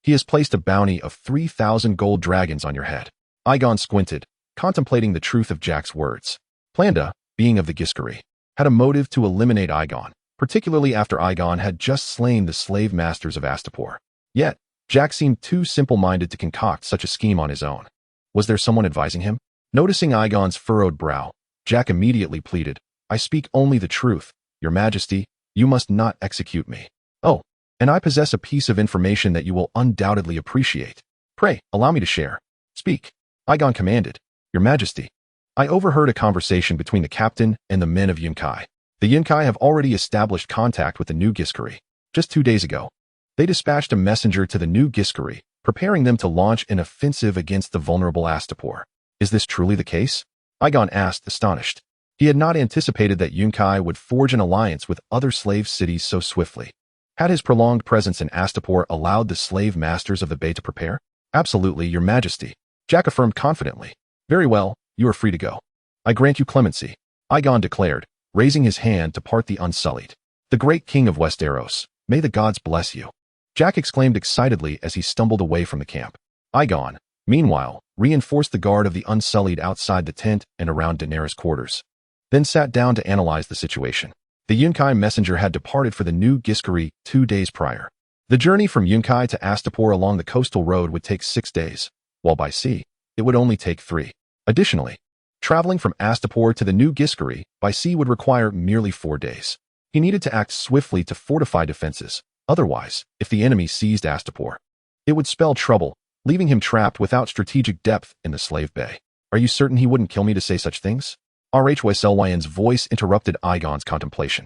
he has placed a bounty of 3,000 gold dragons on your head. Aegon squinted, contemplating the truth of Jack's words. Planda, being of the Giscari, had a motive to eliminate Aegon, particularly after Aegon had just slain the slave masters of Astapor. Yet, Jack seemed too simple-minded to concoct such a scheme on his own. Was there someone advising him? Noticing Aegon's furrowed brow, Jack immediately pleaded, I speak only the truth, Your Majesty, you must not execute me. Oh, and I possess a piece of information that you will undoubtedly appreciate. Pray, allow me to share. Speak. Aegon commanded. Your Majesty, I overheard a conversation between the captain and the men of Yunkai. The Yunkai have already established contact with the new Giscari. Just 2 days ago, they dispatched a messenger to the new Giscari, preparing them to launch an offensive against the vulnerable Astapor. Is this truly the case? Aegon asked, astonished. He had not anticipated that Yunkai would forge an alliance with other slave cities so swiftly. Had his prolonged presence in Astapor allowed the slave masters of the Bay to prepare? Absolutely, Your Majesty, Jack affirmed confidently. Very well, you are free to go. I grant you clemency, Aegon declared, raising his hand to part the Unsullied. The great king of Westeros, may the gods bless you. Jack exclaimed excitedly as he stumbled away from the camp. Aegon, meanwhile, reinforced the guard of the Unsullied outside the tent and around Daenerys' quarters, then sat down to analyze the situation. The Yunkai messenger had departed for the new Giscari 2 days prior. The journey from Yunkai to Astapor along the coastal road would take 6 days, while by sea, it would only take 3. Additionally, traveling from Astapor to the new Giscari by sea would require merely 4 days. He needed to act swiftly to fortify defenses. Otherwise, if the enemy seized Astapor, it would spell trouble, leaving him trapped without strategic depth in the slave bay. Are you certain he wouldn't kill me to say such things? Rhylyn's voice interrupted Aegon's contemplation.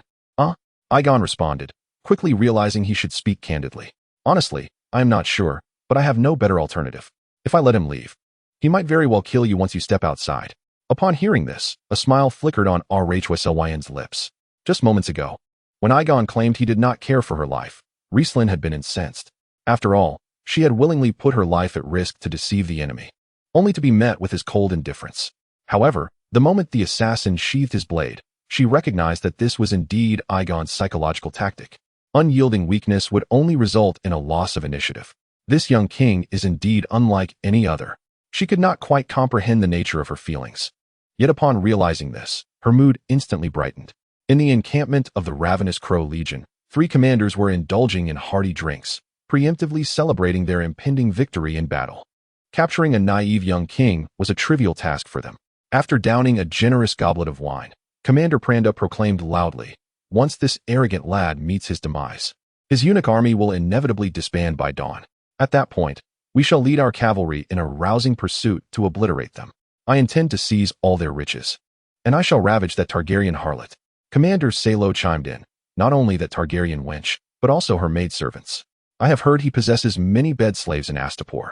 Aegon responded, quickly realizing he should speak candidly. Honestly, I am not sure, but I have no better alternative. If I let him leave, he might very well kill you once you step outside. Upon hearing this, a smile flickered on Rhylyn's lips. Just moments ago, when Aegon claimed he did not care for her life, Rhylyn had been incensed. After all, she had willingly put her life at risk to deceive the enemy, only to be met with his cold indifference. However, the moment the assassin sheathed his blade, she recognized that this was indeed Aegon's psychological tactic. Unyielding weakness would only result in a loss of initiative. This young king is indeed unlike any other. She could not quite comprehend the nature of her feelings. Yet upon realizing this, her mood instantly brightened. In the encampment of the Ravenous Crow Legion, 3 commanders were indulging in hearty drinks, preemptively celebrating their impending victory in battle. Capturing a naive young king was a trivial task for them. After downing a generous goblet of wine, Commander Planda proclaimed loudly, once this arrogant lad meets his demise, his eunuch army will inevitably disband by dawn. At that point, we shall lead our cavalry in a rousing pursuit to obliterate them. I intend to seize all their riches, and I shall ravage that Targaryen harlot. Commander Salo chimed in, not only that Targaryen wench, but also her maidservants. I have heard he possesses many bed slaves in Astapor.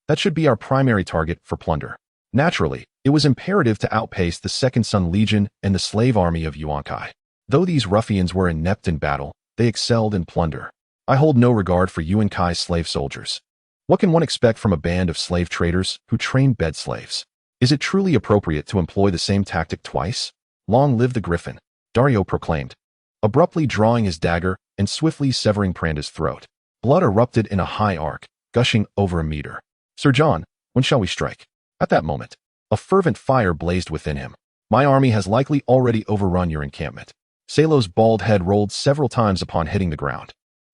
That should be our primary target for plunder. Naturally, it was imperative to outpace the Second Sun Legion and the slave army of Yunkai. Though these ruffians were inept in battle, they excelled in plunder. I hold no regard for Yunkai's slave soldiers. What can one expect from a band of slave traders who train bed slaves? Is it truly appropriate to employ the same tactic twice? Long live the Griffin, Daario proclaimed, abruptly drawing his dagger and swiftly severing Planda's throat. Blood erupted in a high arc, gushing over a meter. Sir John, when shall we strike? At that moment, a fervent fire blazed within him. My army has likely already overrun your encampment. Salo's bald head rolled several times upon hitting the ground.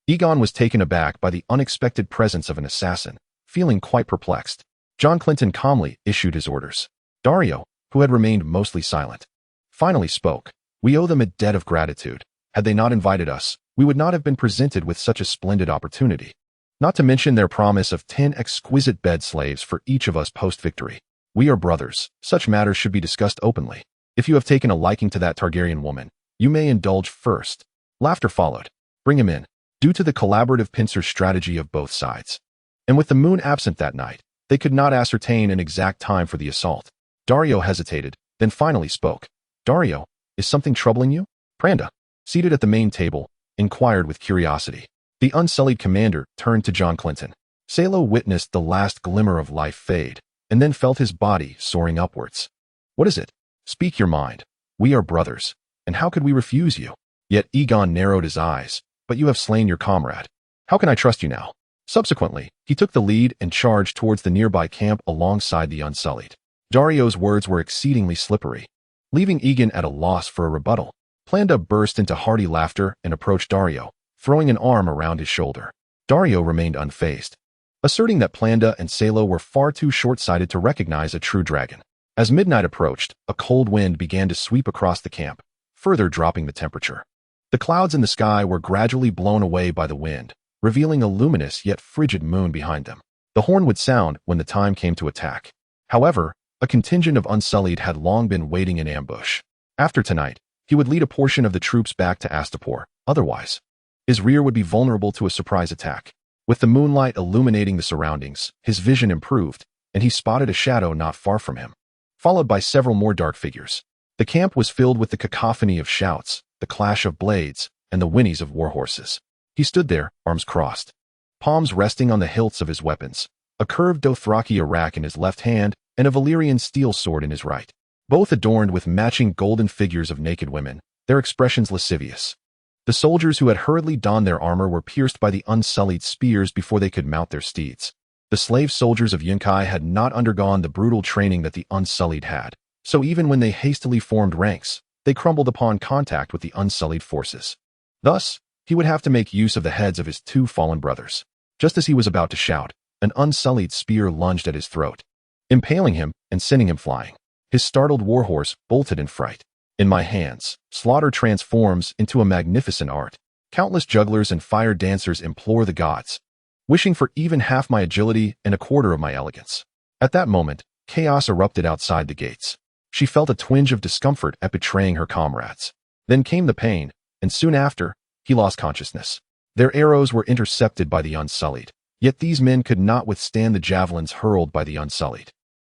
Aegon was taken aback by the unexpected presence of an assassin, feeling quite perplexed. John Clinton calmly issued his orders. Daario, who had remained mostly silent, finally spoke. We owe them a debt of gratitude. Had they not invited us, we would not have been presented with such a splendid opportunity. Not to mention their promise of 10 exquisite bed slaves for each of us post-victory. We are brothers. Such matters should be discussed openly. If you have taken a liking to that Targaryen woman, you may indulge first. Laughter followed. Bring him in. Due to the collaborative pincer strategy of both sides, and with the moon absent that night, they could not ascertain an exact time for the assault. Daario hesitated, then finally spoke. Daario, is something troubling you? Planda, seated at the main table, inquired with curiosity. The unsullied commander turned to John Clinton. Salo witnessed the last glimmer of life fade, and then felt his body soaring upwards. What is it? Speak your mind. We are brothers, and how could we refuse you? Yet Aegon narrowed his eyes. But you have slain your comrade. How can I trust you now? Subsequently, he took the lead and charged towards the nearby camp alongside the Unsullied. Daario's words were exceedingly slippery. Leaving Aegon at a loss for a rebuttal, Planda burst into hearty laughter and approached Daario, throwing an arm around his shoulder. Daario remained unfazed, asserting that Planda and Salo were far too short-sighted to recognize a true dragon. As midnight approached, a cold wind began to sweep across the camp, further dropping the temperature. The clouds in the sky were gradually blown away by the wind, revealing a luminous yet frigid moon behind them. The horn would sound when the time came to attack. However, a contingent of Unsullied had long been waiting in ambush. After tonight, he would lead a portion of the troops back to Astapor. Otherwise, his rear would be vulnerable to a surprise attack. With the moonlight illuminating the surroundings, his vision improved, and he spotted a shadow not far from him, followed by several more dark figures. The camp was filled with the cacophony of shouts, the clash of blades, and the whinnies of warhorses. He stood there, arms crossed, palms resting on the hilts of his weapons, a curved Dothraki rack in his left hand and a Valyrian steel sword in his right, both adorned with matching golden figures of naked women, their expressions lascivious. The soldiers who had hurriedly donned their armor were pierced by the Unsullied spears before they could mount their steeds. The slave soldiers of Yunkai had not undergone the brutal training that the Unsullied had, so even when they hastily formed ranks, they crumbled upon contact with the Unsullied forces. Thus, he would have to make use of the heads of his two fallen brothers. Just as he was about to shout, an Unsullied spear lunged at his throat, impaling him and sending him flying. His startled warhorse bolted in fright. In my hands, slaughter transforms into a magnificent art. Countless jugglers and fire dancers implore the gods, wishing for even half my agility and a quarter of my elegance. At that moment, chaos erupted outside the gates. She felt a twinge of discomfort at betraying her comrades. Then came the pain, and soon after, he lost consciousness. Their arrows were intercepted by the Unsullied, yet these men could not withstand the javelins hurled by the Unsullied.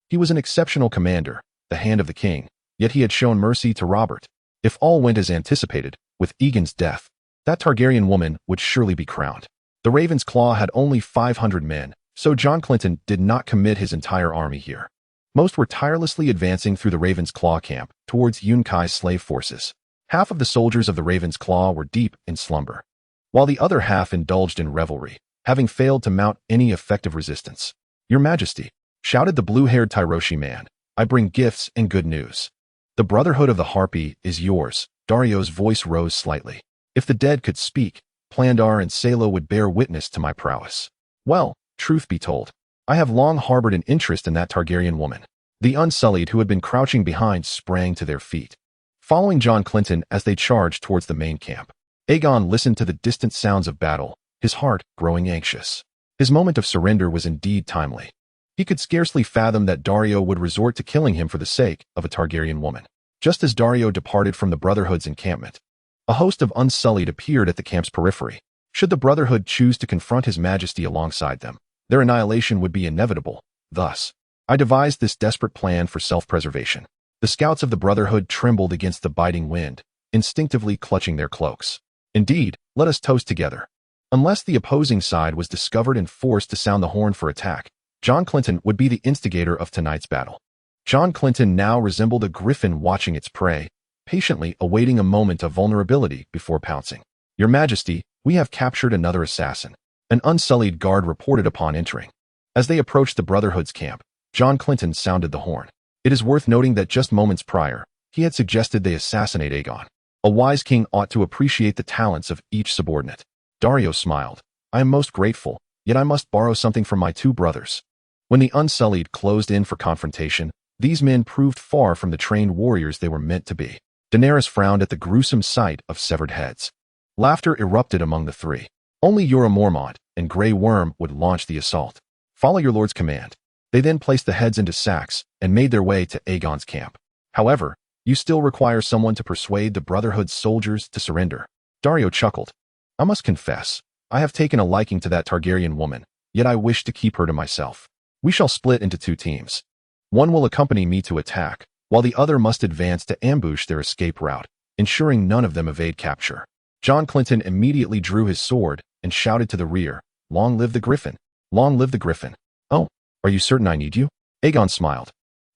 He was an exceptional commander, the hand of the king, yet he had shown mercy to Robert. If all went as anticipated, with Aegon's death, that Targaryen woman would surely be crowned. The Raven's Claw had only 500 men, so John Clinton did not commit his entire army here. Most were tirelessly advancing through the Raven's Claw camp towards Yunkai's slave forces. Half of the soldiers of the Raven's Claw were deep in slumber, while the other half indulged in revelry, having failed to mount any effective resistance. "Your Majesty," shouted the blue-haired Tyroshi man, "I bring gifts and good news. The Brotherhood of the Harpy is yours." Daario's voice rose slightly. "If the dead could speak, Plandar and Salo would bear witness to my prowess. Well, truth be told, I have long harbored an interest in that Targaryen woman." The Unsullied who had been crouching behind sprang to their feet, following John Clinton as they charged towards the main camp. Aegon listened to the distant sounds of battle, his heart growing anxious. His moment of surrender was indeed timely. He could scarcely fathom that Daario would resort to killing him for the sake of a Targaryen woman. Just as Daario departed from the Brotherhood's encampment, a host of Unsullied appeared at the camp's periphery. Should the Brotherhood choose to confront His Majesty alongside them, their annihilation would be inevitable. Thus, I devised this desperate plan for self-preservation. The scouts of the Brotherhood trembled against the biting wind, instinctively clutching their cloaks. Indeed, let us toast together. Unless the opposing side was discovered and forced to sound the horn for attack, John Clinton would be the instigator of tonight's battle. John Clinton now resembled a griffin watching its prey, patiently awaiting a moment of vulnerability before pouncing. "Your Majesty, we have captured another assassin," an Unsullied guard reported upon entering. As they approached the Brotherhood's camp, John Clinton sounded the horn. It is worth noting that just moments prior, he had suggested they assassinate Aegon. A wise king ought to appreciate the talents of each subordinate. Daario smiled. "I am most grateful, yet I must borrow something from my two brothers." When the Unsullied closed in for confrontation, these men proved far from the trained warriors they were meant to be. Daenerys frowned at the gruesome sight of severed heads. Laughter erupted among the three. Only Jorah Mormont and Grey Worm would launch the assault. "Follow your lord's command." They then placed the heads into sacks and made their way to Aegon's camp. "However, you still require someone to persuade the Brotherhood's soldiers to surrender." Daario chuckled. "I must confess, I have taken a liking to that Targaryen woman, yet I wish to keep her to myself. We shall split into two teams. One will accompany me to attack, while the other must advance to ambush their escape route, ensuring none of them evade capture." John Clinton immediately drew his sword and shouted to the rear, "Long live the Griffin! Long live the Griffin!" "Oh, are you certain I need you?" Aegon smiled.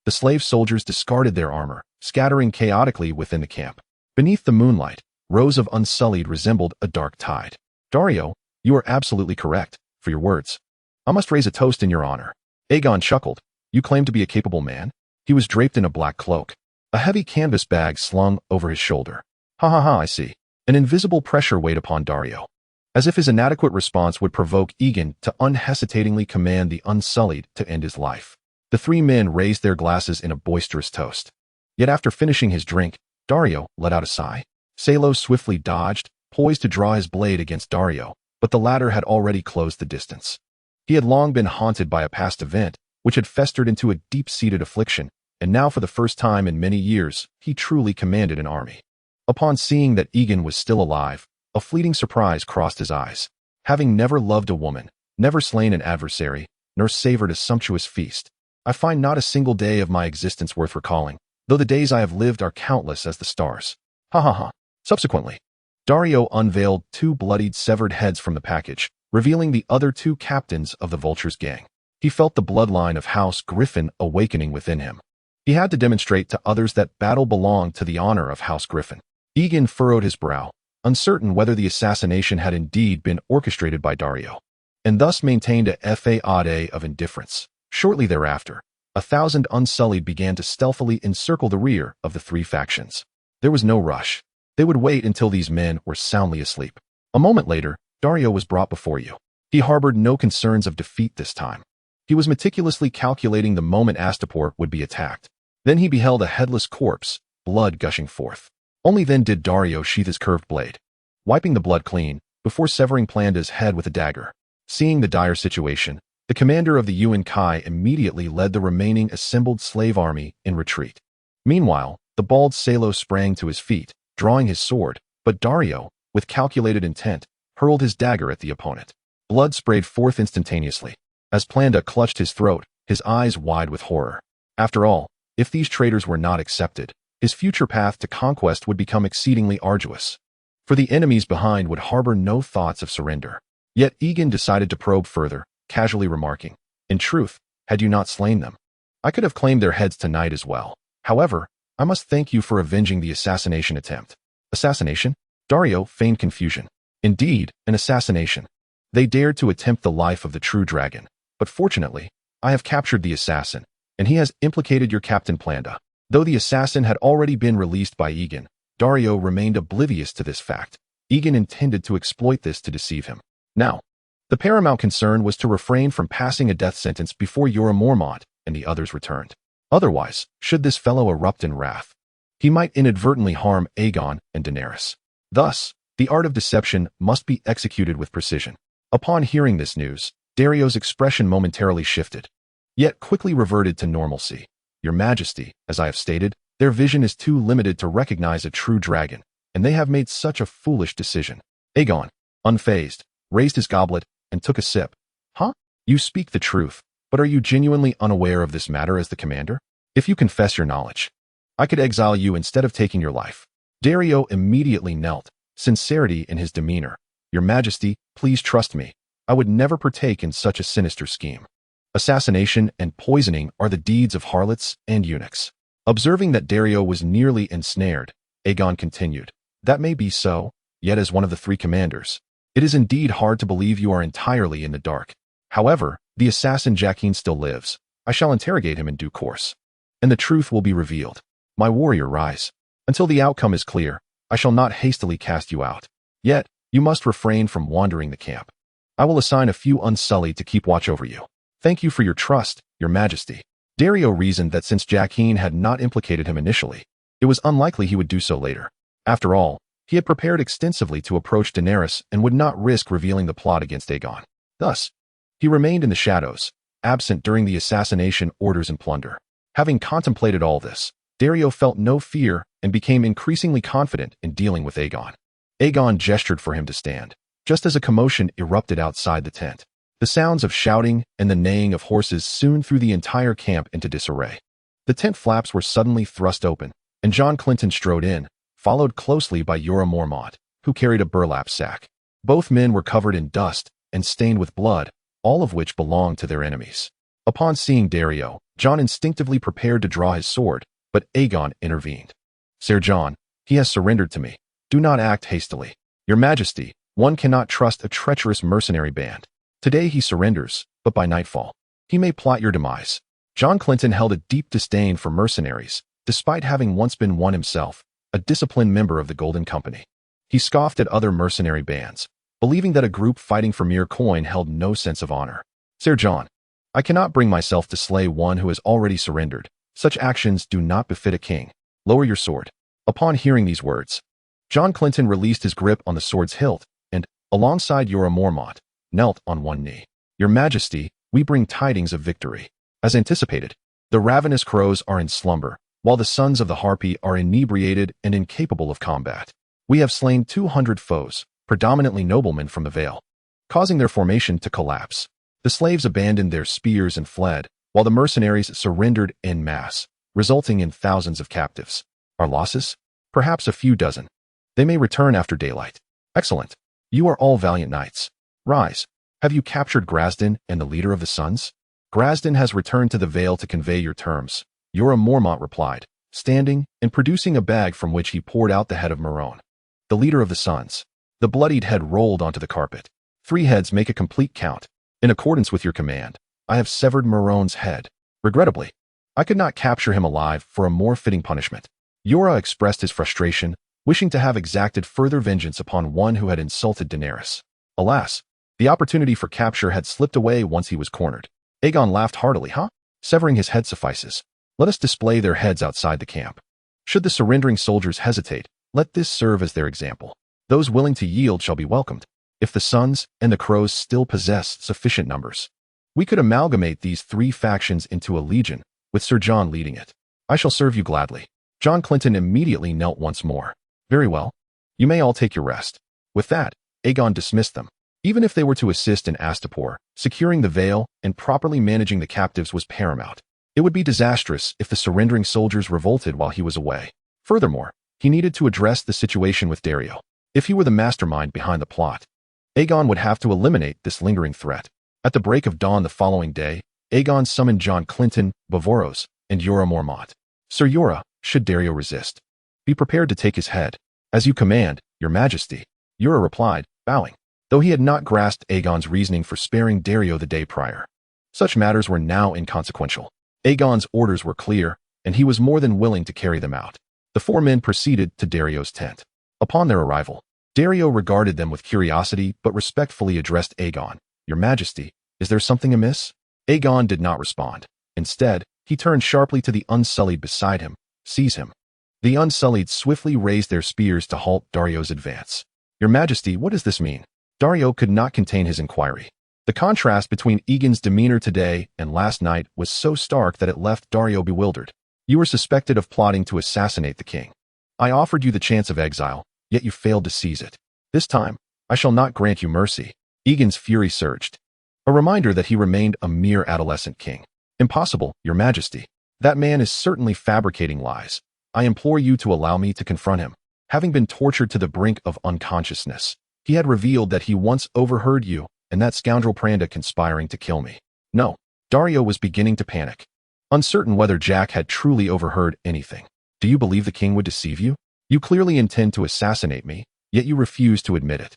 The slave soldiers discarded their armor, scattering chaotically within the camp. Beneath the moonlight, rows of unsullied resembled a dark tide. Daario, you are absolutely correct, for your words. I must raise a toast in your honor. Aegon chuckled. You claim to be a capable man? He was draped in a black cloak, a heavy canvas bag slung over his shoulder. Ha ha ha, I see. An invisible pressure weighed upon Daario, as if his inadequate response would provoke Aegon to unhesitatingly command the Unsullied to end his life. The three men raised their glasses in a boisterous toast. Yet after finishing his drink, Daario let out a sigh. Salo swiftly dodged, poised to draw his blade against Daario, but the latter had already closed the distance. He had long been haunted by a past event, which had festered into a deep-seated affliction, and now for the first time in many years, he truly commanded an army. Upon seeing that Aegon was still alive, a fleeting surprise crossed his eyes. Having never loved a woman, never slain an adversary, nor savored a sumptuous feast, I find not a single day of my existence worth recalling, though the days I have lived are countless as the stars. Ha ha ha. Subsequently, Daario unveiled two bloodied severed heads from the package, revealing the other two captains of the Vulture's gang. He felt the bloodline of House Griffin awakening within him. He had to demonstrate to others that battle belonged to the honor of House Griffin. Aegon furrowed his brow, uncertain whether the assassination had indeed been orchestrated by Daario, and thus maintained a faade of indifference. Shortly thereafter, 1,000 Unsullied began to stealthily encircle the rear of the three factions. There was no rush. They would wait until these men were soundly asleep. A moment later, Daario was brought before you. He harbored no concerns of defeat this time. He was meticulously calculating the moment Astapor would be attacked. Then he beheld a headless corpse, blood gushing forth. Only then did Daario sheath his curved blade, wiping the blood clean, before severing Planda's head with a dagger. Seeing the dire situation, the commander of the Yuan Kai immediately led the remaining assembled slave army in retreat. Meanwhile, the bald Salo sprang to his feet, drawing his sword, but Daario, with calculated intent, hurled his dagger at the opponent. Blood sprayed forth instantaneously. As Planda clutched his throat, his eyes wide with horror. After all, if these traitors were not accepted, his future path to conquest would become exceedingly arduous. For the enemies behind would harbor no thoughts of surrender. Yet Aegon decided to probe further, casually remarking, "In truth, had you not slain them, I could have claimed their heads tonight as well. However, I must thank you for avenging the assassination attempt." Assassination? Daario feigned confusion. Indeed, an assassination. They dared to attempt the life of the true dragon, but fortunately, I have captured the assassin, and he has implicated your captain Planda. Though the assassin had already been released by Aegon, Daario remained oblivious to this fact. Aegon intended to exploit this to deceive him. Now, the paramount concern was to refrain from passing a death sentence before Jorah Mormont and the others returned. Otherwise, should this fellow erupt in wrath, he might inadvertently harm Aegon and Daenerys. Thus, the art of deception must be executed with precision. Upon hearing this news, Daario's expression momentarily shifted, yet quickly reverted to normalcy. Your Majesty, as I have stated, their vision is too limited to recognize a true dragon, and they have made such a foolish decision. Aegon, unfazed, raised his goblet and took a sip. Huh? You speak the truth, but are you genuinely unaware of this matter as the commander? If you confess your knowledge, I could exile you instead of taking your life. Daario immediately knelt, sincerity in his demeanor. Your Majesty, please trust me. I would never partake in such a sinister scheme. Assassination and poisoning are the deeds of harlots and eunuchs. Observing that Daario was nearly ensnared, Aegon continued, That may be so, yet as one of the three commanders, it is indeed hard to believe you are entirely in the dark. However, the assassin Jaqen still lives. I shall interrogate him in due course, and the truth will be revealed. My warrior, rise. Until the outcome is clear, I shall not hastily cast you out. Yet, you must refrain from wandering the camp. I will assign a few Unsullied to keep watch over you. Thank you for your trust, Your Majesty. Daario reasoned that since Jaqen had not implicated him initially, it was unlikely he would do so later. After all, he had prepared extensively to approach Daenerys and would not risk revealing the plot against Aegon. Thus, he remained in the shadows, absent during the assassination orders and plunder. Having contemplated all this, Daario felt no fear and became increasingly confident in dealing with Aegon. Aegon gestured for him to stand, just as a commotion erupted outside the tent. The sounds of shouting and the neighing of horses soon threw the entire camp into disarray. The tent flaps were suddenly thrust open, and John Clinton strode in, followed closely by Jorah Mormont, who carried a burlap sack. Both men were covered in dust and stained with blood, all of which belonged to their enemies. Upon seeing Daario, John instinctively prepared to draw his sword, But Aegon intervened. Sir John, he has surrendered to me. Do not act hastily. Your Majesty, one cannot trust a treacherous mercenary band. Today he surrenders, but by nightfall, he may plot your demise. John Clinton held a deep disdain for mercenaries, despite having once been one himself, a disciplined member of the Golden Company. He scoffed at other mercenary bands, believing that a group fighting for mere coin held no sense of honor. Sir John, I cannot bring myself to slay one who has already surrendered. Such actions do not befit a king. Lower your sword. Upon hearing these words, John Clinton released his grip on the sword's hilt and, alongside Jorah Mormont, knelt on one knee. Your Majesty, we bring tidings of victory. As anticipated, the ravenous crows are in slumber, while the sons of the Harpy are inebriated and incapable of combat. We have slain 200 foes, predominantly noblemen from the Vale, causing their formation to collapse. The slaves abandoned their spears and fled, while the mercenaries surrendered en masse, resulting in thousands of captives. Our losses? Perhaps a few dozen. They may return after daylight. Excellent. You are all valiant knights. Rise. Have you captured Grasden and the leader of the Sons? Grasden has returned to the Vale to convey your terms. Jorah Mormont replied, standing and producing a bag from which he poured out the head of Meereen, the leader of the Sons. The bloodied head rolled onto the carpet. 3 heads make a complete count. In accordance with your command, I have severed Meereen's head. Regrettably, I could not capture him alive for a more fitting punishment. Jorah expressed his frustration, wishing to have exacted further vengeance upon one who had insulted Daenerys. Alas, the opportunity for capture had slipped away once he was cornered. Aegon laughed heartily. Severing his head suffices. Let us display their heads outside the camp. Should the surrendering soldiers hesitate, let this serve as their example. Those willing to yield shall be welcomed. If the Sons and the Crows still possess sufficient numbers, we could amalgamate these 3 factions into a legion, with Sir John leading it. I shall serve you gladly. John Clinton immediately knelt once more. Very well. You may all take your rest. With that, Aegon dismissed them. Even if they were to assist in Astapor, securing the Vale and properly managing the captives was paramount. It would be disastrous if the surrendering soldiers revolted while he was away. Furthermore, he needed to address the situation with Daario. If he were the mastermind behind the plot, Aegon would have to eliminate this lingering threat. At the break of dawn the following day, Aegon summoned John Clinton, Bavoros, and Jorah Mormont. Sir Jorah, should Daario resist, be prepared to take his head. As you command, Your Majesty, Jorah replied, bowing, though he had not grasped Aegon's reasoning for sparing Daario the day prior. Such matters were now inconsequential. Aegon's orders were clear, and he was more than willing to carry them out. The 4 men proceeded to Daario's tent. Upon their arrival, Daario regarded them with curiosity but respectfully addressed Aegon. Your Majesty, is there something amiss? Aegon did not respond. Instead, he turned sharply to the Unsullied beside him. Seize him. The Unsullied swiftly raised their spears to halt Daario's advance. Your Majesty, what does this mean? Daario could not contain his inquiry. The contrast between Aegon's demeanor today and last night was so stark that it left Daario bewildered. You were suspected of plotting to assassinate the king. I offered you the chance of exile, yet you failed to seize it. This time, I shall not grant you mercy. Aegon's fury surged. A reminder that he remained a mere adolescent king. Impossible, Your Majesty. That man is certainly fabricating lies. I implore you to allow me to confront him. Having been tortured to the brink of unconsciousness, he had revealed that he once overheard you and that scoundrel Pranda conspiring to kill me. No, Daario was beginning to panic, uncertain whether Jack had truly overheard anything. Do you believe the king would deceive you? You clearly intend to assassinate me, yet you refuse to admit it.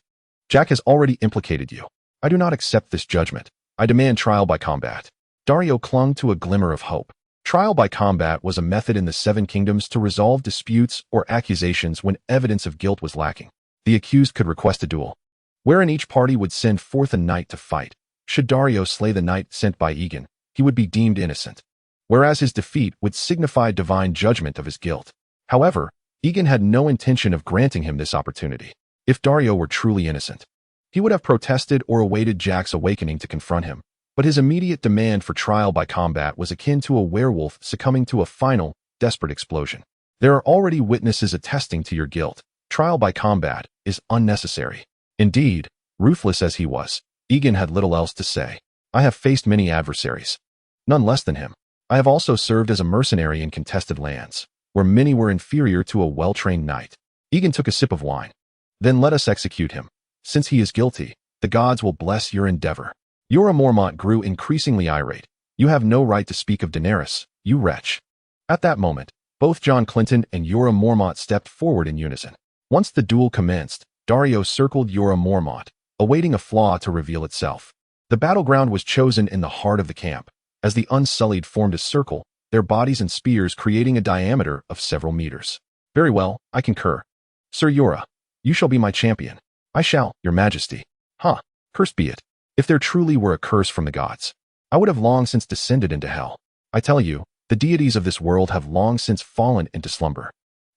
Jack has already implicated you. I do not accept this judgment. I demand trial by combat. Daario clung to a glimmer of hope. Trial by combat was a method in the 7 kingdoms to resolve disputes or accusations when evidence of guilt was lacking. The accused could request a duel, wherein each party would send forth a knight to fight. Should Daario slay the knight sent by Aegon, he would be deemed innocent, whereas his defeat would signify divine judgment of his guilt. However, Aegon had no intention of granting him this opportunity. If Daario were truly innocent, he would have protested or awaited Jack's awakening to confront him. But his immediate demand for trial by combat was akin to a werewolf succumbing to a final, desperate explosion. There are already witnesses attesting to your guilt. Trial by combat is unnecessary. Indeed, ruthless as he was, Aegon had little else to say. I have faced many adversaries, none less than him. I have also served as a mercenary in contested lands, where many were inferior to a well-trained knight. Aegon took a sip of wine. Then let us execute him. Since he is guilty, the gods will bless your endeavor. Jorah Mormont grew increasingly irate. You have no right to speak of Daenerys, you wretch. At that moment, Both John Clinton and Jorah Mormont stepped forward in unison. Once the duel commenced, Daario circled Jorah Mormont, awaiting a flaw to reveal itself. The battleground was chosen in the heart of the camp. As the Unsullied formed a circle, their bodies and spears creating a diameter of several meters. Very well, I concur. Sir Jorah, you shall be my champion. I shall, your majesty. Huh, cursed be it. If there truly were a curse from the gods, I would have long since descended into hell. I tell you, the deities of this world have long since fallen into slumber.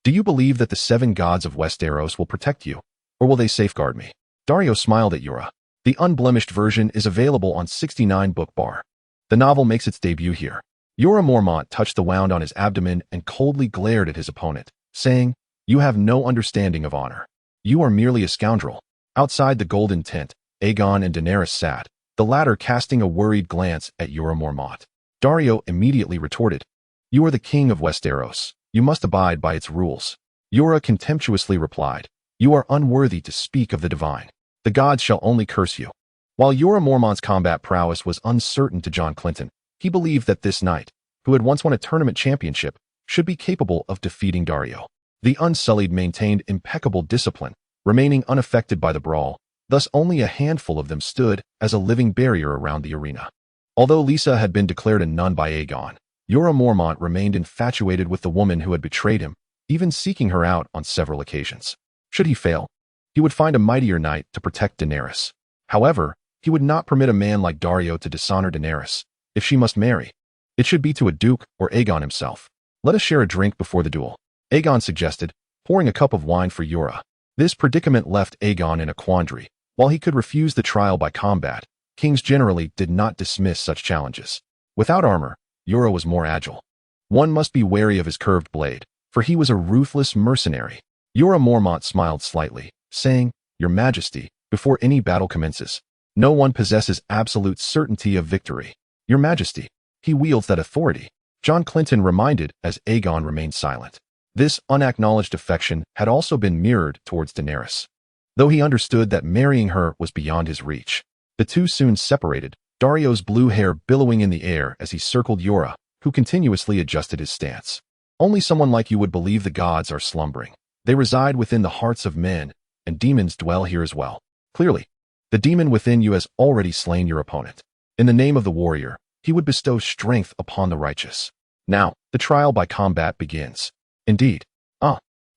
Do you believe that the 7 gods of Westeros will protect you, or will they safeguard me? Daario smiled at Jorah. The unblemished version is available on 69 Book Bar. The novel makes its debut here. Jorah Mormont touched the wound on his abdomen and coldly glared at his opponent, saying, "You have no understanding of honor. You are merely a scoundrel." Outside the golden tent, Aegon and Daenerys sat, the latter casting a worried glance at Jorah Mormont. Daario immediately retorted, "You are the king of Westeros. You must abide by its rules." Jorah contemptuously replied, "You are unworthy to speak of the divine. The gods shall only curse you." While Jorah Mormont's combat prowess was uncertain to John Clinton, he believed that this knight, who had once won a tournament championship, should be capable of defeating Daario. The Unsullied maintained impeccable discipline, remaining unaffected by the brawl, thus only a handful of them stood as a living barrier around the arena. Although Lisa had been declared a nun by Aegon, Jorah Mormont remained infatuated with the woman who had betrayed him, even seeking her out on several occasions. Should he fail, he would find a mightier knight to protect Daenerys. However, he would not permit a man like Daario to dishonor Daenerys. If she must marry, it should be to a duke or Aegon himself. "Let us share a drink before the duel," Aegon suggested, pouring a cup of wine for Jorah. This predicament left Aegon in a quandary. While he could refuse the trial by combat, kings generally did not dismiss such challenges. Without armor, Jorah was more agile. One must be wary of his curved blade, for he was a ruthless mercenary. Jorah Mormont smiled slightly, saying, "Your Majesty, before any battle commences, no one possesses absolute certainty of victory. Your Majesty, he wields that authority," John Clinton reminded as Aegon remained silent. This unacknowledged affection had also been mirrored towards Daenerys. Though he understood that marrying her was beyond his reach, the two soon separated, Daario's blue hair billowing in the air as he circled Jorah, who continuously adjusted his stance. "Only someone like you would believe the gods are slumbering. They reside within the hearts of men, and demons dwell here as well. Clearly, the demon within you has already slain your opponent. In the name of the warrior, he would bestow strength upon the righteous. Now, the trial by combat begins." "Indeed."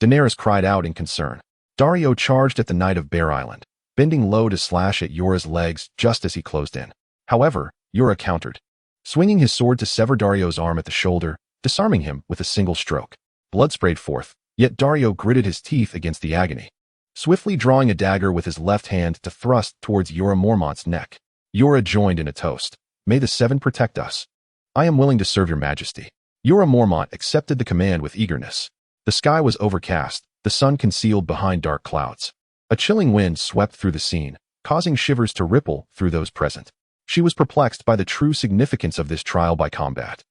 Daenerys cried out in concern. Daario charged at the Knight of Bear Island, bending low to slash at Jorah's legs just as he closed in. However, Jorah countered, swinging his sword to sever Daario's arm at the shoulder, disarming him with a single stroke. Blood sprayed forth, yet Daario gritted his teeth against the agony, swiftly drawing a dagger with his left hand to thrust towards Jorah Mormont's neck. Jorah joined in a toast. "May the 7 protect us. I am willing to serve your majesty." Jorah Mormont accepted the command with eagerness. The sky was overcast, the sun concealed behind dark clouds. A chilling wind swept through the scene, causing shivers to ripple through those present. She was perplexed by the true significance of this trial by combat.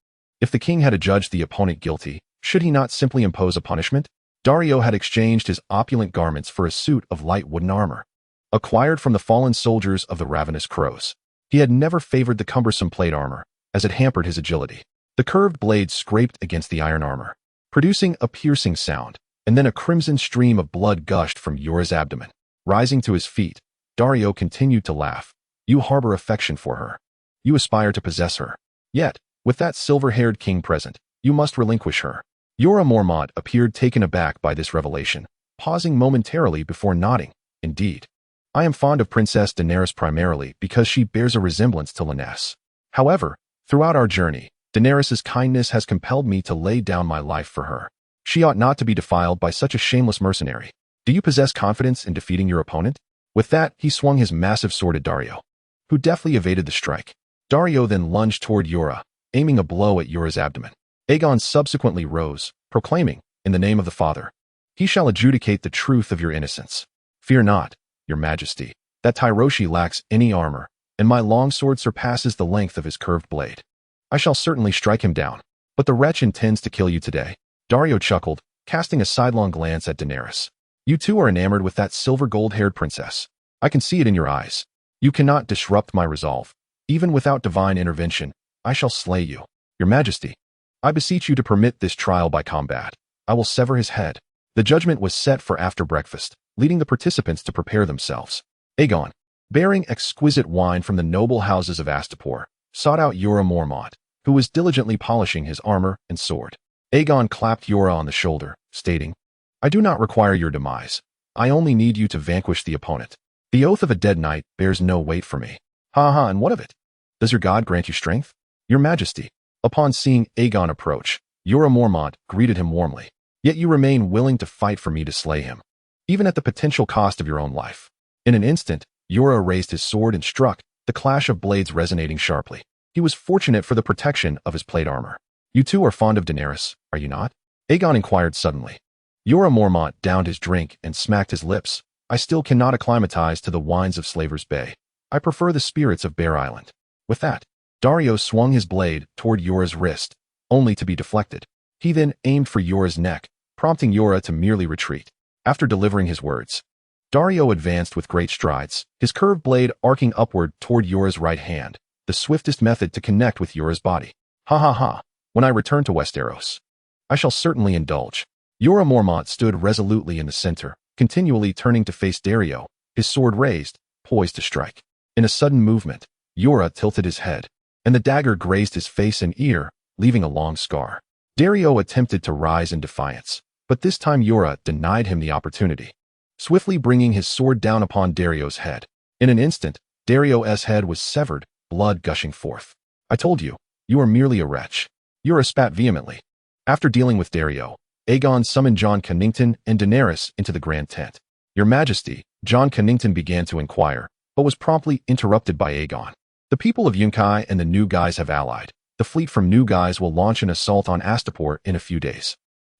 If the king had adjudged the opponent guilty, should he not simply impose a punishment? Daario had exchanged his opulent garments for a suit of light wooden armor, acquired from the fallen soldiers of the ravenous crows. He had never favored the cumbersome plate armor, as it hampered his agility. The curved blade scraped against the iron armor, producing a piercing sound, and then a crimson stream of blood gushed from Jorah's abdomen. Rising to his feet, Daario continued to laugh. "You harbor affection for her. You aspire to possess her. Yet, with that silver-haired king present, you must relinquish her." Jorah Mormont appeared taken aback by this revelation, pausing momentarily before nodding. "Indeed. I am fond of Princess Daenerys primarily because she bears a resemblance to Lyness. However, throughout our journey, Daenerys' kindness has compelled me to lay down my life for her. She ought not to be defiled by such a shameless mercenary. Do you possess confidence in defeating your opponent?" With that, he swung his massive sword at Daario, who deftly evaded the strike. Daario then lunged toward Jorah, aiming a blow at Jorah's abdomen. Aegon subsequently rose, proclaiming, "In the name of the Father, he shall adjudicate the truth of your innocence. Fear not, your majesty, that Tyroshi lacks any armor, and my longsword surpasses the length of his curved blade. I shall certainly strike him down, but the wretch intends to kill you today." Daario chuckled, casting a sidelong glance at Daenerys. "You too are enamored with that silver gold-haired princess. I can see it in your eyes. You cannot disrupt my resolve. Even without divine intervention, I shall slay you. Your majesty." I beseech you to permit this trial by combat. I will sever his head." The judgment was set for after breakfast, leading the participants to prepare themselves. Aegon, bearing exquisite wine from the noble houses of Astapor, sought out Jorah Mormont, who was diligently polishing his armor and sword. Aegon clapped Jorah on the shoulder, stating, "I do not require your demise. I only need you to vanquish the opponent. The oath of a dead knight bears no weight for me." "Ha ha, and what of it? Does your god grant you strength?" "Your Majesty." Upon seeing Aegon approach, Jorah Mormont greeted him warmly. "Yet you remain willing to fight for me to slay him, even at the potential cost of your own life." In an instant, Jorah raised his sword and struck, the clash of blades resonating sharply. He was fortunate for the protection of his plate armor. "You two are fond of Daenerys, are you not?" Aegon inquired suddenly. Jorah Mormont downed his drink and smacked his lips. "I still cannot acclimatize to the wines of Slaver's Bay. I prefer the spirits of Bear Island." With that, Daario swung his blade toward Jorah's wrist, only to be deflected. He then aimed for Jorah's neck, prompting Jorah to merely retreat. After delivering his words, Daario advanced with great strides, his curved blade arcing upward toward Jorah's right hand, the swiftest method to connect with Jorah's body. "Ha ha ha, when I return to Westeros, I shall certainly indulge." Jorah Mormont stood resolutely in the center, continually turning to face Daario, his sword raised, poised to strike. In a sudden movement, Jorah tilted his head, and the dagger grazed his face and ear, leaving a long scar. Daario attempted to rise in defiance, but this time Jorah denied him the opportunity, swiftly bringing his sword down upon Daario's head. In an instant, Daario's head was severed, blood gushing forth. "I told you, you are merely a wretch." Jorah spat vehemently. After dealing with Daario, Aegon summoned Jon Connington and Daenerys into the grand tent. "Your Majesty," Jon Connington began to inquire, but was promptly interrupted by Aegon. "The people of Yunkai and the New Guys have allied. The fleet from New Guys will launch an assault on Astapor in a few days."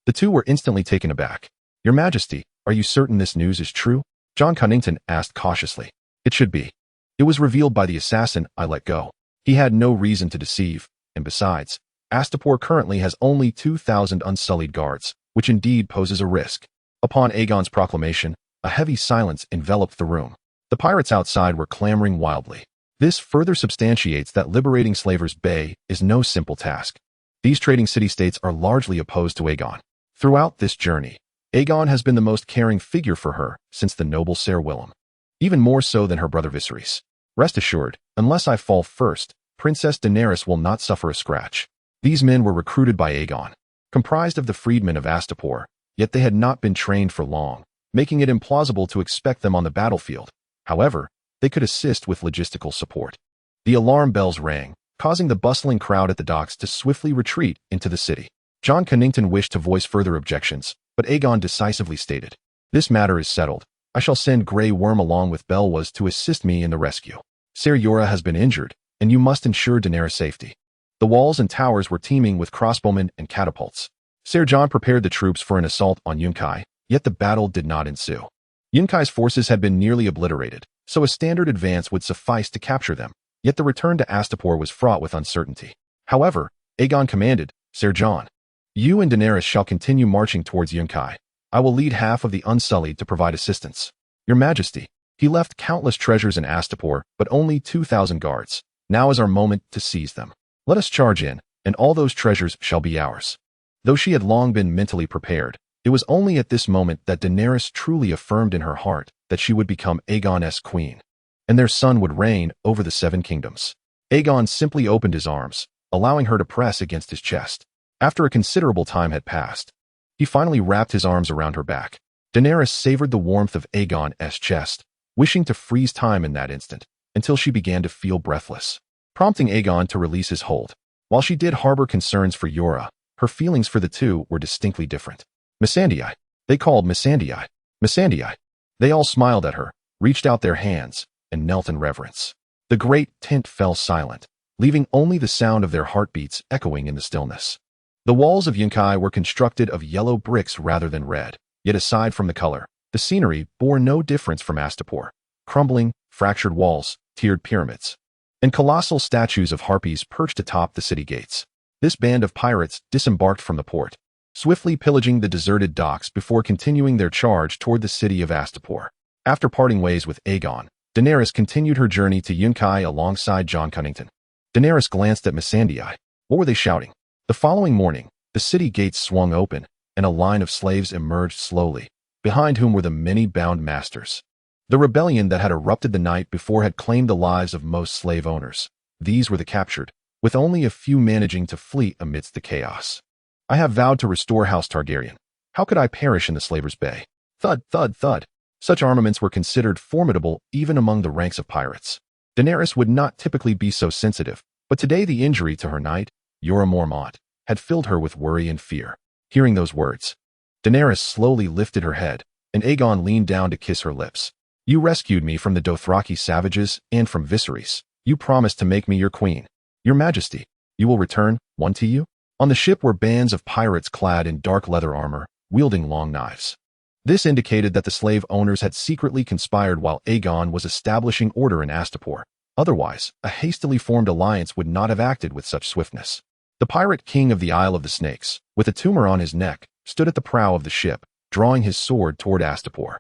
The two were instantly taken aback. "Your Majesty, are you certain this news is true?" Jon Connington asked cautiously. "It should be. It was revealed by the assassin I let go. He had no reason to deceive, and besides, Astapor currently has only 2,000 unsullied guards, which indeed poses a risk." Upon Aegon's proclamation, a heavy silence enveloped the room. The pirates outside were clamoring wildly. This further substantiates that liberating Slaver's Bay is no simple task. These trading city-states are largely opposed to Aegon. Throughout this journey, Aegon has been the most caring figure for her since the noble Ser Willem, even more so than her brother Viserys. "Rest assured, unless I fall first, Princess Daenerys will not suffer a scratch." These men were recruited by Aegon, comprised of the freedmen of Astapor, yet they had not been trained for long, making it implausible to expect them on the battlefield. However, they could assist with logistical support. The alarm bells rang, causing the bustling crowd at the docks to swiftly retreat into the city. Jon Connington wished to voice further objections, but Aegon decisively stated, "This matter is settled. I shall send Grey Worm along with Belwas to assist me in the rescue. Ser Jorah has been injured, and you must ensure Daenerys' safety." The walls and towers were teeming with crossbowmen and catapults. Ser Jon prepared the troops for an assault on Yunkai, yet the battle did not ensue. Yunkai's forces had been nearly obliterated, so a standard advance would suffice to capture them, yet the return to Astapor was fraught with uncertainty. However, Aegon commanded, "Ser Jon, you and Daenerys shall continue marching towards Yunkai. I will lead half of the Unsullied to provide assistance." "Your Majesty." He left countless treasures in Astapor, but only 2,000 guards. "Now is our moment to seize them. Let us charge in, and all those treasures shall be ours." Though she had long been mentally prepared, it was only at this moment that Daenerys truly affirmed in her heart that she would become Aegon's queen, and their son would reign over the Seven Kingdoms. Aegon simply opened his arms, allowing her to press against his chest. After a considerable time had passed, he finally wrapped his arms around her back. Daenerys savored the warmth of Aegon's chest, wishing to freeze time in that instant, until she began to feel breathless, prompting Aegon to release his hold. While she did harbor concerns for Jorah, her feelings for the two were distinctly different. "Missandei," they called Missandei. "Missandei." They all smiled at her, reached out their hands, and knelt in reverence. The great tent fell silent, leaving only the sound of their heartbeats echoing in the stillness. The walls of Yunkai were constructed of yellow bricks rather than red, yet aside from the color, the scenery bore no difference from Astapor. Crumbling, fractured walls, tiered pyramids, and colossal statues of harpies perched atop the city gates. This band of pirates disembarked from the port, swiftly pillaging the deserted docks before continuing their charge toward the city of Astapor. After parting ways with Aegon, Daenerys continued her journey to Yunkai alongside Jon Connington. Daenerys glanced at Missandei. What were they shouting? The following morning, the city gates swung open, and a line of slaves emerged slowly, behind whom were the many bound masters. The rebellion that had erupted the night before had claimed the lives of most slave owners. These were the captured, with only a few managing to flee amidst the chaos. I have vowed to restore House Targaryen. How could I perish in the slaver's bay? Thud, thud, thud. Such armaments were considered formidable even among the ranks of pirates. Daenerys would not typically be so sensitive, but today the injury to her knight, Jorah Mormont, had filled her with worry and fear. Hearing those words, Daenerys slowly lifted her head, and Aegon leaned down to kiss her lips. You rescued me from the Dothraki savages and from Viserys. You promised to make me your queen. Your Majesty, you will return one to you? On the ship were bands of pirates clad in dark leather armor, wielding long knives. This indicated that the slave owners had secretly conspired while Aegon was establishing order in Astapor. Otherwise, a hastily formed alliance would not have acted with such swiftness. The pirate king of the Isle of the Snakes, with a tumor on his neck, stood at the prow of the ship, drawing his sword toward Astapor.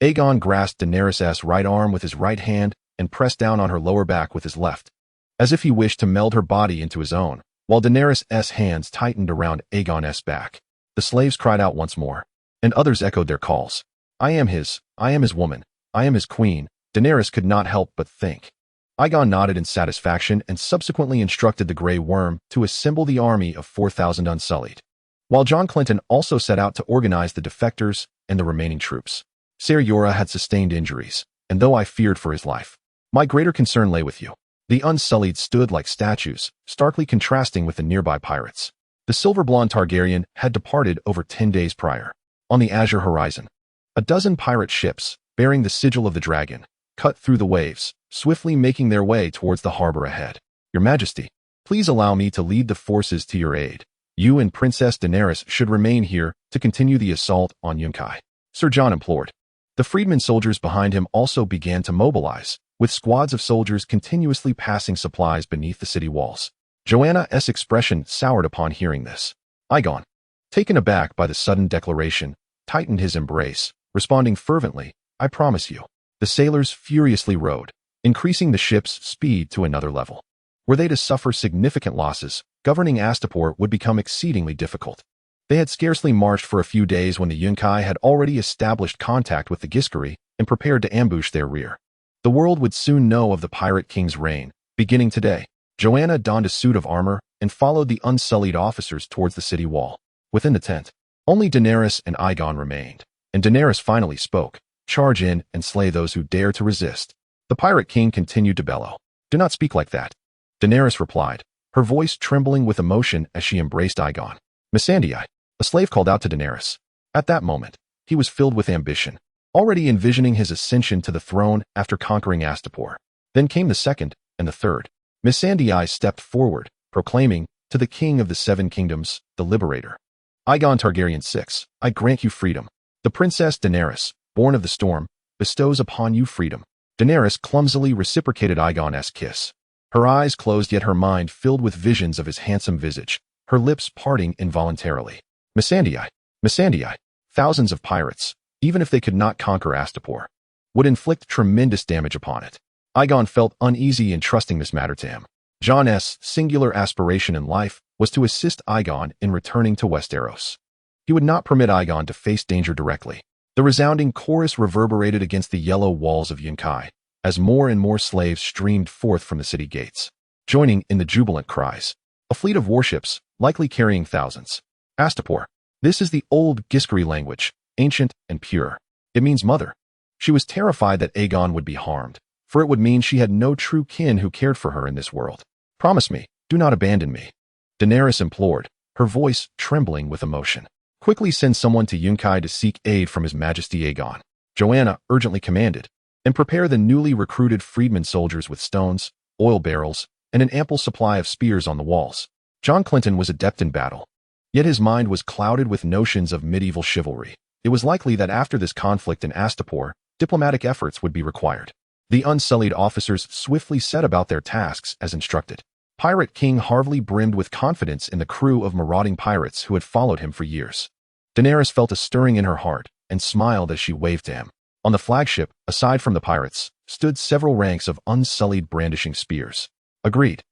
Aegon grasped Daenerys' right arm with his right hand and pressed down on her lower back with his left, as if he wished to meld her body into his own, while Daenerys' hands tightened around Aegon's back. The slaves cried out once more, and others echoed their calls. I am his woman, I am his queen. Daenerys could not help but think. Aegon nodded in satisfaction and subsequently instructed the Grey Worm to assemble the army of 4,000 Unsullied, while John Clinton also set out to organize the defectors and the remaining troops. Ser Jorah had sustained injuries, and though I feared for his life, my greater concern lay with you. The Unsullied stood like statues, starkly contrasting with the nearby pirates. The silver-blonde Targaryen had departed over 10 days prior. On the azure horizon, a dozen pirate ships, bearing the sigil of the dragon, cut through the waves, swiftly making their way towards the harbor ahead. Your Majesty, please allow me to lead the forces to your aid. You and Princess Daenerys should remain here to continue the assault on Yunkai, Sir Jon implored. The freedmen soldiers behind him also began to mobilize, with squads of soldiers continuously passing supplies beneath the city walls. Joanna's expression soured upon hearing this. Aegon, taken aback by the sudden declaration, tightened his embrace, responding fervently, I promise you. The sailors furiously rowed, increasing the ship's speed to another level. Were they to suffer significant losses, governing Astapor would become exceedingly difficult. They had scarcely marched for a few days when the Yunkai had already established contact with the Giscari and prepared to ambush their rear. The world would soon know of the Pirate King's reign, beginning today. Joanna donned a suit of armor and followed the Unsullied officers towards the city wall. Within the tent, only Daenerys and Aegon remained, and Daenerys finally spoke. Charge in and slay those who dare to resist. The Pirate King continued to bellow. Do not speak like that. Daenerys replied, her voice trembling with emotion as she embraced Aegon. Missandei, a slave called out to Daenerys. At that moment, he was filled with ambition, already envisioning his ascension to the throne after conquering Astapor. Then came the second and the third. Missandei stepped forward, proclaiming, to the King of the Seven Kingdoms, the Liberator. Aegon Targaryen VI, I grant you freedom. The Princess Daenerys, born of the storm, bestows upon you freedom. Daenerys clumsily reciprocated Aegon's kiss. Her eyes closed yet her mind filled with visions of his handsome visage, her lips parting involuntarily. Missandei, thousands of pirates, even if they could not conquer Astapor, would inflict tremendous damage upon it. Aegon felt uneasy entrusting this matter to him. Jon's singular aspiration in life was to assist Aegon in returning to Westeros. He would not permit Aegon to face danger directly. The resounding chorus reverberated against the yellow walls of Yunkai, as more and more slaves streamed forth from the city gates, joining in the jubilant cries. A fleet of warships, likely carrying thousands. Astapor. This is the old Giscari language, ancient and pure. It means mother. She was terrified that Aegon would be harmed, for it would mean she had no true kin who cared for her in this world. Promise me, do not abandon me. Daenerys implored, her voice trembling with emotion. Quickly send someone to Yunkai to seek aid from His Majesty Aegon. Joanna urgently commanded, and prepare the newly recruited freedmen soldiers with stones, oil barrels, and an ample supply of spears on the walls. John Clinton was adept in battle, yet his mind was clouded with notions of medieval chivalry. It was likely that after this conflict in Astapor, diplomatic efforts would be required. The Unsullied officers swiftly set about their tasks as instructed. Pirate King Harvey brimmed with confidence in the crew of marauding pirates who had followed him for years. Daenerys felt a stirring in her heart and smiled as she waved to him. On the flagship, aside from the pirates, stood several ranks of Unsullied brandishing spears. Agreed.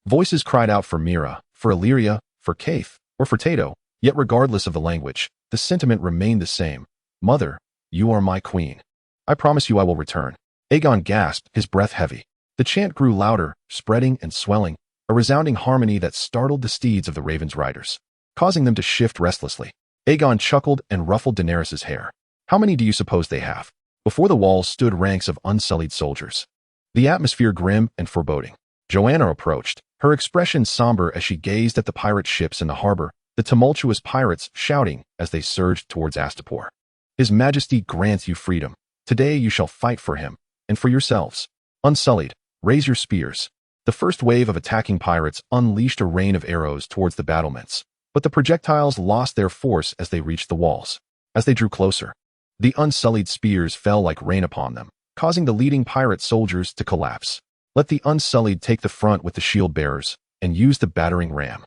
Voices cried out for Meera, for Illyria, for Caith, or for Tato, yet regardless of the language, the sentiment remained the same. Mother, you are my queen. I promise you I will return. Aegon gasped, his breath heavy. The chant grew louder, spreading and swelling, a resounding harmony that startled the steeds of the Raven's riders, causing them to shift restlessly. Aegon chuckled and ruffled Daenerys's hair. How many do you suppose they have? Before the walls stood ranks of unsullied soldiers, the atmosphere grim and foreboding. Joanna approached, her expression somber as she gazed at the pirate ships in the harbor, the tumultuous pirates shouting as they surged towards Astapor. His Majesty grants you freedom. Today you shall fight for him, and for yourselves. Unsullied, raise your spears. The first wave of attacking pirates unleashed a rain of arrows towards the battlements, but the projectiles lost their force as they reached the walls. As they drew closer, the unsullied spears fell like rain upon them, causing the leading pirate soldiers to collapse. Let the unsullied take the front with the shield bearers, and use the battering ram.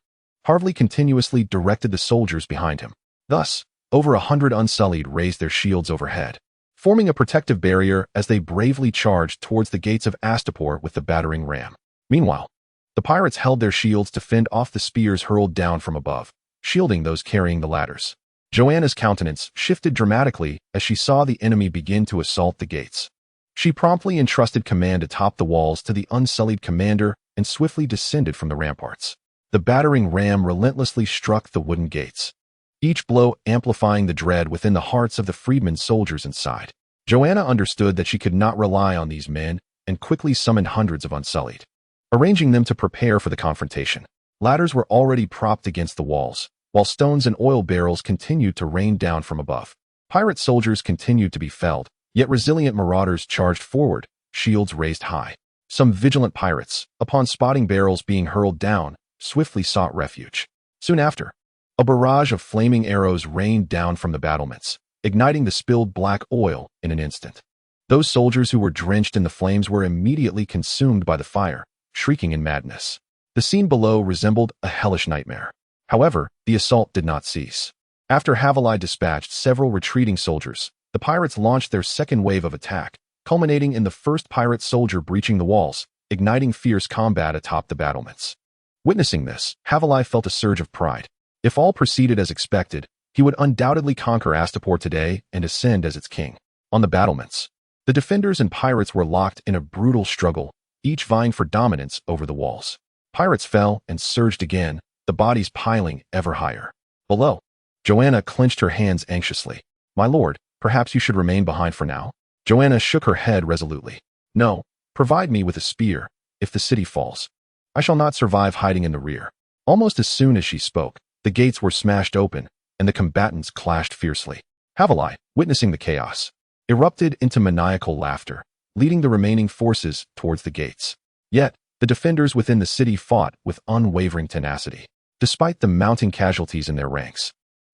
Harvey continuously directed the soldiers behind him. Thus, over 100 unsullied raised their shields overhead, forming a protective barrier as they bravely charged towards the gates of Astapor with the battering ram. Meanwhile, the pirates held their shields to fend off the spears hurled down from above, shielding those carrying the ladders. Joanna's countenance shifted dramatically as she saw the enemy begin to assault the gates. She promptly entrusted command atop the walls to the unsullied commander and swiftly descended from the ramparts. The battering ram relentlessly struck the wooden gates, each blow amplifying the dread within the hearts of the freedmen soldiers inside. Joanna understood that she could not rely on these men and quickly summoned hundreds of unsullied, arranging them to prepare for the confrontation. Ladders were already propped against the walls, while stones and oil barrels continued to rain down from above. Pirate soldiers continued to be felled, yet resilient marauders charged forward, shields raised high. Some vigilant pirates, upon spotting barrels being hurled down, swiftly sought refuge. Soon after, a barrage of flaming arrows rained down from the battlements, igniting the spilled black oil in an instant. Those soldiers who were drenched in the flames were immediately consumed by the fire, shrieking in madness. The scene below resembled a hellish nightmare. However, the assault did not cease. After Khal dispatched several retreating soldiers, the pirates launched their second wave of attack, culminating in the first pirate soldier breaching the walls, igniting fierce combat atop the battlements. Witnessing this, Khal felt a surge of pride. If all proceeded as expected, he would undoubtedly conquer Astapor today and ascend as its king. On the battlements, the defenders and pirates were locked in a brutal struggle, each vying for dominance over the walls. Pirates fell and surged again, the bodies piling ever higher. Below, Joanna clenched her hands anxiously. My lord, perhaps you should remain behind for now. Joanna shook her head resolutely. No, provide me with a spear, if the city falls. I shall not survive hiding in the rear. Almost as soon as she spoke, the gates were smashed open, and the combatants clashed fiercely. Khal, witnessing the chaos, erupted into maniacal laughter, leading the remaining forces towards the gates. Yet, the defenders within the city fought with unwavering tenacity. Despite the mounting casualties in their ranks,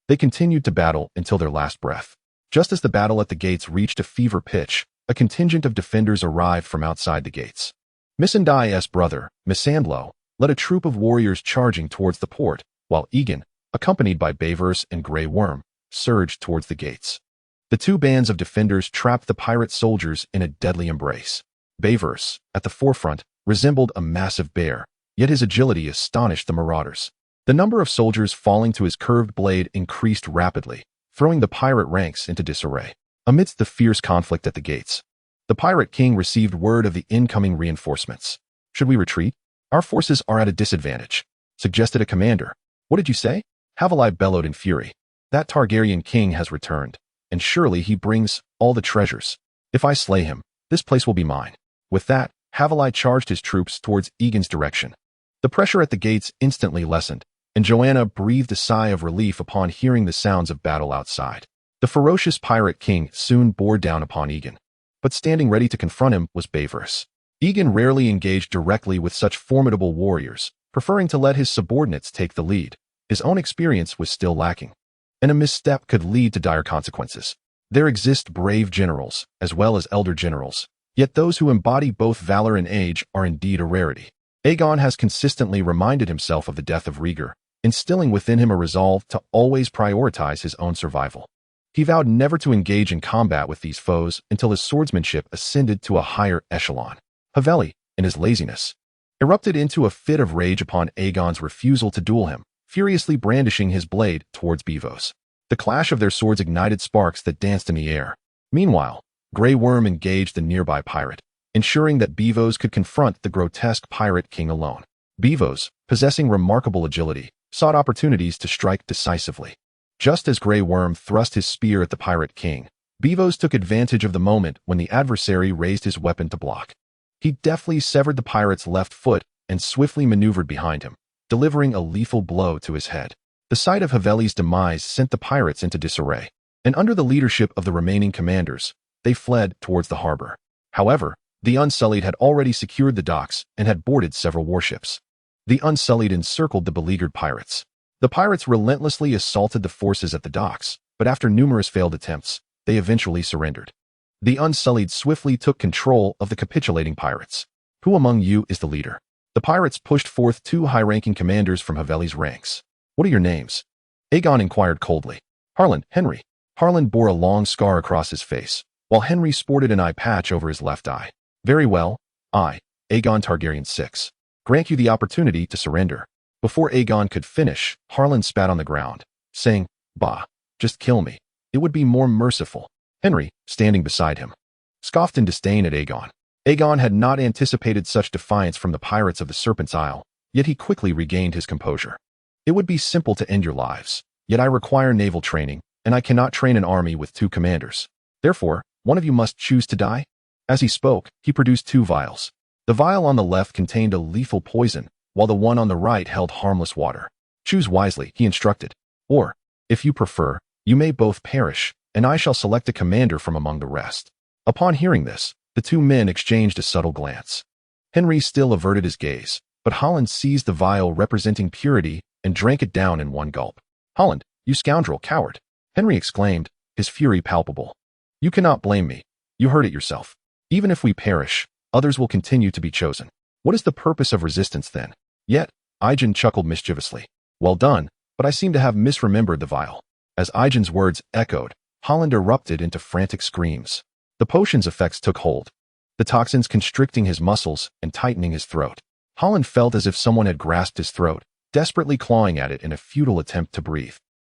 they continued to battle until their last breath. Just as the battle at the gates reached a fever pitch, a contingent of defenders arrived from outside the gates. Missandei's brother, Missandei, led a troop of warriors charging towards the port, while Aegon, accompanied by Bayverse and Grey Worm, surged towards the gates. The two bands of defenders trapped the pirate soldiers in a deadly embrace. Bayverse, at the forefront, resembled a massive bear, yet his agility astonished the marauders. The number of soldiers falling to his curved blade increased rapidly, throwing the pirate ranks into disarray. Amidst the fierce conflict at the gates, the pirate king received word of the incoming reinforcements. Should we retreat? Our forces are at a disadvantage, suggested a commander. What did you say? Khal bellowed in fury. That Targaryen king has returned, and surely he brings all the treasures. If I slay him, this place will be mine. With that, Khal charged his troops towards Aegon's direction. The pressure at the gates instantly lessened, and Joanna breathed a sigh of relief upon hearing the sounds of battle outside. The ferocious pirate king soon bore down upon Aegon, but standing ready to confront him was Bayverse. Aegon rarely engaged directly with such formidable warriors, preferring to let his subordinates take the lead. His own experience was still lacking, and a misstep could lead to dire consequences. There exist brave generals, as well as elder generals, yet those who embody both valor and age are indeed a rarity. Aegon has consistently reminded himself of the death of Rhaegar, instilling within him a resolve to always prioritize his own survival. He vowed never to engage in combat with these foes until his swordsmanship ascended to a higher echelon. Haveli, in his laziness, erupted into a fit of rage upon Aegon's refusal to duel him, furiously brandishing his blade towards Bevos. The clash of their swords ignited sparks that danced in the air. Meanwhile, Grey Worm engaged the nearby pirate, ensuring that Bevos could confront the grotesque pirate king alone. Bevos, possessing remarkable agility, sought opportunities to strike decisively. Just as Grey Worm thrust his spear at the pirate king, Bevos took advantage of the moment when the adversary raised his weapon to block. He deftly severed the pirate's left foot and swiftly maneuvered behind him, delivering a lethal blow to his head. The sight of Haveli's demise sent the pirates into disarray, and under the leadership of the remaining commanders, they fled towards the harbor. However, the Unsullied had already secured the docks and had boarded several warships. The Unsullied encircled the beleaguered pirates. The pirates relentlessly assaulted the forces at the docks, but after numerous failed attempts, they eventually surrendered. The Unsullied swiftly took control of the capitulating pirates. Who among you is the leader? The pirates pushed forth two high-ranking commanders from Haveli's ranks. What are your names? Aegon inquired coldly. Harlan, Henry. Harlan bore a long scar across his face, while Henry sported an eye patch over his left eye. Very well, I, Aegon Targaryen VI, grant you the opportunity to surrender. Before Aegon could finish, Harlan spat on the ground, saying, Bah, just kill me. It would be more merciful. Henry, standing beside him, scoffed in disdain at Aegon. Aegon had not anticipated such defiance from the pirates of the Serpent's Isle, yet he quickly regained his composure. It would be simple to end your lives, yet I require naval training, and I cannot train an army with two commanders. Therefore, one of you must choose to die. As he spoke, he produced two vials. The vial on the left contained a lethal poison, while the one on the right held harmless water. Choose wisely, he instructed. Or, if you prefer, you may both perish, and I shall select a commander from among the rest. Upon hearing this, the two men exchanged a subtle glance. Henry still averted his gaze, but Holland seized the vial representing purity and drank it down in one gulp. Holland, you scoundrel, coward! Henry exclaimed, his fury palpable. You cannot blame me. You heard it yourself. Even if we perish, others will continue to be chosen. What is the purpose of resistance then? Yet, Aegon chuckled mischievously. Well done, but I seem to have misremembered the vial. As Aegon's words echoed, Holland erupted into frantic screams. The potion's effects took hold, the toxins constricting his muscles and tightening his throat. Holland felt as if someone had grasped his throat, desperately clawing at it in a futile attempt to breathe.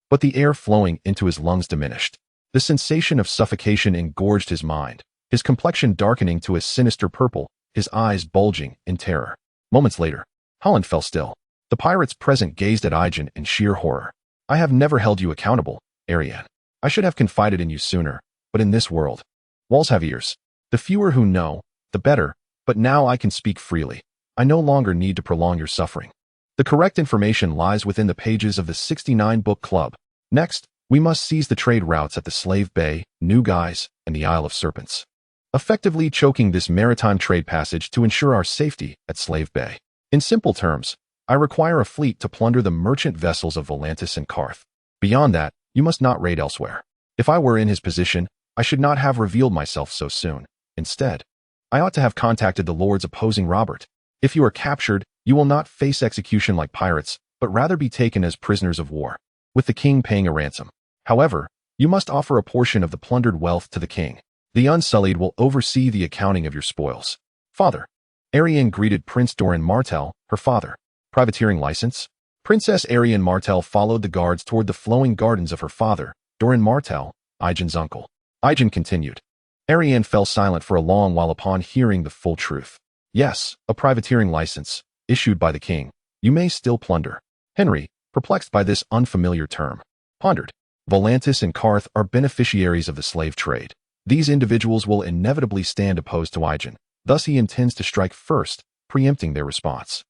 But the air flowing into his lungs diminished. The sensation of suffocation engorged his mind, his complexion darkening to a sinister purple, his eyes bulging in terror. Moments later, Holland fell still. The pirates present gazed at Aegon in sheer horror. I have never held you accountable, Arianne. I should have confided in you sooner, but in this world, walls have ears. The fewer who know, the better, but now I can speak freely. I no longer need to prolong your suffering. The correct information lies within the pages of the 69-book club. Next, we must seize the trade routes at the Slave Bay, New Guise, and the Isle of Serpents, effectively choking this maritime trade passage to ensure our safety at Slave Bay. In simple terms, I require a fleet to plunder the merchant vessels of Volantis and Qarth. Beyond that, you must not raid elsewhere. If I were in his position, I should not have revealed myself so soon. Instead, I ought to have contacted the lords opposing Robert. If you are captured, you will not face execution like pirates, but rather be taken as prisoners of war, with the king paying a ransom. However, you must offer a portion of the plundered wealth to the king. The Unsullied will oversee the accounting of your spoils. Father. Arianne greeted Prince Doran Martell, her father. Privateering license? Princess Arianne Martell followed the guards toward the flowing gardens of her father, Doran Martell, Aegon's uncle. Aegon continued. Arianne fell silent for a long while upon hearing the full truth. Yes, a privateering license, issued by the king. You may still plunder. Henry, perplexed by this unfamiliar term, pondered. Volantis and Qarth are beneficiaries of the slave trade. These individuals will inevitably stand opposed to Aegon. Thus he intends to strike first, preempting their response.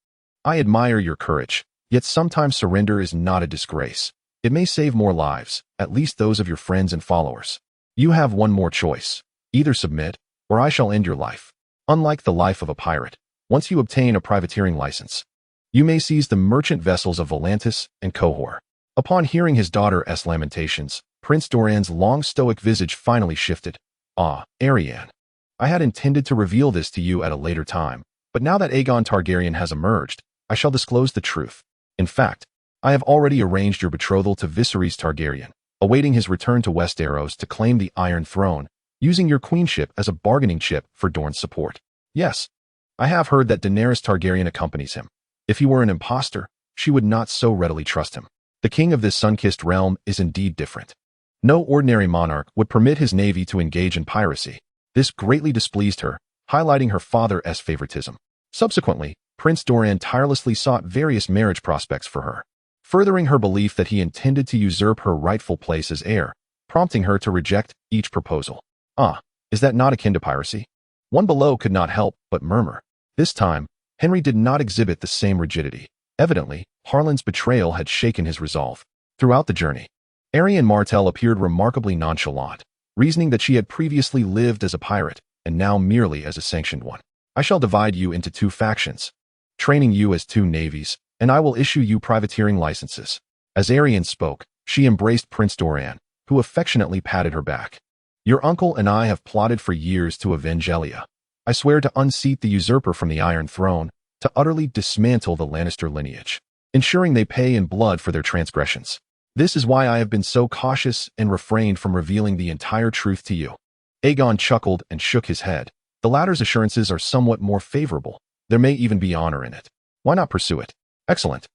I admire your courage, yet sometimes surrender is not a disgrace. It may save more lives, at least those of your friends and followers. You have one more choice. Either submit, or I shall end your life. Unlike the life of a pirate, once you obtain a privateering license, you may seize the merchant vessels of Volantis and Qohor. Upon hearing his daughter's lamentations, Prince Doran's long stoic visage finally shifted. Ah, Arianne. I had intended to reveal this to you at a later time, but now that Aegon Targaryen has emerged, I shall disclose the truth. In fact, I have already arranged your betrothal to Viserys Targaryen, awaiting his return to Westeros to claim the Iron Throne, using your queenship as a bargaining chip for Dorne's support. Yes, I have heard that Daenerys Targaryen accompanies him. If he were an impostor, she would not so readily trust him. The king of this sun-kissed realm is indeed different. No ordinary monarch would permit his navy to engage in piracy. This greatly displeased her, highlighting her father's favoritism. Subsequently, Prince Doran tirelessly sought various marriage prospects for her, furthering her belief that he intended to usurp her rightful place as heir, prompting her to reject each proposal. Is that not akin to piracy? One below could not help but murmur. This time, Henry did not exhibit the same rigidity. Evidently, Harlan's betrayal had shaken his resolve. Throughout the journey, Arianne Martell appeared remarkably nonchalant, reasoning that she had previously lived as a pirate and now merely as a sanctioned one. I shall divide you into 2 factions, training you as 2 navies, and I will issue you privateering licenses. As Arianne spoke, she embraced Prince Doran, who affectionately patted her back. Your uncle and I have plotted for years to avenge Elia. I swear to unseat the usurper from the Iron Throne, to utterly dismantle the Lannister lineage, ensuring they pay in blood for their transgressions. This is why I have been so cautious and refrained from revealing the entire truth to you. Aegon chuckled and shook his head. The latter's assurances are somewhat more favorable. There may even be honor in it. Why not pursue it? Excellent.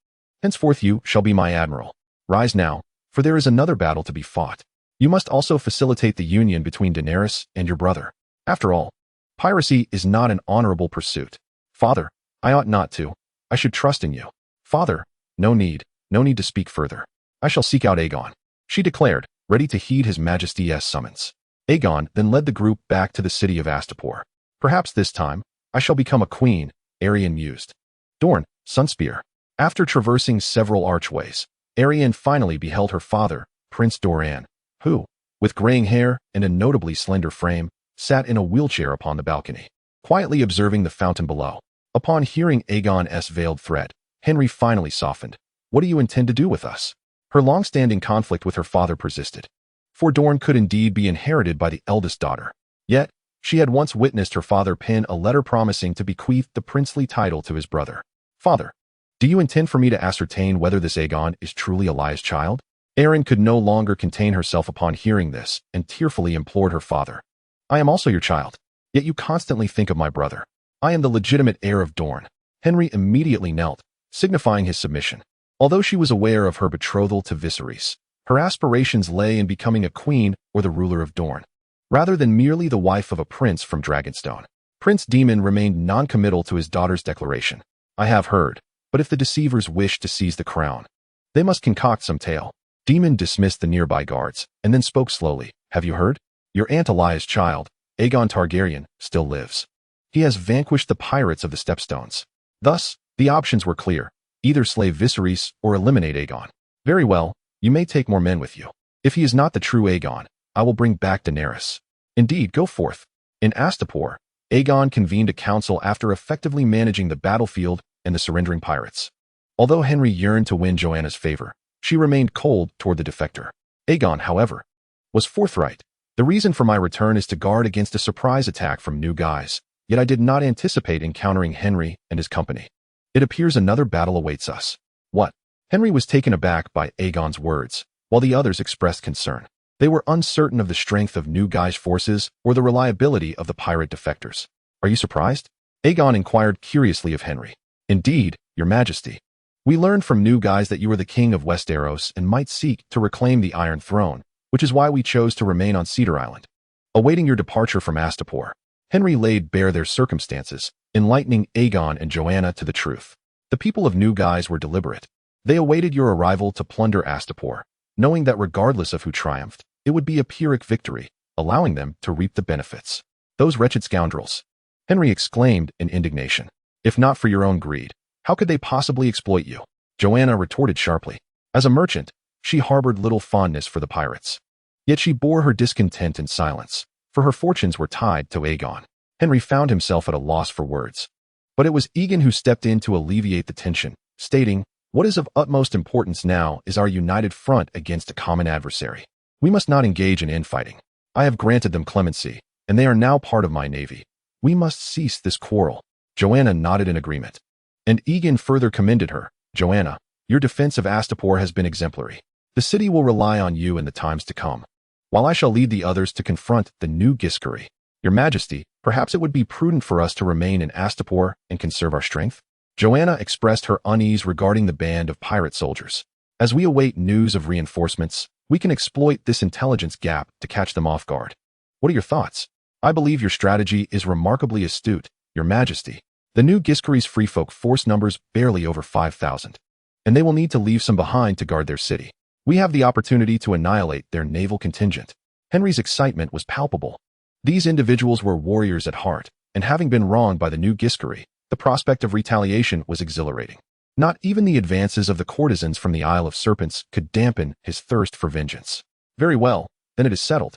Henceforth you shall be my admiral. Rise now, for there is another battle to be fought. You must also facilitate the union between Daenerys and your brother. After all, piracy is not an honorable pursuit. Father, I ought not to. I should trust in you. Father, no need to speak further. I shall seek out Aegon, she declared, ready to heed his Majesty's summons. Aegon then led the group back to the city of Astapor. Perhaps this time, I shall become a queen, Arianne mused. Dorne, Sunspear. After traversing several archways, Arianne finally beheld her father, Prince Doran, who, with graying hair and a notably slender frame, sat in a wheelchair upon the balcony, quietly observing the fountain below. Upon hearing Aegon's veiled threat, Henry finally softened. What do you intend to do with us? Her long-standing conflict with her father persisted. For Dorne could indeed be inherited by the eldest daughter. Yet, she had once witnessed her father pen a letter promising to bequeath the princely title to his brother. Father, do you intend for me to ascertain whether this Aegon is truly Elia's child? Arianne could no longer contain herself upon hearing this and tearfully implored her father. I am also your child, yet you constantly think of my brother. I am the legitimate heir of Dorne. Henry immediately knelt, signifying his submission. Although she was aware of her betrothal to Viserys, her aspirations lay in becoming a queen or the ruler of Dorne, rather than merely the wife of a prince from Dragonstone. Prince Daemon remained non-committal to his daughter's declaration. I have heard, but if the deceivers wish to seize the crown, they must concoct some tale. Daemon dismissed the nearby guards, and then spoke slowly. Have you heard? Your Aunt Elia's child, Aegon Targaryen, still lives. He has vanquished the pirates of the Stepstones. Thus, the options were clear. Either slay Viserys or eliminate Aegon. Very well, you may take more men with you. If he is not the true Aegon, I will bring back Daenerys. Indeed, go forth. In Astapor, Aegon convened a council after effectively managing the battlefield and the surrendering pirates. Although Henry yearned to win Joanna's favor, she remained cold toward the defector. Aegon, however, was forthright. The reason for my return is to guard against a surprise attack from new guys, yet I did not anticipate encountering Henry and his company. It appears another battle awaits us. What? Henry was taken aback by Aegon's words, while the others expressed concern. They were uncertain of the strength of new guys' forces or the reliability of the pirate defectors. Are you surprised? Aegon inquired curiously of Henry. Indeed, your majesty. We learned from new guys that you are the king of Westeros and might seek to reclaim the Iron Throne, which is why we chose to remain on Cedar Island. Awaiting your departure from Astapor, Henry laid bare their circumstances, enlightening Aegon and Joanna to the truth. The people of New Guise were deliberate. They awaited your arrival to plunder Astapor, knowing that regardless of who triumphed, it would be a Pyrrhic victory, allowing them to reap the benefits. Those wretched scoundrels! Henry exclaimed in indignation. If not for your own greed, how could they possibly exploit you? Joanna retorted sharply. As a merchant, she harbored little fondness for the pirates. Yet she bore her discontent in silence, for her fortunes were tied to Aegon. Henry found himself at a loss for words. But it was Aegon who stepped in to alleviate the tension, stating, "What is of utmost importance now is our united front against a common adversary. We must not engage in infighting. I have granted them clemency, and they are now part of my navy. We must cease this quarrel." Joanna nodded in agreement. And Aegon further commended her. Joanna, your defense of Astapor has been exemplary. The city will rely on you in the times to come, while I shall lead the others to confront the new Giscari. Your Majesty, Perhaps it would be prudent for us to remain in Astapor and conserve our strength? Joanna expressed her unease regarding the band of pirate soldiers. As we await news of reinforcements, we can exploit this intelligence gap to catch them off guard. What are your thoughts? I believe your strategy is remarkably astute, Your Majesty. The new Giscari's freefolk force numbers barely over 5,000, and they will need to leave some behind to guard their city. We have the opportunity to annihilate their naval contingent. Henry's excitement was palpable. These individuals were warriors at heart, and having been wronged by the new Giscari, the prospect of retaliation was exhilarating. Not even the advances of the courtesans from the Isle of Serpents could dampen his thirst for vengeance. Very well, then it is settled.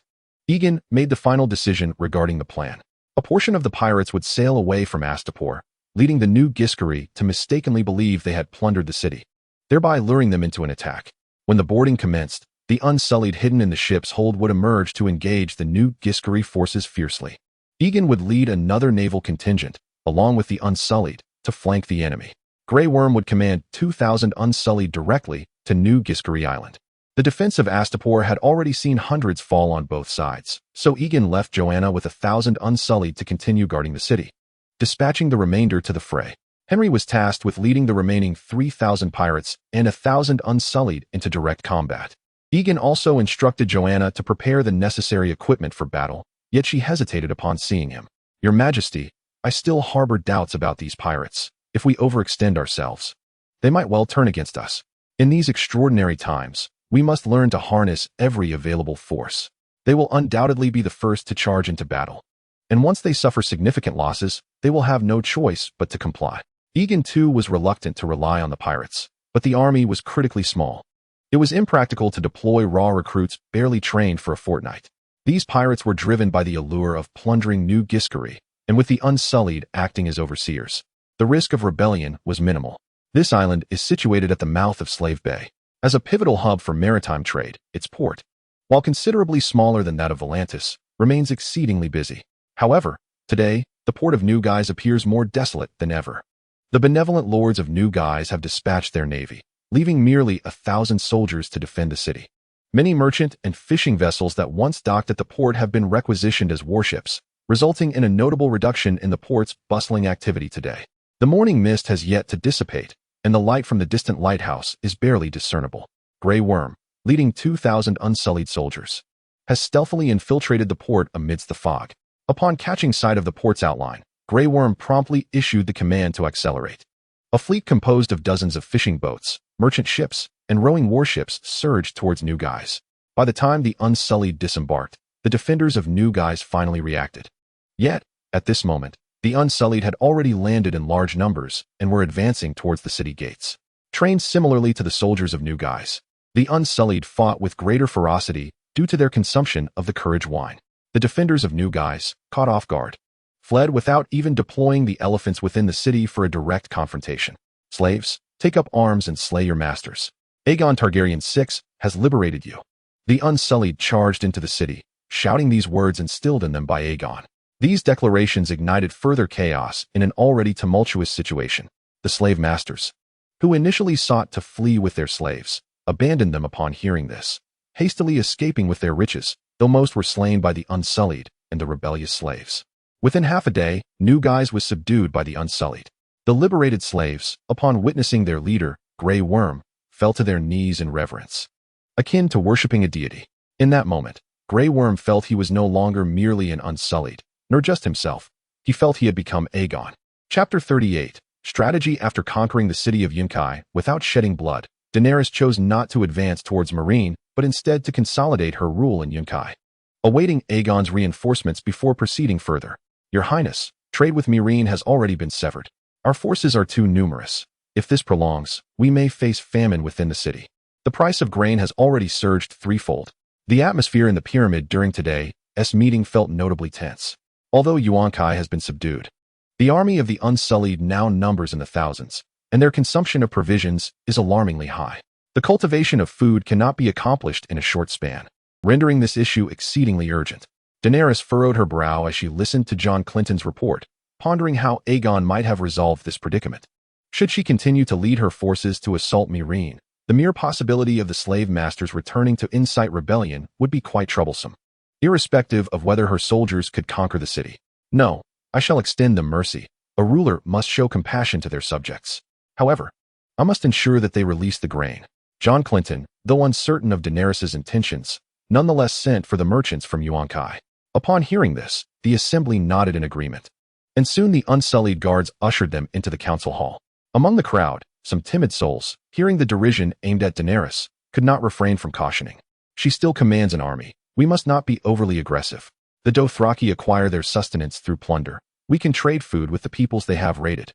Aegon made the final decision regarding the plan. A portion of the pirates would sail away from Astapor, leading the new Giscari to mistakenly believe they had plundered the city, thereby luring them into an attack. When the boarding commenced, the Unsullied hidden in the ship's hold would emerge to engage the new Giscari forces fiercely. Aegon would lead another naval contingent, along with the Unsullied, to flank the enemy. Grey Worm would command 2,000 Unsullied directly to New Giscari Island. The defense of Astapor had already seen hundreds fall on both sides, so Aegon left Joanna with 1,000 Unsullied to continue guarding the city, dispatching the remainder to the fray. Henry was tasked with leading the remaining 3,000 pirates and 1,000 Unsullied into direct combat. Aegon also instructed Joanna to prepare the necessary equipment for battle, yet she hesitated upon seeing him. Your Majesty, I still harbor doubts about these pirates. If we overextend ourselves, they might well turn against us. In these extraordinary times, we must learn to harness every available force. They will undoubtedly be the first to charge into battle, and once they suffer significant losses, they will have no choice but to comply. Aegon too was reluctant to rely on the pirates, but the army was critically small. It was impractical to deploy raw recruits barely trained for a fortnight. These pirates were driven by the allure of plundering New Giscari, and with the Unsullied acting as overseers, the risk of rebellion was minimal. This island is situated at the mouth of Slave Bay. As a pivotal hub for maritime trade, its port, while considerably smaller than that of Volantis, remains exceedingly busy. However, today, the port of New Guise appears more desolate than ever. The benevolent lords of New Guise have dispatched their navy, leaving merely 1,000 soldiers to defend the city. Many merchant and fishing vessels that once docked at the port have been requisitioned as warships, resulting in a notable reduction in the port's bustling activity today. The morning mist has yet to dissipate, and the light from the distant lighthouse is barely discernible. Grey Worm, leading 2,000 Unsullied soldiers, has stealthily infiltrated the port amidst the fog. Upon catching sight of the port's outline, Grey Worm promptly issued the command to accelerate. A fleet composed of dozens of fishing boats, merchant ships, and rowing warships surged towards New Guise. By the time the Unsullied disembarked, the defenders of New Guise finally reacted. Yet, at this moment, the Unsullied had already landed in large numbers and were advancing towards the city gates. Trained similarly to the soldiers of New Guise, the Unsullied fought with greater ferocity due to their consumption of the courage wine. The defenders of New Guise, caught off guard, fled without even deploying the elephants within the city for a direct confrontation. Slaves, take up arms and slay your masters. Aegon Targaryen VI has liberated you. The Unsullied charged into the city, shouting these words instilled in them by Aegon. These declarations ignited further chaos in an already tumultuous situation. The slave masters, who initially sought to flee with their slaves, abandoned them upon hearing this, hastily escaping with their riches, though most were slain by the Unsullied and the rebellious slaves. Within half a day, New Guise was subdued by the Unsullied. The liberated slaves, upon witnessing their leader, Grey Worm, fell to their knees in reverence, akin to worshipping a deity. In that moment, Grey Worm felt he was no longer merely an Unsullied, nor just himself. He felt he had become Aegon. Chapter 38. Strategy. After conquering the city of Yunkai without shedding blood, Daenerys chose not to advance towards Meereen, but instead to consolidate her rule in Yunkai, awaiting Aegon's reinforcements before proceeding further. Your Highness, trade with Meereen has already been severed. Our forces are too numerous. If this prolongs, we may face famine within the city. The price of grain has already surged threefold. The atmosphere in the pyramid during today's meeting felt notably tense. Although Yunkai has been subdued, the army of the Unsullied now numbers in the thousands, and their consumption of provisions is alarmingly high. The cultivation of food cannot be accomplished in a short span, rendering this issue exceedingly urgent. Daenerys furrowed her brow as she listened to John Clinton's report, pondering how Aegon might have resolved this predicament. Should she continue to lead her forces to assault Meereen, the mere possibility of the slave masters returning to incite rebellion would be quite troublesome. Irrespective of whether her soldiers could conquer the city, No, I shall extend them mercy. A ruler must show compassion to their subjects. However, I must ensure that they release the grain. John Clinton, though uncertain of Daenerys's intentions, nonetheless sent for the merchants from Yunkai. Upon hearing this, the assembly nodded in agreement, and soon the unsullied guards ushered them into the council hall. Among the crowd, some timid souls, hearing the derision aimed at Daenerys, could not refrain from cautioning. She still commands an army. We must not be overly aggressive. The Dothraki acquire their sustenance through plunder. We can trade food with the peoples they have raided.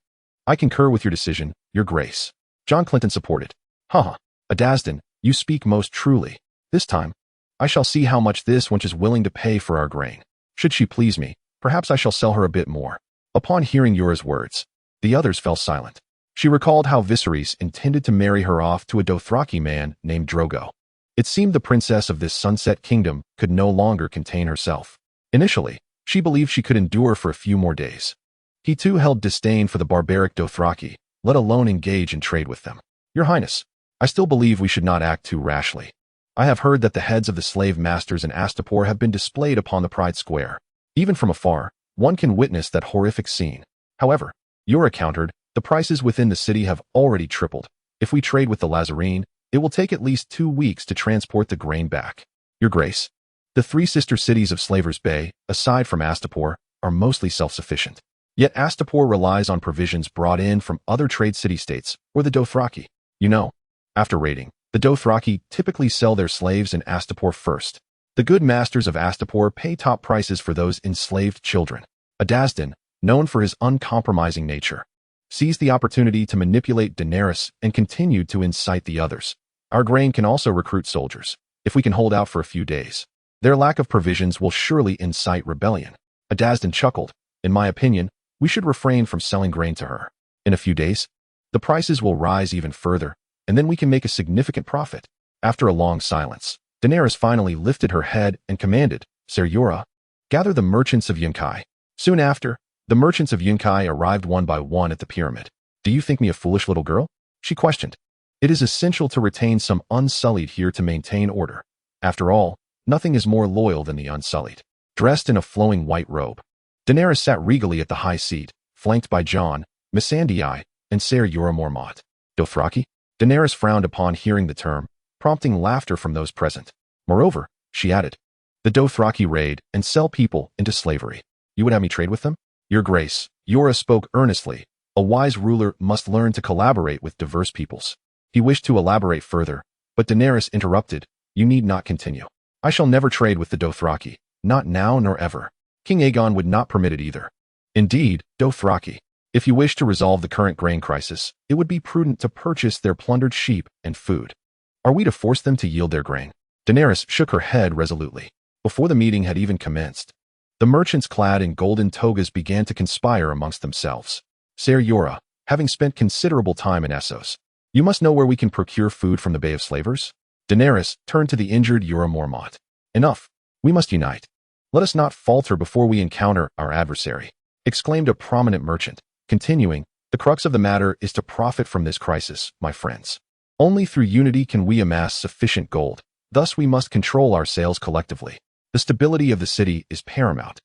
I concur with your decision, Your Grace. John Clinton supported. Haha, Adasden, you speak most truly. This time, I shall see how much this wench is willing to pay for our grain. Should she please me, perhaps I shall sell her a bit more. Upon hearing Yora's words, the others fell silent. She recalled how Viserys intended to marry her off to a Dothraki man named Drogo. It seemed the princess of this sunset kingdom could no longer contain herself. Initially, she believed she could endure for a few more days. He too held disdain for the barbaric Dothraki, let alone engage in trade with them. Your Highness, I still believe we should not act too rashly. I have heard that the heads of the slave masters in Astapor have been displayed upon the Pride Square. Even from afar, one can witness that horrific scene. However, Yora countered, the prices within the city have already tripled. If we trade with the Lazarene, it will take at least 2 weeks to transport the grain back. Your Grace, the 3 sister cities of Slavers Bay, aside from Astapor, are mostly self-sufficient. Yet Astapor relies on provisions brought in from other trade city-states, or the Dothraki. You know, after raiding, the Dothraki typically sell their slaves in Astapor first. The good masters of Astapor pay top prices for those enslaved children. Adasden, known for his uncompromising nature, seized the opportunity to manipulate Daenerys and continued to incite the others. Our grain can also recruit soldiers, if we can hold out for a few days. Their lack of provisions will surely incite rebellion. Adasden chuckled. In my opinion, we should refrain from selling grain to her. In a few days, the prices will rise even further, and then we can make a significant profit. After a long silence, Daenerys finally lifted her head and commanded, Ser Yora, gather the merchants of Yunkai. Soon after, the merchants of Yunkai arrived one by one at the pyramid. Do you think me a foolish little girl? She questioned. It is essential to retain some unsullied here to maintain order. After all, nothing is more loyal than the unsullied. Dressed in a flowing white robe, Daenerys sat regally at the high seat, flanked by Jon, Missandei, and Ser Jorah Mormont. Dothraki? Daenerys frowned upon hearing the term, prompting laughter from those present. Moreover, she added, the Dothraki raid and sell people into slavery. You would have me trade with them? Your Grace, Jorah spoke earnestly. A wise ruler must learn to collaborate with diverse peoples. He wished to elaborate further, but Daenerys interrupted. You need not continue. I shall never trade with the Dothraki, not now nor ever. King Aegon would not permit it either. Indeed, Dothraki, if you wish to resolve the current grain crisis, it would be prudent to purchase their plundered sheep and food. Are we to force them to yield their grain? Daenerys shook her head resolutely. Before the meeting had even commenced, the merchants clad in golden togas began to conspire amongst themselves. Ser Jorah, having spent considerable time in Essos, you must know where we can procure food from the Bay of Slavers? Daenerys turned to the injured Jorah Mormont. Enough. We must unite. Let us not falter before we encounter our adversary, exclaimed a prominent merchant. Continuing, the crux of the matter is to profit from this crisis, my friends. Only through unity can we amass sufficient gold. Thus we must control our sales collectively. The stability of the city is paramount,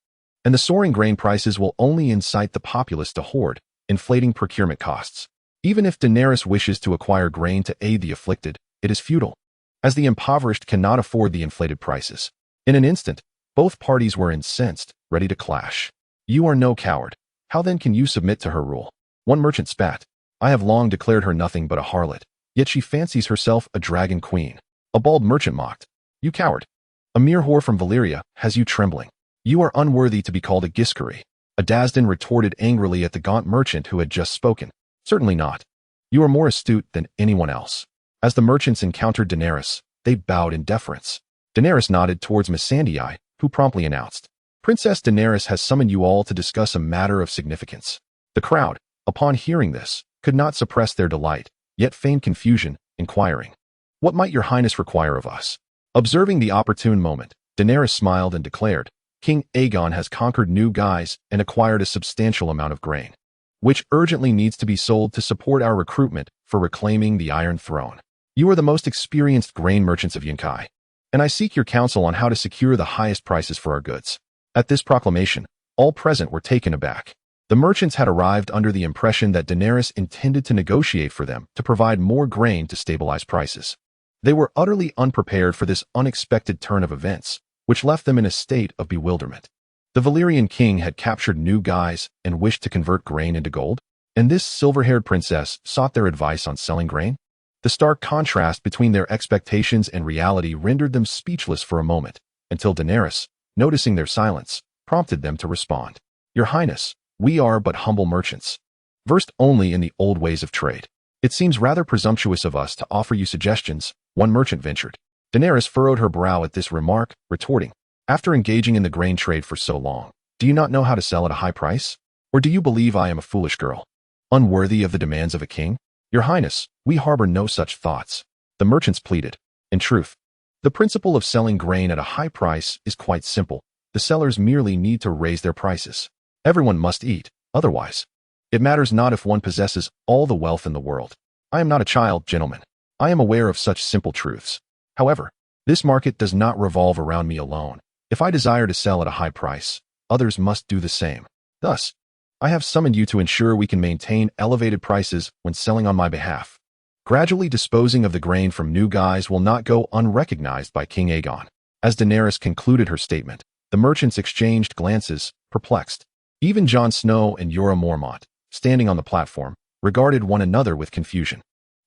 and the soaring grain prices will only incite the populace to hoard, inflating procurement costs. Even if Daenerys wishes to acquire grain to aid the afflicted, it is futile, as the impoverished cannot afford the inflated prices. In an instant, both parties were incensed, ready to clash. You are no coward. How then can you submit to her rule? One merchant spat. I have long declared her nothing but a harlot, yet she fancies herself a dragon queen. A bald merchant mocked. You coward. A mere whore from Valyria has you trembling. You are unworthy to be called a Giscari. Adasden retorted angrily at the gaunt merchant who had just spoken. Certainly not. You are more astute than anyone else. As the merchants encountered Daenerys, they bowed in deference. Daenerys nodded towards Missandei, who promptly announced, Princess Daenerys has summoned you all to discuss a matter of significance. The crowd, upon hearing this, could not suppress their delight, yet feigned confusion, inquiring, What might your highness require of us? Observing the opportune moment, Daenerys smiled and declared, King Aegon has conquered New Guise and acquired a substantial amount of grain, which urgently needs to be sold to support our recruitment for reclaiming the Iron Throne. You are the most experienced grain merchants of Yunkai, and I seek your counsel on how to secure the highest prices for our goods. At this proclamation, All present were taken aback. The merchants had arrived under the impression that Daenerys intended to negotiate for them to provide more grain to stabilize prices. They were utterly unprepared for this unexpected turn of events, which left them in a state of bewilderment. The Valyrian king had captured new guys and wished to convert grain into gold, and this silver-haired princess sought their advice on selling grain? The stark contrast between their expectations and reality rendered them speechless for a moment, until Daenerys, noticing their silence, prompted them to respond. "Your Highness, we are but humble merchants, versed only in the old ways of trade. It seems rather presumptuous of us to offer you suggestions," one merchant ventured. Daenerys furrowed her brow at this remark, retorting, "After engaging in the grain trade for so long, do you not know how to sell at a high price? Or do you believe I am a foolish girl, unworthy of the demands of a king? Your Highness, we harbor no such thoughts," the merchants pleaded. In truth, the principle of selling grain at a high price is quite simple. The sellers merely need to raise their prices. Everyone must eat, otherwise. It matters not if one possesses all the wealth in the world. I am not a child, gentlemen. I am aware of such simple truths. However, this market does not revolve around me alone. If I desire to sell at a high price, others must do the same. Thus, I have summoned you to ensure we can maintain elevated prices when selling on my behalf. Gradually disposing of the grain from new guys will not go unrecognized by King Aegon. As Daenerys concluded her statement, the merchants exchanged glances, perplexed. Even Jon Snow and Jorah Mormont, standing on the platform, regarded one another with confusion.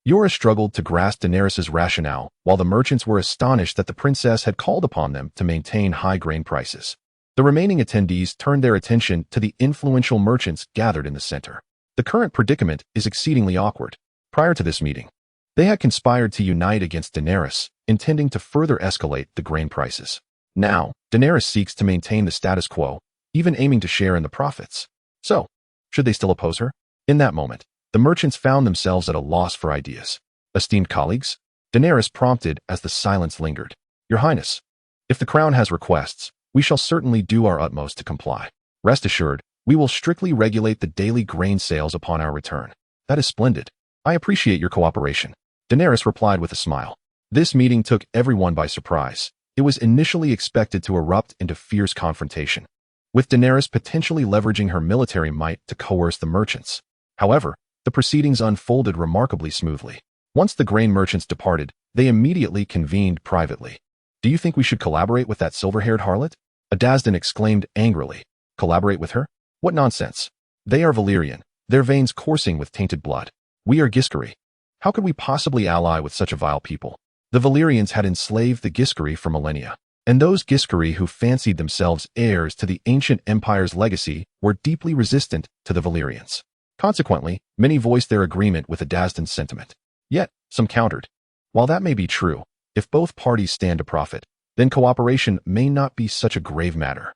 Jorah struggled to grasp Daenerys' rationale, while the merchants were astonished that the princess had called upon them to maintain high grain prices. The remaining attendees turned their attention to the influential merchants gathered in the center. The current predicament is exceedingly awkward. Prior to this meeting, they had conspired to unite against Daenerys, intending to further escalate the grain prices. Now, Daenerys seeks to maintain the status quo, even aiming to share in the profits. So, should they still oppose her? In that moment, the merchants found themselves at a loss for ideas. "Esteemed colleagues," Daenerys prompted as the silence lingered. "Your Highness, if the crown has requests, we shall certainly do our utmost to comply. Rest assured, we will strictly regulate the daily grain sales upon our return." "That is splendid. I appreciate your cooperation," Daenerys replied with a smile. This meeting took everyone by surprise. It was initially expected to erupt into fierce confrontation, with Daenerys potentially leveraging her military might to coerce the merchants. However, the proceedings unfolded remarkably smoothly. Once the grain merchants departed, they immediately convened privately. "Do you think we should collaborate with that silver-haired harlot?" Adasden exclaimed angrily. "Collaborate with her? What nonsense! They are Valyrian, their veins coursing with tainted blood. We are Giscari. How could we possibly ally with such a vile people?" The Valyrians had enslaved the Giscari for millennia, and those Giscari who fancied themselves heirs to the ancient empire's legacy were deeply resistant to the Valyrians. Consequently, many voiced their agreement with Adasden's sentiment. Yet, some countered. While that may be true, if both parties stand to profit, then cooperation may not be such a grave matter.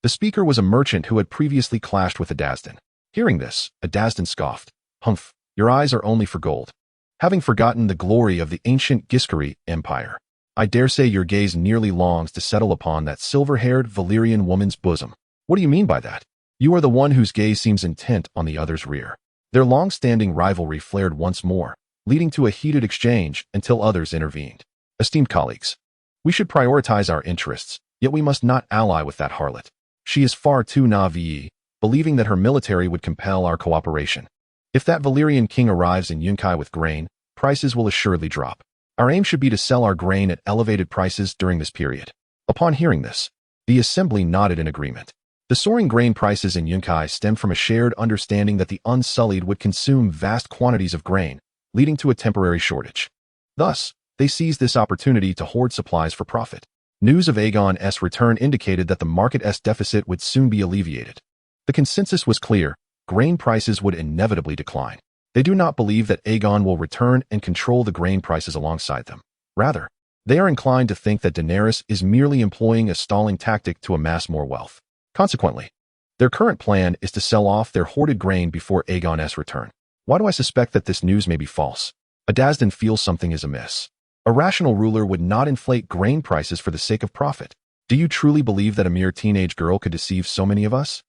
The speaker was a merchant who had previously clashed with Adasden. Hearing this, Adasden scoffed. "Humph, your eyes are only for gold. Having forgotten the glory of the ancient Giscari empire, I dare say your gaze nearly longs to settle upon that silver-haired Valyrian woman's bosom." "What do you mean by that?" "You are the one whose gaze seems intent on the other's rear." Their long-standing rivalry flared once more, leading to a heated exchange until others intervened. "Esteemed colleagues, we should prioritize our interests, yet we must not ally with that harlot. She is far too naive, believing that her military would compel our cooperation. If that Valyrian king arrives in Yunkai with grain, prices will assuredly drop. Our aim should be to sell our grain at elevated prices during this period." Upon hearing this, the assembly nodded in agreement. The soaring grain prices in Yunkai stemmed from a shared understanding that the Unsullied would consume vast quantities of grain, leading to a temporary shortage. Thus, they seized this opportunity to hoard supplies for profit. News of Aegon's return indicated that the market's deficit would soon be alleviated. The consensus was clear: grain prices would inevitably decline. They do not believe that Aegon will return and control the grain prices alongside them. Rather, they are inclined to think that Daenerys is merely employing a stalling tactic to amass more wealth. Consequently, their current plan is to sell off their hoarded grain before Aegon's return. Why do I suspect that this news may be false? Adasden feels something is amiss. A rational ruler would not inflate grain prices for the sake of profit. Do you truly believe that a mere teenage girl could deceive so many of us?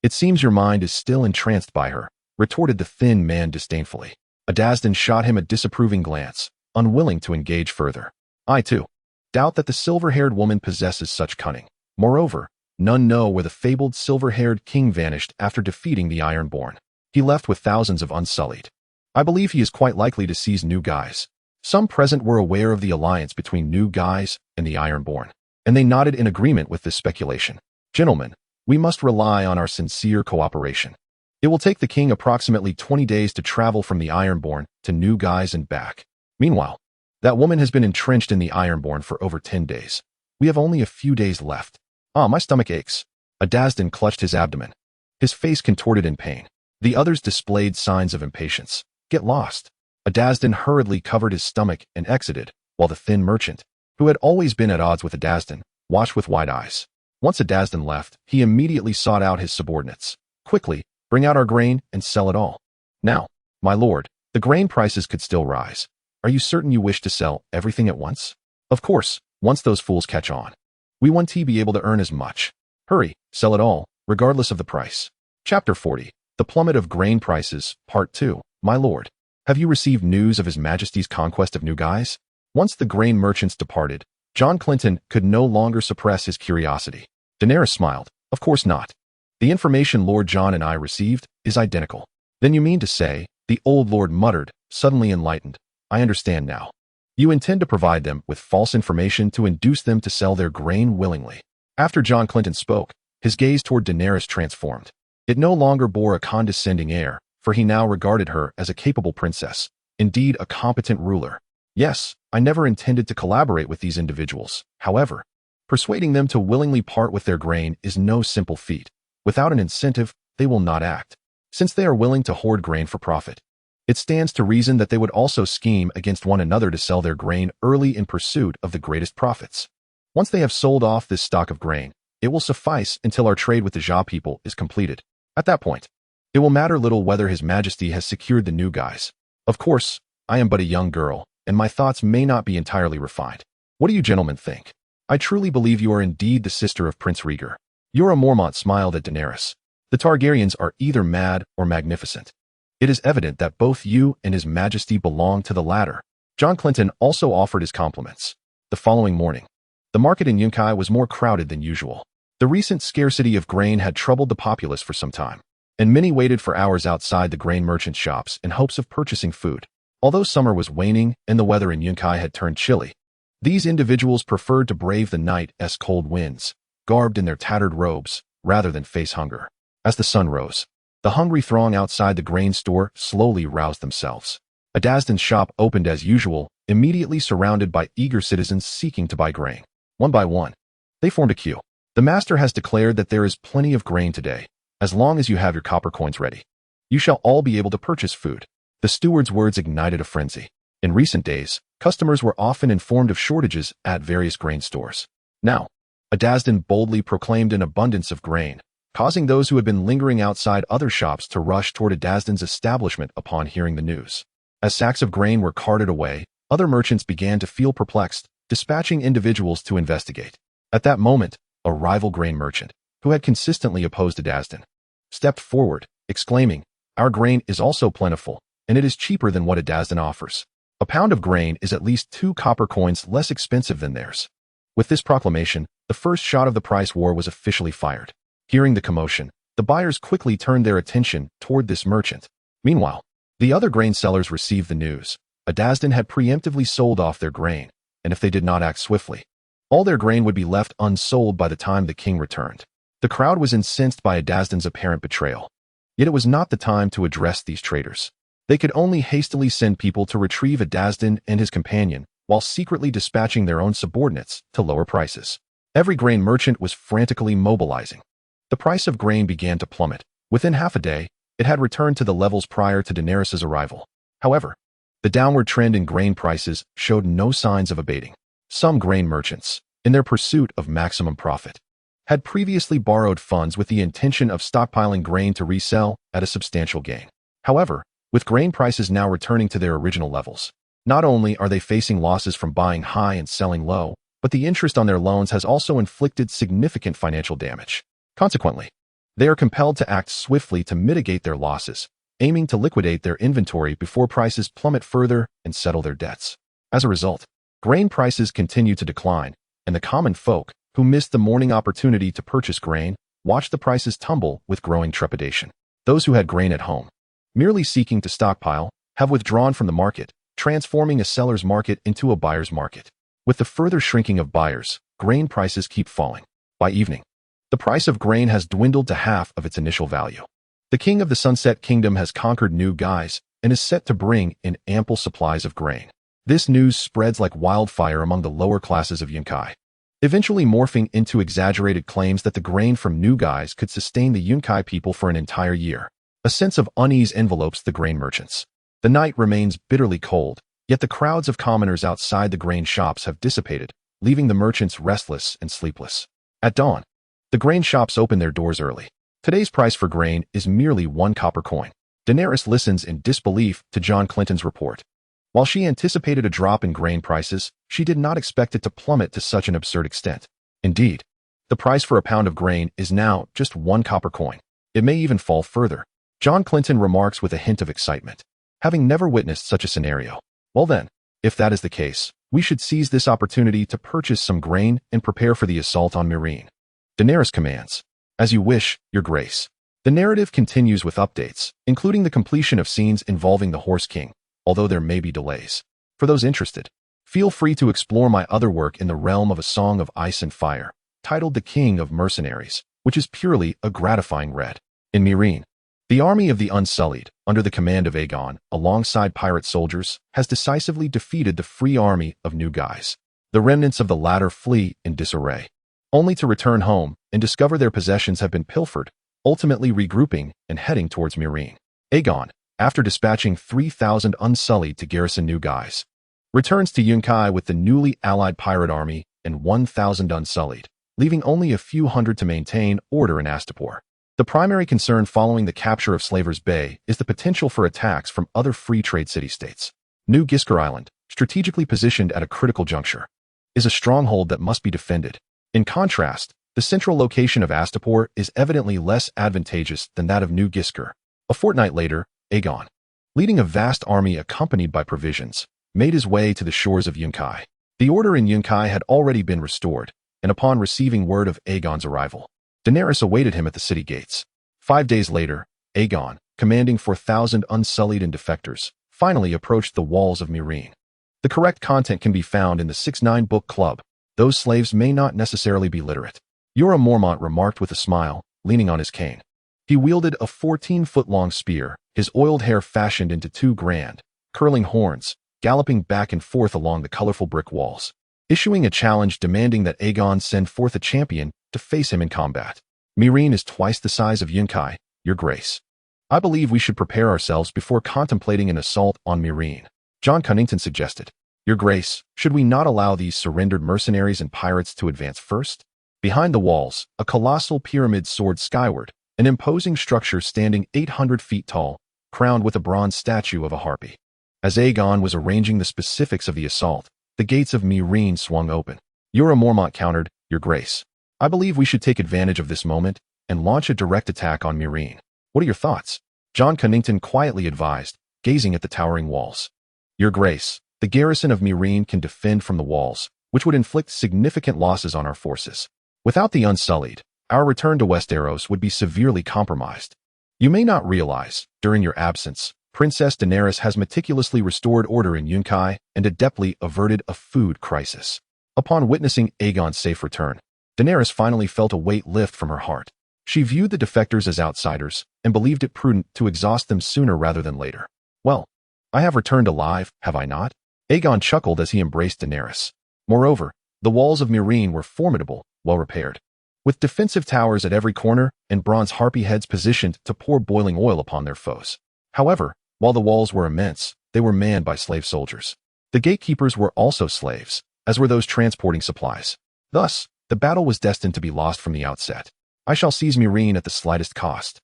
"It seems your mind is still entranced by her," retorted the thin man disdainfully. Adasden shot him a disapproving glance, unwilling to engage further. "I, too, doubt that the silver-haired woman possesses such cunning. Moreover, None know where the fabled silver-haired king vanished after defeating the Ironborn. He left with thousands of unsullied. I believe he is quite likely to seize New Guise. Some present were aware of the alliance between New Guise and the Ironborn, and they nodded in agreement with this speculation. Gentlemen, we must rely on our sincere cooperation. It will take the king approximately 20 days to travel from the Ironborn to New Guise and back. Meanwhile, that woman has been entrenched in the Ironborn for over 10 days. We have only a few days left. Ah, my stomach aches. Adasdan clutched his abdomen. His face contorted in pain. The others displayed signs of impatience. Get lost. Adasdan hurriedly covered his stomach and exited, while the thin merchant, who had always been at odds with Adasdan, watched with wide eyes. Once Adasdan left, he immediately sought out his subordinates. Quickly, bring out our grain and sell it all. Now, my lord, the grain prices could still rise. Are you certain you wish to sell everything at once? Of course, once those fools catch on. We want to be able to earn as much. Hurry, sell it all, regardless of the price. Chapter 40. The Plummet of Grain Prices, Part 2. My lord, have you received news of His Majesty's conquest of New Guise? Once the grain merchants departed, John Clinton could no longer suppress his curiosity. Daenerys smiled. Of course not. The information Lord John and I received is identical. Then you mean to say, the old lord muttered, suddenly enlightened. I understand now. You intend to provide them with false information to induce them to sell their grain willingly. After John Clinton spoke, his gaze toward Daenerys transformed. It no longer bore a condescending air, for he now regarded her as a capable princess, indeed a competent ruler. Yes, I never intended to collaborate with these individuals. However, persuading them to willingly part with their grain is no simple feat. Without an incentive, they will not act. Since they are willing to hoard grain for profit, it stands to reason that they would also scheme against one another to sell their grain early in pursuit of the greatest profits. Once they have sold off this stock of grain, it will suffice until our trade with the Ja people is completed. At that point, it will matter little whether His Majesty has secured the New Guise. Of course, I am but a young girl, and my thoughts may not be entirely refined. What do you gentlemen think? I truly believe you are indeed the sister of Prince Rhaegar. Jorah Mormont smiled at Daenerys. The Targaryens are either mad or magnificent. It is evident that both you and His Majesty belong to the latter. John Clinton also offered his compliments. The following morning, the market in Yunkai was more crowded than usual. The recent scarcity of grain had troubled the populace for some time, and many waited for hours outside the grain merchant shops in hopes of purchasing food. Although summer was waning and the weather in Yunkai had turned chilly, these individuals preferred to brave the night's cold winds, garbed in their tattered robes, rather than face hunger. As the sun rose, the hungry throng outside the grain store slowly roused themselves. Adasdan's shop opened as usual, immediately surrounded by eager citizens seeking to buy grain. One by one, they formed a queue. The master has declared that there is plenty of grain today, as long as you have your copper coins ready. You shall all be able to purchase food. The steward's words ignited a frenzy. In recent days, customers were often informed of shortages at various grain stores. Now, Adasdan boldly proclaimed an abundance of grain, causing those who had been lingering outside other shops to rush toward Adasdan's establishment upon hearing the news. As sacks of grain were carted away, other merchants began to feel perplexed, dispatching individuals to investigate. At that moment, a rival grain merchant, who had consistently opposed Adasdan, stepped forward, exclaiming, "Our grain is also plentiful, and it is cheaper than what Adasdan offers. A pound of grain is at least 2 copper coins less expensive than theirs." With this proclamation, the first shot of the price war was officially fired. Hearing the commotion, the buyers quickly turned their attention toward this merchant. Meanwhile, the other grain sellers received the news. Adasdan had preemptively sold off their grain, and if they did not act swiftly, all their grain would be left unsold by the time the king returned. The crowd was incensed by Adasdan's apparent betrayal. Yet it was not the time to address these traitors. They could only hastily send people to retrieve Adasdan and his companion, while secretly dispatching their own subordinates to lower prices. Every grain merchant was frantically mobilizing. The price of grain began to plummet. Within half a day, it had returned to the levels prior to Daenerys' arrival. However, the downward trend in grain prices showed no signs of abating. Some grain merchants, in their pursuit of maximum profit, had previously borrowed funds with the intention of stockpiling grain to resell at a substantial gain. However, with grain prices now returning to their original levels, not only are they facing losses from buying high and selling low, but the interest on their loans has also inflicted significant financial damage. Consequently, they are compelled to act swiftly to mitigate their losses, aiming to liquidate their inventory before prices plummet further and settle their debts. As a result, grain prices continue to decline, and the common folk, who missed the morning opportunity to purchase grain, watched the prices tumble with growing trepidation. Those who had grain at home, merely seeking to stockpile, have withdrawn from the market, transforming a seller's market into a buyer's market. With the further shrinking of buyers, grain prices keep falling. By evening, the price of grain has dwindled to half of its initial value. The king of the Sunset Kingdom has conquered New Guise and is set to bring in ample supplies of grain. This news spreads like wildfire among the lower classes of Yunkai, eventually morphing into exaggerated claims that the grain from New Guise could sustain the Yunkai people for an entire year. A sense of unease envelopes the grain merchants. The night remains bitterly cold, yet the crowds of commoners outside the grain shops have dissipated, leaving the merchants restless and sleepless. At dawn, the grain shops open their doors early. Today's price for grain is merely 1 copper coin. Daenerys listens in disbelief to John Clinton's report. While she anticipated a drop in grain prices, she did not expect it to plummet to such an absurd extent. Indeed, the price for a pound of grain is now just 1 copper coin. It may even fall further. John Clinton remarks with a hint of excitement, having never witnessed such a scenario. Well then, if that is the case, we should seize this opportunity to purchase some grain and prepare for the assault on Meereen. Daenerys commands, "As you wish, Your Grace." The narrative continues with updates, including the completion of scenes involving the Horse King, although there may be delays. For those interested, feel free to explore my other work in the realm of A Song of Ice and Fire, titled The King of Mercenaries, which is purely a gratifying read. In Meereen, the army of the Unsullied, under the command of Aegon, alongside pirate soldiers, has decisively defeated the free army of New Guise. The remnants of the latter flee in disarray, only to return home and discover their possessions have been pilfered, ultimately regrouping and heading towards Meereen. Aegon, after dispatching 3,000 Unsullied to garrison New Guise, returns to Yunkai with the newly allied pirate army and 1,000 Unsullied, leaving only a few hundred to maintain order in Astapor. The primary concern following the capture of Slavers Bay is the potential for attacks from other free trade city-states. New Gisker Island, strategically positioned at a critical juncture, is a stronghold that must be defended. In contrast, the central location of Astapor is evidently less advantageous than that of New Gisker. A fortnight later, Aegon, leading a vast army accompanied by provisions, made his way to the shores of Yunkai. The order in Yunkai had already been restored, and upon receiving word of Aegon's arrival, Daenerys awaited him at the city gates. 5 days later, Aegon, commanding 4,000 Unsullied and defectors, finally approached the walls of Meereen. The correct content can be found in the 6-9 Book Club. Those slaves may not necessarily be literate. Jorah Mormont remarked with a smile, leaning on his cane. He wielded a 14-foot-long spear, his oiled hair fashioned into 2 grand, curling horns, galloping back and forth along the colorful brick walls, issuing a challenge demanding that Aegon send forth a champion to face him in combat. Meereen is twice the size of Yunkai, Your Grace. I believe we should prepare ourselves before contemplating an assault on Meereen, John Cunnington suggested. Your Grace, should we not allow these surrendered mercenaries and pirates to advance first? Behind the walls, a colossal pyramid soared skyward, an imposing structure standing 800 feet tall, crowned with a bronze statue of a harpy. As Aegon was arranging the specifics of the assault, the gates of Meereen swung open. Jorah Mormont countered, Your Grace, I believe we should take advantage of this moment and launch a direct attack on Meereen. What are your thoughts? John Cunnington quietly advised, gazing at the towering walls. Your Grace, the garrison of Meereen can defend from the walls, which would inflict significant losses on our forces. Without the Unsullied, our return to Westeros would be severely compromised. You may not realize, during your absence, Princess Daenerys has meticulously restored order in Yunkai and adeptly averted a food crisis. Upon witnessing Aegon's safe return, Daenerys finally felt a weight lift from her heart. She viewed the defectors as outsiders and believed it prudent to exhaust them sooner rather than later. Well, I have returned alive, have I not? Aegon chuckled as he embraced Daenerys. Moreover, the walls of Meereen were formidable, well repaired, with defensive towers at every corner and bronze harpy heads positioned to pour boiling oil upon their foes. However, while the walls were immense, they were manned by slave soldiers. The gatekeepers were also slaves, as were those transporting supplies. Thus, the battle was destined to be lost from the outset. I shall seize Meereen at the slightest cost.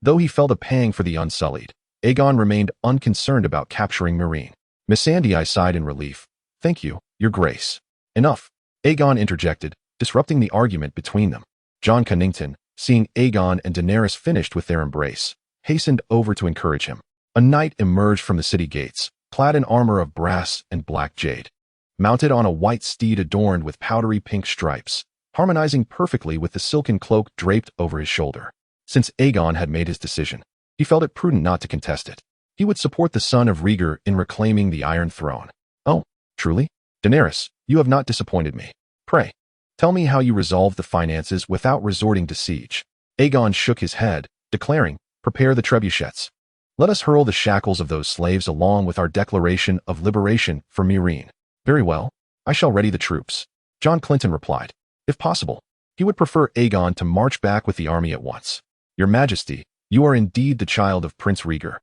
Though he felt a pang for the Unsullied, Aegon remained unconcerned about capturing Meereen. Missandei sighed in relief. Thank you, Your Grace. Enough, Aegon interjected, disrupting the argument between them. John Cunnington, seeing Aegon and Daenerys finished with their embrace, hastened over to encourage him. A knight emerged from the city gates, clad in armor of brass and black jade. Mounted on a white steed adorned with powdery pink stripes, harmonizing perfectly with the silken cloak draped over his shoulder. Since Aegon had made his decision, he felt it prudent not to contest it. He would support the son of Rhaegar in reclaiming the Iron Throne. Oh, truly? Daenerys, you have not disappointed me. Pray, tell me how you resolved the finances without resorting to siege. Aegon shook his head, declaring, prepare the trebuchets. Let us hurl the shackles of those slaves along with our declaration of liberation for Meereen. Very well, I shall ready the troops. John Clinton replied. If possible, he would prefer Aegon to march back with the army at once. Your Majesty, you are indeed the child of Prince Rhaegar.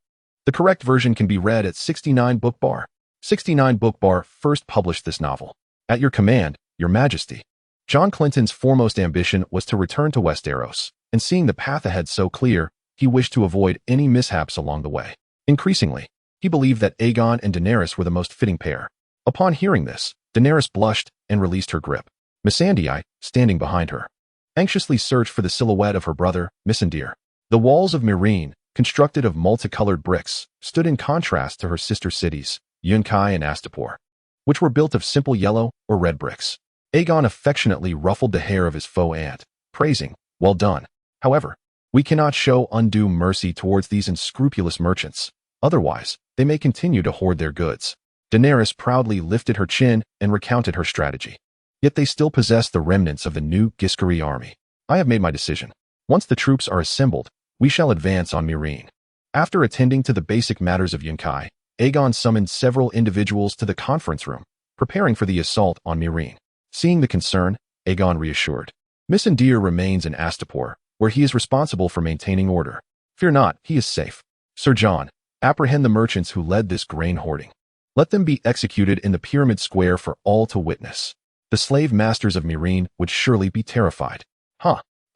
The correct version can be read at 69 Book Bar. 69 Book Bar first published this novel. At your command, Your Majesty. John Clinton's foremost ambition was to return to Westeros, and seeing the path ahead so clear, he wished to avoid any mishaps along the way. Increasingly, he believed that Aegon and Daenerys were the most fitting pair. Upon hearing this, Daenerys blushed and released her grip. Missandei, standing behind her, anxiously searched for the silhouette of her brother, Missandei. The walls of Meereen, constructed of multicolored bricks, stood in contrast to her sister cities, Yunkai and Astapor, which were built of simple yellow or red bricks. Aegon affectionately ruffled the hair of his faux aunt, praising, well done. However, we cannot show undue mercy towards these unscrupulous merchants. Otherwise, they may continue to hoard their goods. Daenerys proudly lifted her chin and recounted her strategy. Yet they still possess the remnants of the new Giscari army. I have made my decision. Once the troops are assembled, we shall advance on Meereen. After attending to the basic matters of Yunkai, Aegon summoned several individuals to the conference room, preparing for the assault on Meereen. Seeing the concern, Aegon reassured. Missandei remains in Astapor, where he is responsible for maintaining order. Fear not, he is safe. Sir John, apprehend the merchants who led this grain hoarding. Let them be executed in the Pyramid Square for all to witness. The slave masters of Meereen would surely be terrified.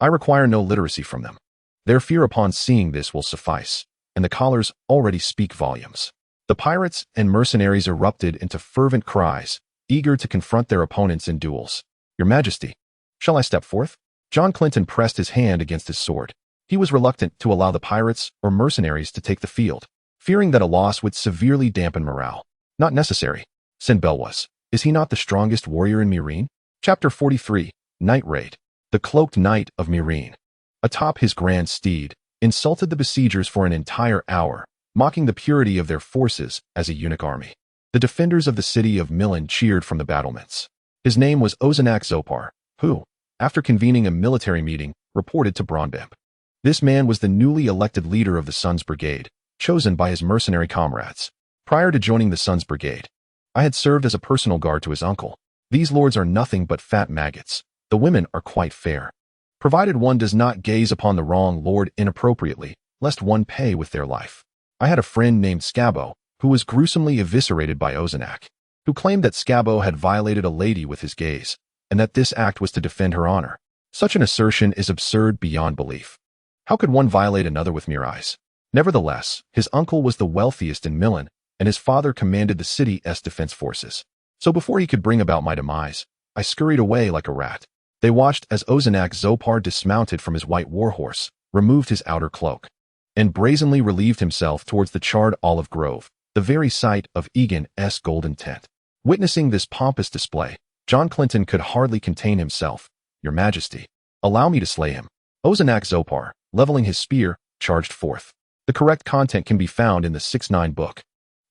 I require no literacy from them. Their fear upon seeing this will suffice, and the collars already speak volumes. The pirates and mercenaries erupted into fervent cries, eager to confront their opponents in duels. Your Majesty, shall I step forth? John Clinton pressed his hand against his sword. He was reluctant to allow the pirates or mercenaries to take the field, fearing that a loss would severely dampen morale. Not necessary. Sinbel was. Is he not the strongest warrior in Meereen? Chapter 43, Night Raid. The Cloaked Knight of Meereen, atop his grand steed, insulted the besiegers for an entire hour, mocking the purity of their forces as a eunuch army. The defenders of the city of Milan cheered from the battlements. His name was Ozenak Zopar, who, after convening a military meeting, reported to Bronbemp. This man was the newly elected leader of the Sun's Brigade, chosen by his mercenary comrades. Prior to joining the Sun's Brigade, I had served as a personal guard to his uncle. These lords are nothing but fat maggots. The women are quite fair, provided one does not gaze upon the wrong lord inappropriately, lest one pay with their life. I had a friend named Scabo, who was gruesomely eviscerated by Ozenak, who claimed that Scabo had violated a lady with his gaze, and that this act was to defend her honor. Such an assertion is absurd beyond belief. How could one violate another with mere eyes? Nevertheless, his uncle was the wealthiest in Milan, and his father commanded the city's defense forces. So before he could bring about my demise, I scurried away like a rat. They watched as Ozenak Zopar dismounted from his white warhorse, removed his outer cloak, and brazenly relieved himself towards the charred olive grove, the very site of Aegon's golden tent. Witnessing this pompous display, John Clinton could hardly contain himself. Your Majesty, allow me to slay him. Ozenak Zopar, leveling his spear, charged forth. The correct content can be found in the 6-9 book.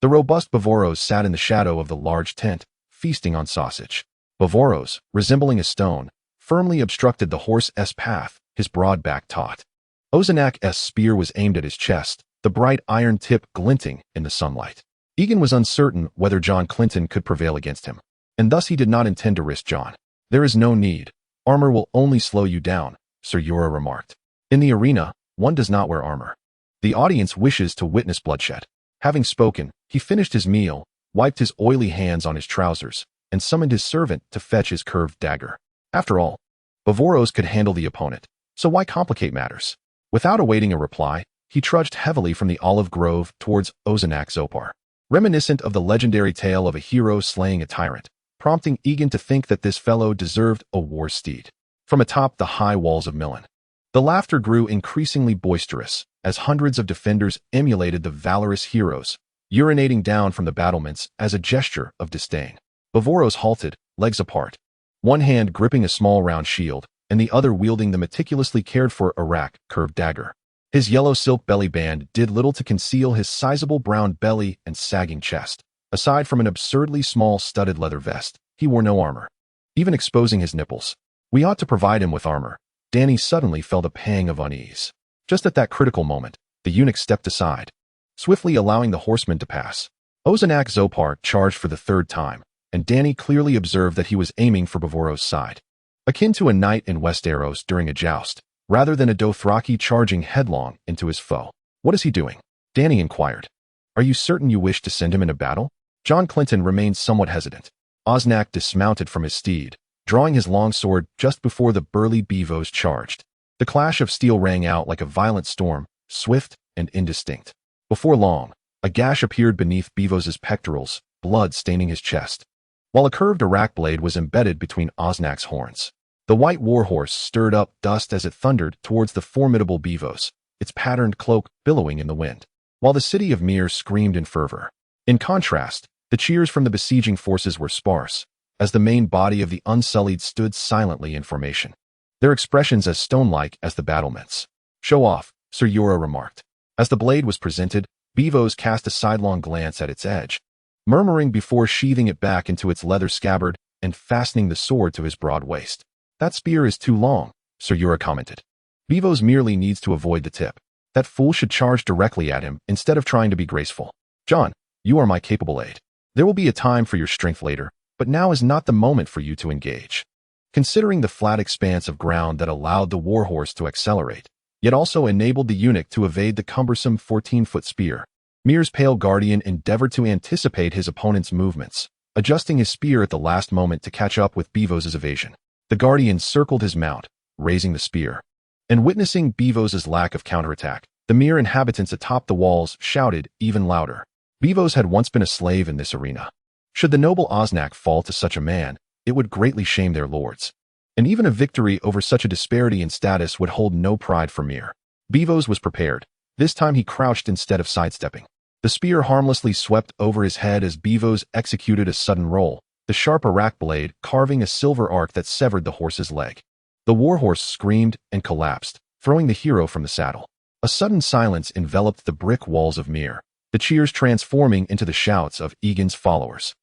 The robust Bavoros sat in the shadow of the large tent, feasting on sausage. Bavoros, resembling a stone, firmly obstructed the horse's path, his broad back taut. Ozenak's spear was aimed at his chest, the bright iron tip glinting in the sunlight. Aegon was uncertain whether John Clinton could prevail against him, and thus he did not intend to risk John. There is no need. Armor will only slow you down, Sir Jorah remarked. In the arena, one does not wear armor. The audience wishes to witness bloodshed. Having spoken, he finished his meal, wiped his oily hands on his trousers, and summoned his servant to fetch his curved dagger. After all, Bavoros could handle the opponent, so why complicate matters? Without awaiting a reply, he trudged heavily from the olive grove towards Ozenak Zopar, reminiscent of the legendary tale of a hero slaying a tyrant, prompting Aegon to think that this fellow deserved a war steed. From atop the high walls of Milan, the laughter grew increasingly boisterous as hundreds of defenders emulated the valorous heroes, urinating down from the battlements as a gesture of disdain. Bavoros halted, legs apart, one hand gripping a small round shield, and the other wielding the meticulously cared-for Arak curved dagger. His yellow silk belly band did little to conceal his sizable brown belly and sagging chest. Aside from an absurdly small studded leather vest, he wore no armor, even exposing his nipples. We ought to provide him with armor. Dany suddenly felt a pang of unease. Just at that critical moment, the eunuch stepped aside, swiftly allowing the horseman to pass. Ozanak Zopar charged for the third time, and Dany clearly observed that he was aiming for Bavoro's side. Akin to a knight in Westeros during a joust, rather than a Dothraki charging headlong into his foe. "What is he doing?" Dany inquired. "Are you certain you wish to send him in a battle?" John Clinton remained somewhat hesitant. Osnak dismounted from his steed, drawing his long sword just before the burly Beavos charged. The clash of steel rang out like a violent storm, swift and indistinct. Before long, a gash appeared beneath Beavos's pectorals, blood staining his chest, while a curved Arak blade was embedded between Osnak's horns. The white warhorse stirred up dust as it thundered towards the formidable Beavos, its patterned cloak billowing in the wind, while the city of Myr screamed in fervor. In contrast, the cheers from the besieging forces were sparse, as the main body of the Unsullied stood silently in formation, their expressions as stone-like as the battlements. "Show off," Sir Jorah remarked. As the blade was presented, Beavos cast a sidelong glance at its edge, murmuring before sheathing it back into its leather scabbard and fastening the sword to his broad waist. "That spear is too long," Sir Jorah commented. "Beavos merely needs to avoid the tip. That fool should charge directly at him instead of trying to be graceful. Jon, you are my capable aide. There will be a time for your strength later, but now is not the moment for you to engage." Considering the flat expanse of ground that allowed the warhorse to accelerate, yet also enabled the eunuch to evade the cumbersome 14-foot spear, Myr's pale guardian endeavored to anticipate his opponent's movements, adjusting his spear at the last moment to catch up with Beavos' evasion. The guardian circled his mount, raising the spear. And witnessing Beavos' lack of counterattack, the Myr inhabitants atop the walls shouted even louder. Beavos had once been a slave in this arena. Should the noble Osnak fall to such a man, it would greatly shame their lords. And even a victory over such a disparity in status would hold no pride for Myr. Beavos was prepared. This time he crouched instead of sidestepping. The spear harmlessly swept over his head as Beavos executed a sudden roll, the sharp Arak blade carving a silver arc that severed the horse's leg. The warhorse screamed and collapsed, throwing the hero from the saddle. A sudden silence enveloped the brick walls of Myr, the cheers transforming into the shouts of Aegon's followers.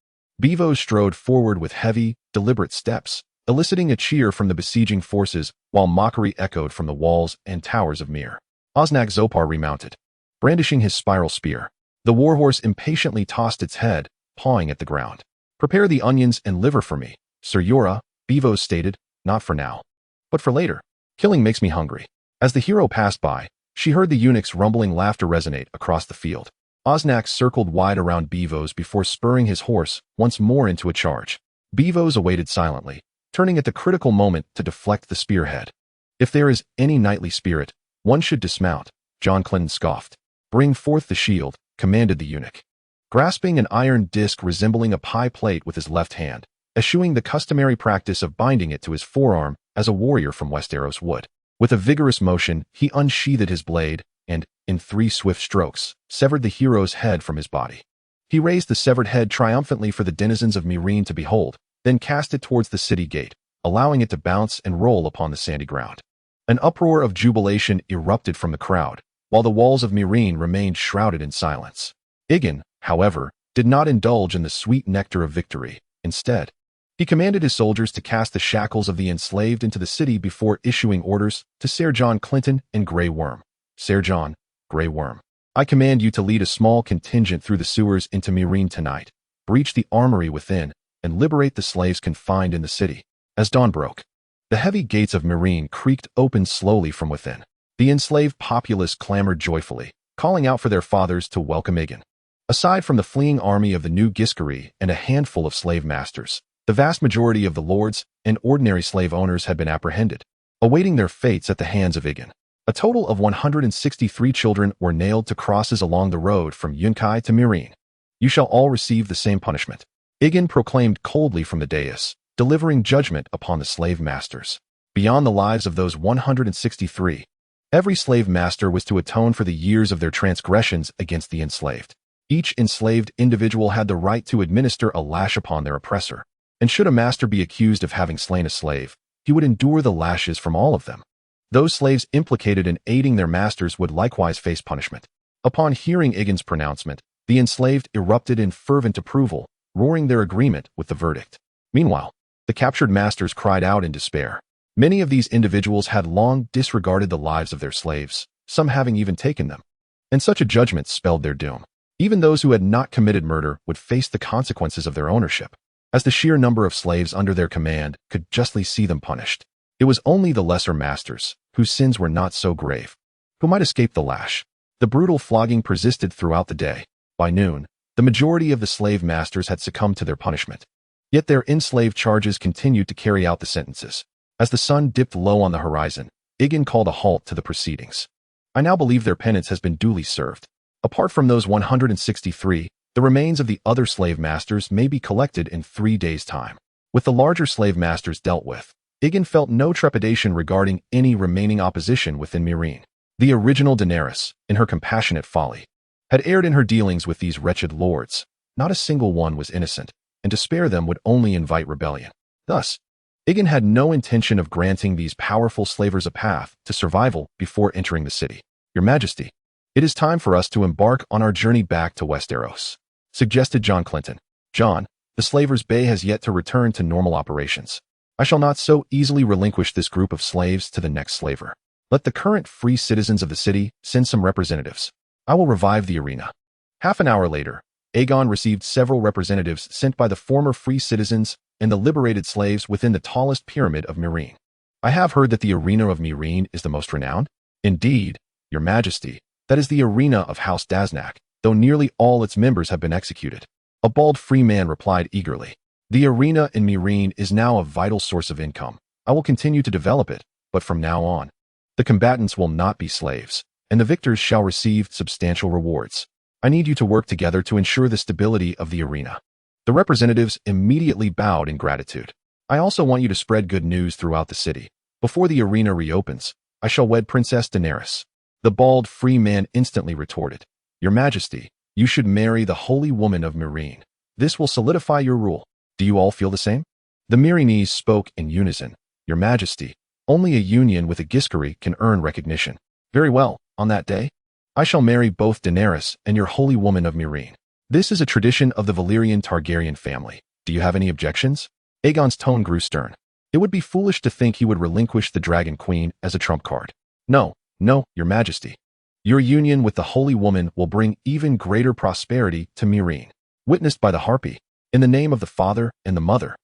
Beavos strode forward with heavy, deliberate steps, eliciting a cheer from the besieging forces while mockery echoed from the walls and towers of Myr. Osnak Zopar remounted, brandishing his spiral spear. The warhorse impatiently tossed its head, pawing at the ground. "Prepare the onions and liver for me, Sir Jorah," Beavos stated, "not for now, but for later. Killing makes me hungry." As the hero passed by, she heard the eunuch's rumbling laughter resonate across the field. Osnak circled wide around Beavos before spurring his horse once more into a charge. Beavos awaited silently, turning at the critical moment to deflect the spearhead. "If there is any knightly spirit, one should dismount," John Clinton scoffed. "Bring forth the shield," commanded the eunuch, grasping an iron disc resembling a pie plate with his left hand, eschewing the customary practice of binding it to his forearm as a warrior from Westeros would. With a vigorous motion, he unsheathed his blade and, in 3 swift strokes, severed the hero's head from his body. He raised the severed head triumphantly for the denizens of Meereen to behold, then cast it towards the city gate, allowing it to bounce and roll upon the sandy ground. An uproar of jubilation erupted from the crowd, while the walls of Meereen remained shrouded in silence. Aegon, however, did not indulge in the sweet nectar of victory. Instead, he commanded his soldiers to cast the shackles of the enslaved into the city before issuing orders to Ser Jon Clinton and Grey Worm. "Ser Jon, Grey Worm, I command you to lead a small contingent through the sewers into Meereen tonight, breach the armory within, and liberate the slaves confined in the city." As dawn broke, the heavy gates of Meereen creaked open slowly from within. The enslaved populace clamored joyfully, calling out for their fathers to welcome Aegon. Aside from the fleeing army of the new Giscari and a handful of slave masters, the vast majority of the lords and ordinary slave owners had been apprehended, awaiting their fates at the hands of Aegon. A total of 163 children were nailed to crosses along the road from Yunkai to Meereen. "You shall all receive the same punishment," Aegon proclaimed coldly from the dais, delivering judgment upon the slave masters. Beyond the lives of those 163, every slave master was to atone for the years of their transgressions against the enslaved. Each enslaved individual had the right to administer a lash upon their oppressor. and should a master be accused of having slain a slave, he would endure the lashes from all of them. Those slaves implicated in aiding their masters would likewise face punishment. Upon hearing Aegon's pronouncement, the enslaved erupted in fervent approval, roaring their agreement with the verdict. Meanwhile, the captured masters cried out in despair. Many of these individuals had long disregarded the lives of their slaves, some having even taken them, and such a judgment spelled their doom. Even those who had not committed murder would face the consequences of their ownership, as the sheer number of slaves under their command could justly see them punished. It was only the lesser masters, whose sins were not so grave, who might escape the lash. The brutal flogging persisted throughout the day. By noon, the majority of the slave masters had succumbed to their punishment. Yet their enslaved charges continued to carry out the sentences. As the sun dipped low on the horizon, Aegon called a halt to the proceedings. I now believe their penance has been duly served. Apart from those 163, the remains of the other slave masters may be collected in 3 days' time. With the larger slave masters dealt with, Aegon felt no trepidation regarding any remaining opposition within Meereen. The original Daenerys, in her compassionate folly, had erred in her dealings with these wretched lords. Not a single one was innocent, and to spare them would only invite rebellion. Thus, Aegon had no intention of granting these powerful slavers a path to survival before entering the city. Your Majesty, it is time for us to embark on our journey back to Westeros, suggested Jon Clinton. Jon, the Slavers' Bay has yet to return to normal operations. I shall not so easily relinquish this group of slaves to the next slaver. Let the current free citizens of the city send some representatives. I will revive the arena. Half an hour later, Aegon received several representatives sent by the former free citizens and the liberated slaves within the tallest pyramid of Meereen. I have heard that the arena of Meereen is the most renowned. Indeed, Your Majesty, that is the arena of House Dasnak, though nearly all its members have been executed. A bald free man replied eagerly. The arena in Meereen is now a vital source of income. I will continue to develop it, but from now on, the combatants will not be slaves, and the victors shall receive substantial rewards. I need you to work together to ensure the stability of the arena. The representatives immediately bowed in gratitude. I also want you to spread good news throughout the city. Before the arena reopens, I shall wed Princess Daenerys. The bald free man instantly retorted. Your Majesty, you should marry the holy woman of Meereen. This will solidify your rule. Do you all feel the same? The Meereenese spoke in unison. Your Majesty, only a union with a Giscari can earn recognition. Very well, on that day, I shall marry both Daenerys and your holy woman of Meereen. This is a tradition of the Aegon Targaryen family. Do you have any objections? Aegon's tone grew stern. It would be foolish to think he would relinquish the Dragon Queen as a trump card. No, Your Majesty. Your union with the holy woman will bring even greater prosperity to Meereen. Witnessed by the Harpy, in the name of the Father and the Mother.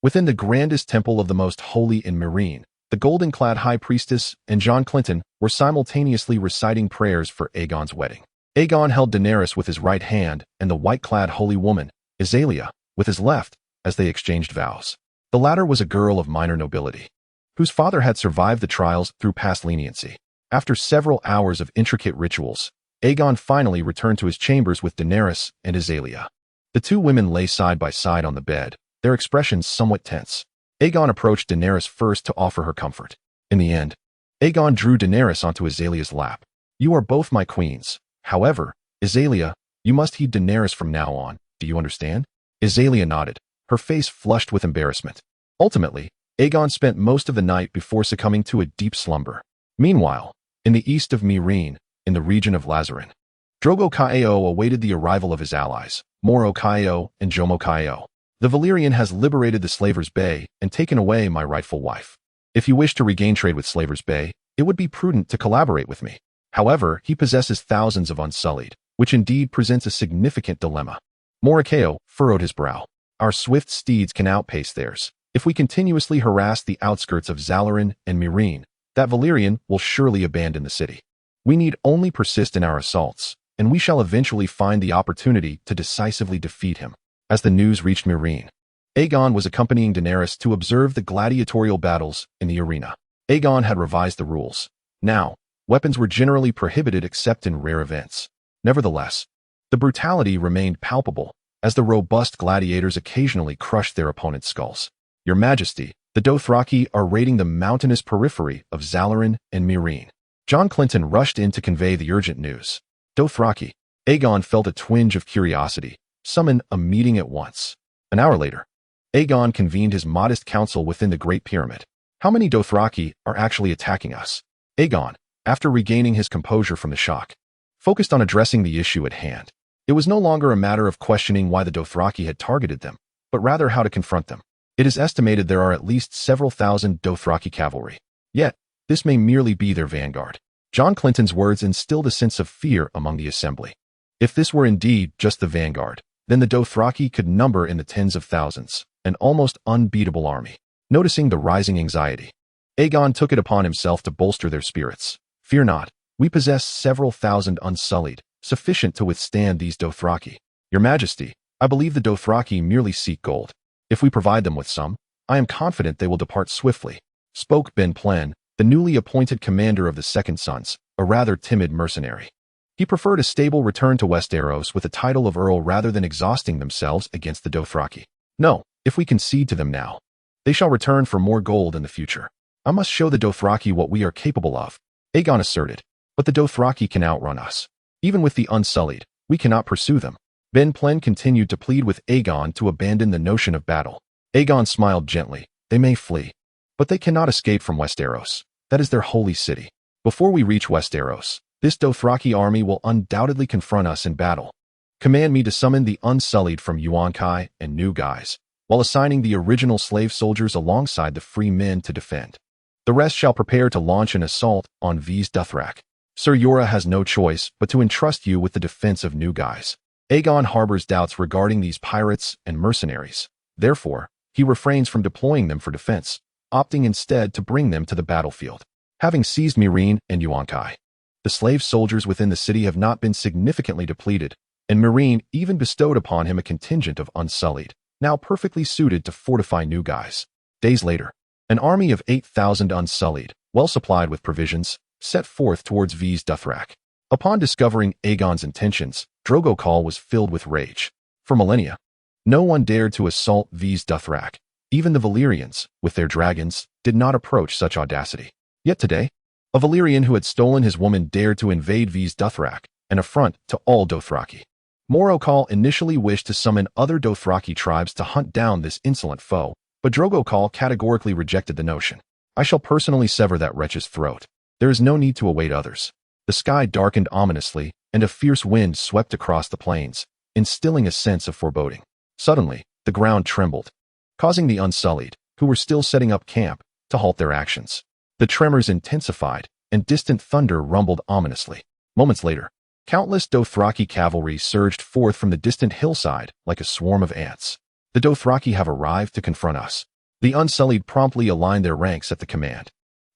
Within the grandest temple of the most holy in Meereen, the golden-clad high priestess and Jon Clinton were simultaneously reciting prayers for Aegon's wedding. Aegon held Daenerys with his right hand and the white-clad holy woman, Azalea, with his left, as they exchanged vows. The latter was a girl of minor nobility, whose father had survived the trials through past leniency. After several hours of intricate rituals, Aegon finally returned to his chambers with Daenerys and Azalea. The two women lay side by side on the bed, their expressions somewhat tense. Aegon approached Daenerys first to offer her comfort. In the end, Aegon drew Daenerys onto Azalea's lap. You are both my queens. However, Azalea, you must heed Daenerys from now on. Do you understand? Azalea nodded, her face flushed with embarrassment. Ultimately, Aegon spent most of the night before succumbing to a deep slumber. Meanwhile, in the east of Meereen, in the region of Lazarin, Drogo Caio awaited the arrival of his allies, Moro Caio and Jomo Caio. The Valyrian has liberated the Slavers' Bay and taken away my rightful wife. If you wish to regain trade with Slavers' Bay, it would be prudent to collaborate with me. However, he possesses thousands of Unsullied, which indeed presents a significant dilemma. Morikaio furrowed his brow. Our swift steeds can outpace theirs. If we continuously harass the outskirts of Zalarin and Meereen, that Valyrian will surely abandon the city. We need only persist in our assaults, and we shall eventually find the opportunity to decisively defeat him. As the news reached Meereen, Aegon was accompanying Daenerys to observe the gladiatorial battles in the arena. Aegon had revised the rules. Now, weapons were generally prohibited except in rare events. Nevertheless, the brutality remained palpable, as the robust gladiators occasionally crushed their opponents' skulls. Your Majesty, the Dothraki are raiding the mountainous periphery of Zalarin and Meereen. Jon Clinton rushed in to convey the urgent news. Dothraki. Aegon felt a twinge of curiosity. Summon a meeting at once. An hour later, Aegon convened his modest council within the Great Pyramid. How many Dothraki are actually attacking us? Aegon, after regaining his composure from the shock, focused on addressing the issue at hand. It was no longer a matter of questioning why the Dothraki had targeted them, but rather how to confront them. It is estimated there are at least several thousand Dothraki cavalry. Yet, this may merely be their vanguard. John Clinton's words instilled a sense of fear among the assembly. If this were indeed just the vanguard, then the Dothraki could number in the tens of thousands, an almost unbeatable army. Noticing the rising anxiety, Aegon took it upon himself to bolster their spirits. Fear not, we possess several thousand unsullied, sufficient to withstand these Dothraki. Your Majesty, I believe the Dothraki merely seek gold. If we provide them with some, I am confident they will depart swiftly, spoke Ben Plen, the newly appointed commander of the Second Sons, a rather timid mercenary. He preferred a stable return to Westeros with the title of Earl rather than exhausting themselves against the Dothraki. No, if we concede to them now, they shall return for more gold in the future. I must show the Dothraki what we are capable of, Aegon asserted. But the Dothraki can outrun us. Even with the Unsullied, we cannot pursue them. Ben Plen continued to plead with Aegon to abandon the notion of battle. Aegon smiled gently. They may flee, but they cannot escape from Westeros. That is their holy city. Before we reach Westeros, this Dothraki army will undoubtedly confront us in battle. Command me to summon the Unsullied from Yuan-Kai and New Guys, while assigning the original slave soldiers alongside the free men to defend. The rest shall prepare to launch an assault on V's Dothrak. Sir Jorah has no choice but to entrust you with the defense of New Guys. Aegon harbors doubts regarding these pirates and mercenaries. Therefore, he refrains from deploying them for defense, opting instead to bring them to the battlefield. Having seized Meereen and Yuan-Kai, the slave soldiers within the city have not been significantly depleted, and Meereen even bestowed upon him a contingent of Unsullied, now perfectly suited to fortify New Guys. Days later, an army of 8,000 Unsullied, well supplied with provisions, set forth towards V's Dothrak. Upon discovering Aegon's intentions, Drogo Khal was filled with rage. For millennia, no one dared to assault V's Dothrak. Even the Valyrians, with their dragons, did not approach such audacity. Yet today, a Valyrian who had stolen his woman dared to invade V's Dothrak, an affront to all Dothraki. Moro Khal initially wished to summon other Dothraki tribes to hunt down this insolent foe, but Drogo Khal categorically rejected the notion. I shall personally sever that wretch's throat. There is no need to await others. The sky darkened ominously, and a fierce wind swept across the plains, instilling a sense of foreboding. Suddenly, the ground trembled, causing the Unsullied, who were still setting up camp, to halt their actions. The tremors intensified, and distant thunder rumbled ominously. Moments later, countless Dothraki cavalry surged forth from the distant hillside like a swarm of ants. The Dothraki have arrived to confront us. The Unsullied promptly aligned their ranks at the command.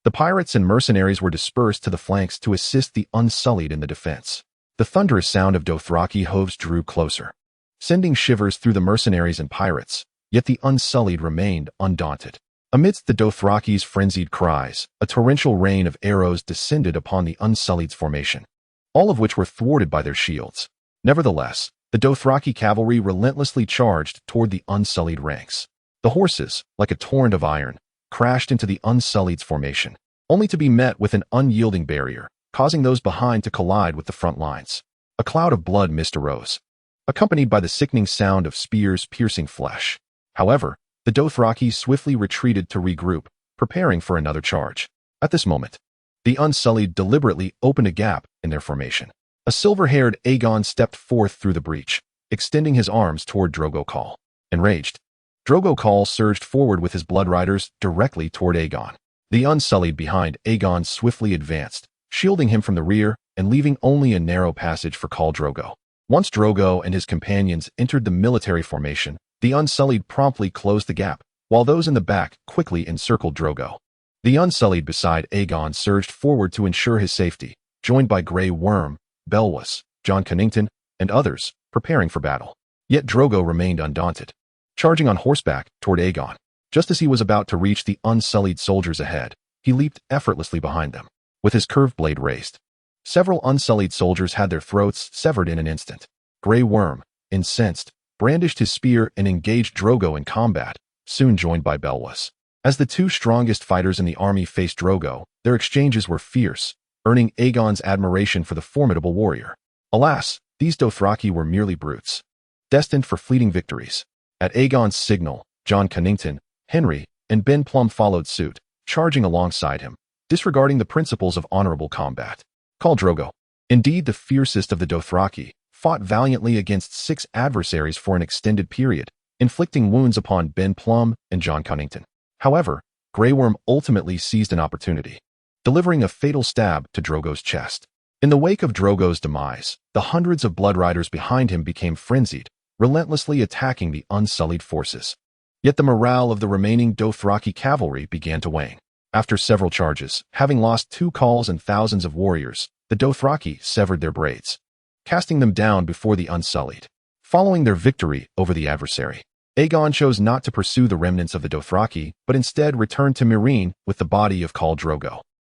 The pirates and mercenaries were dispersed to the flanks to assist the Unsullied in the defense. The thunderous sound of Dothraki hooves drew closer, sending shivers through the mercenaries and pirates, yet the Unsullied remained undaunted. Amidst the Dothraki's frenzied cries, a torrential rain of arrows descended upon the Unsullied's formation, all of which were thwarted by their shields. Nevertheless, the Dothraki cavalry relentlessly charged toward the Unsullied ranks. The horses, like a torrent of iron, crashed into the Unsullied's formation, only to be met with an unyielding barrier, causing those behind to collide with the front lines. A cloud of blood mist arose, accompanied by the sickening sound of spears piercing flesh. However, the Dothraki swiftly retreated to regroup, preparing for another charge. At this moment, the Unsullied deliberately opened a gap in their formation. A silver-haired Aegon stepped forth through the breach, extending his arms toward Drogo Khal. Enraged, Drogo Khal surged forward with his blood riders directly toward Aegon. The Unsullied behind Aegon swiftly advanced, shielding him from the rear and leaving only a narrow passage for Khal Drogo. Once Drogo and his companions entered the military formation, the Unsullied promptly closed the gap, while those in the back quickly encircled Drogo. The Unsullied beside Aegon surged forward to ensure his safety, joined by Grey Worm, Belwas, Jon Connington, and others, preparing for battle. Yet Drogo remained undaunted, charging on horseback toward Aegon. Just as he was about to reach the Unsullied soldiers ahead, he leaped effortlessly behind them, with his curved blade raised. Several Unsullied soldiers had their throats severed in an instant. Grey Worm, incensed, brandished his spear and engaged Drogo in combat, soon joined by Belwas. As the two strongest fighters in the army faced Drogo, their exchanges were fierce, earning Aegon's admiration for the formidable warrior. Alas, these Dothraki were merely brutes, destined for fleeting victories. At Aegon's signal, Jon Cunnington, Henry, and Ben Plum followed suit, charging alongside him, disregarding the principles of honorable combat. Khal Drogo, indeed the fiercest of the Dothraki, fought valiantly against 6 adversaries for an extended period, inflicting wounds upon Ben Plum and Jon Cunnington. However, Grey Worm ultimately seized an opportunity, delivering a fatal stab to Drogo's chest. In the wake of Drogo's demise, the hundreds of Blood Riders behind him became frenzied, relentlessly attacking the unsullied forces. Yet the morale of the remaining Dothraki cavalry began to wane. After several charges, having lost 2 Khals and thousands of warriors, the Dothraki severed their braids, casting them down before the Unsullied. Following their victory over the adversary, Aegon chose not to pursue the remnants of the Dothraki, but instead returned to Meereen with the body of Khal Drogo.